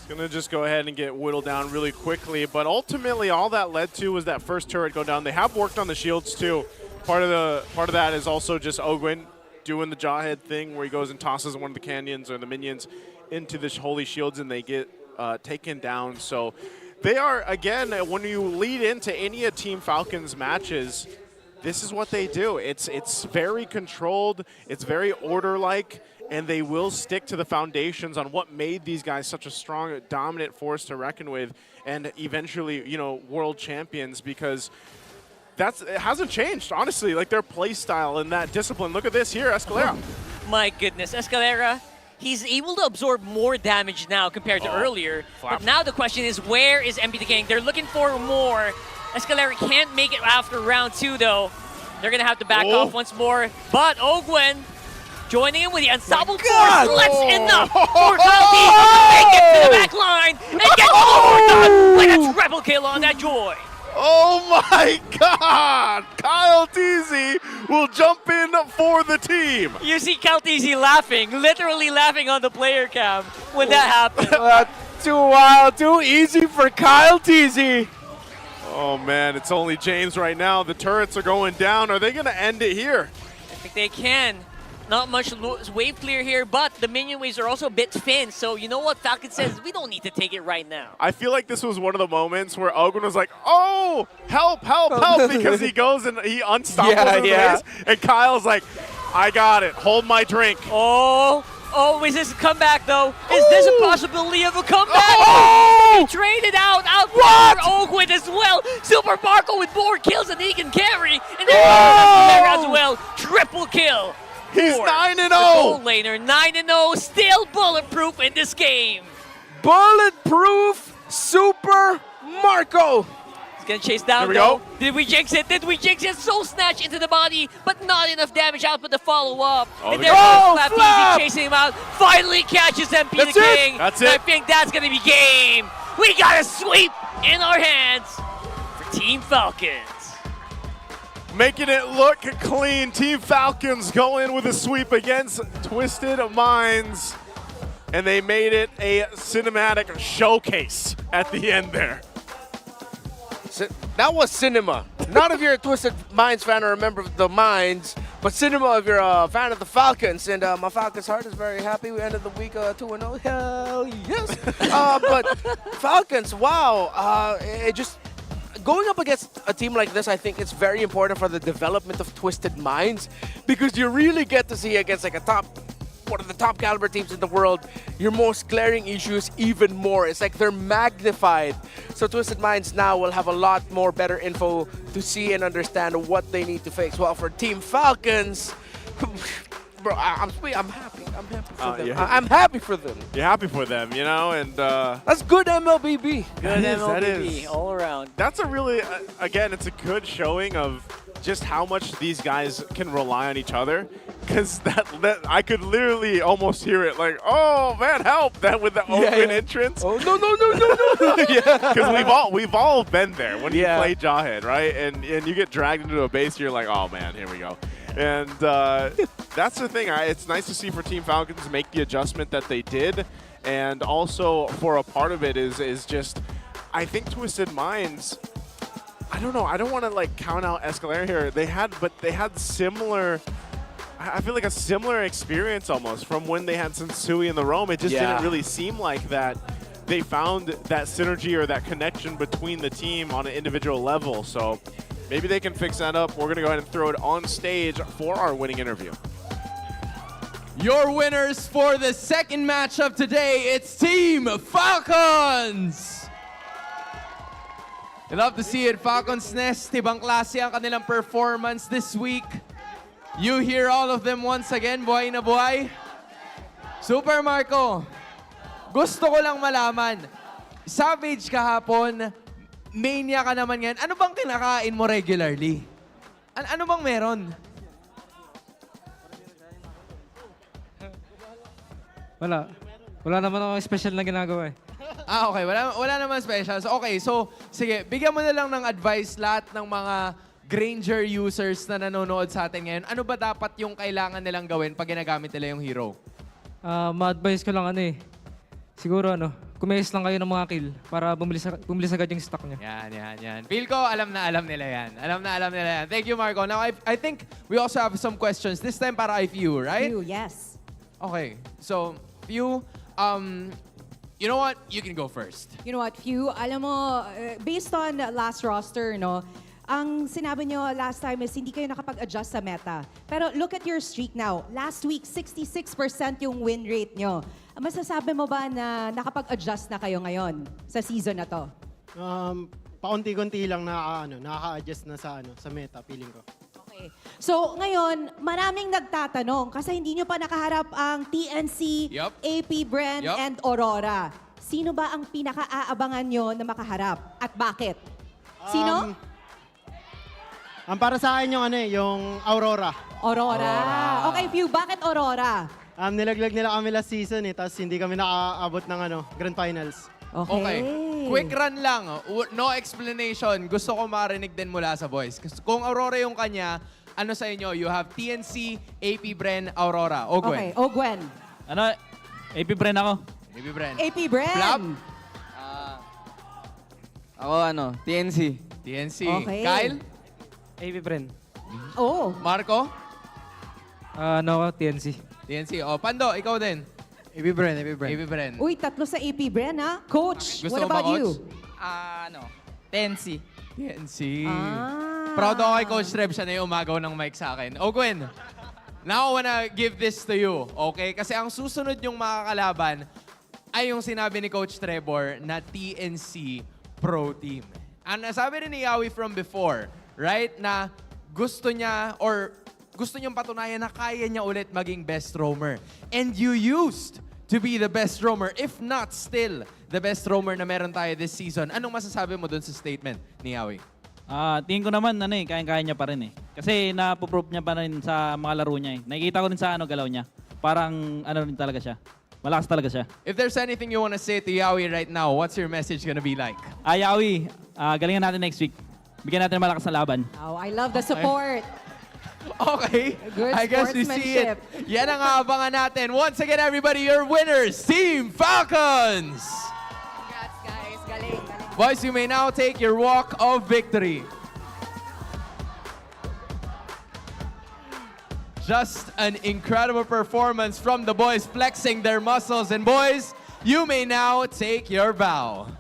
going to just go ahead and get whittled down really quickly. But ultimately, all that led to was that first turret go down. They have worked on the shields, too. Part of that is also just Ogwin doing the jawhead thing where he goes and tosses one of the canyons or the minions into the holy shields, and they get taken down. So they are, again, when you lead into any of Team Falcons matches, this is what they do. It's very controlled, it's very order-like, and they will stick to the foundations on what made these guys such a strong, dominant force to reckon with, and eventually, you know, world champions, because it hasn't changed, honestly. Like, their play style and that discipline. Look at this here, Escalera. My goodness, Escalera, he's able to absorb more damage now compared to earlier. Flap. But now the question is, where is MP the King? They're looking for more. Escalera can't make it after round 2, though. They're going to have to back off once more. But Ogwin joining in with the unstoppable force. Let's enough for Kyletzy to make it to the back line and get overdone like a triple kill on that Joy. Oh my God! Kyletzy will jump in for the team. You see Kyletzy laughing, literally laughing on the player cam when that happened. Too wild, too easy for Kyletzy. Oh man, it's only James right now. The turrets are going down. Are they going to end it here? I think they can. Not much wave clear here, but the minion waves are also a bit thin. So you know what Falcon says? We don't need to take it right now. I feel like this was one of the moments where Ogwin was like, oh, help, help, help, because he goes and he unstoppable waves, and Kyle's like, I got it. Hold my drink. Oh, is this a comeback, though? Is this a possibility of a comeback? He traded out for Ogwin as well. Super Marco with more kills than he can carry. And there as well. Triple kill. He's 9-0. Gold laner, 9-0, still bulletproof in this game. Bulletproof Super Marco. He's gonna chase down though. Did we jinx it? Did we jinx it? Soul Snatch into the body, but not enough damage output to follow up. And there's Flap TZ chasing him out. Finally catches MP the King. That's it. I think that's gonna be game. We got a sweep in our hands for Team Falcons. Making it look clean. Team Falcons go in with a sweep against Twisted Minds. And they made it a cinematic showcase at the end there. That was cinema. Not if you're a Twisted Minds fan or a member of the Minds, but cinema if you're a fan of the Falcons. And my Falcons heart is very happy. We ended the week 2-0. Hell yes. But Falcons, wow. It just... Going up against a team like this, I think it's very important for the development of Twisted Minds, because you really get to see against like one of the top caliber teams in the world, your most glaring issues even more. It's like they're magnified. So Twisted Minds now will have a lot more better info to see and understand what they need to fix. Well, for Team Falcons, bro, I'm happy. I'm happy for them. I'm happy for them. You're happy for them, you know, and that's good MLBB. Good MLBB all around. That's a really, again, it's a good showing of just how much these guys can rely on each other. Because that I could literally almost hear it like, oh man, help! That with the open entrance. Oh no! Because we've all been there when you play Jawhead, right? And you get dragged into a base, you're like, oh man, here we go. And that's the thing. It's nice to see for Team Falcons make the adjustment that they did, and also for a part of it is just, I think Twisted Minds. I don't know. I don't want to like count out Escalera here. They had similar. I feel like a similar experience almost from when they had Sensui in the Roam. It just didn't really seem like that they found that synergy or that connection between the team on an individual level. So maybe they can fix that up. We're going to go ahead and throw it on stage for our winning interview. Your winners for the second match of today, it's Team Falcons! I love to see it. Falcons Nest, ibang klase ang kanilang performance this week. You hear all of them once again, buhay na buhay. Super Marco, gusto ko lang malaman, Savage kahapon, mania ka naman ngayon. Ano bang kinakain mo regularly? Ano bang meron? Wala. Wala naman ako special na ginagawa eh. Okay. Wala naman special. So, okay, so sige, bigyan mo na lang ng advice lahat ng mga Granger users na nanonood sa atin ngayon. Ano ba dapat yung kailangan nilang gawin pag ginagamit nila yung hero? Ma-advise ko lang siguro kumayos lang kayo ng mga kill para bumilis agad yung stock niya. Yan. Feel ko, alam na alam nila yan. Thank you, Marco. Now, I think we also have some questions. This time para Few, right? Few, yes. Okay. So, Few, you know what? You can go first. You know what, Few? Alam mo, based on last roster, ang sinabi nyo last time is hindi kayo nakapag-adjust sa meta. Pero look at your streak now. Last week, 66% yung win rate nyo. Masasabi mo ba na nakapag-adjust na kayo ngayon sa season na to? Paunti-kunti lang nakaka-adjust na sa meta, feeling ko. Okay. So ngayon, maraming nagtatanong kasi hindi nyo pa nakaharap ang TNC, AP Bren, and Aurora. Sino ba ang pinaka-aabangan nyo na makaharap? At bakit? Sino? Ang para sa akin yung Aurora. Aurora. Okay, Few, bakit Aurora? Nilaglag nila kami last season tapos hindi kami nakaabot ng Grand Finals. Okay. Quick run lang. No explanation. Gusto ko marinig din mula sa boys. Kung Aurora yung kanya, ano sa inyo? You have TNC, AP Bren, Aurora. Ogwen. Okay, Ogwen. AP Bren ako. AP Bren. AP Bren. Flap? Ako TNC. TNC. Okay. Kyle? AP Bren. Oh. Marco? TNC. TNC. Pando, ikaw din. AP Bren. AP Bren. Uy, tatlo sa AP Bren, ha? Coach, Gusto what mo ba, about you? TNC. TNC. Proud ako kay Coach Reb, siya na yung umagaw ng mic sa akin. Ogwen, now I wanna give this to you, okay? Kasi ang susunod yung makakalaban ay yung sinabi ni Coach Trevor na TNC Pro Team. Ang nasabi rin ni Yawi from before, right, na gusto niya or gusto niyang patunayan na kaya niya ulit maging best roamer. And you used to be the best roamer, if not still the best roamer na meron tayo this season. Anong masasabi mo dun sa statement ni Yawi? Tingin ko naman, kaya-kaya niya pa rin eh. Kasi napoprove niya pa rin sa mga laro niya eh. Nakikita ko rin sa galaw niya. Parang rin talaga siya. Malakas talaga siya. If there's anything you wanna say to Yawi right now, what's your message gonna be like? Yawi, galingan natin next week. Bigyan natin malakas na laban. Oh, I love the support. Okay, Good I guess we see it. sportsmanship. Yan ang aabangan natin. Once again, everybody, your winners, Team Falcons! Congrats, guys. Galing. Boys, you may now take your walk of victory. Just an incredible performance from the boys flexing their muscles. And boys, you may now take your bow.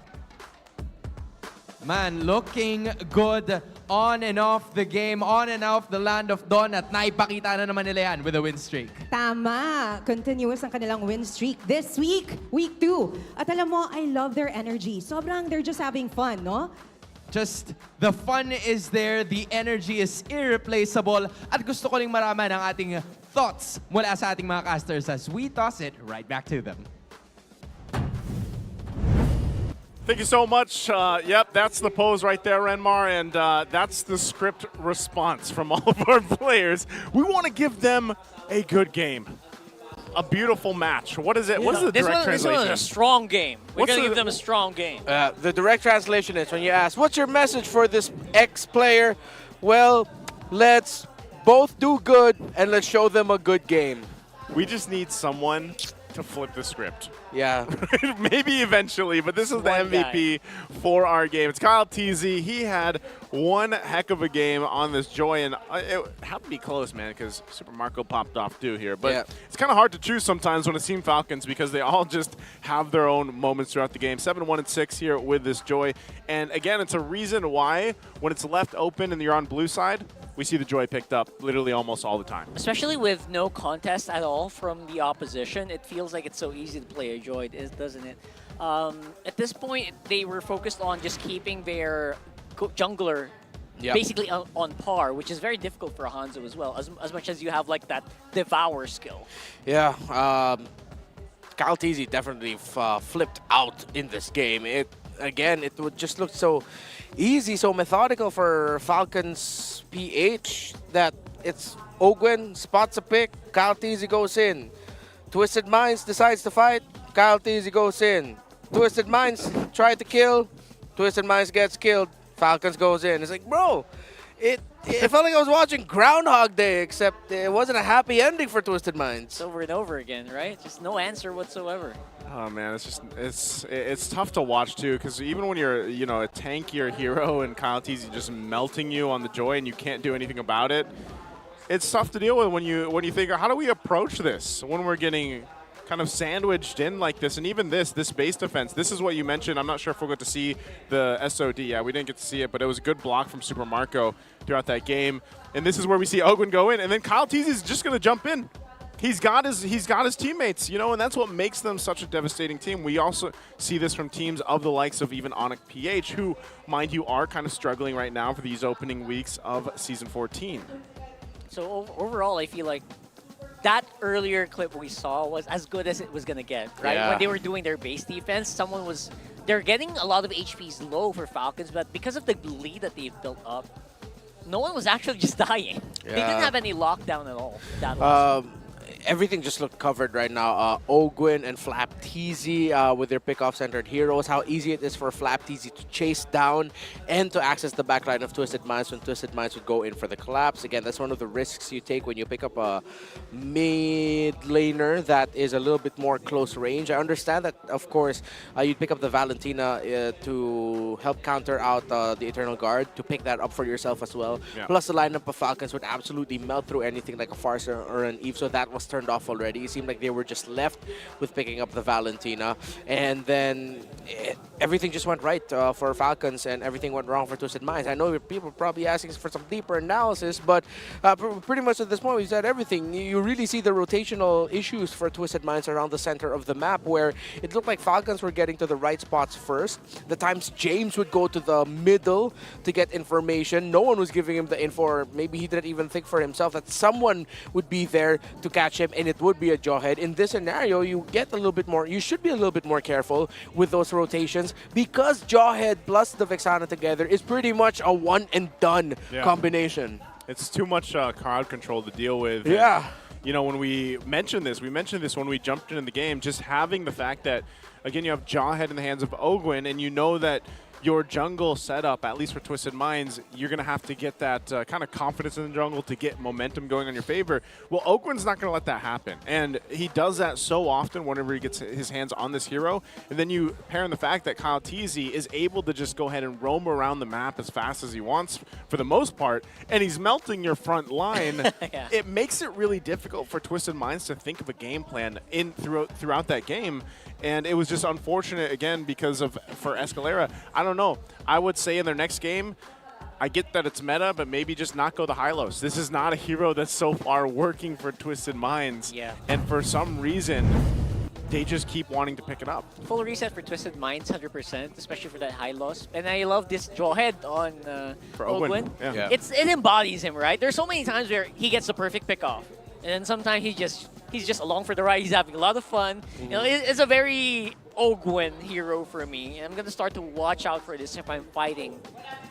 Man, looking good on and off the game, on and off the land of Dawn, at naipakita na naman nila yan with a win streak. Tama. Continuous ang kanilang win streak this week, week 2. At alam mo, I love their energy. Sobrang they're just having fun, no? Just the fun is there, the energy is irreplaceable, at gusto ko ring maraman ang ating thoughts mula sa ating mga casters as we toss it right back to them. Thank you so much. Yep, that's the pose right there, Renmar, and that's the script response from all of our players. We want to give them a good game. A beautiful match. What is it? What is the direct translation? This was a strong game. We're going to give them a strong game. The direct translation is when you ask, what's your message for this X player? Well, let's both do good and let's show them a good game. We just need someone to flip the script. Yeah. Maybe eventually, but this is the MVP for our game. It's Kyletzy. He had one heck of a game on this Joy, and it had to be close, man, because Super Marco popped off too here. But it's kind of hard to choose sometimes when it's Team Falcons because they all just have their own moments throughout the game. 7-1-6 here with this Joy. And again, it's a reason why when it's left open and you're on blue side, we see the joy picked up literally almost all the time. Especially with no contest at all from the opposition, it feels like it's so easy to play a joy, doesn't it? At this point, they were focused on just keeping their jungler basically on par, which is very difficult for Hanzo as well, as much as you have like that devour skill. Yeah, Kyletzy definitely flipped out in this game. It would just look so easy, so methodical for Falcons PH that it's Ogwen spots a pick, Kyletzy goes in. Twisted Minds decides to fight, Kyletzy goes in. Twisted Minds try to kill, Twisted Minds gets killed, Falcons goes in. It's like, bro, it felt like I was watching Groundhog Day, except it wasn't a happy ending for Twisted Minds. It's over and over again, right? Just no answer whatsoever. Oh man, it's tough to watch too, because even when you're a tankier hero and Kyletzy just melting you on the joy and you can't do anything about it, it's tough to deal with when you think, how do we approach this when we're getting kind of sandwiched in like this? And even this base defense, this is what you mentioned. I'm not sure if we'll get to see the SOD. Yeah, we didn't get to see it, but it was a good block from Super Marco throughout that game. And this is where we see Ogwen go in, and then Kyletzy is just going to jump in. He's got his teammates, and that's what makes them such a devastating team. We also see this from teams of the likes of even Onyx PH, who, mind you, are kind of struggling right now for these opening weeks of Season 14. So overall, I feel like that earlier clip we saw was as good as it was going to get, right? Yeah. When they were doing their base defense, they're getting a lot of HPs low for Falcons, but because of the lead that they've built up, no one was actually just dying. Yeah. They didn't have any lockdown at all. That Everything just looked covered right now. Ogwen and FlapTZ with their pick-off-centered heroes. How easy it is for FlapTZ to chase down and to access the backline of Twisted Minds when Twisted Minds would go in for the collapse. Again, that's one of the risks you take when you pick up a mid laner that is a little bit more close range. I understand that, of course, you'd pick up the Valentina to help counter out the Eternal Guard, to pick that up for yourself as well. Yeah. Plus, the lineup of Falcons would absolutely melt through anything like a Farsa or an Eve, so that was turned off already. It seemed like they were just left with picking up the Valentina, and then everything just went right for Falcons, and everything went wrong for Twisted Minds. I know people are probably asking for some deeper analysis, but pretty much at this point we've said everything. You really see the rotational issues for Twisted Minds around the center of the map, where it looked like Falcons were getting to the right spots first. The times James would go to the middle to get information, no one was giving him the info, or maybe he didn't even think for himself that someone would be there to catch him, and it would be a Jawhead. In this scenario, you get a little bit more, you should be a little bit more careful with those rotations, because Jawhead plus the Vexana together is pretty much a one and done combination. It's too much crowd control to deal with. Yeah. And, when we mentioned this when we jumped into the game, just having the fact that, again, you have Jawhead in the hands of Ogwen, and you know that your jungle setup, at least for Twisted Minds, you're going to have to get that kind of confidence in the jungle to get momentum going on your favor. Well, Ogwen's not going to let that happen. And he does that so often whenever he gets his hands on this hero. And then you pair in the fact that Kyletzy is able to just go ahead and roam around the map as fast as he wants for the most part, and he's melting your front line. Yeah. It makes it really difficult for Twisted Minds to think of a game plan throughout that game. And it was just unfortunate, again, because for Escalera, I don't know. I would say in their next game, I get that it's meta, but maybe just not go the Hylos. This is not a hero that's so far working for Twisted Minds. Yeah. And for some reason, they just keep wanting to pick it up. full reset for Twisted Minds, 100%, especially for that high loss. And I love this Jawhead on For Ogwen. Ogwen. Yeah. It embodies him, right? There's so many times where he gets the perfect pick off, and then sometimes he's just along for the ride. He's having a lot of fun. It's a very Ogwen hero for me. I'm gonna start to watch out for this if I'm fighting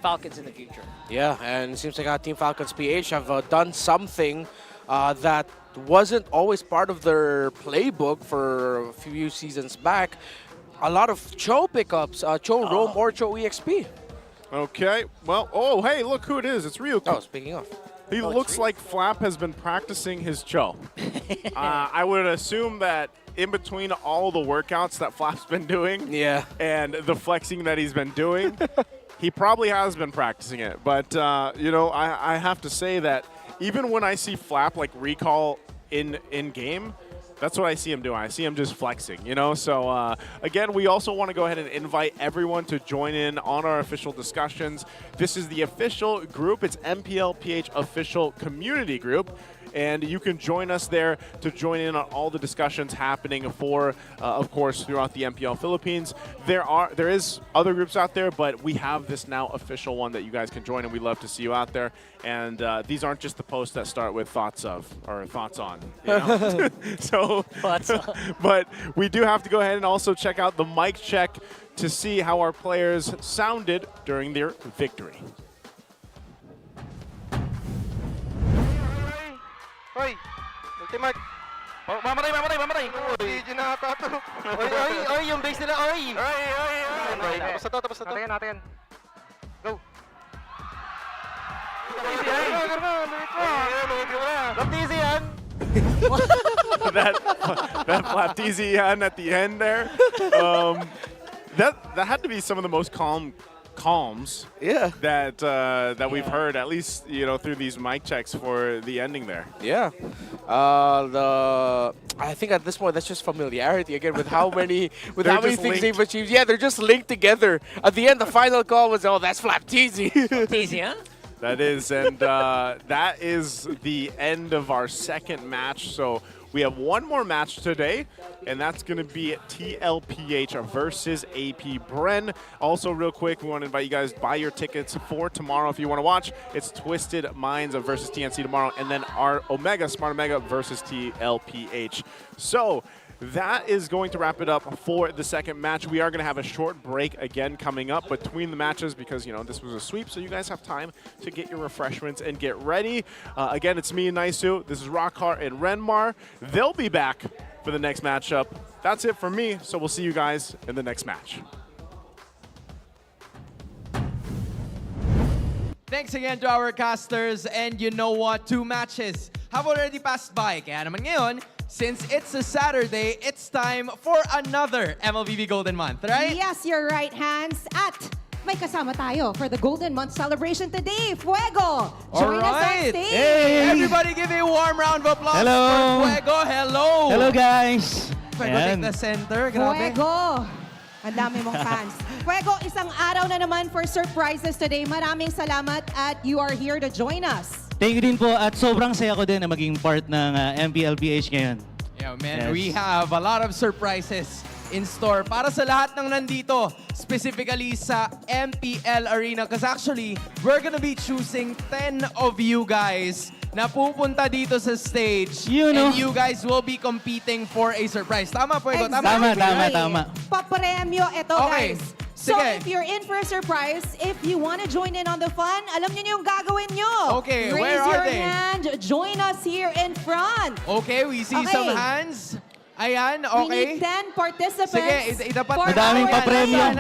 Falcons in the future. Yeah, and it seems like Team Falcons PH have done something that wasn't always part of their playbook for a few seasons back. A lot of Cho pickups, Cho Roam or Cho EXP. Okay, well, hey, look who it is. It's Ryuk. Oh, speaking of. He looks like Flap has been practicing his Cho. I would assume that in between all the workouts that Flap's been doing and the flexing that he's been doing, he probably has been practicing it. But, I have to say that even when I see Flap like recall in game, That's what I see him doing. I see him just flexing, you know? So, again, we also want to go ahead and invite everyone to join in on our official discussions. This is the official group. It's MPL PH official community group. And you can join us there to join in on all the discussions happening for, of course, throughout the MPL Philippines. There is other groups out there, but we have this now official one that you guys can join, and we'd love to see you out there. And these aren't just the posts that start with thoughts of or thoughts on. You know? So, but we do have to go ahead and also check out the mic check to see how our players sounded during their victory. Hoy! Ultimate! Mamatay! Uy, ginata to. Oy, yung base nila, oy! Oy! Tapos na to. Natin. Go! Laptizi yan! that Flaptizi at the end there. That had to be some of the most calms that we've heard, at least, you know, through these mic checks for the ending there. Yeah. I think at this point that's just familiarity again with how many things they've achieved. Yeah, they're just linked together. At the end, the final call was, oh, that's Flaptizi. Flaptizi, huh? That is, and that is the end of our second match. So we have one more match today, and that's going to be TLPH versus AP Bren. Also, real quick, we want to invite you guys to buy your tickets for tomorrow if you want to watch. It's Twisted Minds versus TNC tomorrow, and then our Smart Omega versus TLPH. So that is going to wrap it up for the second match. We are going to have a short break again coming up between the matches because, you know, this was a sweep, so you guys have time to get your refreshments and get ready. Again, it's me and Naisu. This is Rockhart and Renmar. They'll be back for the next matchup. That's it for me, so we'll see you guys in the next match. Thanks again to our casters, and you know what? 2 matches have already passed by. Kaya naman ngayon, since it's a Saturday, it's time for another MLBB Golden Month, right? Yes, you're right, Hans. At may kasama tayo for the Golden Month celebration today, Fuego. Join us on stage. Hey. Everybody give a warm round of applause for Fuego. Hello. Hello, guys. Fuego, take the center. Grabe. Fuego. Ang dami mong fans. Fuego, isang araw na naman for surprises today. Maraming salamat at you are here to join us. Thank you din po at sobrang saya ko din na maging part ng MPL PH ngayon. Yeah, man, we have a lot of surprises in store para sa lahat ng nandito, specifically sa MPL Arena. Because actually, we're gonna be choosing 10 of you guys na pupunta dito sa stage. And you guys will be competing for a surprise. Tama, Fuego? Exactly. Tama. Papremyo ito, Okay. guys. Sige. So if you're in for a surprise, if you want to join in on the fun, alam niyo yung gagawin nyo. Okay, Raise where are your they? hand, join us here in front. Okay, we see some hands. Ayan, We okay. need 10 participants. Sige, itapat for na. Madaming our papremyo. event.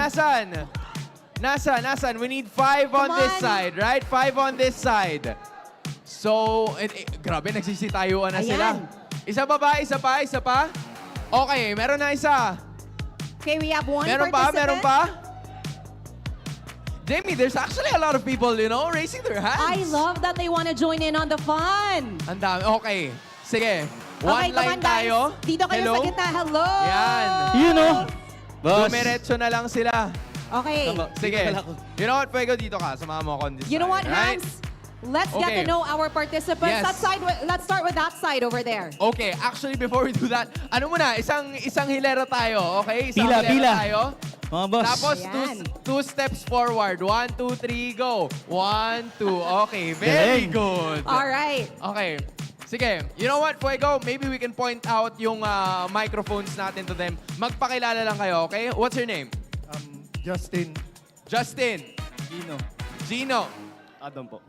Nasaan? We need 5 on this side, right? 5 on this side. So, grabe, nagsisitayuan na sila. Isa pa ba? Isa pa? Okay, meron na isa. Okay, we have one Meron participant. pa? Jamie, there's actually a lot of people, you know, raising their hands. I love that they want to join in on the fun. Ang dami. Okay. Sige. Okay, One line come on, guys. tayo. Dito kayo Hello? sa gitna. Hello. Yan. Boss. Dumiretso na lang sila. Okay. Sige. You know what, Fuego, dito ka. Samahan mo ako on this You know what, side, right? Hans? Let's get to know our participants. Yes. Let's start with that side over there. Okay, actually, before we do that, ano muna, isang hilera tayo, okay? Isang Pila. hilera tayo. Mga boss. Tapos, Ayan. two steps forward. 1, 2, 3, go. 1, 2. Okay, very good. All right. Okay. Sige, you know what, Fuego? Maybe we can point out yung microphones natin to them. Magpakilala lang kayo, okay? What's your name? Justin. Gino. Adam po.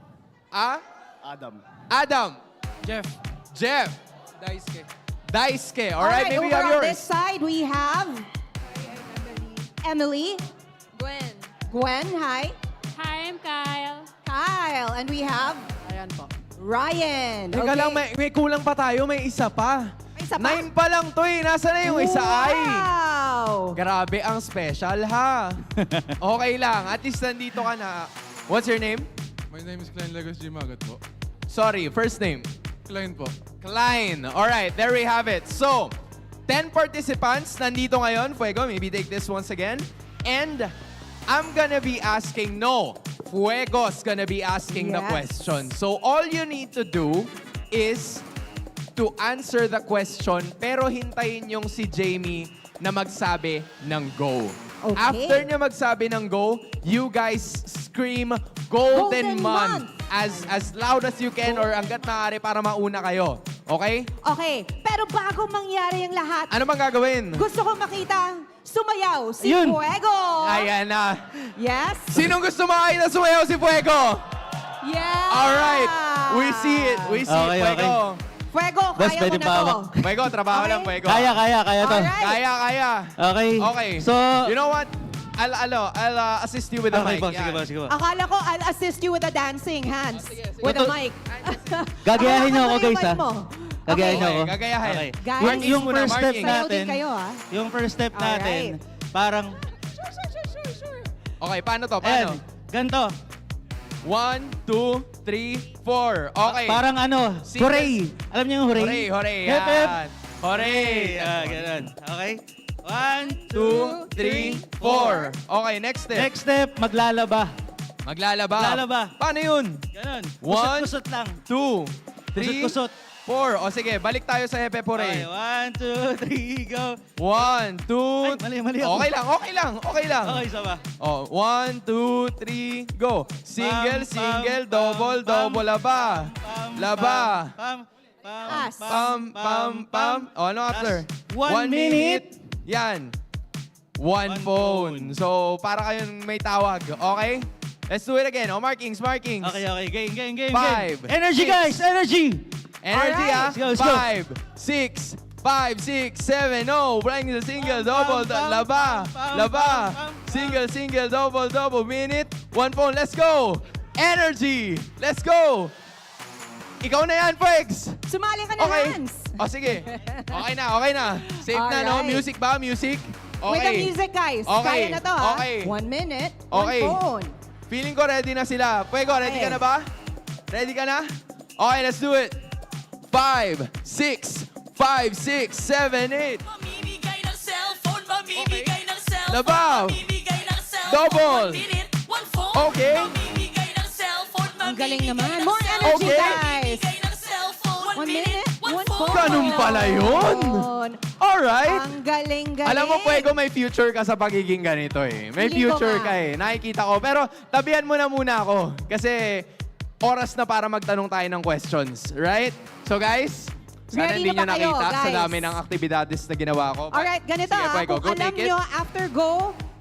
Adam. Jeff. Daisuke. All right, maybe you have over on yours. this side, we have Emily. Gwen, hi. Hi, I'm Kyle. Kyle. And we have Ryan. Teka lang, may kulang pa tayo. May isa pa. May isa pa? 9 pa lang to eh. Nasaan na yung isa ay? Wow! Grabe ang special ha. Okay lang. At least nandito ka na. What's your name? My name is Klein Legos G. Magat po. Sorry, first name? Klein po. Klein. Alright, there we have it. So, 10 participants nandito ngayon. Fuego, maybe take this once again. And I'm gonna be asking, no, Fuego's gonna be asking the question. So all you need to do is to answer the question, pero hintayin yung si Jamie na magsabi ng go. Okay. After niya magsabi ng go, you guys scream Golden Month as loud as you can or hanggat maaari para mauna kayo. Okay? Okay, pero bago mangyari yung lahat, Ano bang gagawin? gusto ko makita sumayaw si Yun. Fuego. Ayan na. Yes? Sinong gusto makita sumayaw si Fuego? Yeah! Alright. We see it. We see it, Okay, Fuego. Fuego, Boss, kaya mo pwede na pa to. hawak. Fuego, trabaho lang, Fuego. Kaya to. Alright. Kaya. Okay. Okay. So, You know what? I'll assist you with the okay mic. po, sige po, sige po. Akala ko, I'll assist you with the dancing hands. With the mic. Gagayahin niyo ako, guys, ha? Gagayahin Okay. niyo ako. Gagayahin. Okay. Guys, Yung muna, first step marking. Sayaw din natin, kayo, ha? yung first step natin, parang, Okay, paano to? ayan, Paano? ganito. 1, 2, 3, 4. Okay. Parang ano, Singles. hooray. Alam niyo yung hooray? Hooray. Hip, hip. Yan. Hooray. Ganun. Okay? 1, 2, 3, 4. Okay, next step. Next step, maglalaba. Maglalaba. Maglalaba. Paano yun? Ganun. 1, Kusot-kusot lang. 2, 3, Kusot-kusot. 4. O sige, balik tayo sa Hepe Okay, Hooray. 1, 2, 3, go. 1, 2, Ay, mali ako. Okay lang. Okay, isa ba? Oh, 1, 2, 3, go. Single, Pam, single, pam, double, pam, double, laba. Pam, Laba. Pam, pam, As. Pam. O, ano after? 1 minute. Yan. One phone. So, para kayong may tawag. Okay? Let's do it again. O, markings. Okay. Game. 5, Energy, 6. guys! Energy! Energy, Alright. ah. Let's go. 5, 6, 7, oh. Bring the single, double, laba. Single, double, minute. One phone, let's go. Energy, let's go. Ikaw na yan, Pegs. Sumali ka na, Okay. Hans. O, sige. Okay na. Safe na, no? Alright. Music ba? Music? Okay. With the music, guys. Okay. Kaya na to, ha? Okay. 1 minute, Okay. one phone. Feeling ko ready na sila. Fuego, ready ka na ba? Ready ka na? Okay, let's do it. 5, 6, 7, 8. Labaw. Double. Okay. Ang galing naman. More energy, Okay. guys. 1 minute, one phone. Ganun pala yun. Alright. Ang galing. Alam mo, Fuego, may future ka sa pagiging ganito eh. May Feeling ko future nga. ka eh. Nakikita ko. Pero tabihan mo na muna ako. Kasi oras na para magtanong tayo ng questions. Right? So guys, sana Ready hindi na nyo ba kayo, nakita sa guys? dami ng aktibidades na ginawa ko. But- Alright, ganito Sige, ah. Fuego, Kung go alam take it. nyo, after go,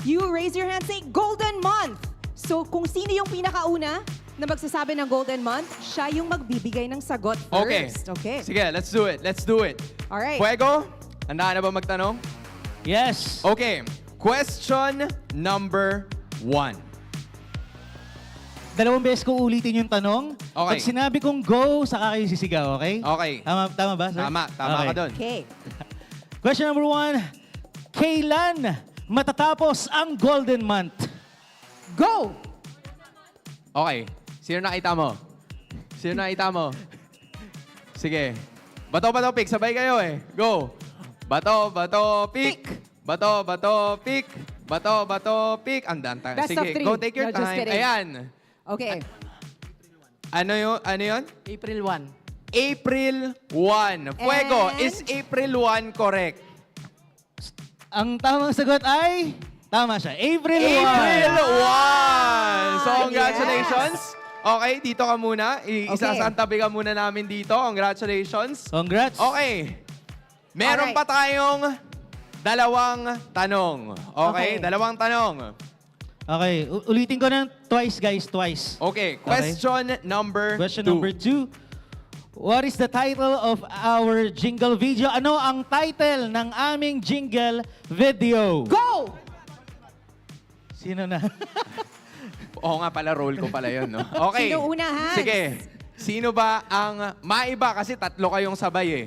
you raise your hand, say Golden Month. So kung sino yung pinakauna na magsasabi ng Golden Month, siya yung magbibigay ng sagot Okay. first. Okay. Sige, let's do it. Alright. Fuego, handa na ba magtanong? Yes. Okay. Question number 1. Dalawang beses ko ulitin yung tanong. Okay. Pag sinabi kong go, saka kayo sisigaw, okay? Okay. Tama ba, sir? Tama Okay. ka doon. Okay. Question number 1. Kailan matatapos ang Golden Month? Go! Okay. Sino nakita mo? Sige. Bato, pick. Sabay kayo eh. Go. Bato, pick. Bato, pick. Bato, pick. Ang danta. Best of Sige, 3. go take your No, just time. kidding. Ayan. Okay. Ano yun? April 1. April 1. Fuego, And? is April 1 correct? Ang tamang sagot ay... Tama siya. April 1. April 1! So, yes. congratulations. Okay, dito ka muna. Okay. Isasantabi ka muna namin dito. Congratulations. Congrats. Okay. Meron Alright. pa tayong dalawang tanong. Okay, Okay. dalawang tanong. Okay, ulitin ko ng twice, guys. Twice. Okay, question number 2. Question number 2. What is the title of our jingle video? Ano ang title ng aming jingle video? Go! Sino na? Oo nga pala, role ko pala yun, no? Okay. Sino una, Hans? Sige. Sino ba ang maiba? Kasi tatlo kayong sabay eh.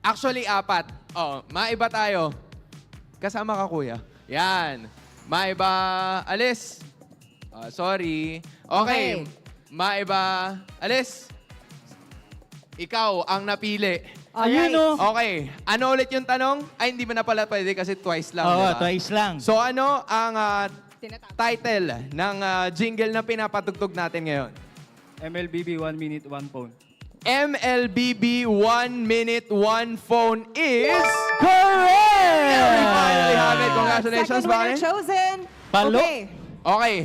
Actually, 4. Oh, maiba tayo. Kasama ka, kuya. Yan. Maiba, alis. Sorry. Okay. Maiba, alis. Ikaw ang napili. Ayun o. Okay. Ano ulit yung tanong? Ay, hindi ba na pala pwede kasi twice lang, Oo, di ba? twice lang. So ano ang title ng jingle na pinapatugtog natin ngayon? MLBB 1 minute 1 phone. MLBB 1 minute 1 phone is... Correct! We finally have it. Congratulations, Second winner Bane. chosen. Palo. Okay. Okay.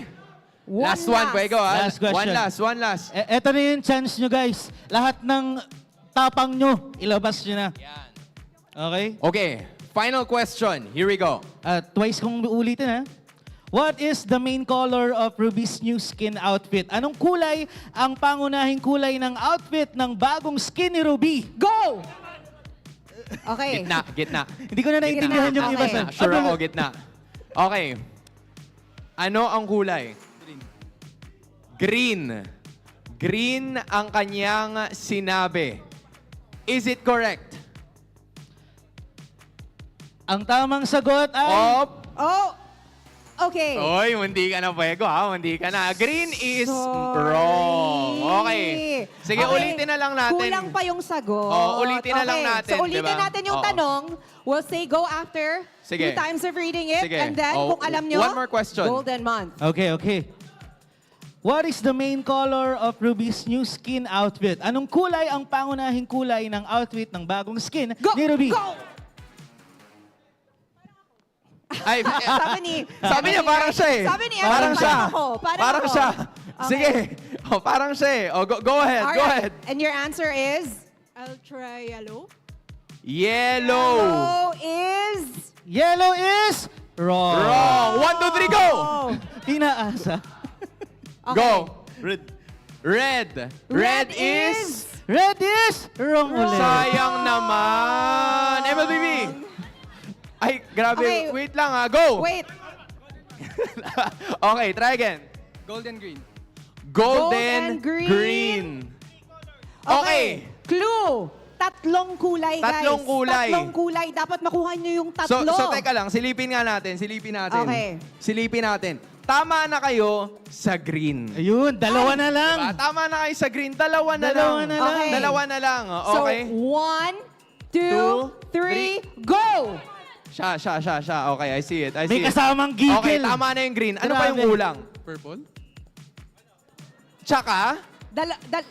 Last one, Pwego. Last question. One last. Eto na yung chance nyo, guys. Lahat ng tapang nyo, ilabas nyo na. Okay? Okay. Final question. Here we go. Twice kong ulitin, ha? What is the main color of Ruby's new skin outfit? Anong kulay ang pangunahing kulay ng outfit ng bagong skin ni Ruby? Go! Okay. Gitna. Hindi ko na naintindihan yung iba sa... Sure ako, gitna. Okay. Ano ang kulay? Green. Green ang kanyang sinabi. Is it correct? Ang tamang sagot ay... Oh! Okay. Oy, hindi ka na Pwego ha. Hindi ka na. Green is wrong. Okay. Sige, Okay. ulitin na lang natin. Kulang pa yung sagot. Ulitin na lang natin, So ulitin diba? natin yung tanong. We'll say go after Sige. 2 times of reading it. Sige. And then, kung alam nyo, One more question. golden month. Okay. What is the main color of Ruby's new skin outfit? Anong kulay ang pangunahing kulay ng outfit ng bagong skin ni Ruby? Go! Ay, sabi niya parang siya eh. Sabi niya, parang siya. Parang ako. siya. Okay. Sige. Parang siya eh. Go ahead. All Go right. ahead. And your answer is? I'll try yellow. Yellow. Yellow is wrong. Wrong. 1, 2, 3, go! Pinaasa. Go. Red. Red is... wrong ulit. Sayang naman. MLBB. Ay, grabe. Okay. Wait lang ha. Go. Wait. Okay, try again. Golden green. Golden green. Okay. Clue. Tatlong kulay, guys. Tatlong kulay. Tatlong kulay. Dapat makuha nyo yung tatlo. So teka lang, silipin nga natin. Okay. Silipin natin. Tama na kayo sa green. Ayun, dalawa na lang. Diba? Tama na kayo sa green. Dalawa na Dalawa lang. na lang. Okay. Dalawa na lang. Okay. So, 1, 2, 3, go! Siya. Okay, I see it. May kasamang gigil. Okay, tama na yung green. Ano pa yung Grabe. kulang? Purple? Tsaka?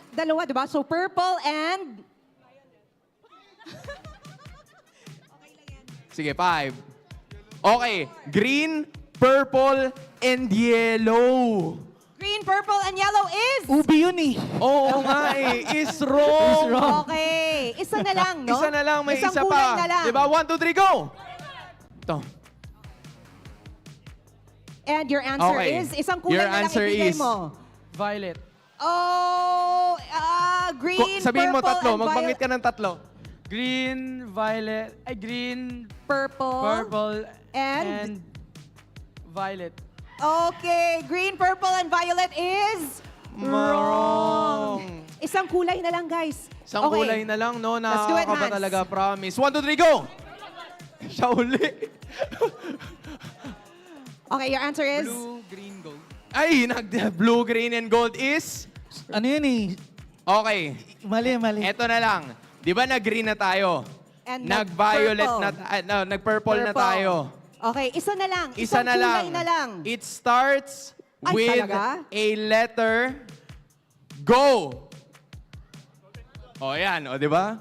Dalawa, diba? So, purple and... Sige, 5. Okay, green, purple, and yellow. Green, purple, and yellow is... Ubi yun eh. Oo nga eh. Is wrong. Okay. Isa na lang, no? Isa na lang, may Isang isa kulay pa. na lang. Diba? 1, 2, 3, go! Ito. And your answer Okay. is, isang kulay Your na lang answer ibigay is- mo. Violet. Oh, green, Sabihin mo purple, tatlo. and Magbanggit ka ng tatlo. Green, violet, green, purple, purple, and violet. Okay, green, purple, and violet is... Wrong. Isang kulay na lang, guys. Isang Okay. kulay na lang, no? Let's do it, Nakakaba Hans. talaga, promise. 1, 2, 3, go! Siya uli. Okay, your answer is... Blue, green, gold. Ay, blue, green, and gold is... Ano yun eh? Okay. Mali. Eto na lang. Di ba nag-green na tayo? And Nag-violet nag-purple. nag-purple na Purple. tayo. Okay, isa na lang. Isa Isang na kulay lang. na lang. It starts Ay, with talaga? a letter. Go! O, yan. O, di ba?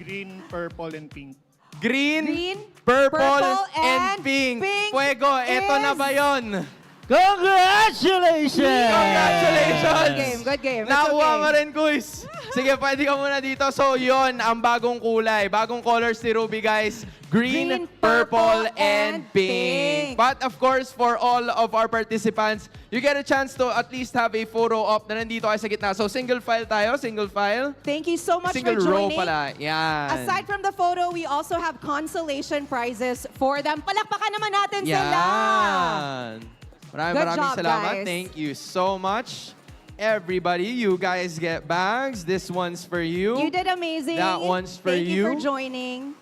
Green, purple, and pink. Green, purple, and pink. Fuego, eto na is- ba yun? Congratulations! Congratulations! Good game. It's Nakuha okay. mo rin, quiz. Sige, pwede ka muna dito. So, yon ang bagong kulay. Bagong colors ni Ruby, guys. Green, purple, and pink. But of course, for all of our participants, you get a chance to at least have a photo op na nandito kayo sa gitna. So, single file tayo. Single file. Thank you so much Single for row joining. pala. Yan. Aside from the photo, we also have consolation prizes for them. Palakpakan naman natin sila! Yan. Maraming Good job, salamat. guys. Thank you so much. Everybody, you guys get bags. This one's for you. You did amazing. That one's for Thank you for you. joining.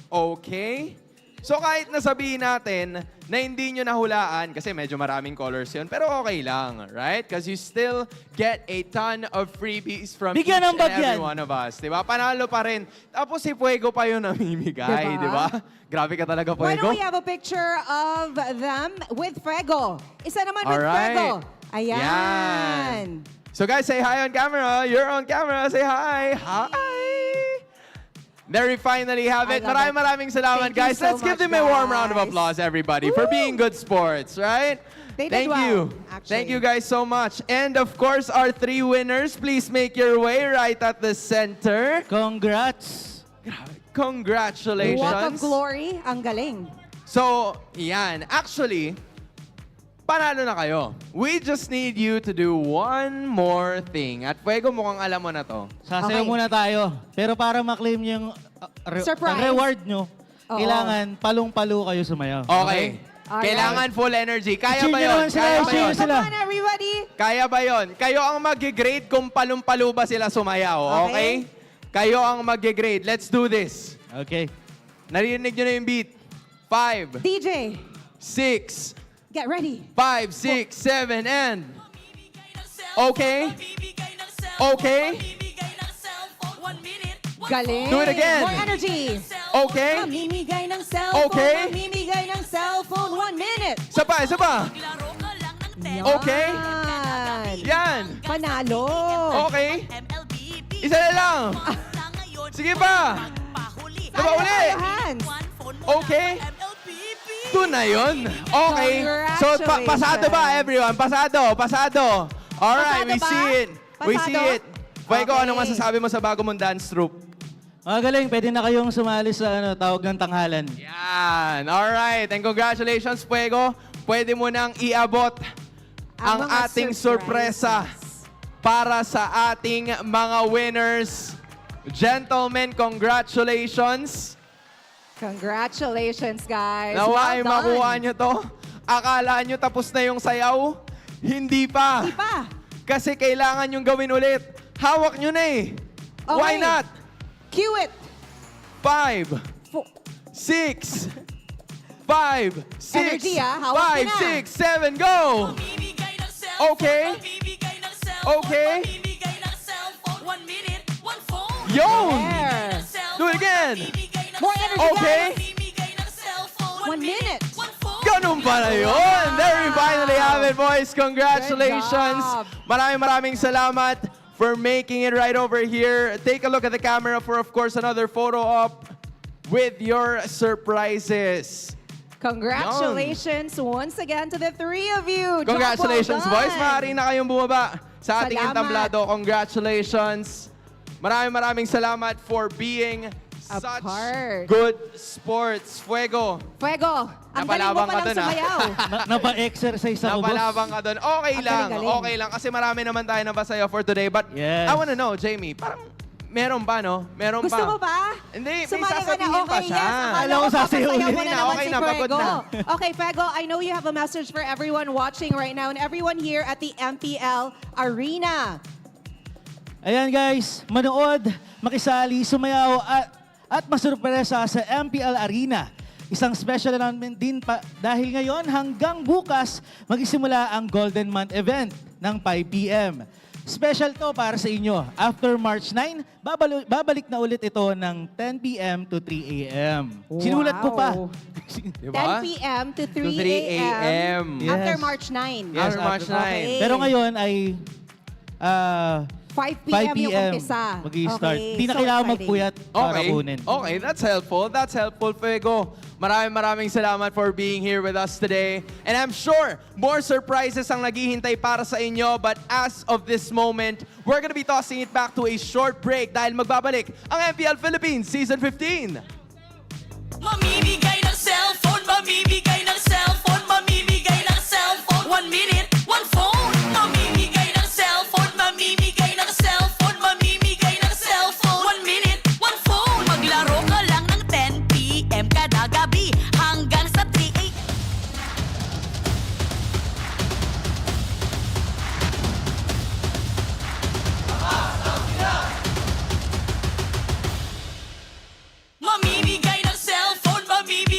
Okay. So kahit nasabihin natin na hindi nyo nahulaan, kasi medyo maraming colors yun, pero okay lang, right? Because you still get a ton of freebies from Bigyan each ng and bag every yan. one of us. Diba? Panalo pa rin. Tapos si Fuego pa yung namimigay, Diba? diba? Grabe ka talaga, Why Fuego. don't we have a picture of them with Fuego? Isa naman with Alright. Fuego. Ayan. Yan. So guys, say hi on camera. You're on camera. Say hi. Hi. There we finally have it. Maraming salamat, Thank you guys. so Let's give much, them a warm round of guys. applause, everybody, for being good sports, right? They did Thank well, you. actually. Thank you guys so much. And of course, our 3 winners, please make your way right at the center. Congrats. Congratulations. Walk of glory. Ang galing. So, yan. Actually, panalo na kayo. We just need you to do one more thing. At Fuego, mukhang alam mo na to. Sasayaw muna tayo. Pero para ma-claim yung Surprise. reward nyo, Oo. kailangan palong-palo kayo sumayaw. Okay. Alright. Kailangan full energy. Kaya ba I-cheer nyo yun? naman sila, Kaya ba i-cheer yun? sila. Come on, everybody. Kaya ba yun? Kayo ang mag-grade kung palong-palo ba sila sumayaw. Okay? Kayo ang mag-grade. Let's do this. Okay. Narinig nyo na yung beat. 5, DJ, 6, get ready. 5, 6, 7, and... Okay? Okay? Galing. Do it again. More energy. Okay? Mamimigay ng cellphone. Okay. Mamimigay ng cellphone. 1 minute. Isa pa, isa pa. Okay? Yan. Panalo. Okay? Isa na lang. Sige pa. Diba uli? Hands. Okay? Doon na yun. Okay. So, pasado ba, everyone? Pasado. Alright, Pasado we ba? see it. We see Pasado? it. Fuego, Okay. anong masasabi mo sa bago mong dance troupe? Galing, pwede na kayong sumali sa tawag ng tanghalan. Yan. Alright. And congratulations, Fuego. Pwede mo nang iabot ang mga ating sorpresa para sa ating mga winners. Gentlemen, congratulations. Congratulations, guys. Nawa ay Well done. makuha nyo to. Akala nyo tapos na yung sayaw? Hindi pa. Hindi pa. Kasi kailangan yung gawin ulit. Hawak nyo na eh. Why Okay. not? Cue it. 5, 6, 5, 6, Energy, hawak 5, nyo na. 6, 7, go! Okay. Okay. Yun! There. Do it again! More energy, Okay. guys. 1 minute. Ganun pala yun! There we finally have it, boys. Congratulations! Good job. Maraming salamat for making it right over here. Take a look at the camera for, of course, another photo op with your surprises. Congratulations once again to the 3 of you. Job Congratulations, well done. boys. Maaari na kayong bumaba sa ating Salamat. entablado. Congratulations. Maraming salamat for being A such part. good sports. Fuego. Fuego, ang galing mo Napalabang ka palang dun, ah. sumayaw. Napa-exercise ako, boss. Napalabang ka doon. Okay Ang lang. galing-galing. Okay lang. Kasi marami naman tayo na basaya for today. But Yes. I wanna know, Jamie, parang meron ba, no? Meron Gusto pa. mo ba? Hindi, may Sumali ka na. sasabihin pa Okay, siya. yes. Akala Alam ko ko sasayaw papasayaw mo ulit. na Hindi na, naman okay si na, pagod Fuego. na. Okay, Fuego, I know you have a message for everyone watching right now and everyone here at the MPL Arena. Ayan guys, manood, makisali, sumayaw at masurpresa sa MPL Arena. Isang special announcement din pa dahil ngayon hanggang bukas magsisimula ang Golden Month event ng 5 p.m. Special to para sa inyo. After March 9, babalik na ulit ito ng 10 p.m. to 3 a.m. Sinulat ko pa. Diba? 10 p.m. to 3 3 a.m. After Yes. March 9. Yes, After March 9. Okay. Pero ngayon ay 5 5 p.m. yung p.m. umpisa. Mag-i-start. Okay, Hindi na so kailangan exciting. magpuyat para Okay. kunin. Okay, that's helpful. That's helpful, Fuego. Maraming salamat for being here with us today. And I'm sure more surprises ang naghihintay para sa inyo. But as of this moment, we're gonna be tossing it back to a short break dahil magbabalik ang MPL Philippines Season 15. Mamimigay ng cellphone, mamimigay ng cellphone, mamimigay ng cellphone. 1 minute, 1 phone. Mamimigay ng cellphone, mamimigay ng cellphone, mamimigay ng cellphone. 1 minute, 1 phone. Maglaro ka lang ng 10 p.m. kada gabi hanggang sa 3 a.m. Mamimigay ng cellphone, mamimigay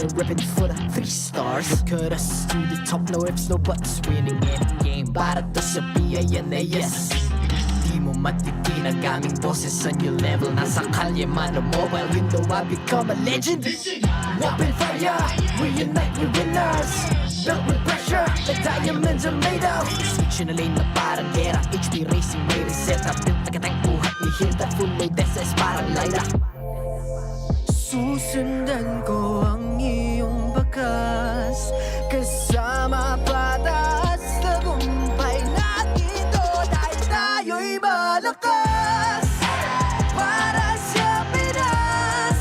we're ripping for the 3 stars. Look at us to the top, no ifs, no buts. Winning any game, para to sa PANAS. Di mo matitin ang aming boses on your level. Nasa kalye man o mobile window, I become a legend. Open fire, we unite, we winners. Built with pressure, the diamonds are made of. Switch na lane na parang gera, HP Racing may reset up. Built agad ang buhat ni Hilda, full load SS parang Lyra. Susundan ko ang iyong bakas, kasama patas, tagumpay natin to dahil tayo'y malakas. Para sa Pinas,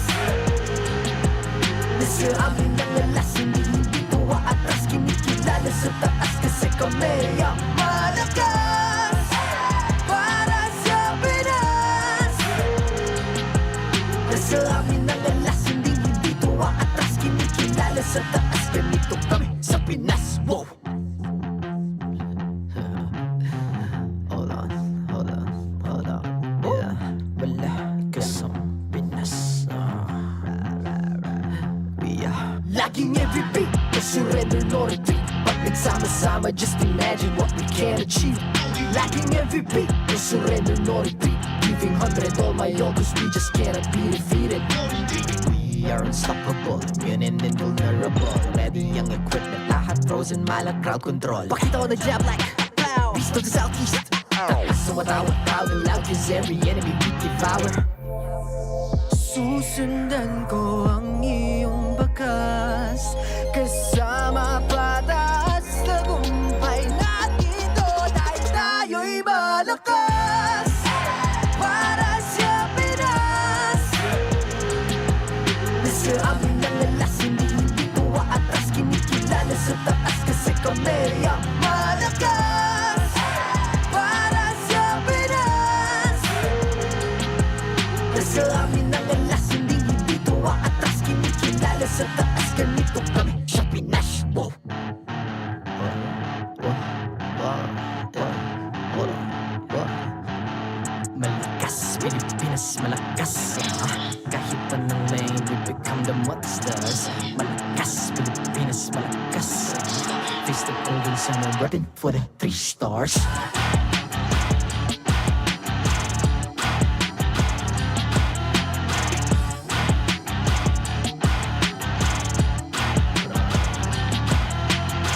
nasa amin ang lalas, hindi ko atras, kinikilala sa taas kasi kami ang malakas. Para sa Pinas, nasa amin ang lalas, hindi ko atras, kinikilala sa taas, ganito kami sa Pinas. Wow! Hold on. Yeah, wala ka sa Pinas. We are laging MVP, no surrender, no retreat. Pag nagsama-sama, just imagine what we can achieve. Laging MVP, no surrender, no retreat. Giving 100 all my all, cause we just cannot be defeated. We are unstoppable, immune and invulnerable. Ready ang equipment, lahat frozen, malak crowd control. Pakita ko na jab like beast of the southeast. So matawa, proud and loud, cause every enemy we devour. Susundan ko ang iyong bakas, kasama patas, tagumpay natin to dahil tayo'y malakas. Para sa Pinas, nasa amin ang lalas, hindi ko atras, kinikilala sa taas kasi kami ang malakas. Para sa Pinas, nasa amin ang lalas, hindi ko atras, kinikilala sa taas, ganito kami sa Pinas. Wow! Malakas, Pilipinas, malakas. Kahit anong lane, we become the monsters. Malakas, Pilipinas, malakas. Face the golden sun and repping for the 3 stars.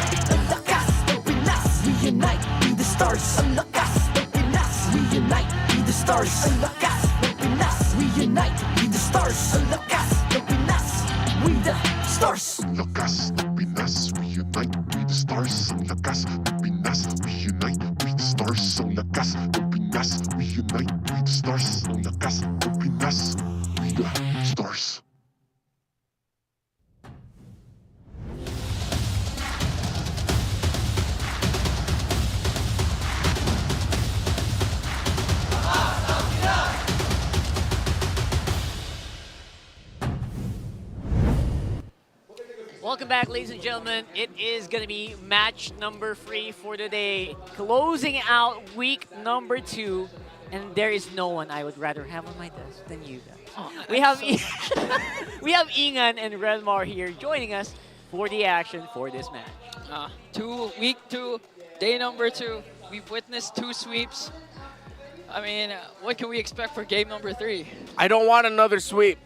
Ang lakas ng Pinas, we unite, be the stars. Ang lakas ng Pinas, we unite, be the stars. Ang lakas ng Pinas, we unite, be the stars. Ang lakas ng Pinas, we the stars. Ang lakas ng Pinas, we unite, we the stars. Ang lakas ng Pinas, we unite, we the stars. Ang lakas ng Pinas, we unite, we the stars. Ang lakas ng Pinas, we the stars. Welcome back, ladies and gentlemen. It is going to be match number 3 for today, closing out week number 2. And there is no one I would rather have on my desk than you guys. We have we have Ingan and Redmar here joining us for the action for this match. Week 2, day number 2. We've witnessed 2 sweeps. I mean, what can we expect for game number 3? I don't want another sweep.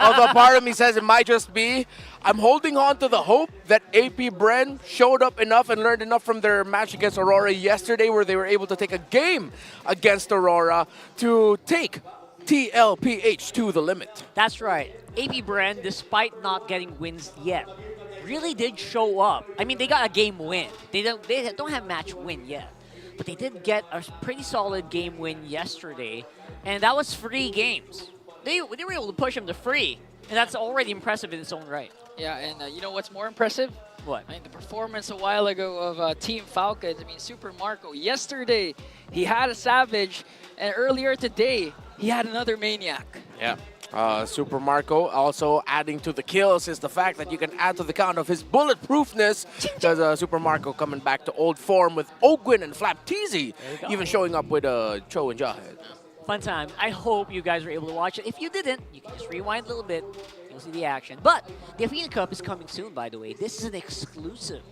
Although part of me says it might just be. I'm holding on to the hope that AP Bren showed up enough and learned enough from their match against Aurora yesterday, where they were able to take a game against Aurora to take TLPH to the limit. That's right. AP Bren, despite not getting wins yet, really did show up. I mean, they got a game win. They don't have match win yet. But they did get a pretty solid game win yesterday, and that was 3 games. They were able to push them to 3, and that's already impressive in its own right. Yeah, and you know what's more impressive? What? I mean, the performance a while ago of Team Falcons. I mean, Super Marco, yesterday, he had a Savage, and earlier today, he had another Maniac. Yeah. Super Marco also adding to the kills is the fact that you can add to the count of his bulletproofness, because Super Marco coming back to old form with Ogwin and Flapteezy, even showing up with Cho and Jahed. Fun time. I hope you guys were able to watch it. If you didn't, you can just rewind a little bit. You'll see the action. But the Athena Cup is coming soon, by the way. This is an exclusive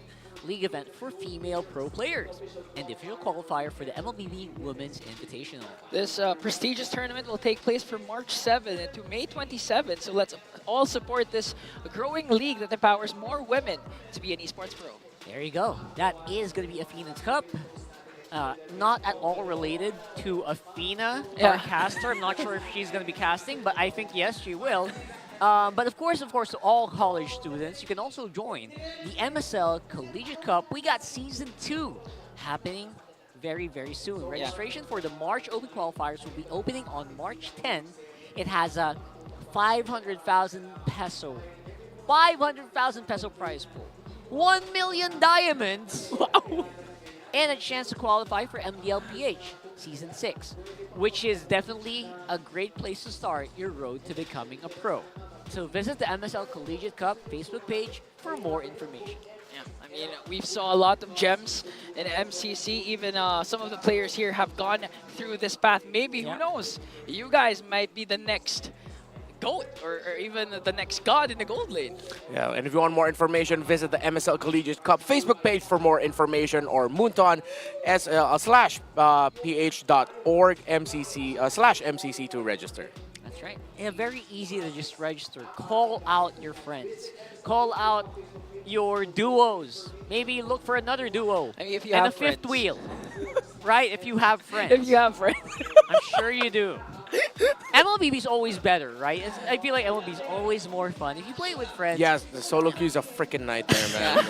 league event for female pro players and the official qualifier for the MLBB Women's Invitational. This prestigious tournament will take place from March 7th to May 27th. So let's all support this growing league that empowers more women to be an esports pro. There you go. That is going to be Athena's Cup. Not at all related to Athena, our caster. I'm not sure if she's going to be casting, but I think yes, she will. But of course, to all college students, you can also join the MSL Collegiate Cup. We got Season 2 happening very, very soon. Registration for the March Open qualifiers will be opening on March 10. It has a 500,000 peso prize pool, 1 million diamonds, and a chance to qualify for MPL PH Season 6, which is definitely a great place to start your road to becoming a pro. So visit the MSL Collegiate Cup Facebook page for more information. Yeah, I mean, we saw a lot of gems in MCC. Even some of the players here have gone through this path. Maybe, who knows, you guys might be the next GOAT or even the next god in the gold lane. Yeah, and if you want more information, visit the MSL Collegiate Cup Facebook page for more information, or moonton /ph.org /MCC to register. That's right. Yeah, very easy to just register. Call out your friends. Call out your duos. Maybe look for another duo. I mean, if you and have a fifth friends. wheel. Right? If you have friends. If you have friends. I'm sure you do. MLBB is always better, right? I feel like MLB is always more fun. If you play with friends. Yes, the solo queue is a freaking nightmare, man.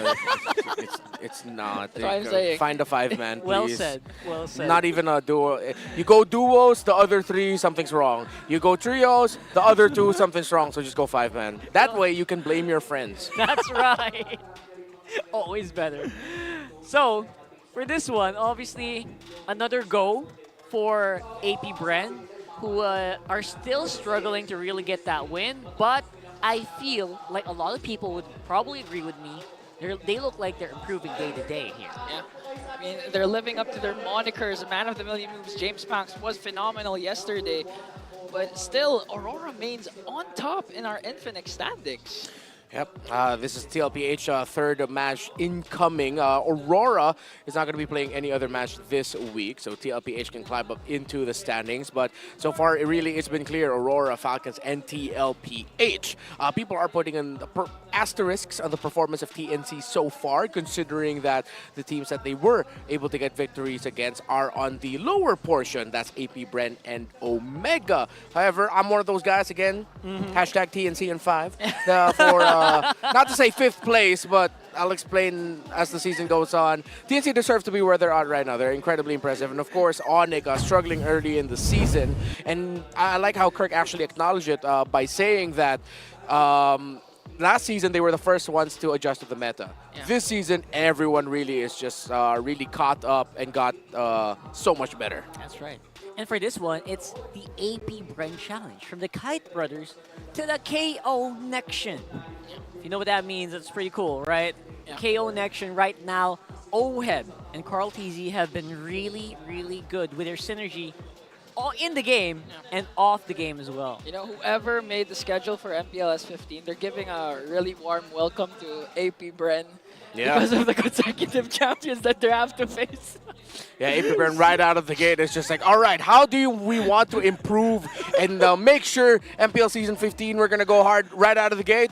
it's not. That's what I'm saying. Find a 5-man, please. Well said. Well said. Not even a duo. You go duos, the other 3, something's wrong. You go trios, the other 2, something's wrong. So just go 5-man. That way you can blame your friends. That's right. Always better. So, for this one, obviously, another go for AP Bren, who are still struggling to really get that win. But I feel like a lot of people would probably agree with me. They look like they're improving day to day here. Yeah. I mean, they're living up to their monikers. Man of the Million Moves, James Pax was phenomenal yesterday. But still, Aurora remains on top in our Infinix standings. Yep, this is TLPH third match incoming. Aurora is not going to be playing any other match this week, so TLPH can climb up into the standings. But so far, it's been clear, Aurora, Falcons, and TLPH. People are putting in the asterisks on the performance of TNC so far, considering that the teams that they were able to get victories against are on the lower portion. That's AP Bren and Omega. However, I'm one of those guys again. Hashtag TNC and 5 for not to say 5th place, but I'll explain as the season goes on. TNC deserves to be where they're at right now. They're incredibly impressive. And of course, Onyx struggling early in the season. And I like how Kirk actually acknowledged it by saying that last season they were the first ones to adjust to the meta. Yeah. This season, everyone really is just really caught up and got so much better. That's right. And for this one, it's the AP Bren Challenge from the Kite Brothers to the KO Nection. If you know what that means, it's pretty cool, right? Yeah. KO Nection right now, Oheb and Kyletzy have been really, really good with their synergy all in the game and off the game as well. You know, whoever made the schedule for MPL S15, they're giving a really warm welcome to AP Bren because of the consecutive champions that they have to face. Yeah, AP Bren right out of the gate is just like, all right, how do we want to improve and make sure MPL Season 15 we're going to go hard right out of the gate?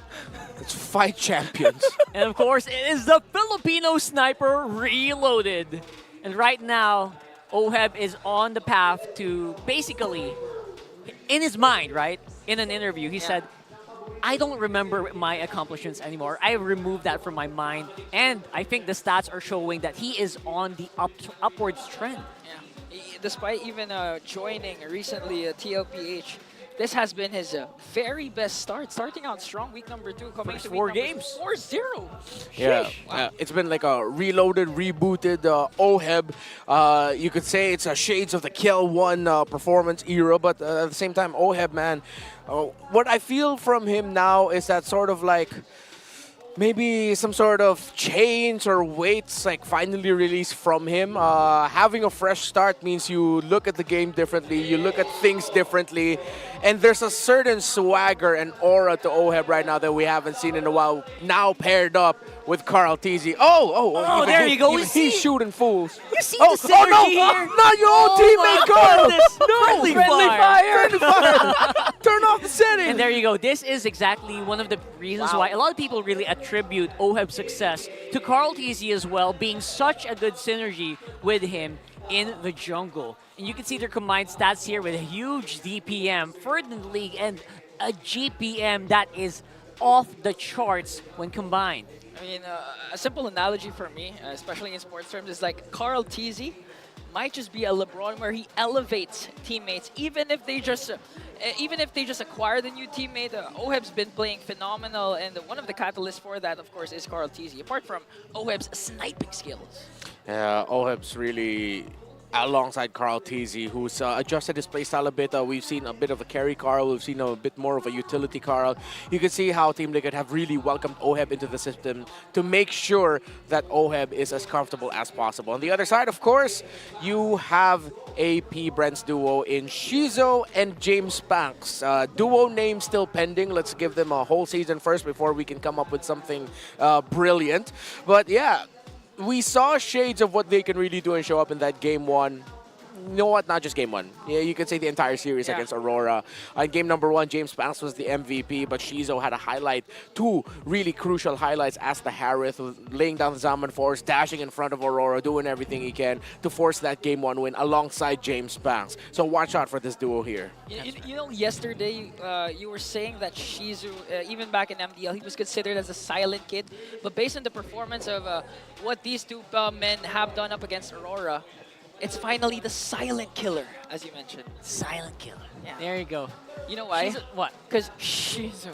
Let's fight champions. And of course, it is the Filipino Sniper Reloaded. And right now, Oheb is on the path to basically, in his mind, right, in an interview, he said, I don't remember my accomplishments anymore. I removed that from my mind. And I think the stats are showing that he is on the upwards trend. Yeah. Despite even joining recently TLPH, this has been his very best start. Starting out strong, week number 2, coming to 4 games. 4-0. Yeah, wow. It's been like a reloaded, rebooted Oheb. You could say it's a shades of the Kill 1 performance era, but at the same time, Oheb, man, what I feel from him now is that sort of like maybe some sort of chains or weights like finally released from him. Having a fresh start means you look at the game differently, you look at things differently, and there's a certain swagger and aura to Oheb right now that we haven't seen in a while. Now paired up with Kyletzy. Oh, there you go. He's shooting fools. You see the synergy no, here? not your old teammate, Carl. No, Friendly fire. Friendly fire. Turn off the setting. And there you go. This is exactly one of the reasons why a lot of people really attribute Oheb's success to Kyletzy as well, being such a good synergy with him in the jungle. And you can see their combined stats here with a huge DPM, third in the league, and a GPM that is off the charts when combined. I mean, a simple analogy for me, especially in sports terms, is like Kyletzy might just be a LeBron where he elevates teammates, even if they just acquire the new teammate. Oheb's been playing phenomenal, and one of the catalysts for that, of course, is Kyletzy. Apart from Oheb's sniping skills. Yeah, Oheb's really alongside Kyletzy, who's adjusted his playstyle a bit. We've seen a bit of a carry Carl, we've seen a bit more of a utility Carl. You can see how Team Liquid have really welcomed Oheb into the system to make sure that Oheb is as comfortable as possible. On the other side, of course, you have AP Bren's duo in Shizo and James Banks. Duo name still pending. Let's give them a whole season first before we can come up with something brilliant. But yeah, we saw shades of what they can really do and show up in that game one. You know what? Not just game one. Yeah, you could say the entire series against Aurora. Game number one, James Banks was the MVP, but Shizo had a highlight, two really crucial highlights as the Harith, laying down the Zaman Force, dashing in front of Aurora, doing everything he can to force that game one win alongside James Banks. So watch out for this duo here. You know, yesterday you were saying that Shizu, even back in MDL, he was considered as a silent kid. But based on the performance of what these two men have done up against Aurora, it's finally the silent killer, as you mentioned. Silent killer. Yeah. There you go. You know why? What? Because Shizu.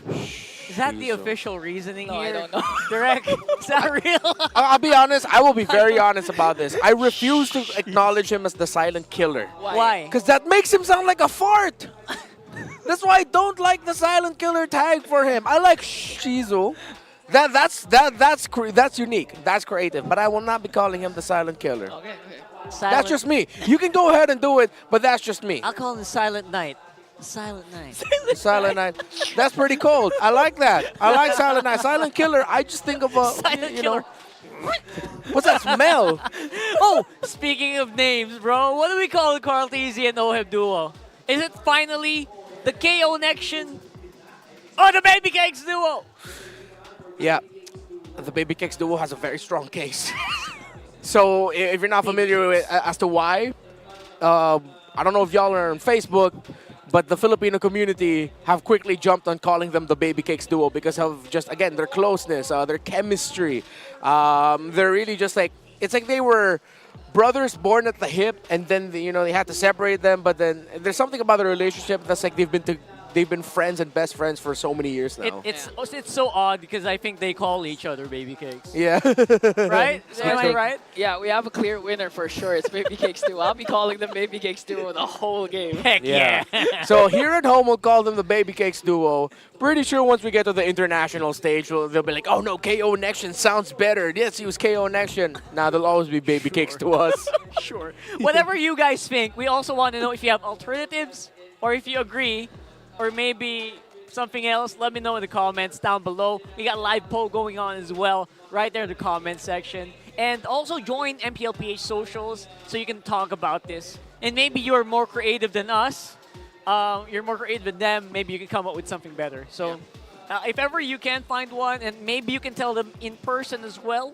Is that the official reasoning No, here? I don't know. Direct? Is that real? I'll be honest. I will be very honest about this. I refuse to acknowledge him as the silent killer. Why? Because that makes him sound like a fart. That's why I don't like the silent killer tag for him. I like Shizu. That's unique. That's creative. But I will not be calling him the silent killer. Okay. That's just me. You can go ahead and do it, but that's just me. I'll call him the Silent Night. Silent Night. Silent Night. That's pretty cold. I like that. I like Silent Night. Silent Killer, I just think of a, Silent you Killer. know. What's that smell? Oh, speaking of names, bro, what do we call the Kyletzy and Oheb duo? Is it finally the KO Nection or the Baby Cakes duo? Yeah, the Baby Cakes duo has a very strong case. So if you're not familiar with as to why, I don't know if y'all are on Facebook, but the Filipino community have quickly jumped on calling them the Baby Cakes duo because of just, again, their closeness, their chemistry. They're really just like, it's like they were brothers born at the hip, and then they had to separate them. But then there's something about the relationship that's like they've been friends and best friends for so many years now. It's so odd because I think they call each other Baby Cakes. Yeah. Right? Am I right? Yeah, we have a clear winner for sure. It's Baby Cakes Duo. I'll be calling them Baby Cakes Duo the whole game. Heck yeah. So here at home, we'll call them the Baby Cakes duo. Pretty sure once we get to the international stage, they'll be like, oh no, KO Nection sounds better. Yes, use KO Nection. Now they'll always be Baby Cakes to us. Sure. Whatever you guys think, we also want to know if you have alternatives or if you agree or maybe something else. Let me know in the comments down below. We got a live poll going on as well right there in the comment section. And also join MPL PH socials so you can talk about this. And maybe you're more creative than us. You're more creative than them. Maybe you can come up with something better. So if ever you can find one, and maybe you can tell them in person as well.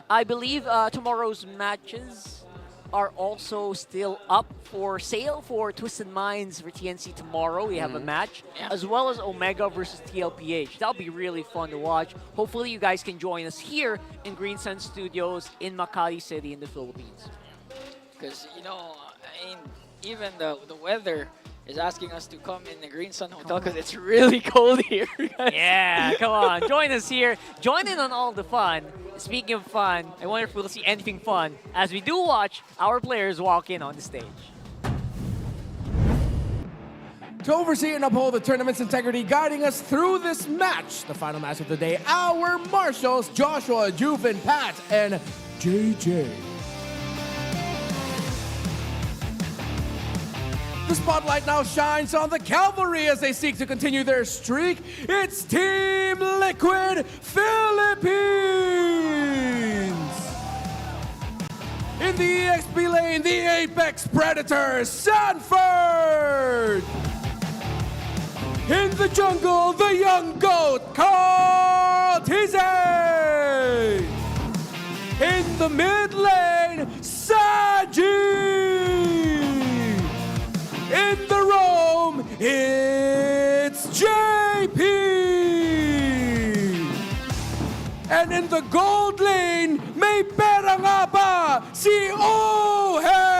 I believe tomorrow's matches are also still up for sale for Twisted Minds for TNC tomorrow. We have a match, as well as Omega versus TLPH. That'll be really fun to watch. Hopefully you guys can join us here in Green Sun Studios in Makati City in the Philippines. Because, even the weather is asking us to come in the Green Sun Hotel because it's really cold here. Yeah, come on. Join us here. Join in on all the fun. Speaking of fun, I wonder if we'll see anything fun as we do watch our players walk in on the stage. To oversee and uphold the tournament's integrity, guiding us through this match, the final match of the day, our marshals, Joshua, Juven, Pat, and JJ. The spotlight now shines on the Cavalry as they seek to continue their streak. It's Team Liquid Philippines! In the EXP lane, the Apex Predators, Sanford! In the jungle, the young goat, Kyletzy! In the mid lane, Saji! In the roam, it's JP! And in the gold lane, may pera nga ba si Oheb!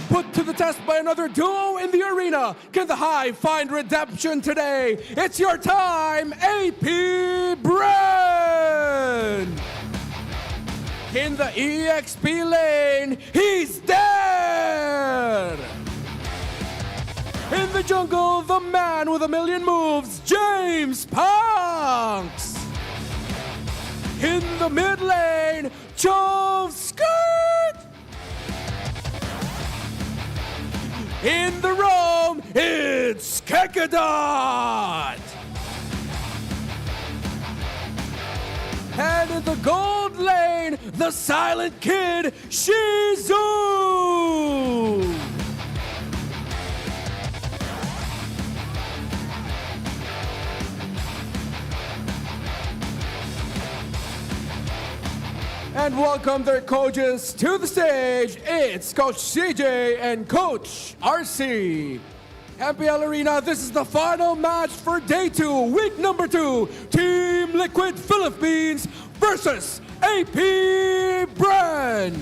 Put to the test by another duo in the arena. Can the High find redemption today? It's your time, AP Bren! In the EXP lane, he's there! In the jungle, the man with a million moves, James Punks! In the mid lane, Chove Skirt! In the roam, it's Kekadot! And in the gold lane, the silent kid, Shizu! And welcome their coaches to the stage. It's Coach CJ and Coach RC. MPL Arena, this is the final match for day 2, week number 2. Team Liquid Philippines versus AP Bren.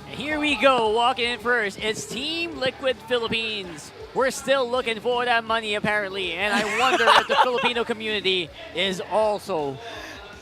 Here we go, walking in first. It's Team Liquid Philippines. We're still looking for that money, apparently, and I wonder if the Filipino community is also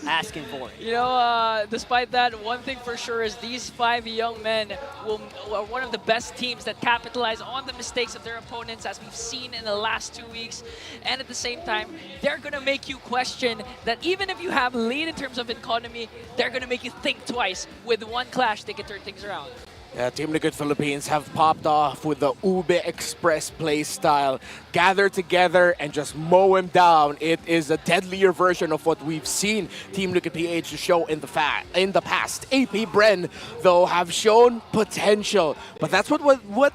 asking for it. You know, despite that, one thing for sure is these 5 young men are one of the best teams that capitalize on the mistakes of their opponents, as we've seen in the last 2 weeks. And at the same time, they're going to make you question that even if you have lead in terms of economy, they're going to make you think twice. With one clash, they can turn things around. Yeah, Team Liquid Philippines have popped off with the Ube Express play style. Gather together and just mow him down. It is a deadlier version of what we've seen Team Liquid PH show in the past. AP Bren, though, have shown potential. But that's what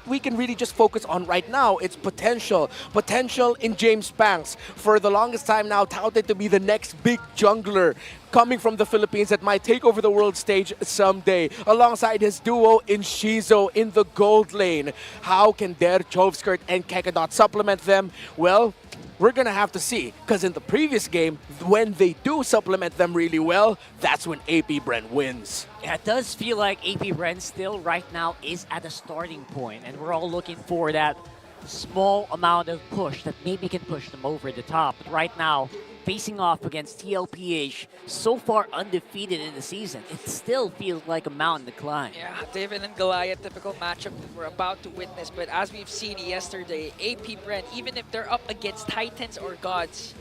we can really just focus on right now. It's potential. Potential in James Panks. For the longest time now, touted to be the next big jungler coming from the Philippines that might take over the world stage someday, alongside his duo in Shizo in the gold lane. How can Der, Chovskirt, and Kekadot supplement them? Well, we're gonna have to see, because in the previous game, when they do supplement them really well, that's when AP Bren wins. Yeah, it does feel like AP Bren still right now is at a starting point, and we're all looking for that small amount of push that maybe can push them over the top. But right now, facing off against TLPH, so far undefeated in the season, it still feels like a mountain to climb. Yeah, David and Goliath, typical matchup that we're about to witness. But as we've seen yesterday, AP Bren, even if they're up against Titans or Gods,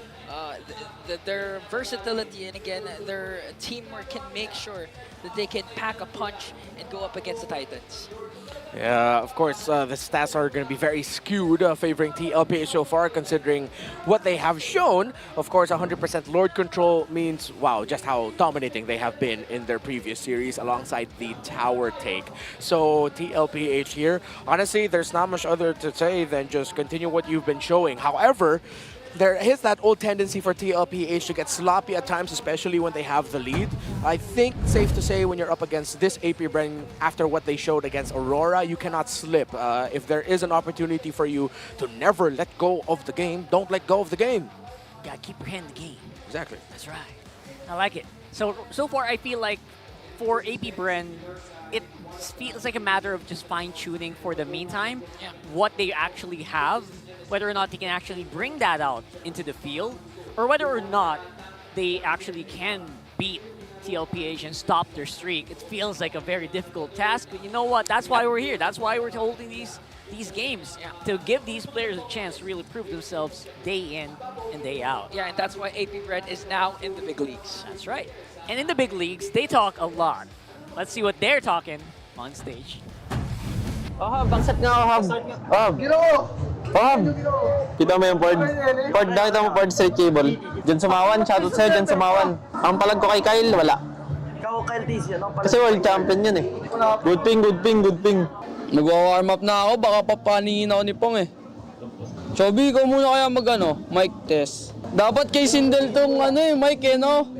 their versatility and again, their teamwork can make sure that they can pack a punch and go up against the Titans. Yeah, of course, the stats are going to be very skewed, favoring TLPH so far, considering what they have shown. Of course, 100% Lord Control means, wow, just how dominating they have been in their previous series alongside the tower take. So TLPH here, honestly, there's not much other to say than just continue what you've been showing. However, there is that old tendency for TLPH to get sloppy at times, especially when they have the lead. I think safe to say when you're up against this AP Bren, after what they showed against Aurora, you cannot slip. If there is an opportunity for you to never let go of the game, don't let go of the game. You gotta keep your hand in the game. Exactly. That's right. I like it. So far, I feel like for AP Bren, it feels like a matter of just fine-tuning for the meantime what they actually have, whether or not they can actually bring that out into the field, or whether or not they actually can beat TLPH and stop their streak. It feels like a very difficult task, but you know what? That's why we're here. That's why we're holding these games, to give these players a chance to really prove themselves day in and day out. Yeah, and that's why AP Bren is now in the big leagues. That's right. And in the big leagues, they talk a lot. Let's see what they're talking on stage. Oheb, bangsat nga Oheb. Oheb. Oheb. Kita mo yung board. Board, nakita mo board straight cable. Diyan sumawan, shoutout sa'yo, diyan sumawan. Ang palag ko kay Kyle, wala. Ikaw, Kyletzy, ano? Kasi world champion yun eh. Good ping, good ping, good ping. Nagwa-warm up na ako, baka papaningin ako ni Pong eh. Chobi, ikaw muna kaya mic test. Dapat kay Sindel tong mic eh, no?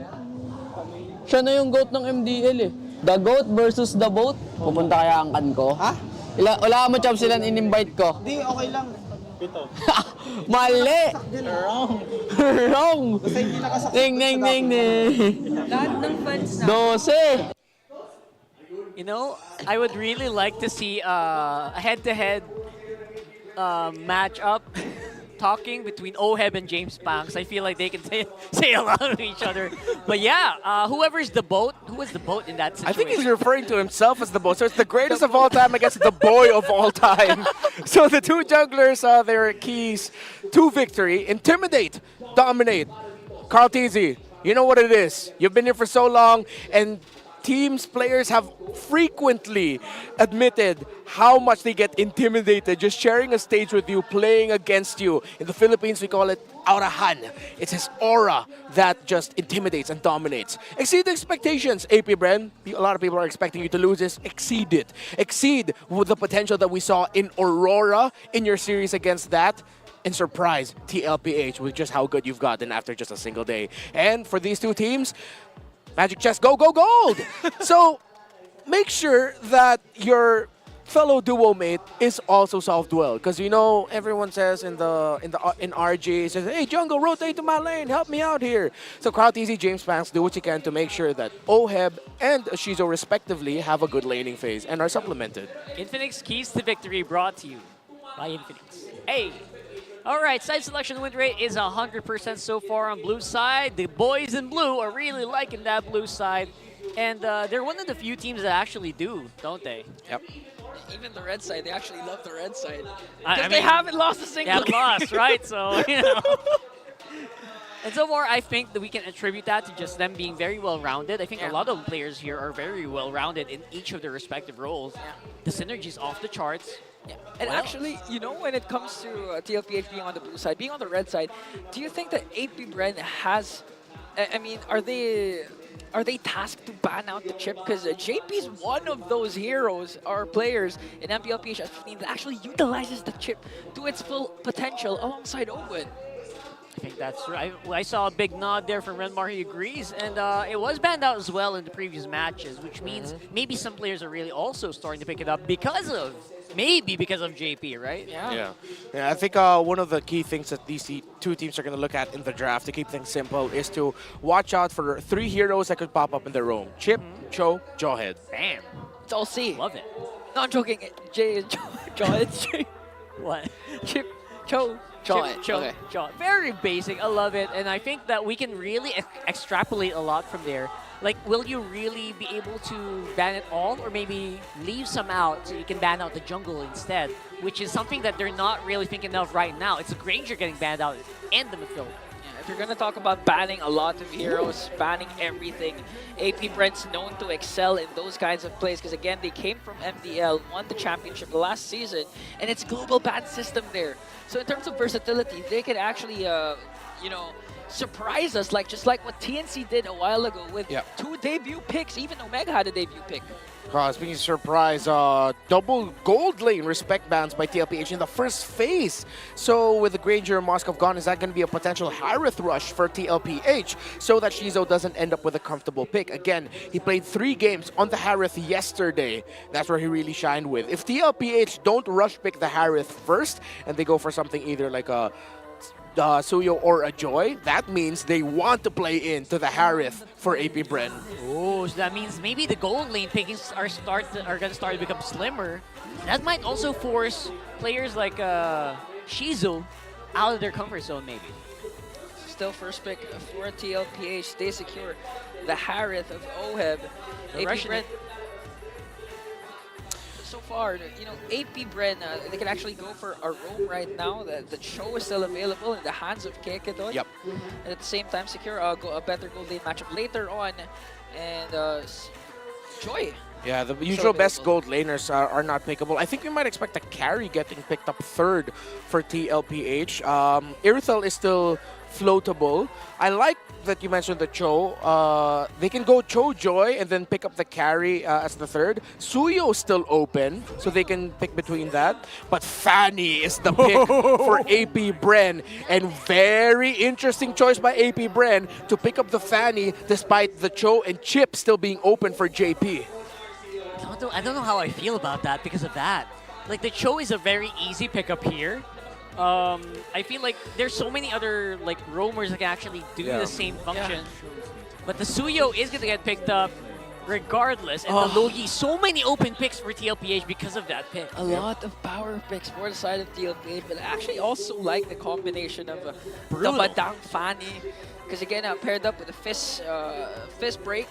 Siya na yung GOAT ng MDL eh. The GOAT versus the boat. Pupunta kaya ang kan ko? Ha? Wala mo chop sila in-invite ko. Hindi, okay lang. Pito. Mali! Wrong. Wrong! Basta hindi nakasakit. Ning. Lahat ng fans na. 12! You know, I would really like to see a head-to-head match-up talking between Oheb and James Panks. I feel like they can say a lot to each other. But yeah, whoever's the boat, who was the boat in that situation? I think he's referring to himself as the boat. So it's the greatest of all time against the boy of all time. So the two jugglers, their keys to victory: intimidate, dominate. Kyletzy, you know what it is. You've been here for so long, and teams, players have frequently admitted how much they get intimidated just sharing a stage with you, playing against you. In the Philippines, we call it aurahan. It's his aura that just intimidates and dominates. Exceed expectations, AP Bren. A lot of people are expecting you to lose this. Exceed it. Exceed with the potential that we saw in Aurora in your series against that. And surprise TLPH with just how good you've gotten after just a single day. And for these two teams, Magic Chest, go, go, gold! So, make sure that your fellow duo mate is also self-duel. Because you know, everyone says in RG, says, hey, jungle, rotate to my lane, help me out here. So Kyletzy, James Panks, do what you can to make sure that Oheb and Shizo respectively have a good laning phase and are supplemented. Infinix Keys to Victory brought to you by Infinix. Hey! Alright, side selection win rate is 100% so far on blue side. The boys in blue are really liking that blue side. And they're one of the few teams that actually do, don't they? Yep. Even the red side, they actually love the red side. I Because mean, they haven't lost a single They haven't lost, right? So, you know. And so far, I think that we can attribute that to just them being very well-rounded. I think a lot of players here are very well-rounded in each of their respective roles. The synergy's off the charts. Yeah. And actually, you know, when it comes to TLPH being on the blue side, being on the red side, do you think that AP Bren has, I mean, are they tasked to ban out the chip? Because JP's one of those heroes or players in MPL PH S15 that actually utilizes the chip to its full potential alongside Owen. I think that's right. I saw a big nod there from Renmar. He agrees. And it was banned out as well in the previous matches, which means maybe some players are really also starting to pick it up because of JP, right? Yeah. I think one of the key things that these two teams are going to look at in the draft to keep things simple is to watch out for 3 heroes that could pop up in their roam. Chip, Cho, Jawhead. Bam. It's all C. Love it. No, I'm joking. J is Jawhead's J. What? Chip, Cho, Jawhead. Okay. Very basic. I love it. And I think that we can really extrapolate a lot from there. Like, will you really be able to ban it all, or maybe leave some out so you can ban out the jungle instead, which is something that they're not really thinking of right now. It's a Granger getting banned out and the midfield. Yeah, if you're going to talk about banning a lot of heroes, banning everything, AP Bren's known to excel in those kinds of plays because, again, they came from MDL, won the championship last season, and it's global ban system there. So in terms of versatility, they could actually, you know, surprise us, just like what TNC did a while ago with 2 debut picks. Even Omega had a debut pick. Speaking of surprise, double gold lane respect bans by TLPH in the first phase. So with the Granger and Moskov gone, is that going to be a potential Harith rush for TLPH so that Shizo doesn't end up with a comfortable pick? Again, he played 3 games on the Harith yesterday. That's where he really shined with. If TLPH don't rush pick the Harith first and they go for something either like a Suyo or a Joy, that means they want to play into the Harith for AP Bren. Oh, so that means maybe the gold lane pickings are going to start to become slimmer. That might also force players like Shizu out of their comfort zone, maybe. Still first pick for TLPH. They secure the Harith of Oheb. AP Bren. So far, you know, AP Bren, they can actually go for a roam right now. The Cho is still available in the hands of Kekedon. Yep. And at the same time, secure a better gold lane matchup later on. And Joy. Yeah, the usual best gold laners are not pickable. I think we might expect a carry getting picked up third for TLPH. Irithel is still floatable. I like that you mentioned the Cho. They can go Cho Joy and then pick up the carry as the third. Suyo is still open, so they can pick between that. But Fanny is the pick for AP Bren. And very interesting choice by AP Bren to pick up the Fanny despite the Cho and Chip still being open for JP. I don't know how I feel about that because of that. Like, the Cho is a very easy pickup here. I feel like there's so many other like roamers that can actually do the same function. But the Suyo is going to get picked up regardless. And the Logi, so many open picks for TLPH because of that pick. A lot of power picks for the side of TLPH, but I actually also like the combination of the Badang Fanny. Because again, paired up with the fist break.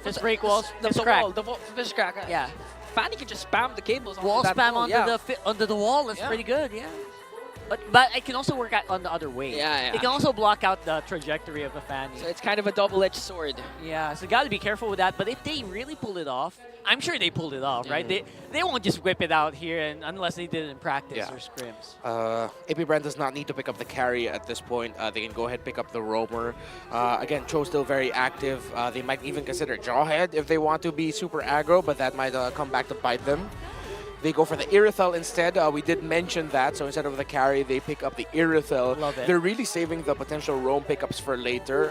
Fist break walls, the crack. wall, the fist crack. Yeah. Fanny can just spam the cables. Wall spam wall, onto the wall. That's pretty good. Yeah. But it can also work out on the other way. Yeah. It can also block out the trajectory of the Fanny. So it's kind of a double-edged sword. Yeah, so got to be careful with that. But if they really pull it off, I'm sure they pulled it off, right? They won't just whip it out here unless they did it in practice or scrims. AP Bren does not need to pick up the carry at this point. They can go ahead and pick up the roamer. Again, Cho's still very active. They might even consider Jawhead if they want to be super aggro, but that might come back to bite them. They go for the Irithel instead. We did mention that, so instead of the carry, they pick up the Irithel. Love it. They're really saving the potential roam pickups for later.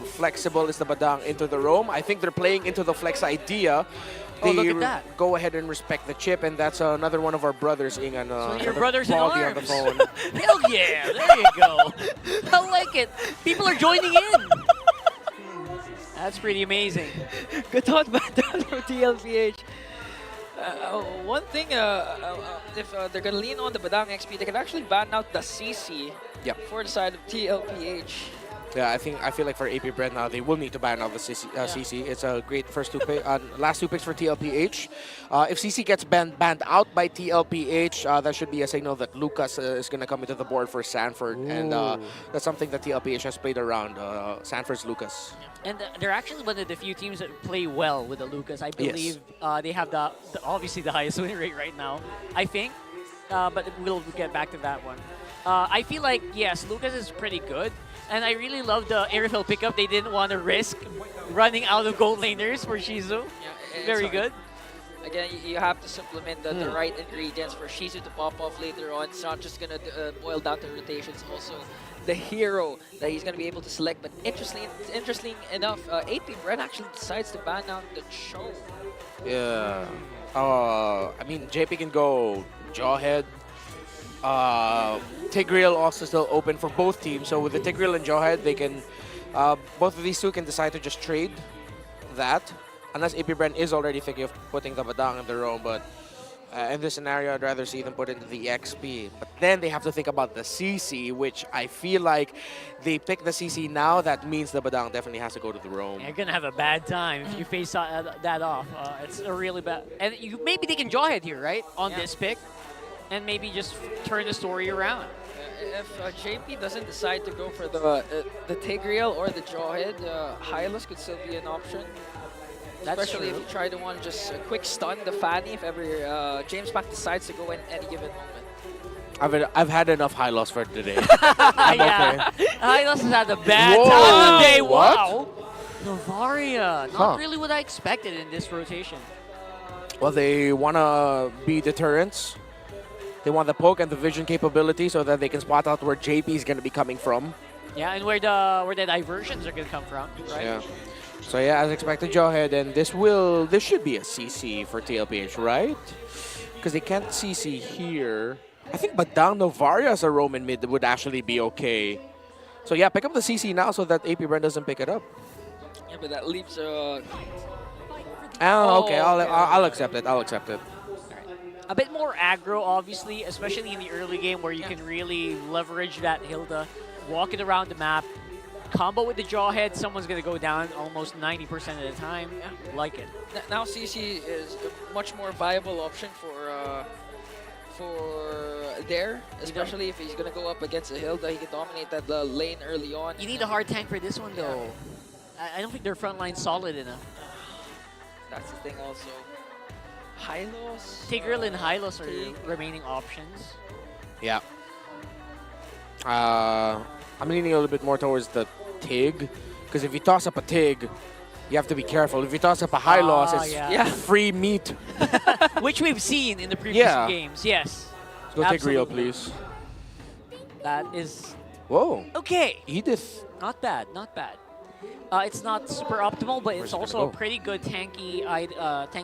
Flexible is the Badang into the roam. I think they're playing into the flex idea. They look at that. go ahead and respect the chip, and that's another one of our brothers, Ingan. So your brothers in arms. On the phone. Hell yeah, there you go. I like it. People are joining in. That's pretty amazing. Good thought by down for TLPH. One thing, if they're going to lean on the Badang XP, they can actually ban out the CC for the side of TLPH. Yeah, I feel like for AP Bren now, they will need to ban out the CC. It's a great last two picks for TLPH. If CC gets banned out by TLPH, that should be a signal that Lucas is going to come into the board for Sanford. Ooh. And that's something that TLPH has played around. Sanford's Lucas. And they're actually one of the few teams that play well with the Lucas. I believe they have obviously the highest win rate right now, I think. But we'll get back to that one. I feel like, yes, Lucas is pretty good. And I really love the Irithel pickup. They didn't want to risk running out of gold laners for Shizu. Yeah, very good. Again, you have to supplement the right ingredients for Shizu to pop off later on. It's not just going to boil down to rotations. Also, the hero that he's going to be able to select. But interesting enough, AP Bren actually decides to ban out the Cho. Yeah. I mean, JP can go Jawhead. Tigreal also still open for both teams. So with the Tigreal and Jawhead, they can both of these two can decide to just trade that. Unless AP Bren is already thinking of putting the Badang in the roam, but in this scenario, I'd rather see them put into the XP. But then they have to think about the CC, which I feel like they pick the CC now. That means the Badang definitely has to go to the roam. You're gonna have a bad time if you face that off. It's a really bad. And maybe they can Jawhead here, right, on this pick, and maybe just turn the story around. If JP doesn't decide to go for the Tigreal or the Jawhead, Hylos could still be an option. Especially if you try to want just a quick stun the Fanny if ever James Pack decides to go in any given moment. I've had enough high loss for today. Yeah, Hylos has had a bad time today. What? Wow. Novaria, not really what I expected in this rotation. Well, they want to be deterrents. They want the poke and the vision capability so that they can spot out where JP is going to be coming from. Yeah, and where the diversions are going to come from, right? Yeah. So yeah, as expected, Jawhead, and this should be a CC for TLPH, right? Because they can't CC here. I think Badang Novaria as a Roman mid would actually be okay. So yeah, pick up the CC now so that AP Bren doesn't pick it up. Yeah, but that leaves Oh, okay. okay. I'll accept it. I'll accept it. A bit more aggro, obviously, especially in the early game where you can really leverage that Hilda, walk it around the map, combo with the Jawhead, someone's going to go down almost 90% of the time. Yeah, like it. Now CC is a much more viable option for there, especially if he's gonna go up against a Hilda. He can dominate that lane early on. You need a hard tank for this one, though. I don't think their front line's solid enough. That's the thing also. Hylos? Tigreal and Hylos are your remaining options. Yeah. I'm leaning a little bit more towards the Tig, because if you toss up a Tig, you have to be careful. If you toss up a Hylos, it's free meat. Which we've seen in the previous Yeah. games, yes. Let's go Tigreal, please. That is... Whoa. Okay. Edith. Not bad, not bad. It's not super optimal, but it's also a pretty good tanky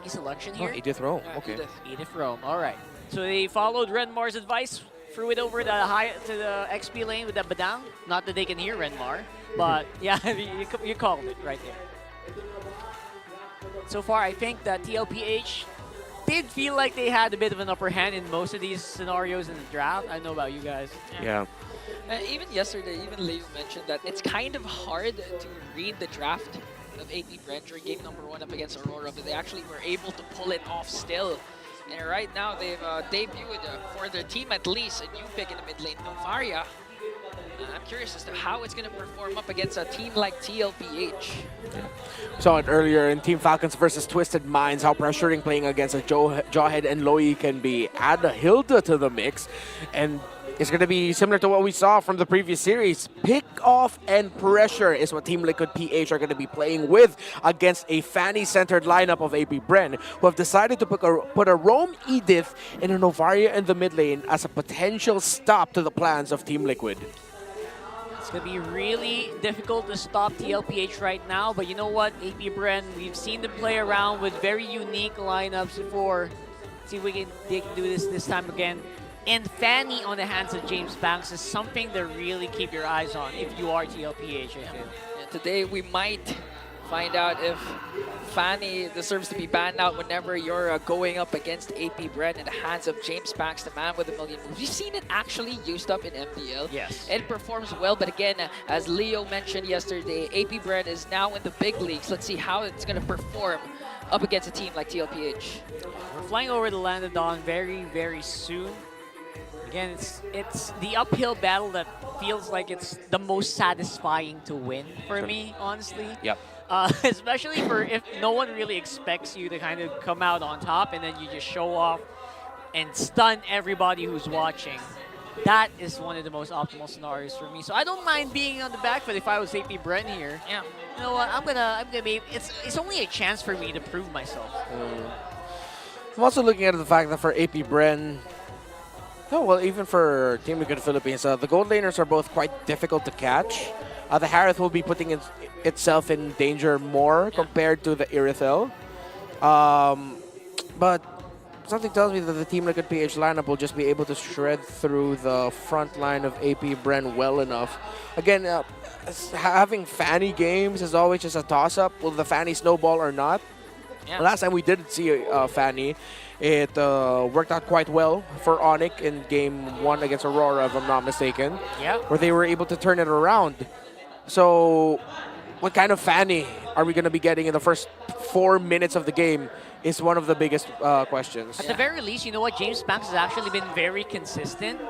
selection here. Oh, Edith Rome. Okay. Edith Rome, all right. So they followed Renmar's advice, threw it over to the XP lane with the Badang. Not that they can hear Renmar, but yeah, you called it right there. So far, I think that TLPH did feel like they had a bit of an upper hand in most of these scenarios in the draft. I don't know about you guys. Yeah. Even yesterday, even Leo mentioned that it's kind of hard to read the draft of AP Bren during game number 1 up against Aurora, but they actually were able to pull it off still. And right now, they've debuted, for their team at least, a new pick in the mid lane, Novaria. I'm curious as to how it's going to perform up against a team like TLPH. Saw it earlier in Team Falcons versus Twisted Minds, how pressuring playing against a Jawhead and Loi can be. Add a Hilda to the mix, and it's going to be similar to what we saw from the previous series. Pick off and pressure is what Team Liquid PH are going to be playing with against a Fanny-centered lineup of AP Bren, who have decided to put a Roam Edith and a Novaria in the mid lane as a potential stop to the plans of Team Liquid. It's going to be really difficult to stop TLPH right now, but you know what, AP Bren, we've seen them play around with very unique lineups before. See if they can do this time again. And Fanny on the hands of James Banks is something to really keep your eyes on if you are TLPH. And today we might find out if Fanny deserves to be banned out whenever you're going up against AP Bren in the hands of James Banks, the man with a million moves. We've seen it actually used up in MPL. Yes. It performs well, but again, as Leo mentioned yesterday, AP Bren is now in the big leagues. Let's see how it's going to perform up against a team like TLPH. We're flying over the Land of Dawn very, very soon. Again, it's the uphill battle that feels like it's the most satisfying to win for me, honestly. Yep. Especially for if no one really expects you to kind of come out on top and then you just show off and stun everybody who's watching. That is one of the most optimal scenarios for me. So I don't mind being on the back foot if I was AP Bren here. Yeah. You know what? I'm gonna be. It's only a chance for me to prove myself. I'm also looking at the fact that for AP Bren, oh, well, even for Team Liquid Philippines, the gold laners are both quite difficult to catch. The Harith will be putting itself in danger more compared to the Irithel. But something tells me that the Team Liquid PH lineup will just be able to shred through the front line of AP Bren well enough. Again, having Fanny games is always just a toss-up. Will the Fanny snowball or not? Yeah. Last time we did see Fanny, it worked out quite well for Onyx in game 1 against Aurora, if I'm not mistaken. Yeah. Where they were able to turn it around. So, what kind of Fanny are we going to be getting in the first 4 minutes of the game is one of the biggest questions. At the very least, you know what? James Banks has actually been very consistent.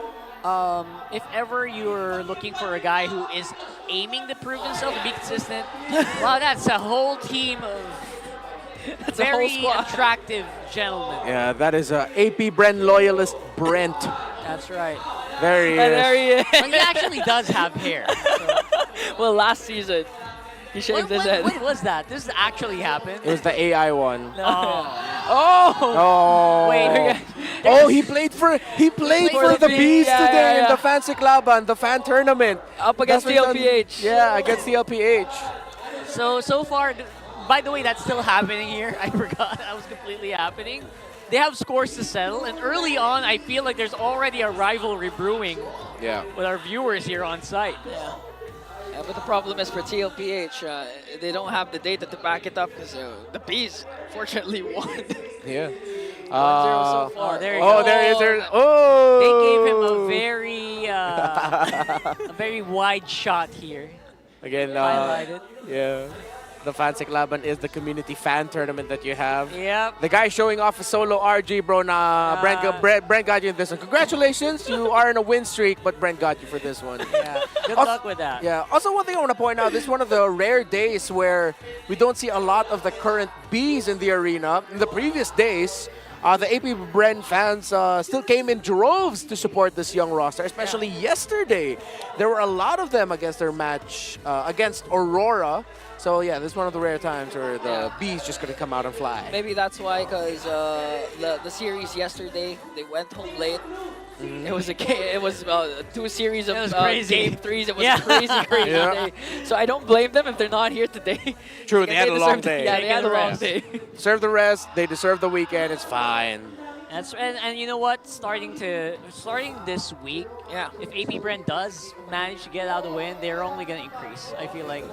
If ever you're looking for a guy who is aiming to prove himself to be consistent, wow, that's a whole team of very attractive gentlemen. Yeah, that is AP Bren loyalist Brent. That's right. There he is. There he is. Well, he actually does have hair. So. Well, last season, he shaved his head. When was that? This actually happened? It was the AI one. Oh. Wait. Oh, he played for the Bees today in the Fancy Laban, the fan tournament. Up against TLPH. Yeah, against TLPH. So far, by the way, that's still happening here. I forgot that was completely happening. they have scores to settle, and early on, I feel like there's already a rivalry brewing with our viewers here on site. Yeah, but the problem is for TLPH, they don't have the data to back it up because the Bees fortunately won. Yeah. 1-0 so far. Oh, there you go. There is. Oh! They gave him a very wide shot here. Again, Highlighted. yeah. The Fansik Laban is the community fan tournament that you have. Yep. The guy showing off a solo RG, bro. Brent got you in this one. Congratulations, you are in a win streak, but Brent got you for this one. Yeah. Good luck with that. Yeah. Also, one thing I want to point out, this is one of the rare days where we don't see a lot of the current Bs in the arena. In the previous days, the AP Bren fans still came in droves to support this young roster, especially yesterday. There were a lot of them against their match against Aurora. So yeah, this is one of the rare times where the B's just gonna come out and fly. Maybe that's why, because the series yesterday, they went home late. It was two series of game threes. It was a crazy day. So I don't blame them if they're not here today. True, they had a long day. Yeah, they had a long day. Deserve the rest. They deserve the weekend. It's fine. And you know what? Starting this week, if AP Bren does manage to get out a win, they're only gonna increase. I feel like.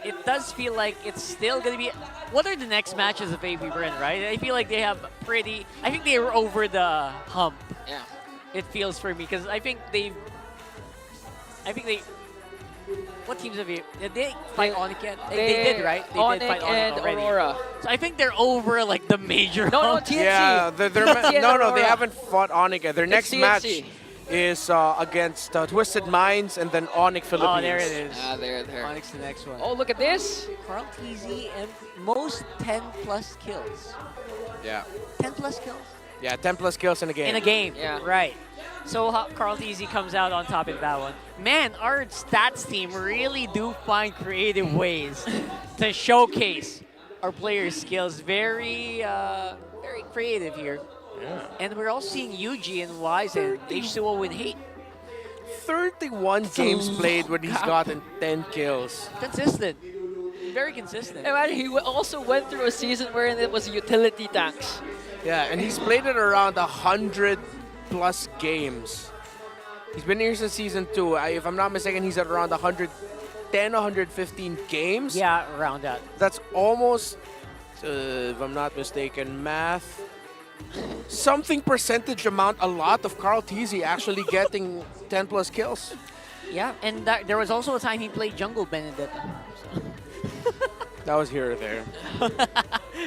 It does feel like it's still going to be... What are the next matches of AP Bren, right? I feel like they have pretty... I think they were over the hump. Yeah. It feels for me, because I think they... What teams have you... Did they fight Onyx yet? They did, right? They did fight and Onyx already. Aurora. So I think they're over, like, the major No, hump. TNC. Yeah, TNC they haven't fought Onyx yet. Their next match is against Twisted Minds and then Onyx Philippines. Oh, there it is. There. Onyx the next one. Oh, look at this. Carl TZ and most 10+ kills. Yeah. 10+ kills? Yeah, 10+ kills in a game. In a game, right. So Carl TZ comes out on top in that one. Man, our stats team really do find creative ways to showcase our players' skills. Very creative here. Yeah. And we're also seeing Yuji and Wise and H2O with hate. 31 games played when he's gotten 10 kills. Consistent. Very consistent. And he also went through a season wherein it was utility tanks. Yeah, and he's played it around 100+ games. He's been here since season 2. If I'm not mistaken, he's at around 110, 115 games. Yeah, around that. That's almost, if I'm not mistaken, math. Something percentage amount, a lot of Carl TZ actually getting 10+ kills. Yeah, and there was also a time he played Jungle Benedetta. So. That was here or there.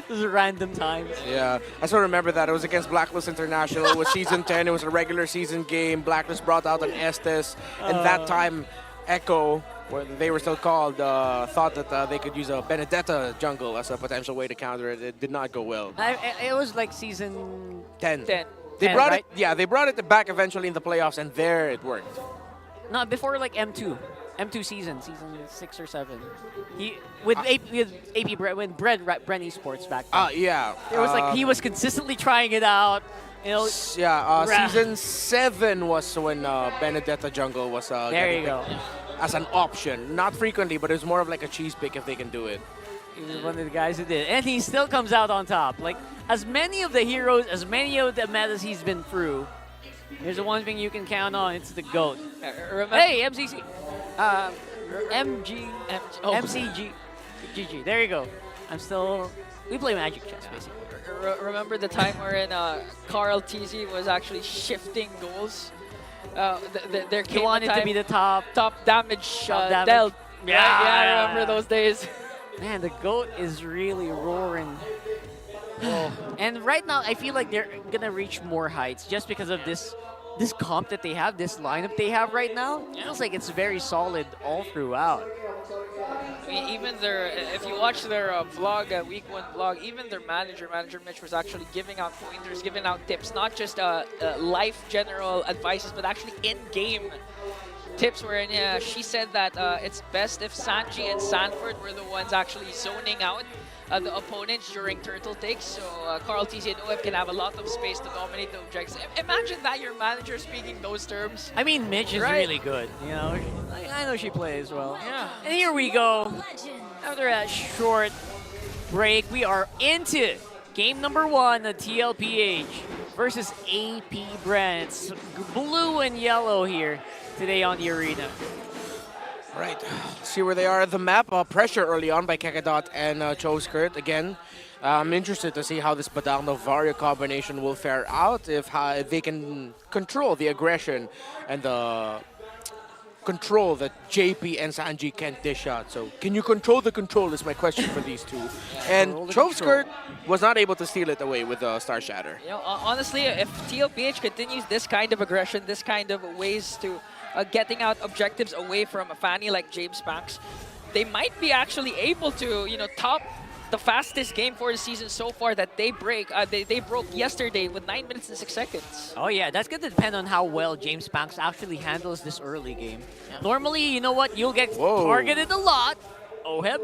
Those are random times. Yeah, I still remember that. It was against Blacklist International. It was season 10. It was a regular season game. Blacklist brought out an Estes. And that time, Echo, when they were still called, thought that they could use a Benedetta jungle as a potential way to counter it. It did not go well. It was like season 10. 10. They brought right? it. Yeah, they brought it back eventually in the playoffs, and there it worked. No, before like M2 season 6 or 7. With AP Bren, when Bren Esports back then. Yeah. It was like he was consistently trying it out. You know, season 7 was when Benedetta jungle was there you go. As an option. Not frequently, but it was more of like a cheese pick if they can do it. He was one of the guys who did. And he still comes out on top. Like, as many of the heroes, as many of the metas he's been through, there's the one thing you can count on, it's the GOAT. Hey, MCC. MCG. GG. There you go. We play Magic Chess, basically. Remember the time wherein Carl TZ was actually shifting goals? He wanted to be the top damage damage. dealt. Yeah, I remember those days. Man, the GOAT is really roaring. And right now, I feel like they're gonna reach more heights just because of this comp that they have, this lineup they have right now. It feels like it's very solid all throughout. I mean, even if you watch their vlog, week 1 vlog, even their manager Mitch, was actually giving out pointers, giving out tips, not just life general advices, but actually in-game tips wherein she said that it's best if Sanji and Sanford were the ones actually zoning out the opponents during turtle takes, so Carl TZ and Oheb can have a lot of space to dominate the objects. Imagine that your manager speaking those terms. I mean, Mitch is really good. You know, I know she plays well. Yeah. And here we go. After that short break, we are into Game number 1, the TLPH versus AP Bren. It's blue and yellow here today on the arena. Right, see where they are at the map. Pressure early on by Kekadot and Choskirt. Again, I'm interested to see how this Badang-Novaria combination will fare out, if they can control the aggression and the control that JP and Sanji can't dish out. So, can you control the control is my question for these two. And Choskirt was not able to steal it away with the Star Shatter. You know, honestly, if TLPH continues this kind of aggression, this kind of ways to getting out objectives away from a Fanny like James Banks, they might be actually able to, you know, top the fastest game for the season so far that they break. They broke yesterday with 9 minutes and 6 seconds. Oh yeah, that's going to depend on how well James Banks actually handles this early game. Normally, you know what, you'll get targeted a lot. Oheb,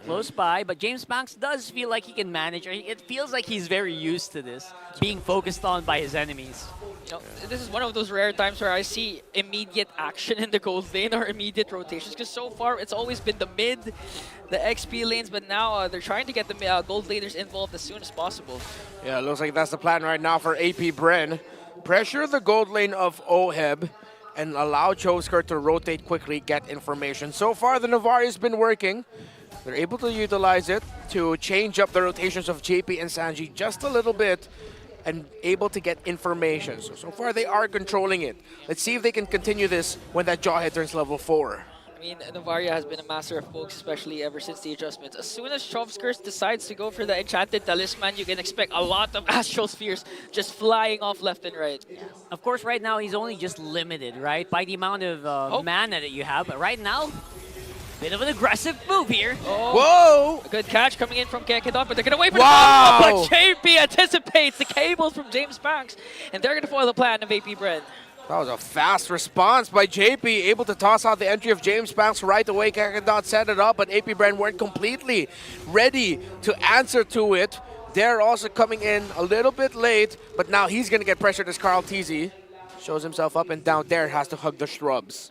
close by, but James Banks does feel like he can manage, or it feels like he's very used to this, being focused on by his enemies. You know, this is one of those rare times where I see immediate action in the gold lane or immediate rotations, because so far it's always been the mid, the XP lanes, but now they're trying to get the gold laners involved as soon as possible. Yeah, looks like that's the plan right now for AP Bren. Pressure the gold lane of Oheb and allow Choskirt to rotate quickly, get information. So far, the Novaria has been working. They're able to utilize it to change up the rotations of JP and Sanji just a little bit and able to get information. So far, they are controlling it. Let's see if they can continue this when that Jawhead turns level 4. I mean, Novaria has been a master of pokes, especially ever since the adjustments. As soon as Choskirt decides to go for the Enchanted Talisman, you can expect a lot of Astral Spheres just flying off left and right. Of course, right now, he's only just limited, right, by the amount of mana that you have. But right now, bit of an aggressive move here. Whoa! A good catch coming in from Kekadot, but they're going to wait for the follow-up. But JP anticipates the cables from James Banks, and they're going to foil the plan of AP Bren. That was a fast response by JP, able to toss out the entry of James Banks right away. Kekadot set it up, but AP Bren weren't completely ready to answer to it. They're also coming in a little bit late, but now he's going to get pressured as Kyletzy shows himself up and down there, has to hug the shrubs.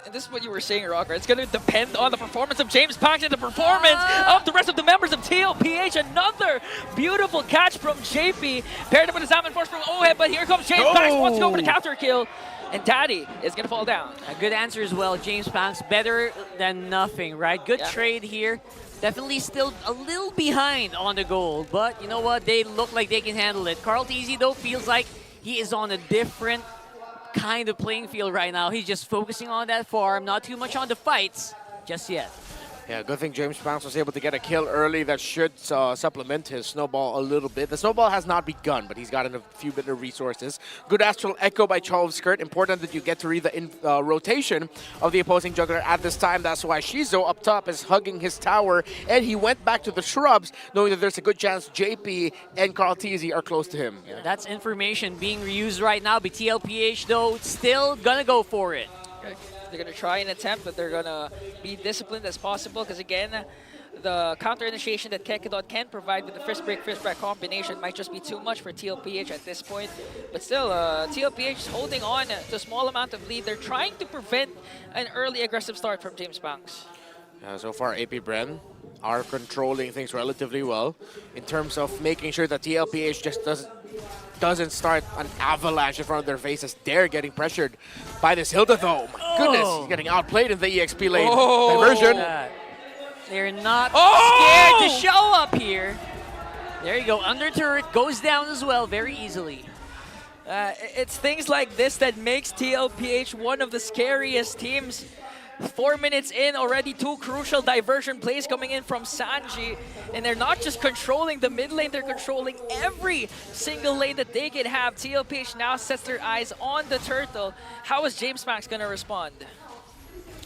And this is what you were saying, Rocker. It's going to depend on the performance of James Banks and the performance of the rest of the members of TLPH. Another beautiful catch from JP, paired up with a Salmon Force from Oheb, but here comes James Banks, wants to go for the counter kill, and Daddy is going to fall down. A good answer as well, James Banks. Better than nothing, right? Good trade here. Definitely still a little behind on the gold, but you know what? They look like they can handle it. Kyletzy, though, feels like he is on a different kind of playing field right now. He's just focusing on that farm, not too much on the fights just yet. Yeah, good thing James Banks was able to get a kill early. That should supplement his snowball a little bit. The snowball has not begun, but he's gotten a few bit of resources. Good Astral Echo by Choskirt. Important that you get to read the rotation of the opposing jungler at this time. That's why Shizo up top is hugging his tower, and he went back to the shrubs, knowing that there's a good chance JP and Kyletzy are close to him. Yeah, that's information being reused right now by TLPH, though, still gonna go for it. They're going to try and attempt, but they're going to be disciplined as possible, because again, the counter initiation that Kekadot can provide with the first break combination might just be too much for TLPH at this point. But still, TLPH is holding on to a small amount of lead. They're trying to prevent an early aggressive start from James Banks. So far, AP Bren are controlling things relatively well in terms of making sure that TLPH just doesn't start an avalanche in front of their faces. They're getting pressured by this Hilda, though. My goodness, he's getting outplayed in the EXP lane. Diversion. They're not scared to show up here. There you go. Under turret goes down as well very easily. It's things like this that makes TLPH one of the scariest teams. 4 minutes in, already 2 crucial diversion plays coming in from Sanji. And they're not just controlling the mid lane, they're controlling every single lane that they can have. TLPH now sets their eyes on the turtle. How is James Banks going to respond?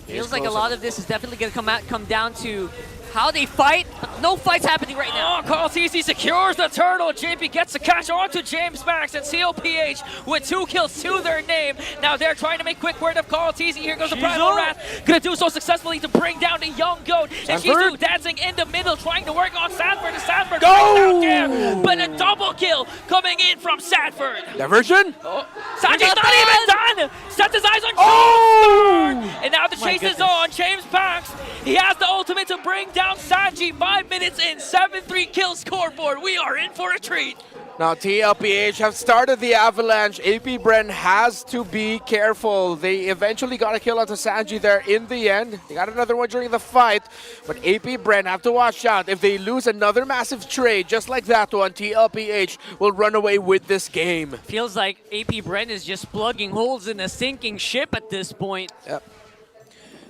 Feels like a lot of this is definitely going to come down to how they fight. No fights happening right now. Kyletzy secures the turtle. JP gets the catch onto James Banks, and TLPH with 2 kills to their name. Now they're trying to make quick work of Kyletzy. Here goes the Primal Wrath. Gonna do so successfully to bring down the young goat. And Shizu dancing in the middle, trying to work on Sanford. And Sanford out there, but a double kill coming in from Sanford. Diversion? Sanji's not even done. Sets his eyes on Choskirt. And now the chase is on. James Banks, he has the ultimate to bring down Sanji. 5 minutes in, 7-3 kill scoreboard. We are in for a treat. Now TLPH have started the avalanche. AP Bren has to be careful. They eventually got a kill onto Sanji there in the end. They got another one during the fight. But AP Bren have to watch out. If they lose another massive trade just like that one, TLPH will run away with this game. Feels like AP Bren is just plugging holes in a sinking ship at this point. Yep.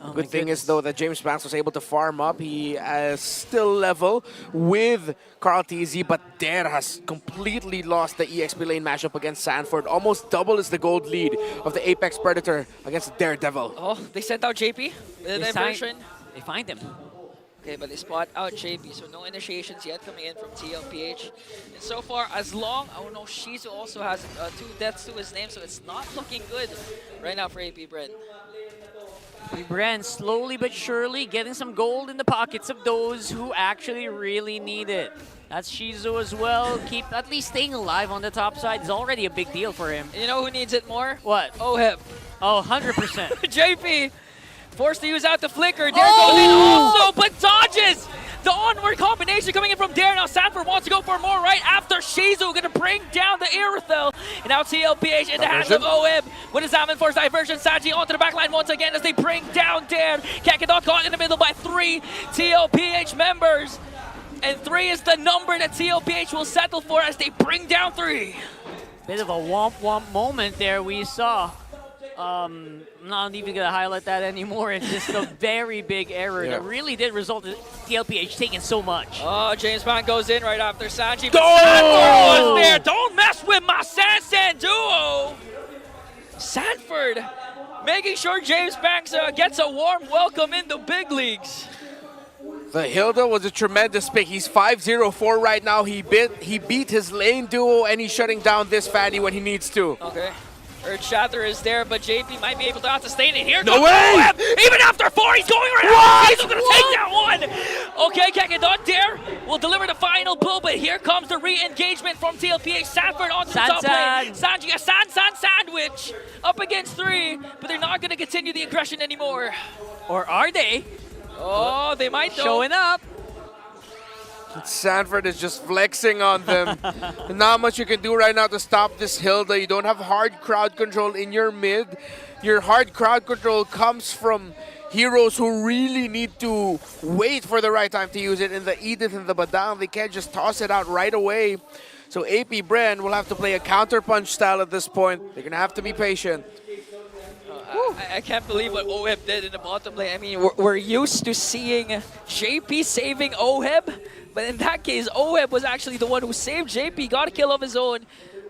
Oh Good thing is, though, that James Banks was able to farm up. He is still level with Kyletzy, but Dare has completely lost the EXP lane matchup against Sanford. Almost double is the gold lead of the Apex Predator against Daredevil. Oh, they sent out JP? The diversion? They find him. Okay, but they spot out JP, so no initiations yet coming in from TLPH. And so far, as long, oh no, Shizu also has 2 deaths to his name, so it's not looking good right now for AP Bren. Bren slowly but surely getting some gold in the pockets of those who actually really need it. That's Shizu as well. Keep at least staying alive on the top side is already a big deal for him. And you know who needs it more? What? Oheb. Oh, 100%. JP forced to use out the flicker. Dare goes in also, but dodges! The onward combination coming in from Dare. Now Sanford wants to go for more right after Shizu. Gonna bring down the Irithel. And now TLPH in the hands of Oheb. What is happening for his diversion? Sanji onto the backline once again as they bring down Dare. Kakadot caught in the middle by 3 TLPH members. And 3 is the number that TLPH will settle for as they bring down 3. Bit of a womp-womp moment there we saw. I'm not even going to highlight that anymore. It's just a very big error that really did result in TLPH taking so much. Oh, James Bond goes in right after Sanji. But Sanford was there. Don't mess with my Sansan duo. Sanford making sure James Banks gets a warm welcome in the big leagues. The Hilda was a tremendous pick. He's 5-0-4 right now. He beat his lane duo, and he's shutting down this Fanny when he needs to. Okay. Earth Shatter is there, but JP might be able to sustain it. Here No comes way! Oheb. Even after 4, he's going right out. He's going to take that one. Okay, Kakadot Dare will deliver the final blow, but here comes the re-engagement from TLPH. Sanford onto the top lane. Sanji, a San sandwich up against 3, but they're not going to continue the aggression anymore. Or are they? Oh, they might though. Showing up. Sanford is just flexing on them. Not much you can do right now to stop this Hilda. You don't have hard crowd control in your mid. Your hard crowd control comes from heroes who really need to wait for the right time to use it. In the Edith and the Badang, they can't just toss it out right away. So AP Bren will have to play a counter-punch style at this point. They're going to have to be patient. I can't believe what Oheb did in the bottom lane. I mean, we're used to seeing JP saving Oheb, but in that case, Oheb was actually the one who saved JP, got a kill of his own.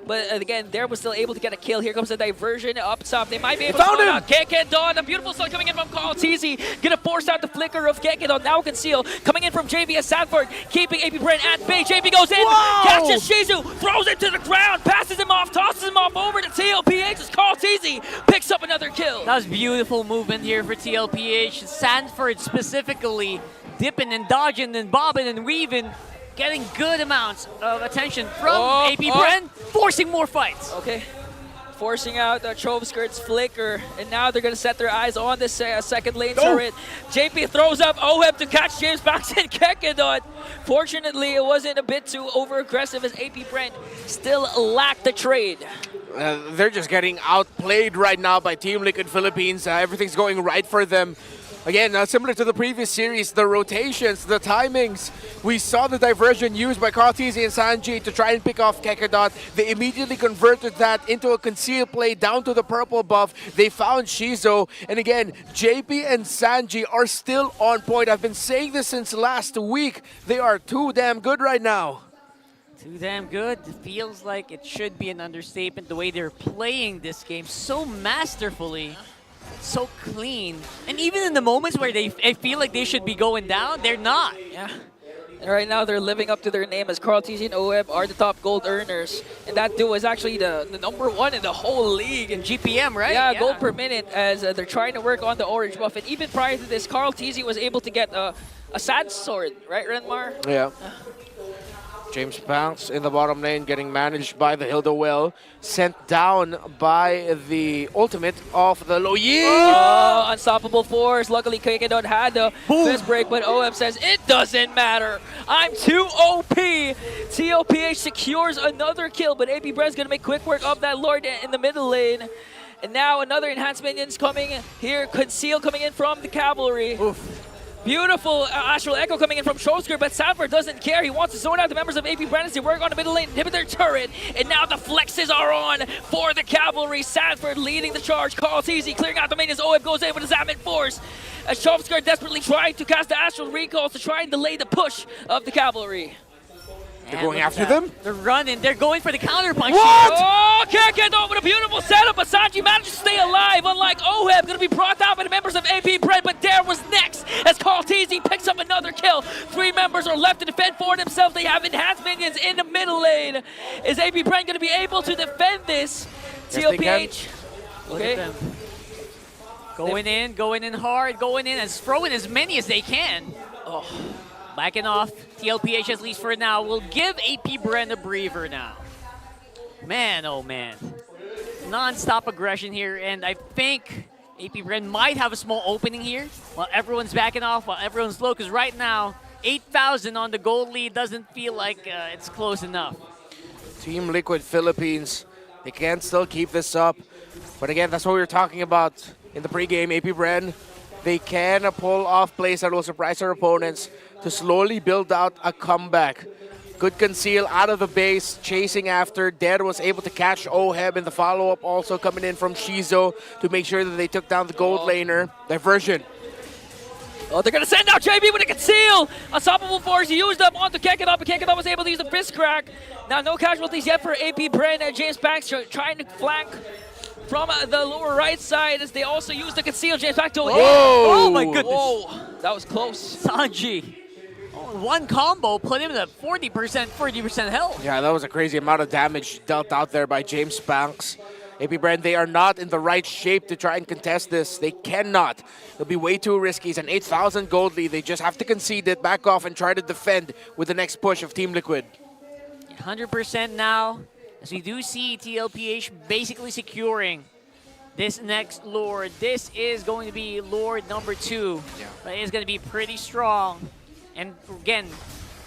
But again, Dare was still able to get a kill. Here comes the diversion up top. They might be able to find out Kekedon. A beautiful stun coming in from Kyletzy. Gonna force out the flicker of Kekedon. Now Conceal. Coming in from JV as Sanford. Keeping AP Bren at bay. JV goes in. Catches Shizu. Throws it to the ground. Passes him off. Tosses him off over to TLPH as Kyletzy picks up another kill. That was beautiful movement here for TLPH. Sanford specifically dipping and dodging and bobbing and weaving. Getting good amounts of attention from AP Bren, forcing more fights. Okay, forcing out the Trove Skirt's flicker, and now they're gonna set their eyes on this second lane turret. JP throws up Oheb to catch James Banks and Kekedon. Fortunately, it wasn't a bit too over-aggressive as AP Bren still lacked the trade. They're just getting outplayed right now by Team Liquid Philippines. Everything's going right for them. Again, similar to the previous series, the rotations, the timings. We saw the diversion used by Kyletzy and Sanji to try and pick off Kekedot. They immediately converted that into a concealed play down to the purple buff. They found Shizu. And again, JP and Sanji are still on point. I've been saying this since last week. They are too damn good right now. Too damn good. It feels like it should be an understatement the way they're playing this game so masterfully. So clean. And even in the moments where I feel like they should be going down, they're not. Yeah. And right now, they're living up to their name as Kyletzy and Oheb are the top gold earners. And that duo is actually the #1 in the whole league. In GPM, right? Yeah, gold per minute as they're trying to work on the orange buff. And even prior to this, Kyletzy was able to get a sad sword, right, Renmar? Yeah. James Banks in the bottom lane getting managed by the Hilda Well. Sent down by the ultimate of the Loyi. Oh, unstoppable force. Luckily, Kekedon had the fist break, but Oheb says, it doesn't matter. I'm too OP. TLPH secures another kill, but AP Bren's going to make quick work of that Lord in the middle lane. And now another enhanced minions coming here. Conceal coming in from the cavalry. Oof. Beautiful Astral Echo coming in from Shosker, but Sanford doesn't care. He wants to zone out the members of AP Bren as they work on the middle lane, inhibit their turret. And now the flexes are on for the cavalry. Sanford leading the charge. Kyletzy clearing out the minions. Oheb goes in with his Zamin Force. As Shosker desperately trying to cast the Astral Recalls to try and delay the push of the cavalry. They're going after them? They're running. They're going for the counterpunch. What? Here. Oh, Kekedon with a beautiful setup, but Sanji managed to stay alive, unlike Oheb, going to be brought down by the members of AP Bren, but Dare was next as Kyletzy picks up another kill. 3 members are left to defend for themselves. They have enhanced minions in the middle lane. Is AP Bren going to be able to defend this? TLPH. Look at them. Going in hard, going in as throwing as many as they can. Oh. Backing off. TLPH, at least for now, will give AP Bren a breather now. Man, oh man. Non-stop aggression here, and I think AP Bren might have a small opening here while everyone's backing off, while everyone's low, because right now, 8,000 on the gold lead doesn't feel like it's close enough. Team Liquid Philippines, they can still keep this up. But again, that's what we were talking about in the pregame. AP Bren, they can pull off plays that will surprise their opponents to slowly build out a comeback. Good conceal out of the base, chasing after. Dead was able to catch Oheb in the follow-up, also coming in from Shizo to make sure that they took down the gold laner. Diversion. Oh, they're going to send out JB with a conceal. Unstoppable force used up onto Kekedon, but Kekedon was able to use the fist crack. Now no casualties yet for AP Bren. James Banks trying to flank from the lower right side as they also use the conceal. James Banks to Oh my goodness. Whoa, that was close. Sanji. One combo put him at 40% health. Yeah, that was a crazy amount of damage dealt out there by James Banks. AP Bren, they are not in the right shape to try and contest this. They cannot. It'll be way too risky. It's an 8,000 gold lead. They just have to concede it, back off, and try to defend with the next push of Team Liquid. 100% now, as we do see TLPH basically securing this next Lord. This is going to be Lord number 2. Yeah. But it's going to be pretty strong. And again,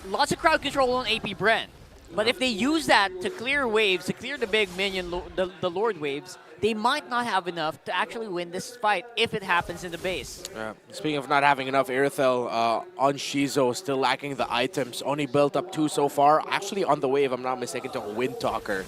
lots of crowd control on AP Bren. But if they use that to clear waves, to clear the big minion, the Lord waves, they might not have enough to actually win this fight if it happens in the base. Speaking of not having enough Airthel, on Shizo, still lacking the items. Only built up 2 so far. Actually on the way, if I'm not mistaken, to a Windtalker.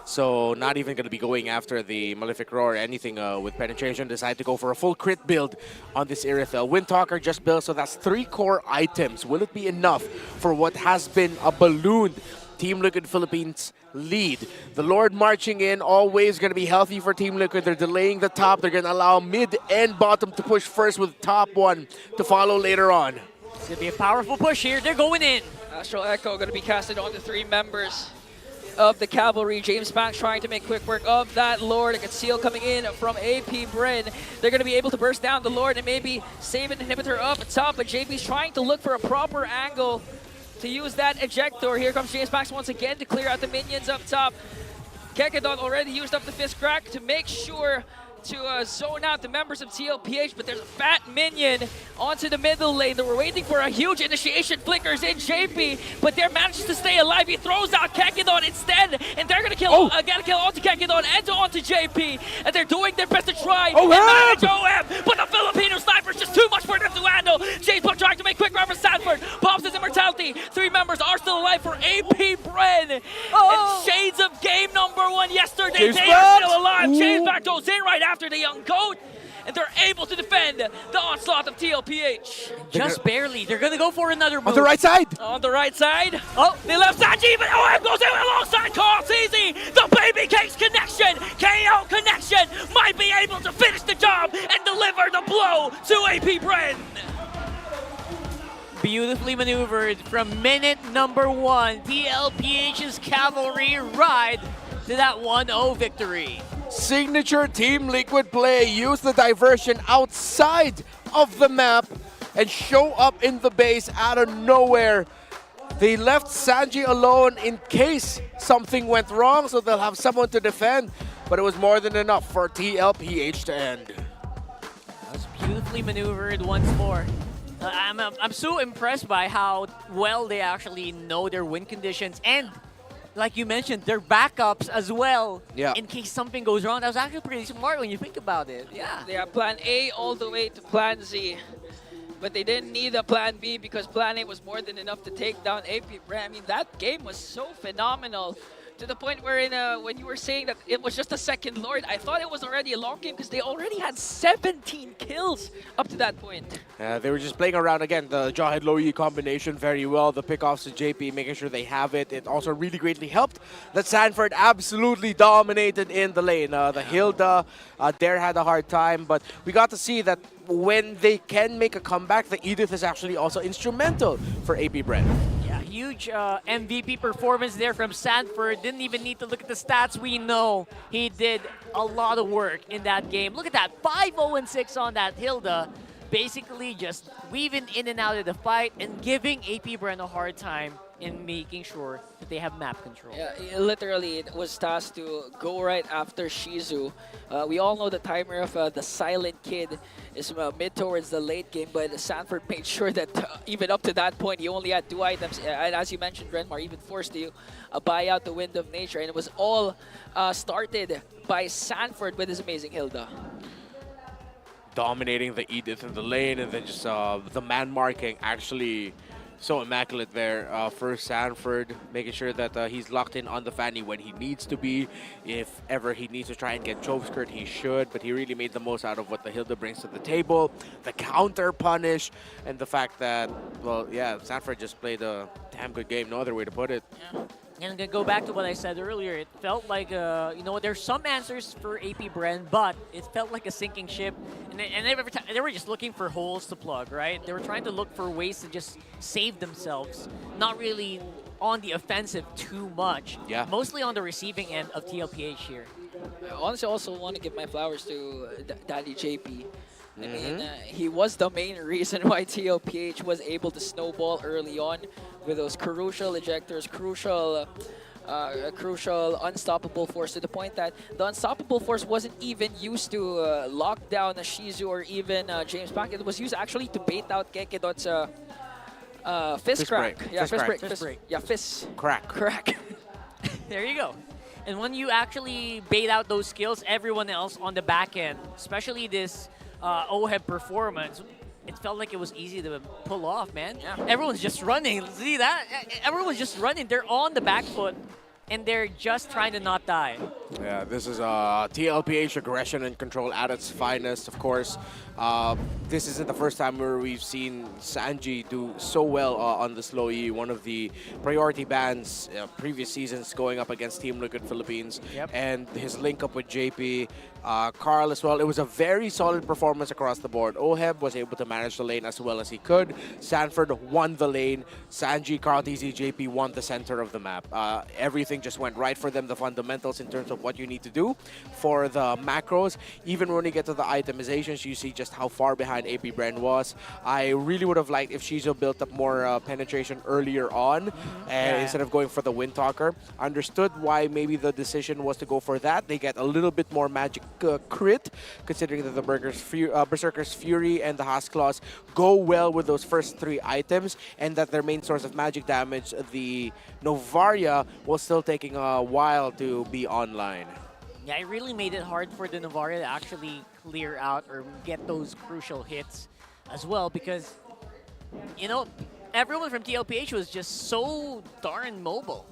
So not even going to be going after the Malefic Roar or anything with penetration. Decide to go for a full crit build on this Irithel. Windtalker just built, so that's 3 core items. Will it be enough for what has been a ballooned Team Liquid Philippines lead? The Lord marching in, always going to be healthy for Team Liquid. They're delaying the top. They're going to allow mid and bottom to push first with top one to follow later on. It's going to be a powerful push here. They're going in. Astral Echo going to be casted on the 3 members of the cavalry. James Banks trying to make quick work of that Lord. A conceal coming in from AP Bren. They're going to be able to burst down the Lord and maybe save an inhibitor up top, but JP's trying to look for a proper angle to use that ejector. Here comes James Banks once again to clear out the minions up top. Kekedon already used up the fist crack to make sure to zone out the members of TLPH, but there's a fat minion onto the middle lane. They were waiting for a huge initiation flickers in JP, but they're managed to stay alive. He throws out Kekedon instead, and they're gonna kill get a kill onto Kekedon and onto JP, and they're doing their best to try and manage Oheb, but the Filipino sniper is just too much for them to handle. James Buck trying to make quick run for Sanford, pops his immortality. 3 members are still alive for AP Bren. And shades of game number 1 yesterday, James they Buck. are still alive. James Buck goes in right after the young goat, and they're able to defend the onslaught of TLPH. Just barely. They're going to go for another move. On the right side. On the right side. Oh, they left Sanji, but Oheb goes in alongside Kyletzy. The baby cakes connection, KO connection, might be able to finish the job and deliver the blow to AP Bren. Beautifully maneuvered from minute number 1. TLPH's cavalry ride to that 1-0 victory. Signature Team Liquid play. Use the diversion outside of the map and show up in the base out of nowhere. They left Sanji alone in case something went wrong, so they'll have someone to defend. But it was more than enough for TLPH to end. That was beautifully maneuvered once more. I'm so impressed by how well they actually know their win conditions and, like you mentioned, their backups as well. Yeah. In case something goes wrong. That was actually pretty smart when you think about it. Yeah. They have plan A all the way to plan Z. But they didn't need a plan B because plan A was more than enough to take down AP Bren. I mean, that game was so phenomenal. To the point where when you were saying that it was just a second Lord, I thought it was already a long game because they already had 17 kills up to that point. They were just playing around again, the Jawhead Loyi combination very well. The pickoffs to JP, making sure they have it. It also really greatly helped that Sanford absolutely dominated in the lane. The Hilda, Dare had a hard time, but we got to see that when they can make a comeback, the Edith is actually also instrumental for AP Bren. Huge MVP performance there from Sanford. Didn't even need to look at the stats. We know he did a lot of work in that game. Look at that, 5-0-6 on that Hilda. Basically just weaving in and out of the fight and giving AP Bren a hard time in making sure that they have map control. Yeah, literally, it was tasked to go right after Shizu. We all know the timer of the Silent Kid is mid towards the late game, but Sanford made sure that even up to that point, he only had 2 items. And as you mentioned, Renmar even forced to buy out the Wind of Nature, and it was all started by Sanford with his amazing Hilda. Dominating the Edith in the lane, and then just the man marking actually so immaculate there for Sanford, making sure that he's locked in on the Fanny when he needs to be. If ever he needs to try and get Chove Skirt, he should, but he really made the most out of what the Hilda brings to the table. The counter punish, and the fact that, well, yeah, Sanford just played a damn good game, no other way to put it. Yeah. And to go back to what I said earlier, it felt like, you know, there's some answers for AP Bren, but it felt like a sinking ship. And they were just looking for holes to plug, right? They were trying to look for ways to just save themselves, not really on the offensive too much. Yeah. Mostly on the receiving end of TLPH here. I honestly also want to give my flowers to Daddy JP. I mean, he was the main reason why TLPH was able to snowball early on with those crucial ejectors, crucial unstoppable force, to the point that the unstoppable force wasn't even used to lock down a Shizu or even James Pack. It was used actually to bait out Kekedot's fist crack. Break. Yeah, fist fist break. break. Yeah, fist crack. There you go. And when you actually bait out those skills, everyone else on the back end, especially this Oheb performance, it felt like it was easy to pull off, man. Yeah. Everyone's just running. See that? Everyone's just running. They're on the back foot, and they're just trying to not die. Yeah, this is TLPH aggression and control at its finest, of course. This isn't the first time where we've seen Sanji do so well on the slow E, one of the priority bans previous seasons going up against Team Liquid Philippines. Yep. And his link up with JP, Carl as well. It was a very solid performance across the board. Oheb was able to manage the lane as well as he could. Sanford won the lane. Sanji, Carl, TZ, JP won the center of the map. Everything just went right for them, the fundamentals in terms of what you need to do for the macros. Even when you get to the itemizations, you see just how far behind AP Bren was. I really would have liked if Shizu built up more penetration earlier on, and instead of going for the Wind Talker. Understood why maybe the decision was to go for that. They get a little bit more magic crit, considering that the Berserker's Fury and the Hasclaws go well with those first 3 items, and that their main source of magic damage, the Novaria, was still taking a while to be online. Yeah, it really made it hard for the Novaria to actually clear out or get those crucial hits as well, because, you know, everyone from TLPH was just so darn mobile.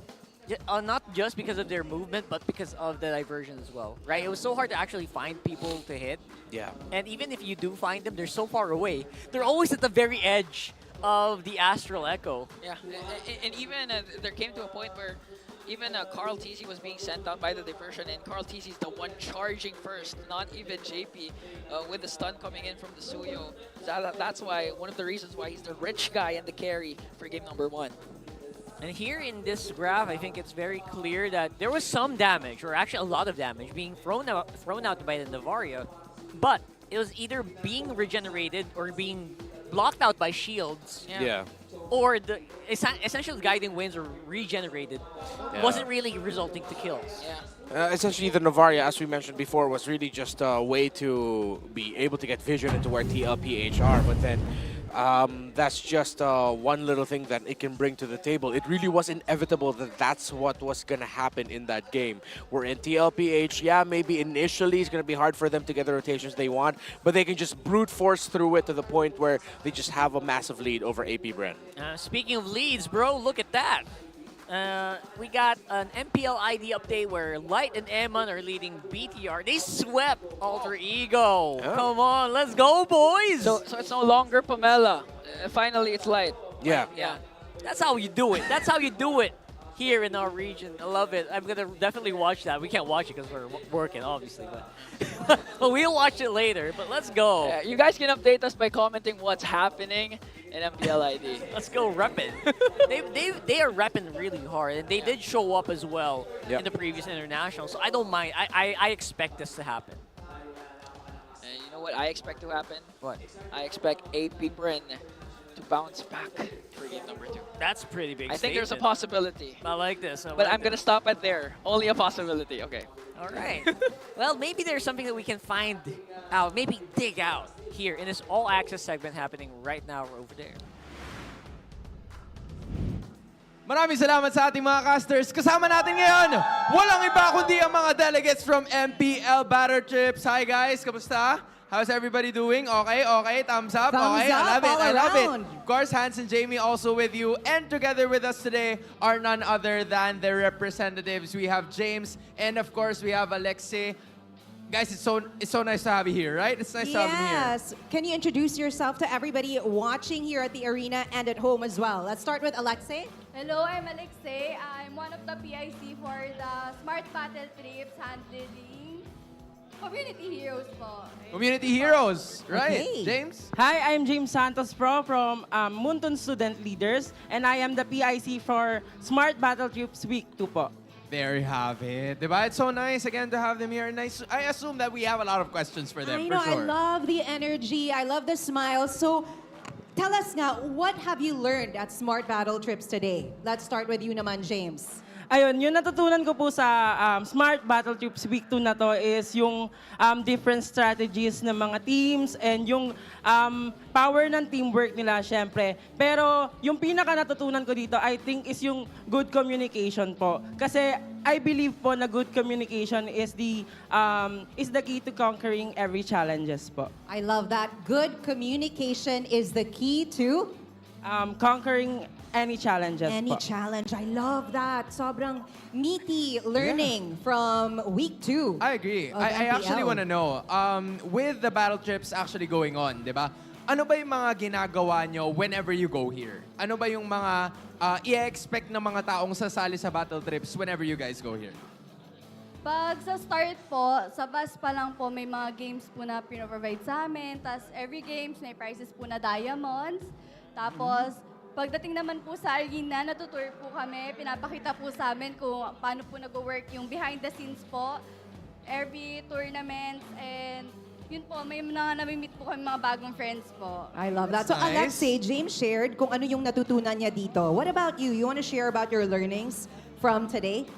Not just because of their movement, but because of the diversion as well, right? It was so hard to actually find people to hit. Yeah. And even if you do find them, they're so far away. They're always at the very edge of the Astral Echo. Yeah, and even there came to a point where even Carl TZ was being sent out by the diversion, and Carl TZ is the one charging first, not even JP, with the stun coming in from the Suyo. So that's why, one of the reasons why he's the rich guy and the carry for game number 1. And here in this graph, I think it's very clear that there was some damage, or actually a lot of damage, being thrown out by the Novaria, but it was either being regenerated or being blocked out by shields. Yeah. or the essentially guiding winds or regenerated wasn't really resulting to kills. Essentially, the Novaria, as we mentioned before, was really just a way to be able to get vision into where TLPH are, but then that's just one little thing that it can bring to the table. It really was inevitable that that's what was going to happen in that game. We're in TLPH, yeah, maybe initially it's going to be hard for them to get the rotations they want, but they can just brute force through it to the point where they just have a massive lead over AP Bren. Speaking of leads, bro, look at that. We got an MPL ID update where Light and Eman are leading BTR. They swept Alter Ego. Come on, let's go, boys. So it's no longer Pamela. Finally, it's Light. Yeah. That's how you do it. That's how you do it here in our region. I love it. I'm gonna definitely watch that. We can't watch it because we're working, obviously, but but we'll watch it later. But let's go. Yeah, you guys can update us by commenting what's happening in MPL ID. Let's go repping. they are repping really hard, and they did show up as well in the previous international. So I don't mind. I expect this to happen. And you know what I expect to happen? What? I expect AP Bren to bounce back for game number 2. That's pretty big. I think there's a statement. possibility. I like this. But I'm gonna stop it there. Only a possibility. Okay. All right. Well, maybe there's something that we can find out, maybe dig out here in this all-access segment happening right now over there. Maraming salamat sa ating mga casters. Kasama natin ngayon, walang iba kundi ang mga delegates from MPL Battle Trips. Hi guys, kamusta? How's everybody doing? Okay, okay, thumbs up. Thumbs okay, up I love it, all I love it. around. Of course, Hans and Jamie also with you. And together with us today are none other than the representatives. We have James, and of course, we have Alexei. Guys, it's so nice to have you here, right? It's nice to have you here. Yes. Can you introduce yourself to everybody watching here at the arena and at home as well? Let's start with Alexei. Hello, I'm Alexei. I'm one of the PIC for the Smart Battle Trips handling Community Heroes po. Community Heroes, right? Okay. James? Hi, I'm James Santos Pro from Muntun Student Leaders, and I am the PIC for Smart Battle Trips Week 2 po. There you have it. Diba? It's so nice again to have them here. Nice. I assume that we have a lot of questions for them, I know, for sure. I love the energy. I love the smiles. So, tell us nga, what have you learned at Smart Battle Trips today? Let's start with you naman, James. Ayun, yung natutunan ko po sa Smart Battle Trips Week 2 na to is yung different strategies ng mga teams and yung power ng teamwork nila, syempre. Pero yung pinaka natutunan ko dito, I think, is yung good communication po. Kasi I believe po na good communication is the key to conquering every challenges po. I love that. Good communication is the key to conquering any challenges any po. challenge. I love that. Sobrang meaty learning from week 2. I agree. of I actually MPL. want to know, with the battle trips actually going on, di ba? Ano ba yung mga ginagawa nyo whenever you go here? Ano ba yung mga i-expect ng mga taong sasali sa battle trips whenever you guys go here? Pag sa start po, sa bus pa lang po, may mga games po na pinoprovide sa amin. Tapos every games may prizes po na diamonds. Tapos, pagdating naman po sa arena, natutour po kami. Pinapakita po sa amin kung paano po nag-work yung behind the scenes po. Every tournament and yun po, may mga nami-meet po kami mga bagong friends po. I love that. So Nice. Alexei, James shared kung ano yung natutunan niya dito. What about you? You want to share about your learnings from today?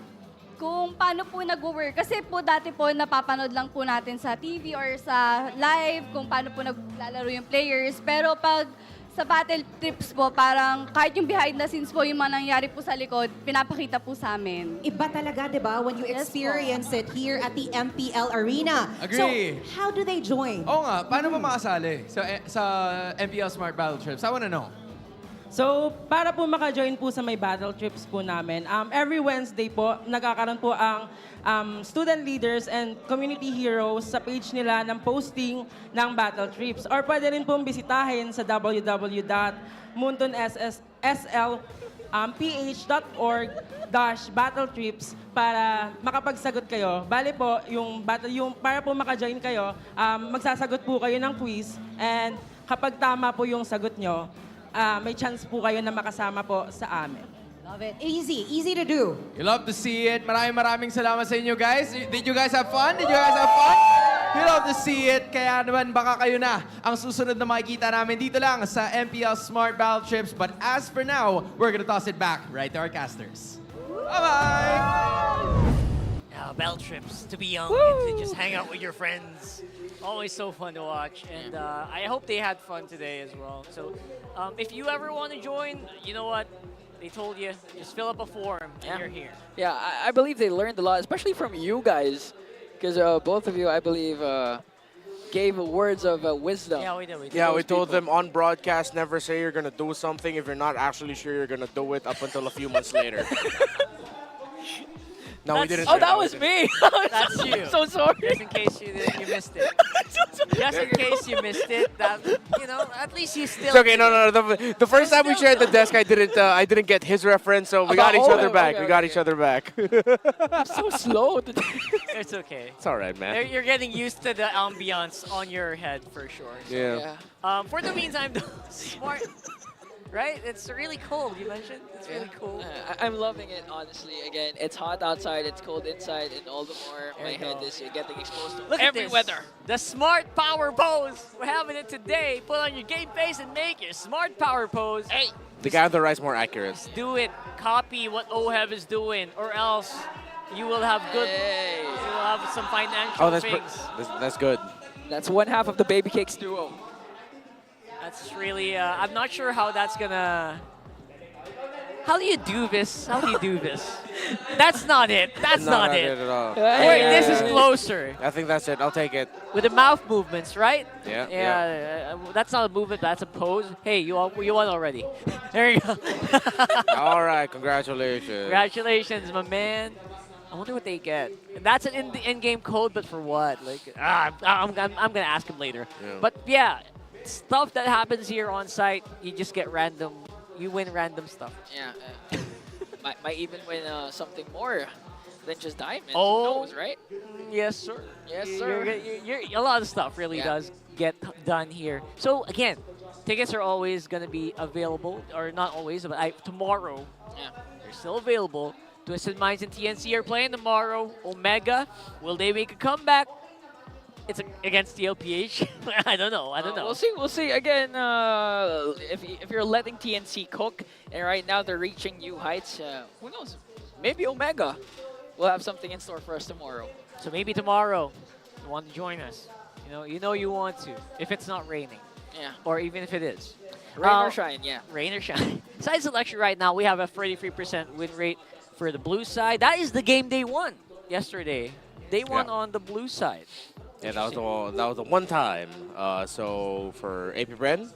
Kung paano po nag-work. Kasi po dati po napapanood lang po natin sa TV or sa live kung paano po naglalaro yung players. Pero pag sa battle trips po, parang kahit yung behind the scenes po, yung mga nangyari po sa likod, pinapakita po sa amin. Iba talaga, di ba? When you Yes experience it here at the MPL Arena. Agree. So, how do they join? Oo nga, paano ba makasali sa MPL Smart Battle Trips? I wanna know. So, para po maka-join po sa may battle trips po namin, every Wednesday po, nagkakaroon po ang student leaders and community heroes sa page nila ng posting ng battle trips. Or pwede rin pong bisitahin sa www.muntonssplph.org/battletrips para makapagsagot kayo. Bali po, para po maka-join kayo, magsasagot po kayo ng quiz and kapag tama po yung sagot nyo, may chance po kayo na makasama po sa amin. Love it. Easy to do. You love to see it. Maraming salamat sa inyo guys. Did you guys have fun? Did you guys have fun? We love to see it. Kaya naman baka kayo na ang susunod na makikita namin dito lang sa MPL Smart Battle Trips. But as for now, we're gonna toss it back right to our casters. Bye-bye! Battle trips, to be young and to just hang out with your friends. Always so fun to watch. And I hope they had fun today as well. So if you ever want to join, you know what? They told you, just fill up a form and you're here. Yeah, I believe they learned a lot, especially from you guys. Because both of you, I believe, gave words of wisdom. Yeah, we did. Yeah, we told them on broadcast, never say you're going to do something if you're not actually sure you're going to do it up until a few months later. No, we didn't. Oh, that was me. That's you. I'm so sorry. Just in case you missed it. Just in case you missed it, that, you know, at least you still. It's okay. No. The first time we shared the desk, I didn't get his reference, so we got each other back. We got each other back. I'm so slow today. It's okay. It's all right, man. You're getting used to the ambiance on your head for sure. So. Yeah. For the meantime, smart. Right? It's really cold, you mentioned? It's really cool. I'm loving it, honestly. Again, it's hot outside, it's cold inside, and all the more my head is getting exposed to Look every at this. weather. The smart power pose. We're having it today. Put on your game face and make your smart power pose. Hey, The guy on the right is more accurate. do it. Copy what Oheb is doing, or else you will have good. You will have some financial things. That's good. That's one half of the Baby Cakes duo. That's really. I'm not sure how that's gonna. How do you do this? How do you do this? That's not it. That's not it. at all. Wait, this is closer. I think that's it. I'll take it. With the mouth movements, right? Yeah. That's not a movement. That's a pose. Hey, you won already. There you go. All right. Congratulations. Congratulations, my man. I wonder what they get. That's an in-game code, but for what? Like, I'm gonna ask him later. Yeah. But yeah, stuff that happens here on site, you just get random. You win random stuff. Yeah. Might even win something more than just diamonds. Oh. Who knows, right? Yes, sir. Yes, sir. A lot of stuff really does get done here. So again, tickets are always going to be available, or not always, but tomorrow. Yeah. They're still available. Twisted Minds and TNC are playing tomorrow. Omega, will they make a comeback? It's against TLPH. I don't know. We'll see. Again, if you're letting TNC cook, and right now they're reaching new heights, who knows? Maybe Omega will have something in store for us tomorrow. So maybe tomorrow you want to join us. You know you want to, if it's not raining. Yeah. Or even if it is. Rain or shine, yeah. Rain or shine. Side selection right now, we have a 33% win rate for the blue side. That is the game they won yesterday. They won on the blue side. Yeah, that was the one time. So for AP Bren,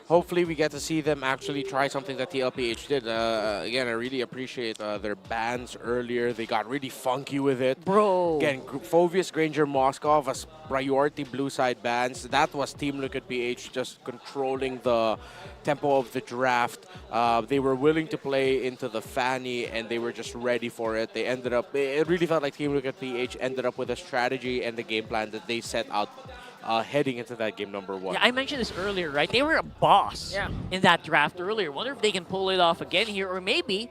hopefully we get to see them actually try something that TLPH did. Again, I really appreciate their bans earlier. They got really funky with it. Bro. Again, Fovius, Granger, Moskov as priority blue side bans. That was Team Liquid PH just controlling the tempo of the draft. They were willing to play into the Fanny and they were just ready for it. They ended up, it really felt like Team Liquid PH ended up with a strategy and the game plan that they set out heading into that game number one. Yeah, I mentioned this earlier, right? They were a boss in that draft earlier. Wonder if they can pull it off again here, or maybe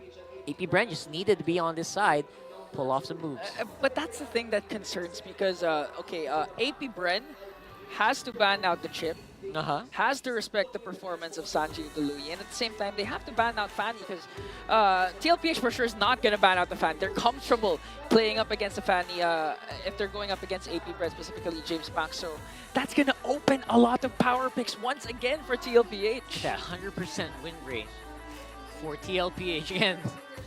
AP Bren just needed to be on this side, pull off some moves. But that's the thing that concerns me because, AP Bren has to ban out the chip, has to respect the performance of Sanji Galui, and at the same time, they have to ban out Fanny because TLPH for sure is not going to ban out the Fanny. They're comfortable playing up against the Fanny if they're going up against AP Bren, specifically James Banks. So that's going to open a lot of power picks once again for TLPH. That 100% win rate for TLPH. Again,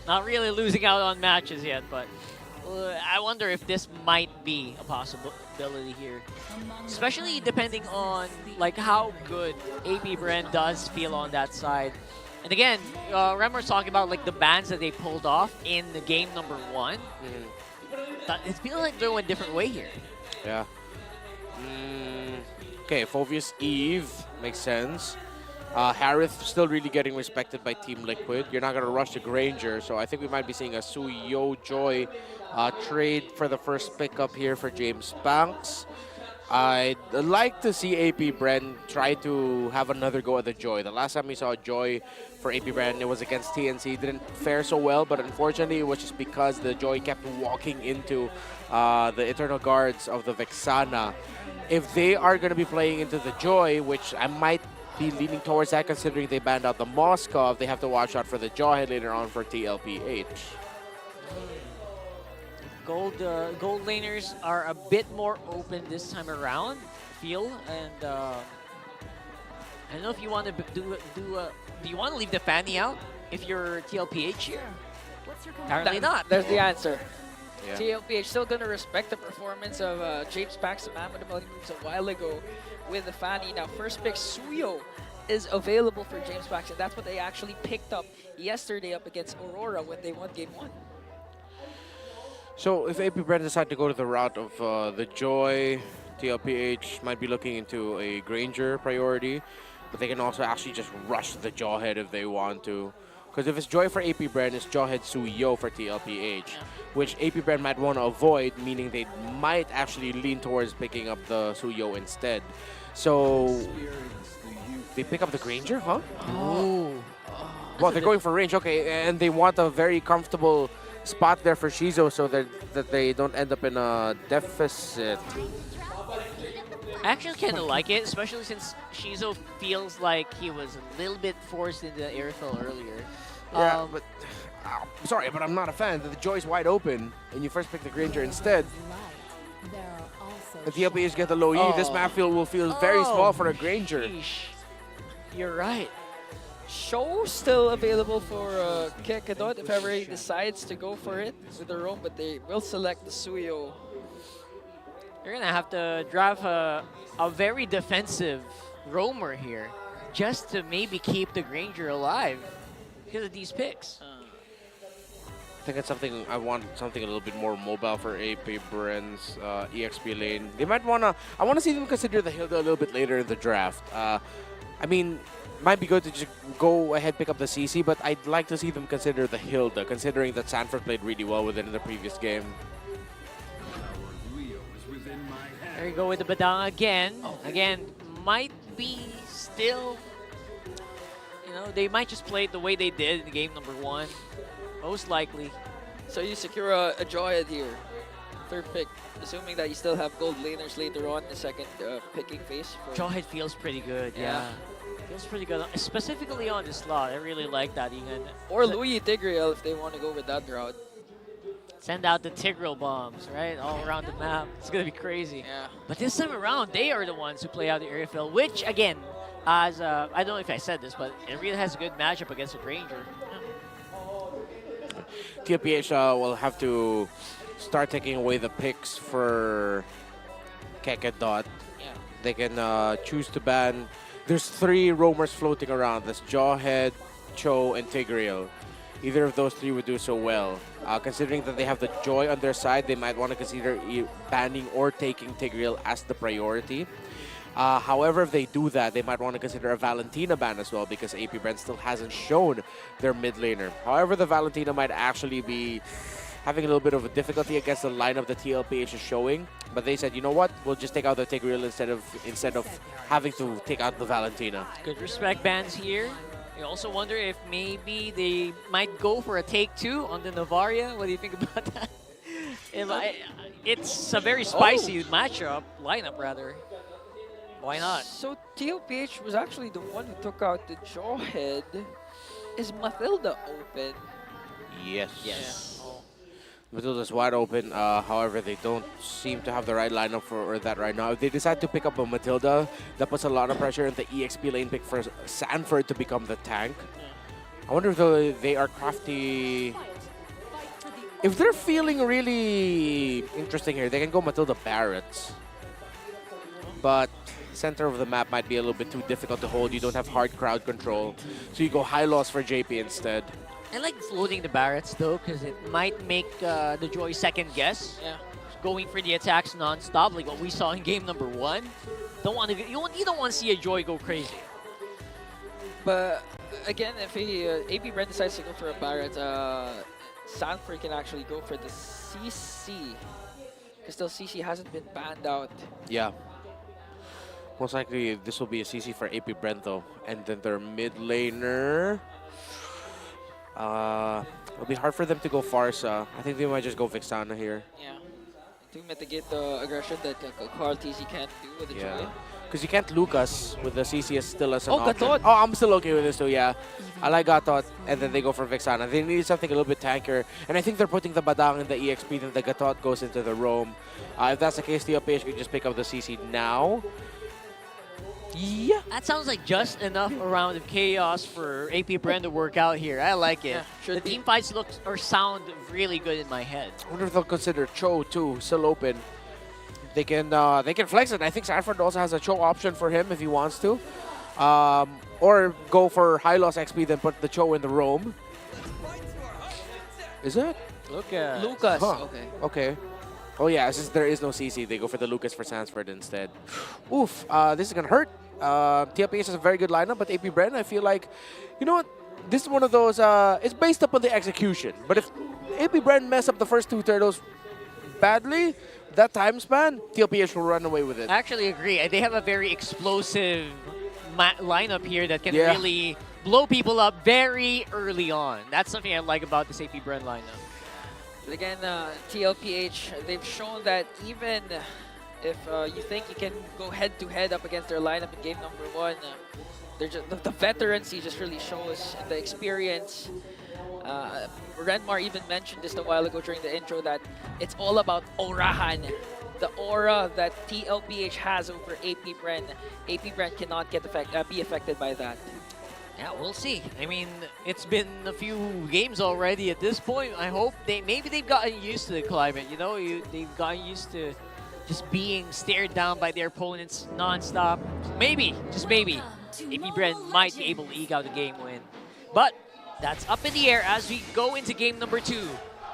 not really losing out on matches yet, but I wonder if this might be a possibility here. Especially depending on like how good AP Bren does feel on that side. And again, Remor's talking about like the bans that they pulled off in the game number one. It feels like they're going a different way here. Yeah. Okay, Fovius Eve makes sense. Harith still really getting respected by Team Liquid. You're not going to rush the Granger, so I think we might be seeing a Suyo Joy trade for the first pickup here for James Banks. I'd like to see AP Bren try to have another go at the Joy. The last time we saw Joy for AP Bren, it was against TNC. Didn't fare so well, but unfortunately, it was just because the Joy kept walking into the Eternal Guards of the Vexana. If they are going to be playing into the Joy, which I might be leaning towards that considering they banned out the Moskov, they have to watch out for the Jawhead later on for TLPH. Gold laners are a bit more open this time around, feel, and I don't know if you want to do you want to leave the Fanny out if you're TLPH here? Apparently not. There's the answer. Yeah. TLPH still going to respect the performance of James Paxton moves a while ago with the Fanny. Now, first pick Suyo is available for James Paxton. That's what they actually picked up yesterday up against Aurora when they won Game 1. So if AP Bren decide to go to the route of the Joy, TLPH might be looking into a Granger priority, but they can also actually just rush the Jawhead if they want to. Because if it's Joy for AP Bren, it's Jawhead Suyo for TLPH, which AP Bren might want to avoid, meaning they might actually lean towards picking up the Suyo instead. So they pick up the Granger, huh? Oh. Well, they're going for range, okay, and they want a very comfortable spot there for Shizo so that they don't end up in a deficit. I actually kind of like it, especially since Shizo feels like he was a little bit forced into airfill earlier. Yeah, but sorry, but I'm not a fan. The Joy's wide open, and you first pick the Granger instead. If the LPH get the low E, this map field will feel very small for a Granger. Sheesh. You're right. Show still available for Kekadot if ever he decides to go for it with the roam, but they will select the Suyo. You're going to have to drive a very defensive roamer here just to maybe keep the Granger alive because of these picks. I think it's something I want something a little bit more mobile for AP Bren's EXP lane. They might wanna. I want to see them consider the Hilda a little bit later in the draft. I mean, might be good to just go ahead pick up the CC, but I'd like to see them consider the Hilda, considering that Sanford played really well with it in the previous game. There you go with the Badang again. Again, might be still, you know, they might just play it the way they did in game number 1. Most likely. So you secure a Joyhead here. Third pick, assuming that you still have gold laners later on in the second picking phase. Jawhead feels pretty good, yeah. Feels pretty good, specifically on this slot. I really like that. Even or Louis Tigreal if they want to go with that route. Send out the Tigreal bombs, right? All around the map. It's going to be crazy. Yeah. But this time around, they are the ones who play out the airfill, which, again, as I don't know if I said this, but it really has a good matchup against a Granger. TLPH will have to start taking away the picks for Kekadot. Yeah. They can choose to ban. There's 3 roamers floating around. That's Jawhead, Cho, and Tigreal. Either of those 3 would do so well. Considering that they have the Joy on their side, they might want to consider banning or taking Tigreal as the priority. However, if they do that, they might want to consider a Valentina ban as well because AP Bren still hasn't shown their mid laner. However, the Valentina might actually be having a little bit of a difficulty against the lineup the TLPH is showing. But they said, you know what, we'll just take out the Tigreal instead of having to take out the Valentina. Good respect bans here. I also wonder if maybe they might go for a take 2 on the Novaria. What do you think about that? It's a very spicy lineup rather. Why not? So TLPH was actually the one who took out the Jawhead. Is Mathilda open? Yes. Yes. Matilda's wide open. However, they don't seem to have the right lineup for that right now. If they decide to pick up a Matilda, that puts a lot of pressure on the EXP lane pick for Sanford to become the tank. I wonder if they are crafty. If they're feeling really interesting here, they can go Matilda Barretts. But center of the map might be a little bit too difficult to hold. You don't have hard crowd control. So you go high loss for JP instead. I like floating the Barretts though, because it might make the Joy second guess. Yeah. Going for the attacks non-stop, like what we saw in game number 1. Don't want to. You don't want to see a Joy go crazy. But again, if AP Bren decides to go for a Barrett, Sanford can actually go for the CC. Because still CC hasn't been banned out. Yeah. Most likely, this will be a CC for AP Bren though. And then their mid laner. It'll be hard for them to go Farsa. I think they might just go Vixana here. Yeah. To mitigate the aggression that Kyletzy can't do with the Joy. Because you can't Lucas with the CC still as an Oh, option. Gatot. Oh, I'm still okay with this too, yeah. I like Gatot, and then they go for Vixana. They need something a little bit tankier. And I think they're putting the Badang in the EXP, then the Gatot goes into the roam. If that's the case, TLPH can just pick up the CC now. Yeah. That sounds like just enough around of chaos for AP Bren to work out here. I like it. Yeah, the team fights look or sound really good in my head. I wonder if they'll consider Cho too, still open. They can flex it. I think Sanford also has a Cho option for him if he wants to. Or go for high loss XP, then put the Cho in the roam. Is it? Look at Lucas. Huh. Okay. Okay. Oh yeah, since there is no CC, they go for the Lucas for Sanford instead. Oof, this is gonna hurt. TLPH has a very good lineup, but AP Bren, I feel like, you know what? This is one of those, it's based upon the execution. But if AP Bren mess up the first two turtles badly, that time span, TLPH will run away with it. I actually agree. They have a very explosive lineup here that can really blow people up very early on. That's something I like about this AP Bren lineup. But again, TLPH, they've shown that even if you think you can go head-to-head up against their lineup in game number 1, they're just, the veterancy just really shows, and the experience. Renmar even mentioned this a while ago during the intro that it's all about Orahan. The aura that TLPH has over AP Bren. AP Bren cannot be affected by that. Yeah, we'll see. I mean, it's been a few games already at this point. I hope maybe they've gotten used to the climate, you know? They've gotten used to just being stared down by their opponents non-stop. Maybe, just maybe, AP Bren might be able to eke out a game win. But that's up in the air as we go into game number 2.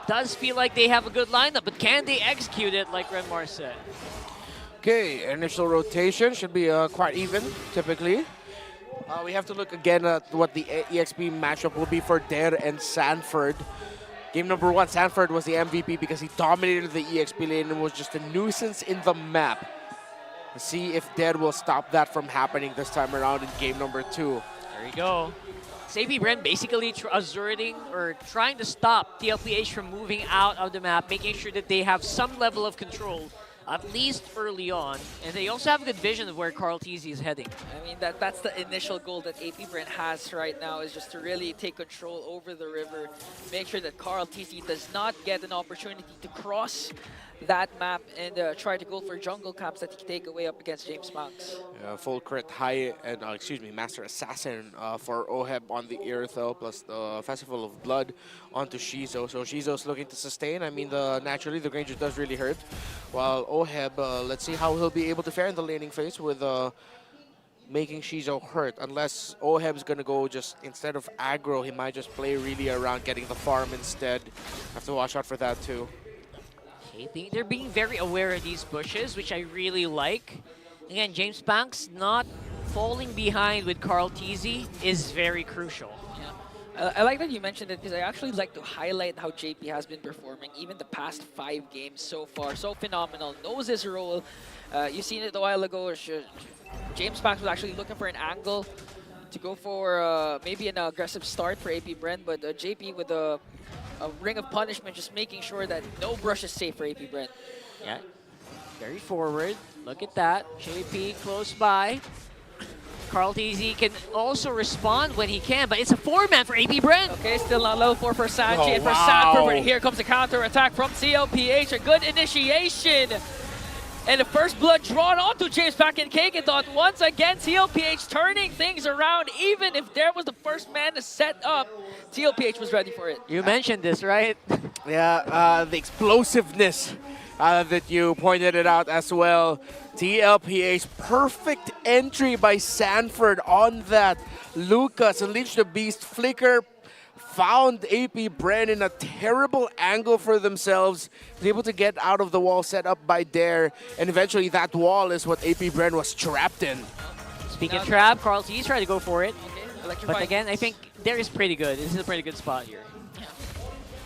Does feel like they have a good lineup, but can they execute it like Renmar said? Okay, initial rotation should be quite even, typically. We have to look again at what the EXP matchup will be for Der and Sanford. Game number 1, Sanford was the MVP because he dominated the EXP lane and was just a nuisance in the map. Let's see if Der will stop that from happening this time around in game number 2. There you go. AP Bren basically asserting or trying to stop TLPH from moving out of the map, making sure that they have some level of control, at least early on. And they also have a good vision of where Kyletzy is heading. I mean, that's the initial goal that AP Bren has right now, is just to really take control over the river, make sure that Kyletzy does not get an opportunity to cross that map and try to go for jungle camps that he can take away up against James Banks. Full crit high and Master Assassin for Oheb on the Irithel, plus the Festival of Blood onto Shizo. So Shizo's looking to sustain. I mean, naturally the Granger does really hurt. While Oheb, let's see how he'll be able to fare in the laning phase with making Shizo hurt. Unless Oheb's gonna go just, instead of aggro, he might just play really around getting the farm instead. Have to watch out for that too. They're being very aware of these bushes, which I really like. Again, James Banks not falling behind with Kyletzy is very crucial. Yeah. I like that you mentioned it because I actually like to highlight how JP has been performing even the past 5 games so far. So phenomenal, knows his role. You seen it a while ago. James Banks was actually looking for an angle to go for maybe an aggressive start for AP Bren, but JP with a ring of punishment, just making sure that no brush is safe for AP Bren. Yeah, very forward. Look at that. JP close by. Kyletzy can also respond when he can, but it's a 4-man for AP Bren. Okay, still not level 4 for Sanji. Oh, and for wow. Sanford, but here comes the counter attack from TLPH. A good initiation. And the first blood drawn onto James back in Cake and thought once again TLPH turning things around. Even if there was the first man to set up, TLPH was ready for it. You mentioned this, right? Yeah, the explosiveness that you pointed it out as well. TLPH, perfect entry by Sanford on that. Lucas, Unleash the Beast, Flicker, found AP Bren in a terrible angle for themselves. Was able to get out of the wall set up by Dare, and eventually that wall is what AP Bren was trapped in. Speaking of trap, Kyletzy trying to go for it. Okay, but again, I think Dare is pretty good. This is a pretty good spot here.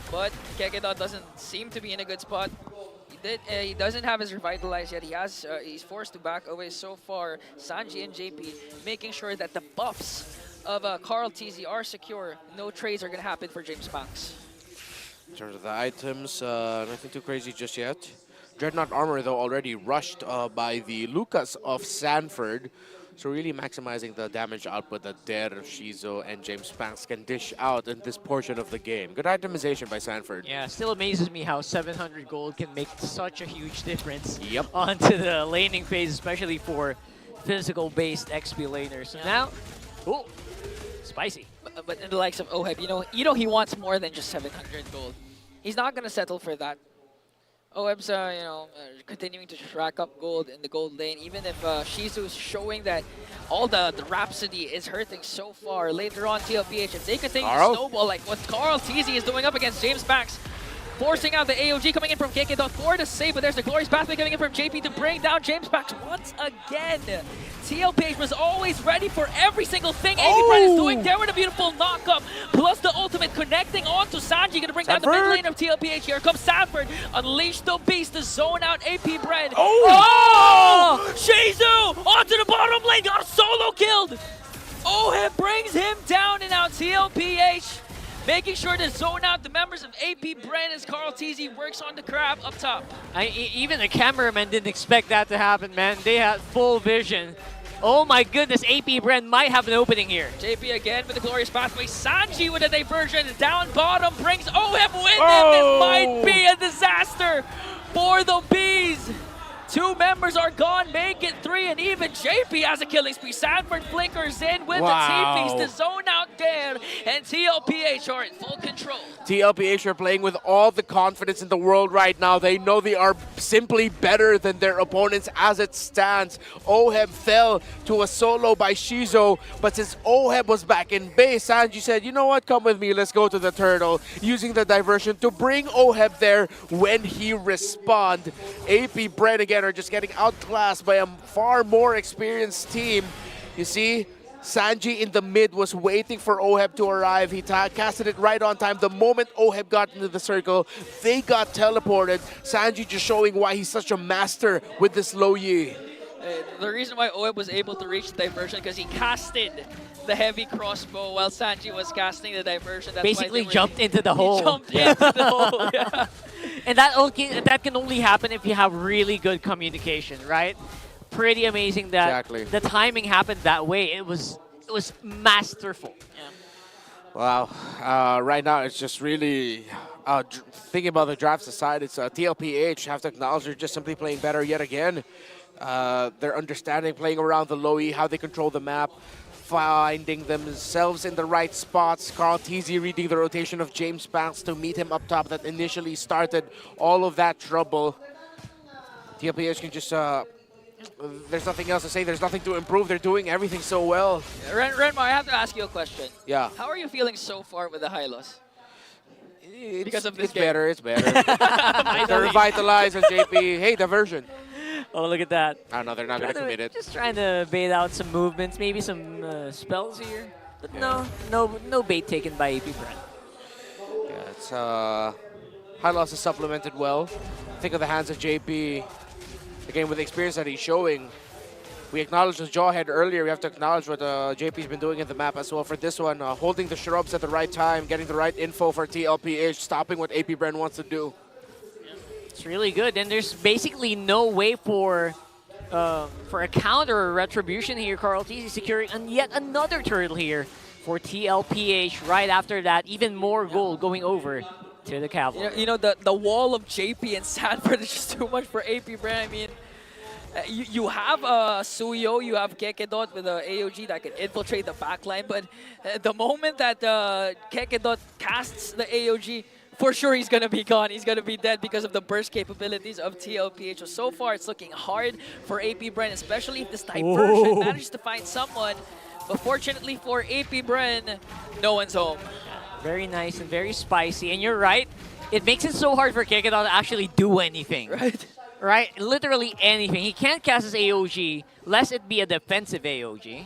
But Kekedot doesn't seem to be in a good spot. He doesn't have his revitalize yet. He's forced to back away so far. Sanji and JP making sure that the buffs of Kyletzy are secure. No trades are going to happen for James Banks. In terms of the items, nothing too crazy just yet. Dreadnought armor, though, already rushed by the Lucas of Sanford. So really maximizing the damage output that Der, Shizo, and James Banks can dish out in this portion of the game. Good itemization by Sanford. Yeah, still amazes me how 700 gold can make such a huge difference onto the laning phase, especially for physical-based XP laners. So now, oh, spicy. But in the likes of Oheb, you know he wants more than just 700 gold. He's not going to settle for that. Oheb's, continuing to just rack up gold in the gold lane, even if Shizu's showing that all the Rhapsody is hurting so far. Later on, TLPH, if they continue to snowball like what Kyletzy is doing up against James Banks, forcing out the AOG coming in from KK.4 to save, but there's the Glorious Pathway coming in from JP to bring down James Banks once again. TLPH was always ready for every single thing AP Bren is doing. There with a beautiful knock-up, plus the ultimate connecting onto Sanji, gonna bring down the mid lane of TLPH. Here comes Sanford, unleash the beast to zone out AP Bren. Shizu onto the bottom lane, got a solo killed. Oheb brings him down, and now TLPH making sure to zone out the members of AP Bren as Kyletzy works on the crab up top. Even the cameraman didn't expect that to happen, man. They had full vision. Oh my goodness, AP Bren might have an opening here. JP again with the Glorious Pathway. Sanji with a diversion. Down bottom brings Oheb with him. This might be a disaster for the Bees. 2 members are gone, make it 3, and even JP has a killing spree. Sanford flickers in with the TPs to zone out there, and TLPH are in full control. TLPH are playing with all the confidence in the world right now. They know they are simply better than their opponents as it stands. Oheb fell to a solo by Shizo, but since Oheb was back in base, Sanji said, you know what, come with me, let's go to the turtle, using the diversion to bring Oheb there when he respond. AP Bren again are just getting outclassed by a far more experienced team. You see, Sanji in the mid was waiting for Oheb to arrive. He casted it right on time. The moment Oheb got into the circle, they got teleported. Sanji just showing why he's such a master with this low Yi. The reason why Oheb was able to reach the diversion because he casted the heavy crossbow while Sanji was casting the diversion. That's basically jumped into the hole. He jumped into the hole, yeah. And that can only happen if you have really good communication, right? Pretty amazing that the timing happened that way. It was masterful. Wow. Right now, it's just really thinking about the drafts aside. It's TLPH. Have to acknowledge they're just simply playing better yet again. Their understanding, playing around the low E, how they control the map, finding themselves in the right spots. Kyletzy reading the rotation of James Banks to meet him up top that initially started all of that trouble. TLPH can just there's nothing else to say. There's nothing to improve. They're doing everything so well. Renmar, I have to ask you a question. Yeah. How are you feeling so far with the high loss? Because of this it's better. It's better. The revitalize on JP. Hey, diversion. Oh, look at that. Oh, no, they're not going to commit it. Just trying to bait out some movements, maybe some spells here. But no bait taken by AP Bren. Yeah, it's high loss is supplemented well. Think of the hands of JP. Again, with the experience that he's showing, we acknowledged his jawhead earlier. We have to acknowledge what JP's been doing in the map as well for this one. Holding the shrubs at the right time, getting the right info for TLPH, stopping what AP Bren wants to do. It's really good, and there's basically no way for a counter or retribution here. Kyletzy securing yet another turtle here for TLPH. Right after that, even more gold going over to the cavalry. You know the wall of JP and Sanford is just too much for AP Bren. I mean, you have Suyo, you have Kekedot with the AOG that can infiltrate the backline, but the moment that Kekedot casts the AOG, for sure he's going to be gone. He's going to be dead because of the burst capabilities of TLPH. So far, it's looking hard for AP Bren, especially if this diversion manages to find someone. But fortunately for AP Bren, no one's home. Very nice and very spicy. And you're right, it makes it so hard for Kekedot to actually do anything. Right. Right? Literally anything. He can't cast his AOG, lest it be a defensive AOG.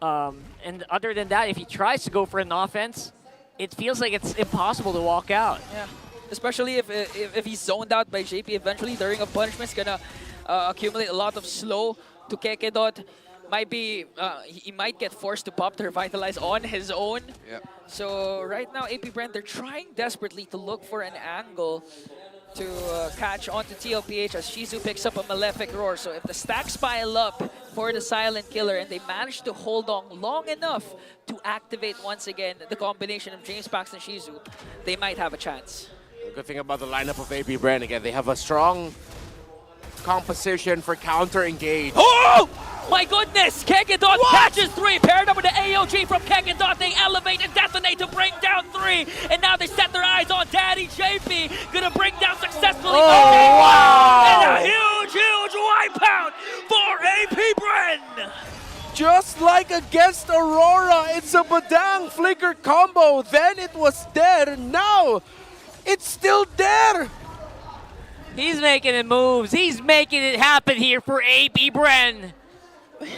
And other than that, if he tries to go for an offense, it feels like it's impossible to walk out. Yeah. especially if he's zoned out by JP eventually during a punishment. It's gonna accumulate a lot of slow to Kekedot. He might get forced to pop to revitalize on his own. Yep. So right now, AP Bren, they're trying desperately to look for an angle to catch onto TLPH as Shizu picks up a Malefic Roar. So if the stacks pile up for the Silent Killer and they manage to hold on long enough to activate once again the combination of James Pax and Shizu, they might have a chance. The good thing about the lineup of AP Bren, again, they have a strong composition for counter-engage. Oh! My goodness! Kekedot catches 3, paired up with the AOG from Kekedot. They elevate and detonate to bring down 3. And now they set their eyes on Daddy JP. Gonna bring down successfully. Oh, wow! And a huge, huge wipeout for AP Bren! Just like against Aurora, it's a Badang Flicker combo. Then it was there. Now, it's still there. He's making it moves. He's making it happen here for AP Bren.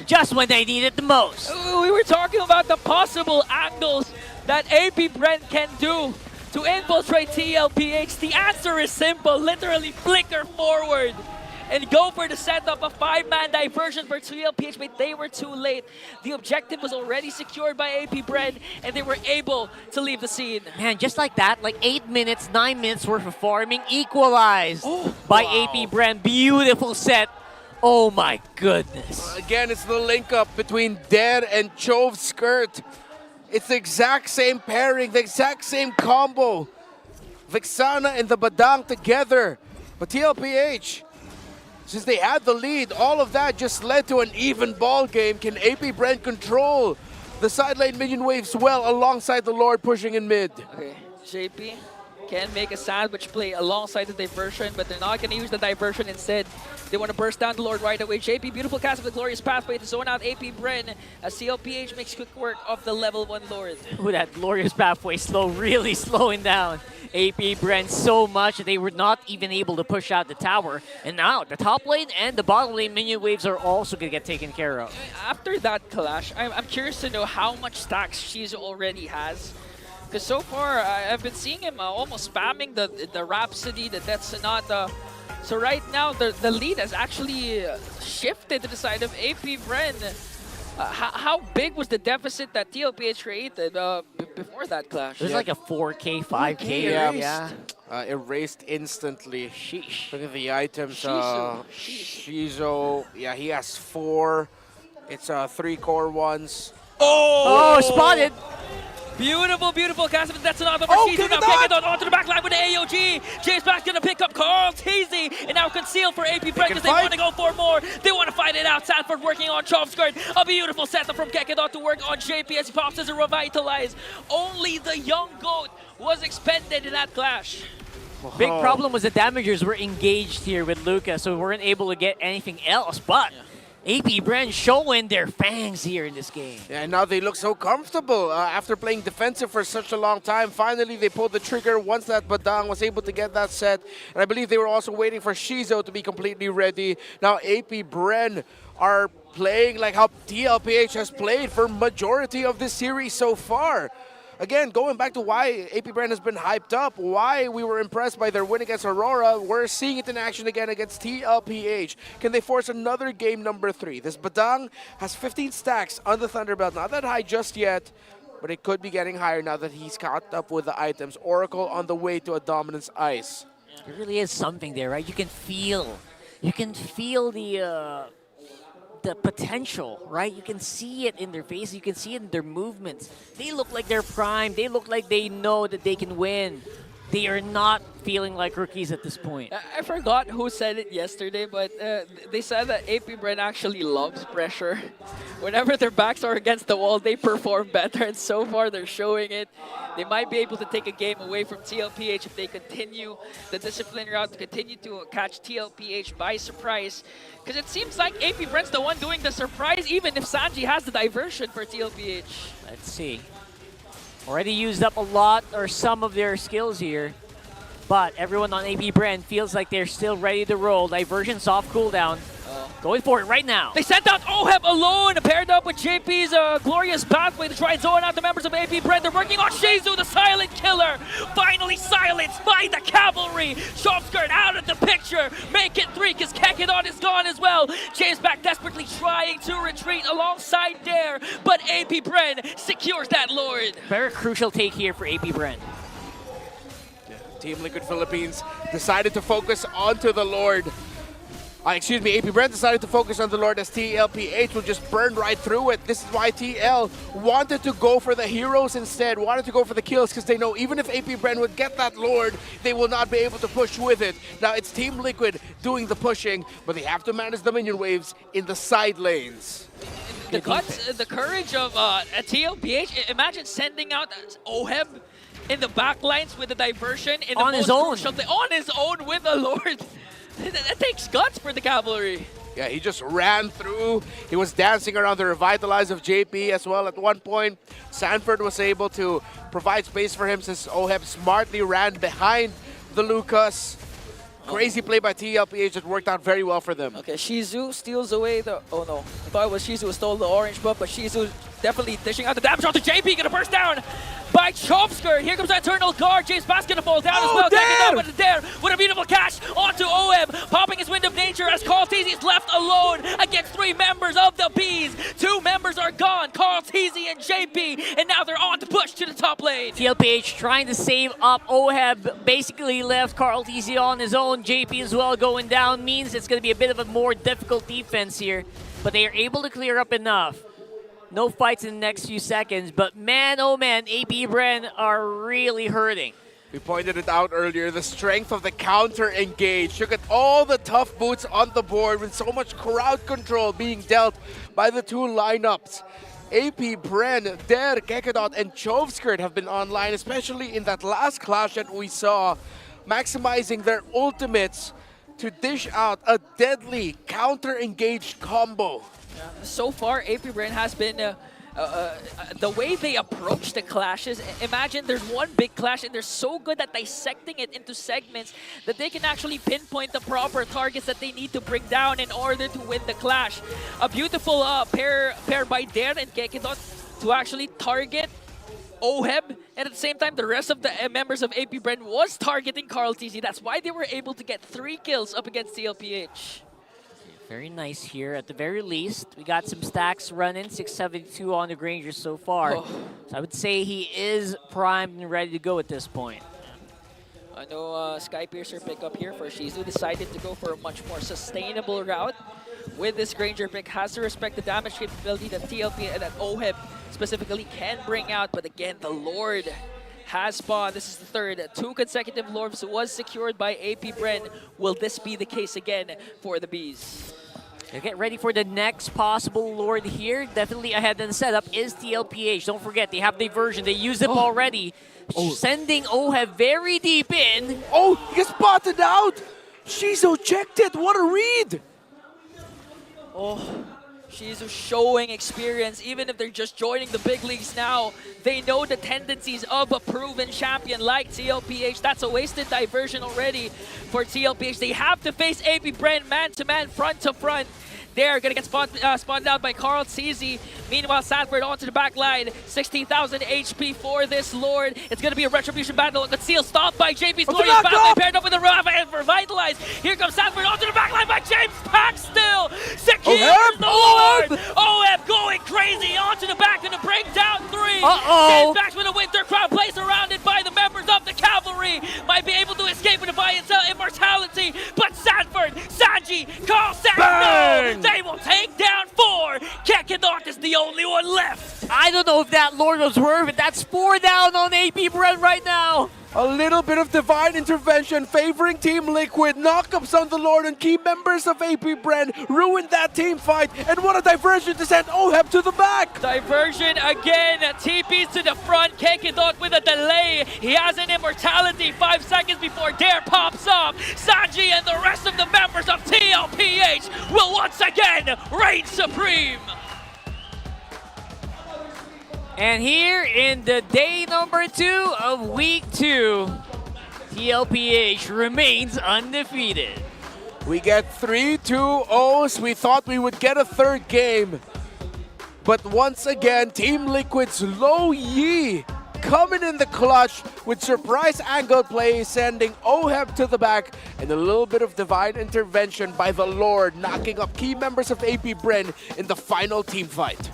Just when they need it the most. We were talking about the possible angles that AP Bren can do to infiltrate TLPH. The answer is simple. Literally flicker forward and go for the setup of 5-man diversion for TLPH, but they were too late. The objective was already secured by AP Bren, and they were able to leave the scene. Man, just like that, like 8 minutes, 9 minutes worth of farming equalized by AP Bren. Beautiful set. Oh my goodness. Again, it's the link up between Der and Chove's skirt. It's the exact same pairing, the exact same combo. Vixana and the Badang together. But TLPH, since they had the lead, all of that just led to an even ball game. Can AP Bren control the side lane minion waves well alongside the Lord pushing in mid? Okay, JP can make a sandwich play alongside the diversion, but they're not going to use the diversion instead. They want to burst down the Lord right away. JP, beautiful cast of the Glorious Pathway to zone out AP Bren as TLPH makes quick work of the level 1 Lord. Ooh, that Glorious Pathway really slowing down AP Bren so much that they were not even able to push out the tower. And now the top lane and the bottom lane minion waves are also going to get taken care of. After that clash, I'm curious to know how much stacks Shizu already has. Because so far, I've been seeing him almost spamming the Rhapsody, the Death Sonata. So right now, the lead has actually shifted to the side of AP Bren. How big was the deficit that TLPH created before that clash? It was like a 4K, 5K. Yeah. Erased instantly. Sheesh. Look at the items. Shizu. Shizu, yeah, he has 4. It's 3 core ones. Oh, spotted. Beautiful, beautiful cast of that's another for Shizu. Now Kekedot onto the back line with the AOG. James back gonna pick up Carl Teasy and now concealed for AP Bren because they want to go for more. They want to fight it out. Sanford working on Chove's skirt. A beautiful setup from Kekedot to work on JP as he pops as a revitalize. Only the young goat was expended in that clash. Big problem was the damagers were engaged here with Luca, so we weren't able to get anything else. But AP Bren showing their fangs here in this game. Yeah, and now they look so comfortable after playing defensive for such a long time. Finally, they pulled the trigger once that Badang was able to get that set. And I believe they were also waiting for Shizu to be completely ready. Now AP Bren are playing like how TLPH has played for majority of this series so far. Again, going back to why AP Bren has been hyped up, why we were impressed by their win against Aurora, we're seeing it in action again against TLPH. Can they force another game number 3? This Badang has 15 stacks on the Thunderbelt. Not that high just yet, but it could be getting higher now that he's caught up with the items. Oracle on the way to a Dominance Ice. There really is something there, right? You can feel the potential, right? You can see it in their faces, you can see it in their movements. They look like they're primed, they look like they know that they can win. They are not feeling like rookies at this point. I forgot who said it yesterday, but they said that AP Bren actually loves pressure. Whenever their backs are against the wall, they perform better, and so far they're showing it. They might be able to take a game away from TLPH if they continue the discipline route, to continue to catch TLPH by surprise. Because it seems like AP Bren's the one doing the surprise, even if Sanji has the diversion for TLPH. Let's see. Already used up a lot or some of their skills here, but everyone on AP Bren feels like they're still ready to roll. Diversion soft cooldown. Going for it right now. They sent out Oheb alone, paired up with JP's Glorious Pathway to try and zone out the members of AP Bren. They're working on Shizu, the Silent Killer. Finally silenced by by the Cavalry. Shopskirt out of the picture. Make it 3 because Kekedon is gone as well. James back desperately trying to retreat alongside Dare, but AP Bren secures that Lord. Very crucial take here for AP Bren. Team Liquid Philippines decided to focus onto the Lord. Excuse me, AP Bren decided to focus on the Lord as TLPH will just burn right through it. This is why TL wanted to go for the heroes instead, wanted to go for the kills because they know even if AP Bren would get that Lord, they will not be able to push with it. Now it's Team Liquid doing the pushing, but they have to manage the minion waves in the side lanes. The guts, the courage of TLPH, imagine sending out Oheb in the back lines with the diversion in the on his own. On his own with the Lord. That takes guts for the Cavalry. Yeah, he just ran through. He was dancing around the revitalize of JP as well. At one point, Sanford was able to provide space for him since Oheb smartly ran behind the Lucas. Crazy play by TLPH that worked out very well for them. Okay, Shizu steals away the... Oh no, I thought it was Shizu who stole the orange buff, but Shizu definitely dishing out the damage onto JP. Gonna burst down by Chomsker. Here comes that Eternal Guard. James Bass gonna fall down as well. Taking up there with a beautiful catch onto Oheb. Popping his Wind of Nature as Kyletzy is left alone against 3 members of the Bees. 2 members are gone, Kyletzy and JP, and now they're on to push to the top lane. TLPH trying to save up. Oheb basically left Kyletzy on his own. JP as well going down means it's going to be a bit of a more difficult defense here, but they are able to clear up enough. No fights in the next few seconds, but man, oh man, AP Bren are really hurting. We pointed it out earlier, the strength of the counter engage. Look at all the tough boots on the board with so much crowd control being dealt by the 2 lineups. AP Bren, Der, Kekedon, and Chovskirt have been online, especially in that last clash that we saw, maximizing their ultimates to dish out a deadly counter-engaged combo. So far, AP Bren has been the way they approach the clashes. Imagine there's one big clash and they're so good at dissecting it into segments that they can actually pinpoint the proper targets that they need to bring down in order to win the clash. A beautiful pair by Dare and Kekedon to actually target Oheb, and at the same time, the rest of the members of AP Bren was targeting Kyletzy. That's why they were able to get 3 kills up against TLPH. Very nice here. At the very least, we got some stacks running. 672 on the Granger so far. Oh. So I would say he is primed and ready to go at this point. I know Skypiercer pick up here for Shizu decided to go for a much more sustainable route. With this Granger pick, has to respect the damage capability that TLP and that Oheb specifically can bring out. But again, the Lord has spawned. This is the 3rd. 2 consecutive Lords was secured by AP Bren. Will this be the case again for the Bees? Get ready for the next possible Lord here. Definitely ahead in the setup is TLPH. Don't forget, they have diversion. They used it already. Sending Oheb very deep in. Oh, he gets spotted out! Shizu checked it. What a read! Oh, she's showing experience. Even if they're just joining the big leagues now, they know the tendencies of a proven champion like TLPH. That's a wasted diversion already for TLPH. They have to face AP Bren man-to-man, front-to-front. They're going to get spawned out by Kyletzy. Meanwhile, Sanford onto the back line. 16,000 HP for this Lord. It's going to be a retribution battle. Conceal stopped by JP's glorious battle. Paired up with a revitalize. Here comes Sanford onto the back line by James Pack still. Secure the Lord. Oheb going crazy onto the back and to bring down 3. James Pack with a winter crown placed around it by the members of the Cavalry. Might be able to escape and by its immortality. But Sanford, Sanji, Carl says no. They will take down 4. Kekedon is the only one left. I don't know if that Lord was worth it. That's 4 down on AP Bren right now. A little bit of divine intervention favoring Team Liquid. Knockups on the Lord and key members of AP Bren ruined that team fight. And what a diversion to send Oheb to the back. Diversion again. TP's to the front. Kekedon with a delay. He has an immortality 5 seconds before Dare pops up. Sanji and the rest of the members of TLPH will once again reign supreme. And here in the day number 2 of week 2, TLPH remains undefeated. We get 3-2-0s. We thought we would get a 3rd game. But once again, Team Liquid's Low Yi coming in the clutch with surprise angle play, sending Oheb to the back, and a little bit of divine intervention by the Lord, knocking up key members of AP Bren in the final team fight.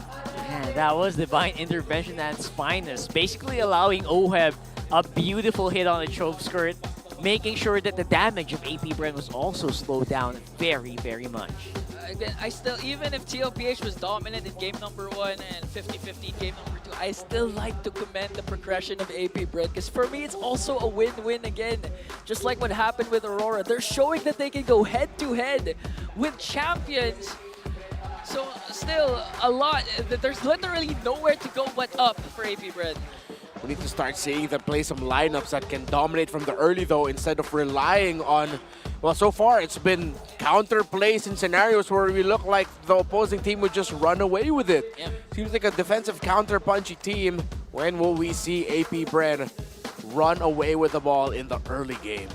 Man, that was divine intervention at its finest, basically allowing Oheb a beautiful hit on the choke skirt, making sure that the damage of AP Bren was also slowed down very, very much. Again, I still, even if TLPH was dominant in game number 1 and 50-50 in game number 2, I still like to commend the progression of AP Bren, because for me, it's also a win-win again. Just like what happened with Aurora, they're showing that they can go head-to-head with champions. So still, a lot. There's literally nowhere to go but up for AP Bren. We need to start seeing them play some lineups that can dominate from the early, though, instead of relying on, well, so far it's been counter plays in scenarios where we look like the opposing team would just run away with it. Yeah. Seems like a defensive counter punchy team. When will we see AP Bren run away with the ball in the early game?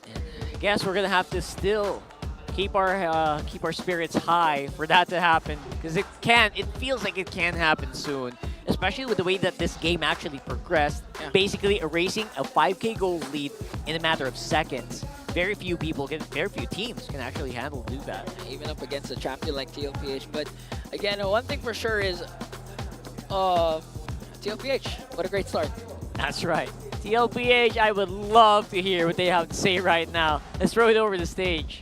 I guess we're gonna have to still keep our spirits high for that to happen, because it feels like it can happen soon, especially with the way that this game actually progressed, basically erasing a 5K goal lead in a matter of seconds. Very few teams can actually do that. Even up against a champion like TLPH. But again, one thing for sure is TLPH, what a great start. That's right. TLPH, I would love to hear what they have to say right now. Let's throw it over the stage.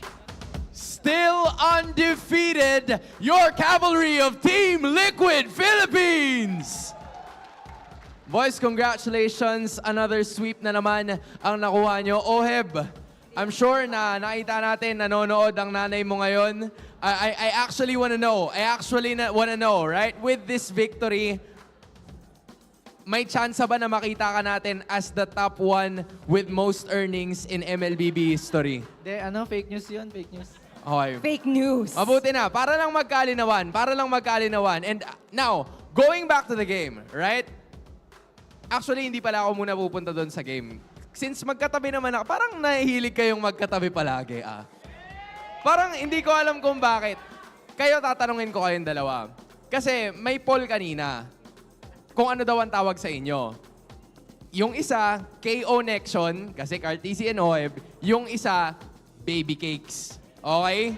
Still undefeated, your cavalry of Team Liquid Philippines! Boys, congratulations. Another sweep na naman ang nakuha nyo. Oheb, I'm sure na nakita natin, nanonood ang nanay mo ngayon. I actually want to know. Right? With this victory, may chance ba na makita ka natin as the top 1 with most earnings in MLBB history? Fake news yun, fake news. Okay. Fake news. Mabuti na. Para lang magkalinawan. And now, going back to the game, right? Actually, hindi pala ako muna pupunta doon sa game. Since magkatabi naman ako, parang nahihilig kayong magkatabi palagi, Parang hindi ko alam kung bakit. Kayo, tatanungin ko kayong dalawa. Kasi may poll kanina kung ano daw ang tawag sa inyo. Yung isa, KO Nexion, kasi Kyletzy and Oheb. Yung isa, Baby Cakes. Okay?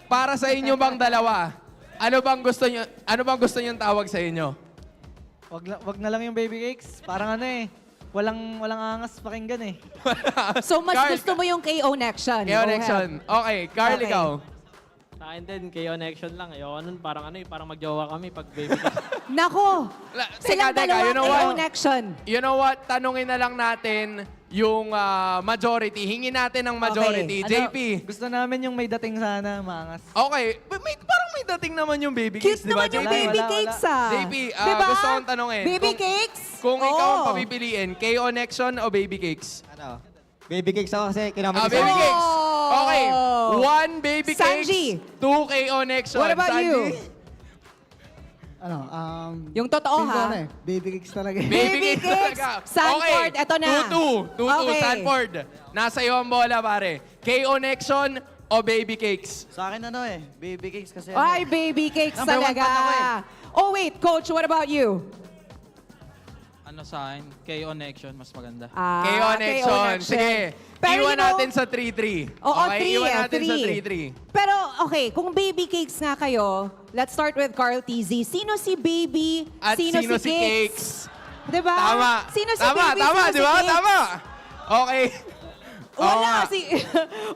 Para sa inyo bang dalawa, ano bang gusto niyo tawag sa inyo? Wag na lang yung baby cakes. Parang walang angas pakinggan So, mas gusto mo yung KO Nexion. KO Nexion. Okay, Carl, Okay. ikaw. Sa akin din, KO Nexion lang. Ayoko nun, parang magjowa kami pag baby cakes. Nako! Silang dalawa KO Nexion. You know what? Tanungin na lang natin yung majority. Hingin natin ang majority. JP. Gusto namin yung may dating sana, maangas. Okay. Parang may dating naman yung baby cakes, Cute di ba, naman yung JP? baby cakes, JP, Diba? gusto kong tanongin. Baby cakes? Kung ikaw ang Oo. papipiliin, KO Nexion o baby cakes? Baby cakes ako kasi kinamit Baby cakes. Okay. 1 baby Sanji. cakes, 2 KO Nexion. What about Sanji? you? Yung totoo, ha? Baby cakes talaga. Baby cakes talaga. Sanford, eto na. 2-2. 2-2, Okay. Sanford. Nasa iyo ang bola, pare. KO Nexion o baby cakes? Sa akin baby cakes kasi Ay, baby cakes Number 1 talaga. fan ako Oh, wait, Coach, what about you? Sa akin, KO Nexion, mas maganda. KO Nexion. Sige. Pero Iwan you know- natin sa 3-3. Oo, Okay, 3 iwan natin sa 3. 3-3. Pero, okay, kung baby cakes nga kayo, let's start with Kyletzy. Sino si baby? At sino si Cakes? Diba? Tama. Sino si Tama, baby? tama, Sino di si ba? Cakes? Tama. Okay. Oo Wala nga. si...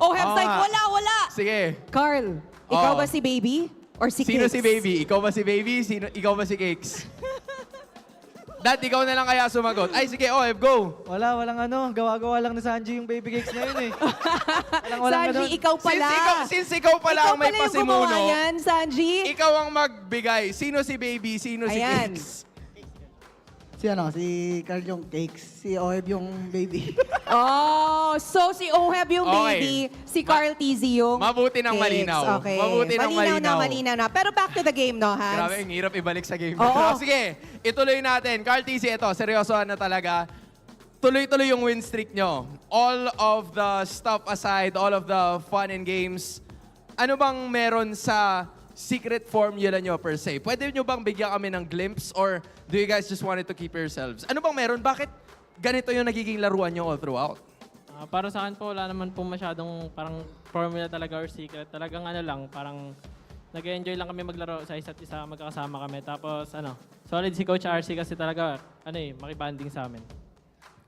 Oheb's Oo like, nga. wala. Sige. Carl, ikaw Oo. ba si baby? Or si Sino Cakes? si baby? Ikaw ba si baby? Ikaw ba si Cakes? Dad, ikaw na lang kaya sumagot. Ay, sige, Oheb, go. Walang gawa-gawa lang ni Sanji yung baby cakes na yun Sanji, ikaw pala. Since ikaw pala ang may Ikaw pala yung pasimuno, gumawa yan, Sanji. ikaw ang magbigay. Sino si baby? Sino si Ayan. Cakes? Si Carl yung cakes, si Oheb yung baby. Oh, so si Oheb yung Okay. baby, si Kyletzy yung Mabuti ng cakes. malinaw. Okay. Mabuti ng Malinaw na. Pero back to the game, no, Hans? Grabe, ang hirap ibalik sa game. Oo. Pero sige, ituloy natin. Kyletzy, ito, seryosohan na talaga. Tuloy-tuloy yung win streak nyo. All of the stuff aside, all of the fun and games, ano bang meron sa secret formula nyo per se. Pwede nyo bang bigyan kami ng glimpse or do you guys just want it to keep yourselves? Ano bang meron? Bakit ganito yung nagiging laruan nyo all throughout? Para sa akin po, wala naman po masyadong parang formula talaga or secret. Talagang ano lang, parang nag-enjoy lang kami maglaro sa isa't isa, magkakasama kami. Tapos solid si Coach RC kasi talaga, makibanding sa amin.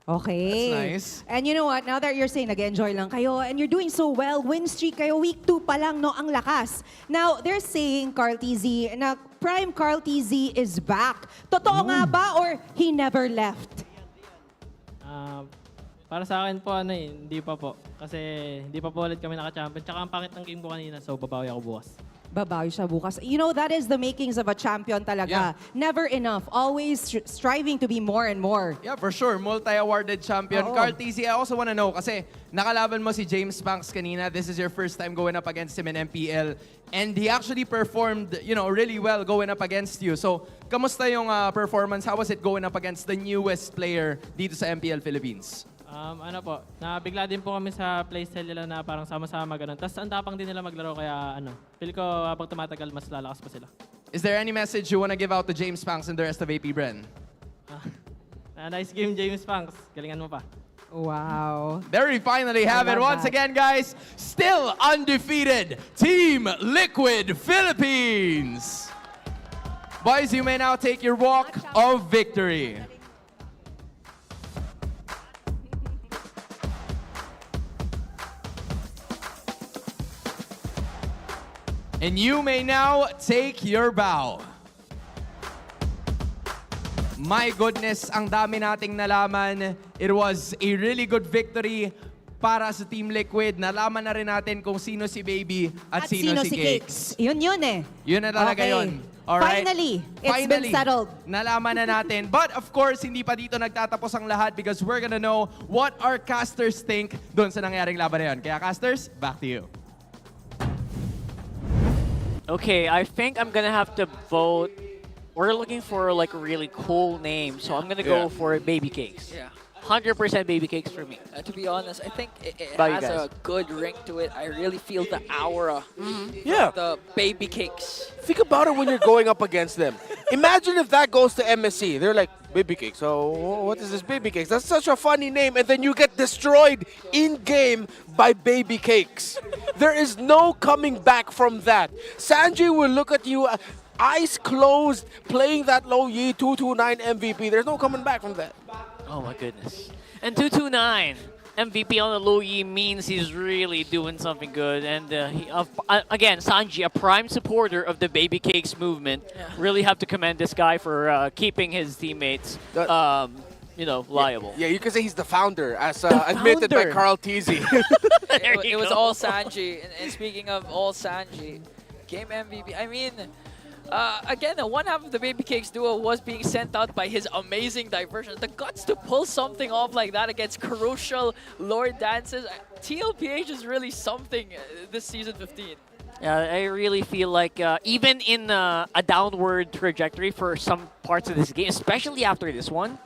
Okay. That's nice. And you know what? Now that you're saying nag-enjoy lang kayo and you're doing so well, win streak kayo, week 2 pa lang, no? Ang lakas. Now, they're saying, Kyletzy, na Prime Kyletzy is back. Totoo nga ba or he never left? Para sa akin po, hindi pa po. Kasi hindi pa po ulit kami naka-champion. Tsaka ang pangit ng game ko kanina, so babawi ako bukas. Babawi siya bukas. You know, that is the makings of a champion talaga. Never enough. Always striving to be more and more. Yeah, for sure. Multi-awarded champion. Kyletzy, I also want to know, kasi nakalaban mo si James Banks kanina. This is your first time going up against him in MPL. And he actually performed, really well going up against you. So, kamusta yung performance? How was it going up against the newest player dito sa MPL Philippines? Nabigla din po kami sa playstyle nila na parang sama-sama ganun. Tapos ang tapang din nila maglaro kaya feel ko habang tumatagal mas lalakas pa sila. Is there any message you want to give out to James Banks and the rest of AP Bren? Nice game, James Banks. Galingan mo pa. Wow. There we finally have it. Once again, guys, still undefeated Team Liquid Philippines. Boys, you may now take your walk of victory. And you may now take your bow. My goodness, ang dami nating nalaman. It was a really good victory para sa Team Liquid. Nalaman na rin natin kung sino si Baby at sino si Cakes. Yun eh. Yun na talaga yun. Alright? Finally, it's been settled. Nalaman na natin. But of course, hindi pa dito nagtatapos ang lahat because we're gonna know what our casters think dun sa nangyaring laban na yun. Kaya casters, back to you. Okay, I think I'm gonna have to vote. We're looking for like a really cool name, so I'm gonna go for Baby Cakes. Yeah. 100% Baby Cakes for me. To be honest, I think it Bye, you has a guys. good ring to it. I really feel the aura. Yeah. Of the baby cakes. Think about it when you're going up against them. Imagine if that goes to MSC. They're like, Baby Cakes. So what is this Baby Cakes? That's such a funny name. And then you get destroyed in-game by Baby Cakes. There is no coming back from that. Sanji will look at you, eyes closed, playing that low Yi 229 MVP. There's no coming back from that. Oh my goodness. And 229 MVP on the low Yi means he's really doing something good. And again, Sanji, a prime supporter of the Baby Cakes movement. Really have to commend this guy for keeping his teammates liable. Yeah, you can say he's the founder, as admitted by Kyletzy. It was all Sanji. And speaking of all Sanji, game MVP. I mean, again, one half of the Baby Cakes duo was being sent out by his amazing diversion. The guts to pull something off like that against crucial Lord dances. TLPH is really something this season 15. Yeah, I really feel like even in a downward trajectory for some parts of this game, especially after this one,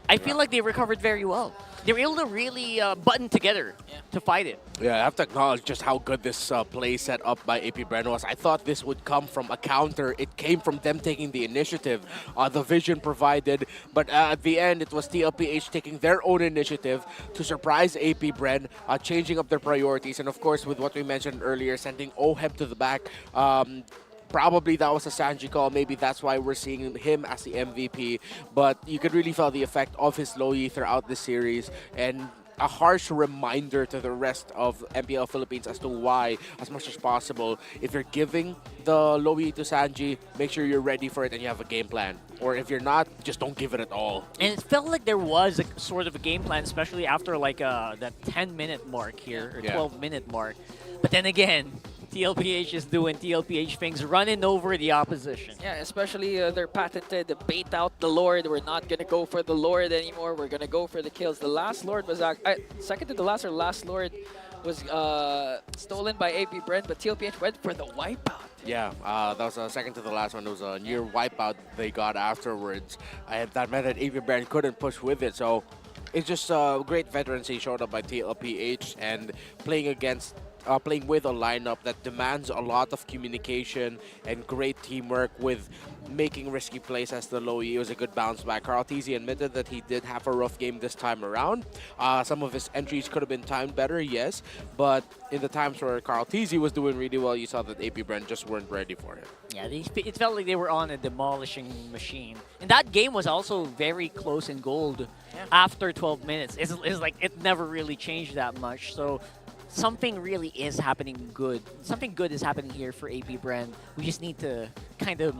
I feel like they recovered very well. They were able to really button together to fight it. Yeah, I have to acknowledge just how good this play set up by AP Bren was. I thought this would come from a counter. It came from them taking the initiative, the vision provided. But at the end, it was TLPH taking their own initiative to surprise AP Bren, changing up their priorities. And of course, with what we mentioned earlier, sending Oheb to the back. Probably that was a Sanji call. Maybe that's why we're seeing him as the MVP. But you could really feel the effect of his low Yi throughout the series. And a harsh reminder to the rest of MPL Philippines as to why, as much as possible, if you're giving the low Yi to Sanji, make sure you're ready for it and you have a game plan. Or if you're not, just don't give it at all. And it felt like there was a sort of a game plan, especially after like that 10-minute mark here, or 12-minute mark. But then again, TLPH is doing TLPH things, running over the opposition. Yeah, especially their patented bait out the Lord. We're not going to go for the Lord anymore. We're going to go for the kills. The last Lord was, second to the last or last Lord was stolen by AP Bren, but TLPH went for the wipeout. Yeah, that was second to the last one. It was a near wipeout they got afterwards. That meant that AP Bren couldn't push with it, so it's just great veterancy showed up by TLPH, and playing against playing with a lineup that demands a lot of communication and great teamwork with making risky plays as the low E. It was a good bounce back. Kyletzy admitted that he did have a rough game this time around. Some of his entries could have been timed better, yes, but in the times where Kyletzy was doing really well, you saw that AP Bren just weren't ready for him. Yeah, it felt like they were on a demolishing machine. And that game was also very close in gold after 12 minutes. It's like it never really changed that much. So something really is happening good. Something good is happening here for AP Bren. We just need to kind of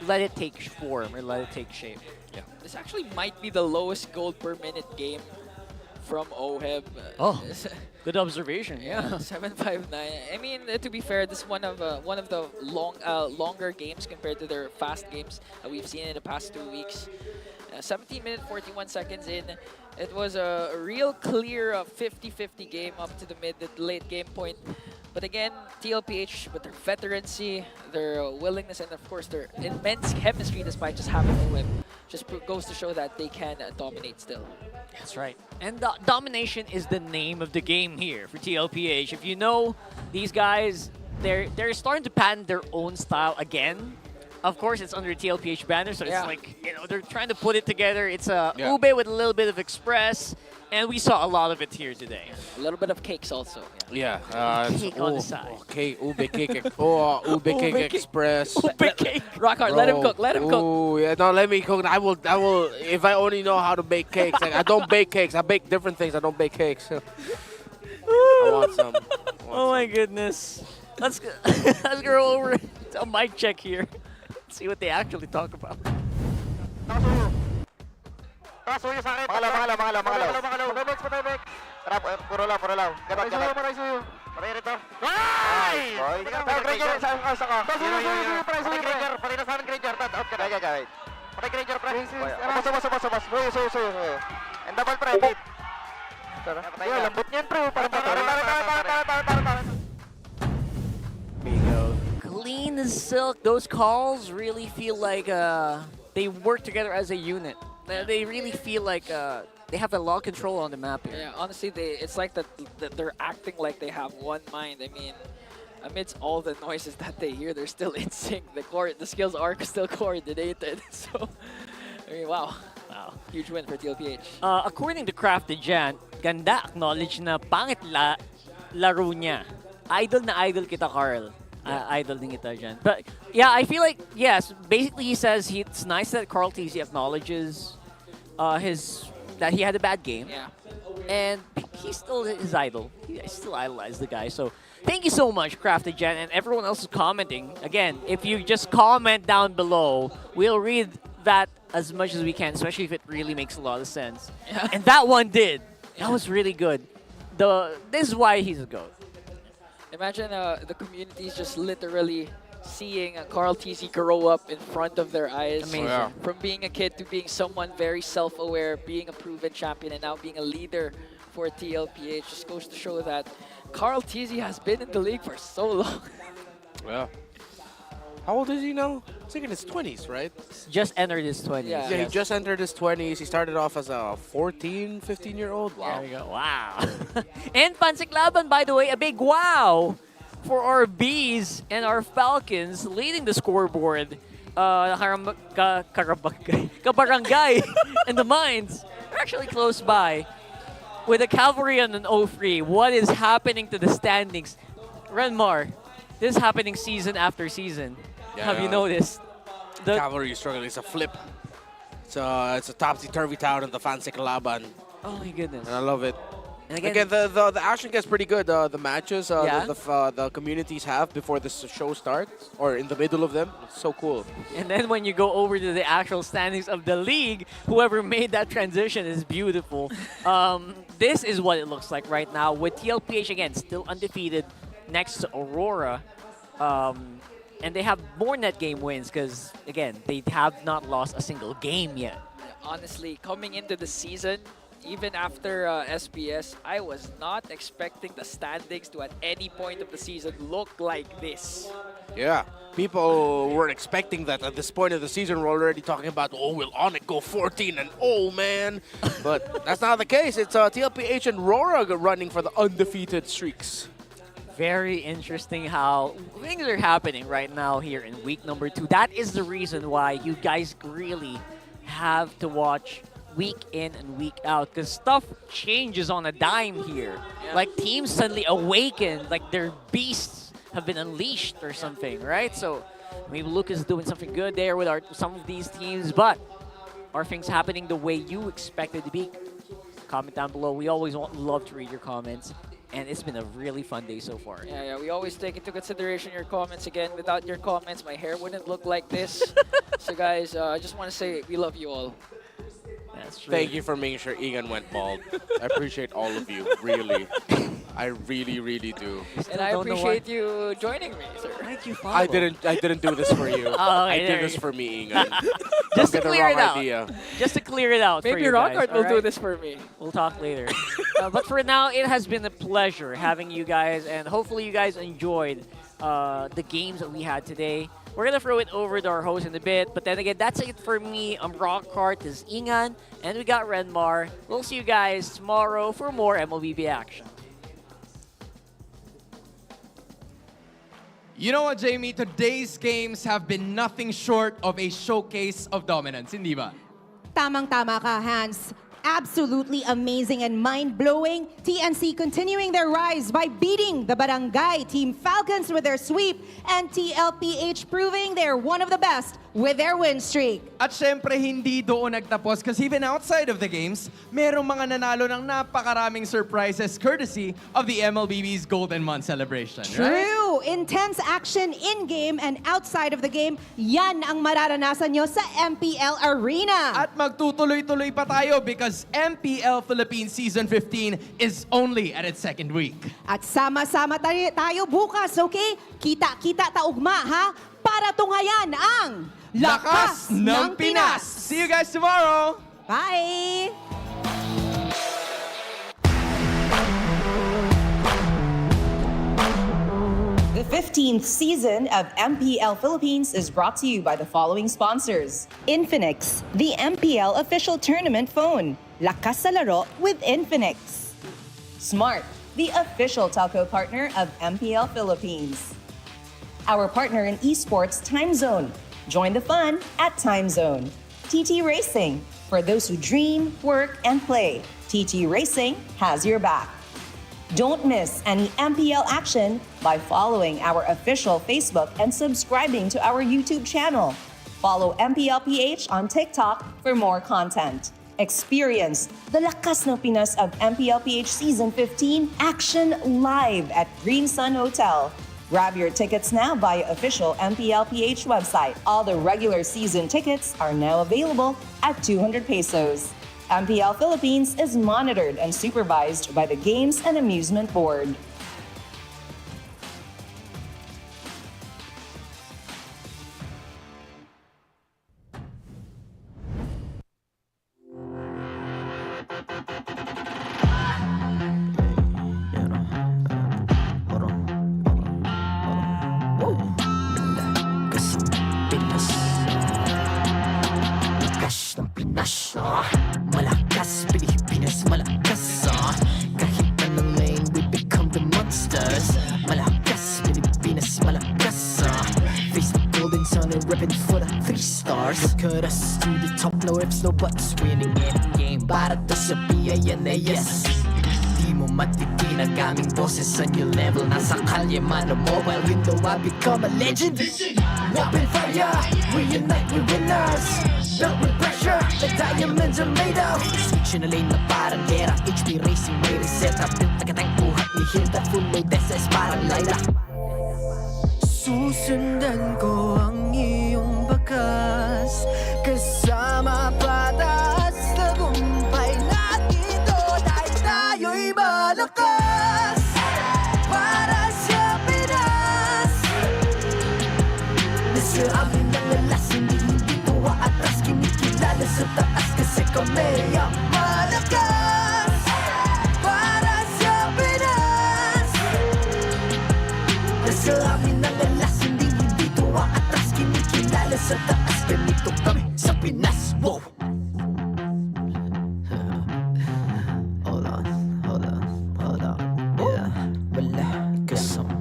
let it take form or let it take shape. Yeah. This actually might be the lowest gold per minute game from Oheb. Oh, good observation. Yeah, 759. I mean, to be fair, this is one of the longer games compared to their fast games we've seen in the past 2 weeks. 17 minutes, 41 seconds in. It was a real clear 50-50 game up to the late game point. But again, TLPH, with their veterancy, their willingness, and of course their immense chemistry despite just having a whip, just goes to show that they can dominate still. That's right. And domination is the name of the game here for TLPH. If you know, these guys, they're starting to patent their own style again. Of course, it's under TLPH banner, so it's like, you know, they're trying to put it together. It's Ube with a little bit of Express, and we saw a lot of it here today. A little bit of cakes also. Yeah. Cake on the side. Okay, Ube cake. Ube cake Express. Ube cake. Rock hard. Let him cook. Let him cook. Oh yeah, no, let me cook. I will. If I only know how to bake cakes. Like, I don't bake cakes. I bake different things. I don't bake cakes. I want some. Oh my goodness. Let's go over to a mic check here. See what they actually talk about. Clean as silk. Those calls really feel like they work together as a unit. They really feel like they have a lot of control on the map here. Yeah, honestly, it's like that they're acting like they have one mind. I mean, amidst all the noises that they hear, they're still in sync. The skills are still coordinated. So, I mean, wow. Huge win for TLPH. According to Crafted Jan, ganda acknowledge na pangit laro niya. Idol na idol kita, Carl. Idol din kita dyan. But yeah, I feel like, yes, basically he says it's nice that Kyletzy acknowledges that he had a bad game. Yeah. And he's still his idol. He still idolized the guy. So thank you so much, Crafted Jen, and everyone else is commenting. Again, if you just comment down below, we'll read that as much as we can, especially if it really makes a lot of sense. Yeah. And that one did. That was really good. This is why he's a GOAT. Imagine the community is just literally seeing Kyletzy grow up in front of their eyes. Amazing. Yeah. From being a kid to being someone very self-aware, being a proven champion, and now being a leader for TLPH. Just goes to show that Kyletzy has been in the league for so long. Yeah. How old is he now? He's like in his 20s, right? Just entered his 20s. Yeah, he just entered his 20s. He started off as a 14, 15-year-old. Wow. There you go. Wow. And Pansiklaban, by the way, a big wow for our Bees and our Falcons leading the scoreboard. Kabarangay and the Mines are actually close by. With the Cavalry on an 0-3, what is happening to the standings? Renmar, this is happening season after season. Yeah, Have you noticed? The Cavalry is struggling. It's a flip. It's a topsy-turvy town in the Pansiklaban. Oh my goodness. And I love it. And again, the action gets pretty good. The matches Yeah. the communities have before the show starts, or in the middle of them. It's so cool. And then when you go over to the actual standings of the league, whoever made that transition is beautiful. This is what it looks like right now with TLPH, again, still undefeated next to Aurora. And they have more net game wins because, again, they have not lost a single game yet. Honestly, coming into the season, even after SBS, I was not expecting the standings to at any point of the season look like this. Yeah, people weren't expecting that at this point of the season. We're already talking about, oh, will Onic go 14 and oh man, but that's not the case. It's TLPH and Aurora running for the undefeated streaks. Very interesting how things are happening right now here in week number 2. That is the reason why you guys really have to watch week in and week out, because stuff changes on a dime here. Like teams suddenly awaken, like their beasts have been unleashed or something, right? So maybe Luke is doing something good there with some of these teams, but are things happening the way you expected to be? Comment down below. We always love to read your comments. And it's been a really fun day so far. Yeah, we always take into consideration your comments. Again, without your comments, my hair wouldn't look like this. So guys, I just want to say we love you all. That's true. Thank you for making sure Ingan went bald. I appreciate all of you, really. I really, really do. And I appreciate you joining me, sir. Thank you, I didn't do this for you. I did this for me, Ingan. Just to Get the clear it wrong out. idea. Just to clear it out for Maybe you guys. Rockart will do alright? this for me. We'll talk later. But for now, it has been a pleasure having you guys, and hopefully you guys enjoyed the games that we had today. We're going to throw it over to our host in a bit, but then again, that's it for me. I'm Rockart, this is Ingan, and we got Renmar. We'll see you guys tomorrow for more MLBB action. You know what, Jamie? Today's games have been nothing short of a showcase of dominance, hindi ba? Tamang-tama ka, Hans. Absolutely amazing and mind-blowing. TNC continuing their rise by beating the Barangay Team Falcons with their sweep, and TLPH proving they're one of the best with their win streak. At syempre, hindi doon nagtapos kasi even outside of the games, merong mga nanalo ng napakaraming surprises courtesy of the MLBB's Golden Month celebration, right? True! Intense action in-game and outside of the game, yan ang mararanasan nyo sa MPL Arena. At magtutuloy-tuloy pa tayo because MPL Philippines Season 15 is only at its second week. At sama-sama tayo bukas, okay? Kita-kita taugma, ha? Para tunghayan ang Lakas ng Pinas! See you guys tomorrow! Bye! The 15th season of MPL Philippines is brought to you by the following sponsors. Infinix, the MPL official tournament phone. Lakas sa laro with Infinix. Smart, the official telco partner of MPL Philippines. Our partner in esports, Time Zone. Join the fun at Time Zone. TT Racing, for those who dream, work, and play. TT Racing has your back. Don't miss any MPL action by following our official Facebook and subscribing to our YouTube channel. Follow MPL PH on TikTok for more content. Experience the Lakas ng Pinas of MPL PH Season 15 action live at Green Sun Hotel. Grab your tickets now via official MPL PH website. All the regular season tickets are now available at 200 pesos. MPL Philippines is monitored and supervised by the Games and Amusement Board. Lakas ng Pinas, malakas, Pilipinas, malakas, kahit anong lane, we become the monsters. Malakas, Pilipinas, malakas, face the golden sun and repping for the 3 stars. Look at us to the top, no ifs, no buts, winning any game, para to sa PANAS. Di mo matitinag aming boses sa new level, nasa kalye man o mobile window, I become a legend. Open fire, we unite, we winners. Built with pressure, the diamonds are made of. Switch na lane na parang gera, HP Racing may reset up. Tagatang buhat ni Hilda, full load SS parang Laila. Susundan ko ang iyong bakas, kasama patas, tagumpay natin ito, dahil tayo'y malakas. Para sa Pinas, nasa amin ang alas, hindi po atras, kinikilala sa taas kasi kami ang malakas. Para sa Pinas, nasa amin ang alas, hindi po atras, kinikilala sa taas, ganito kami sa Pinas. Wow! Hold on, yeah, wala, 'cause I'm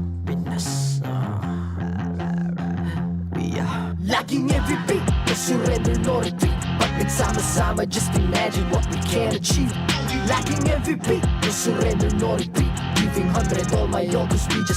time, I just imagine what we can achieve. Lacking MVP, no surrender, no repeat. Giving 100 all my all, cause we just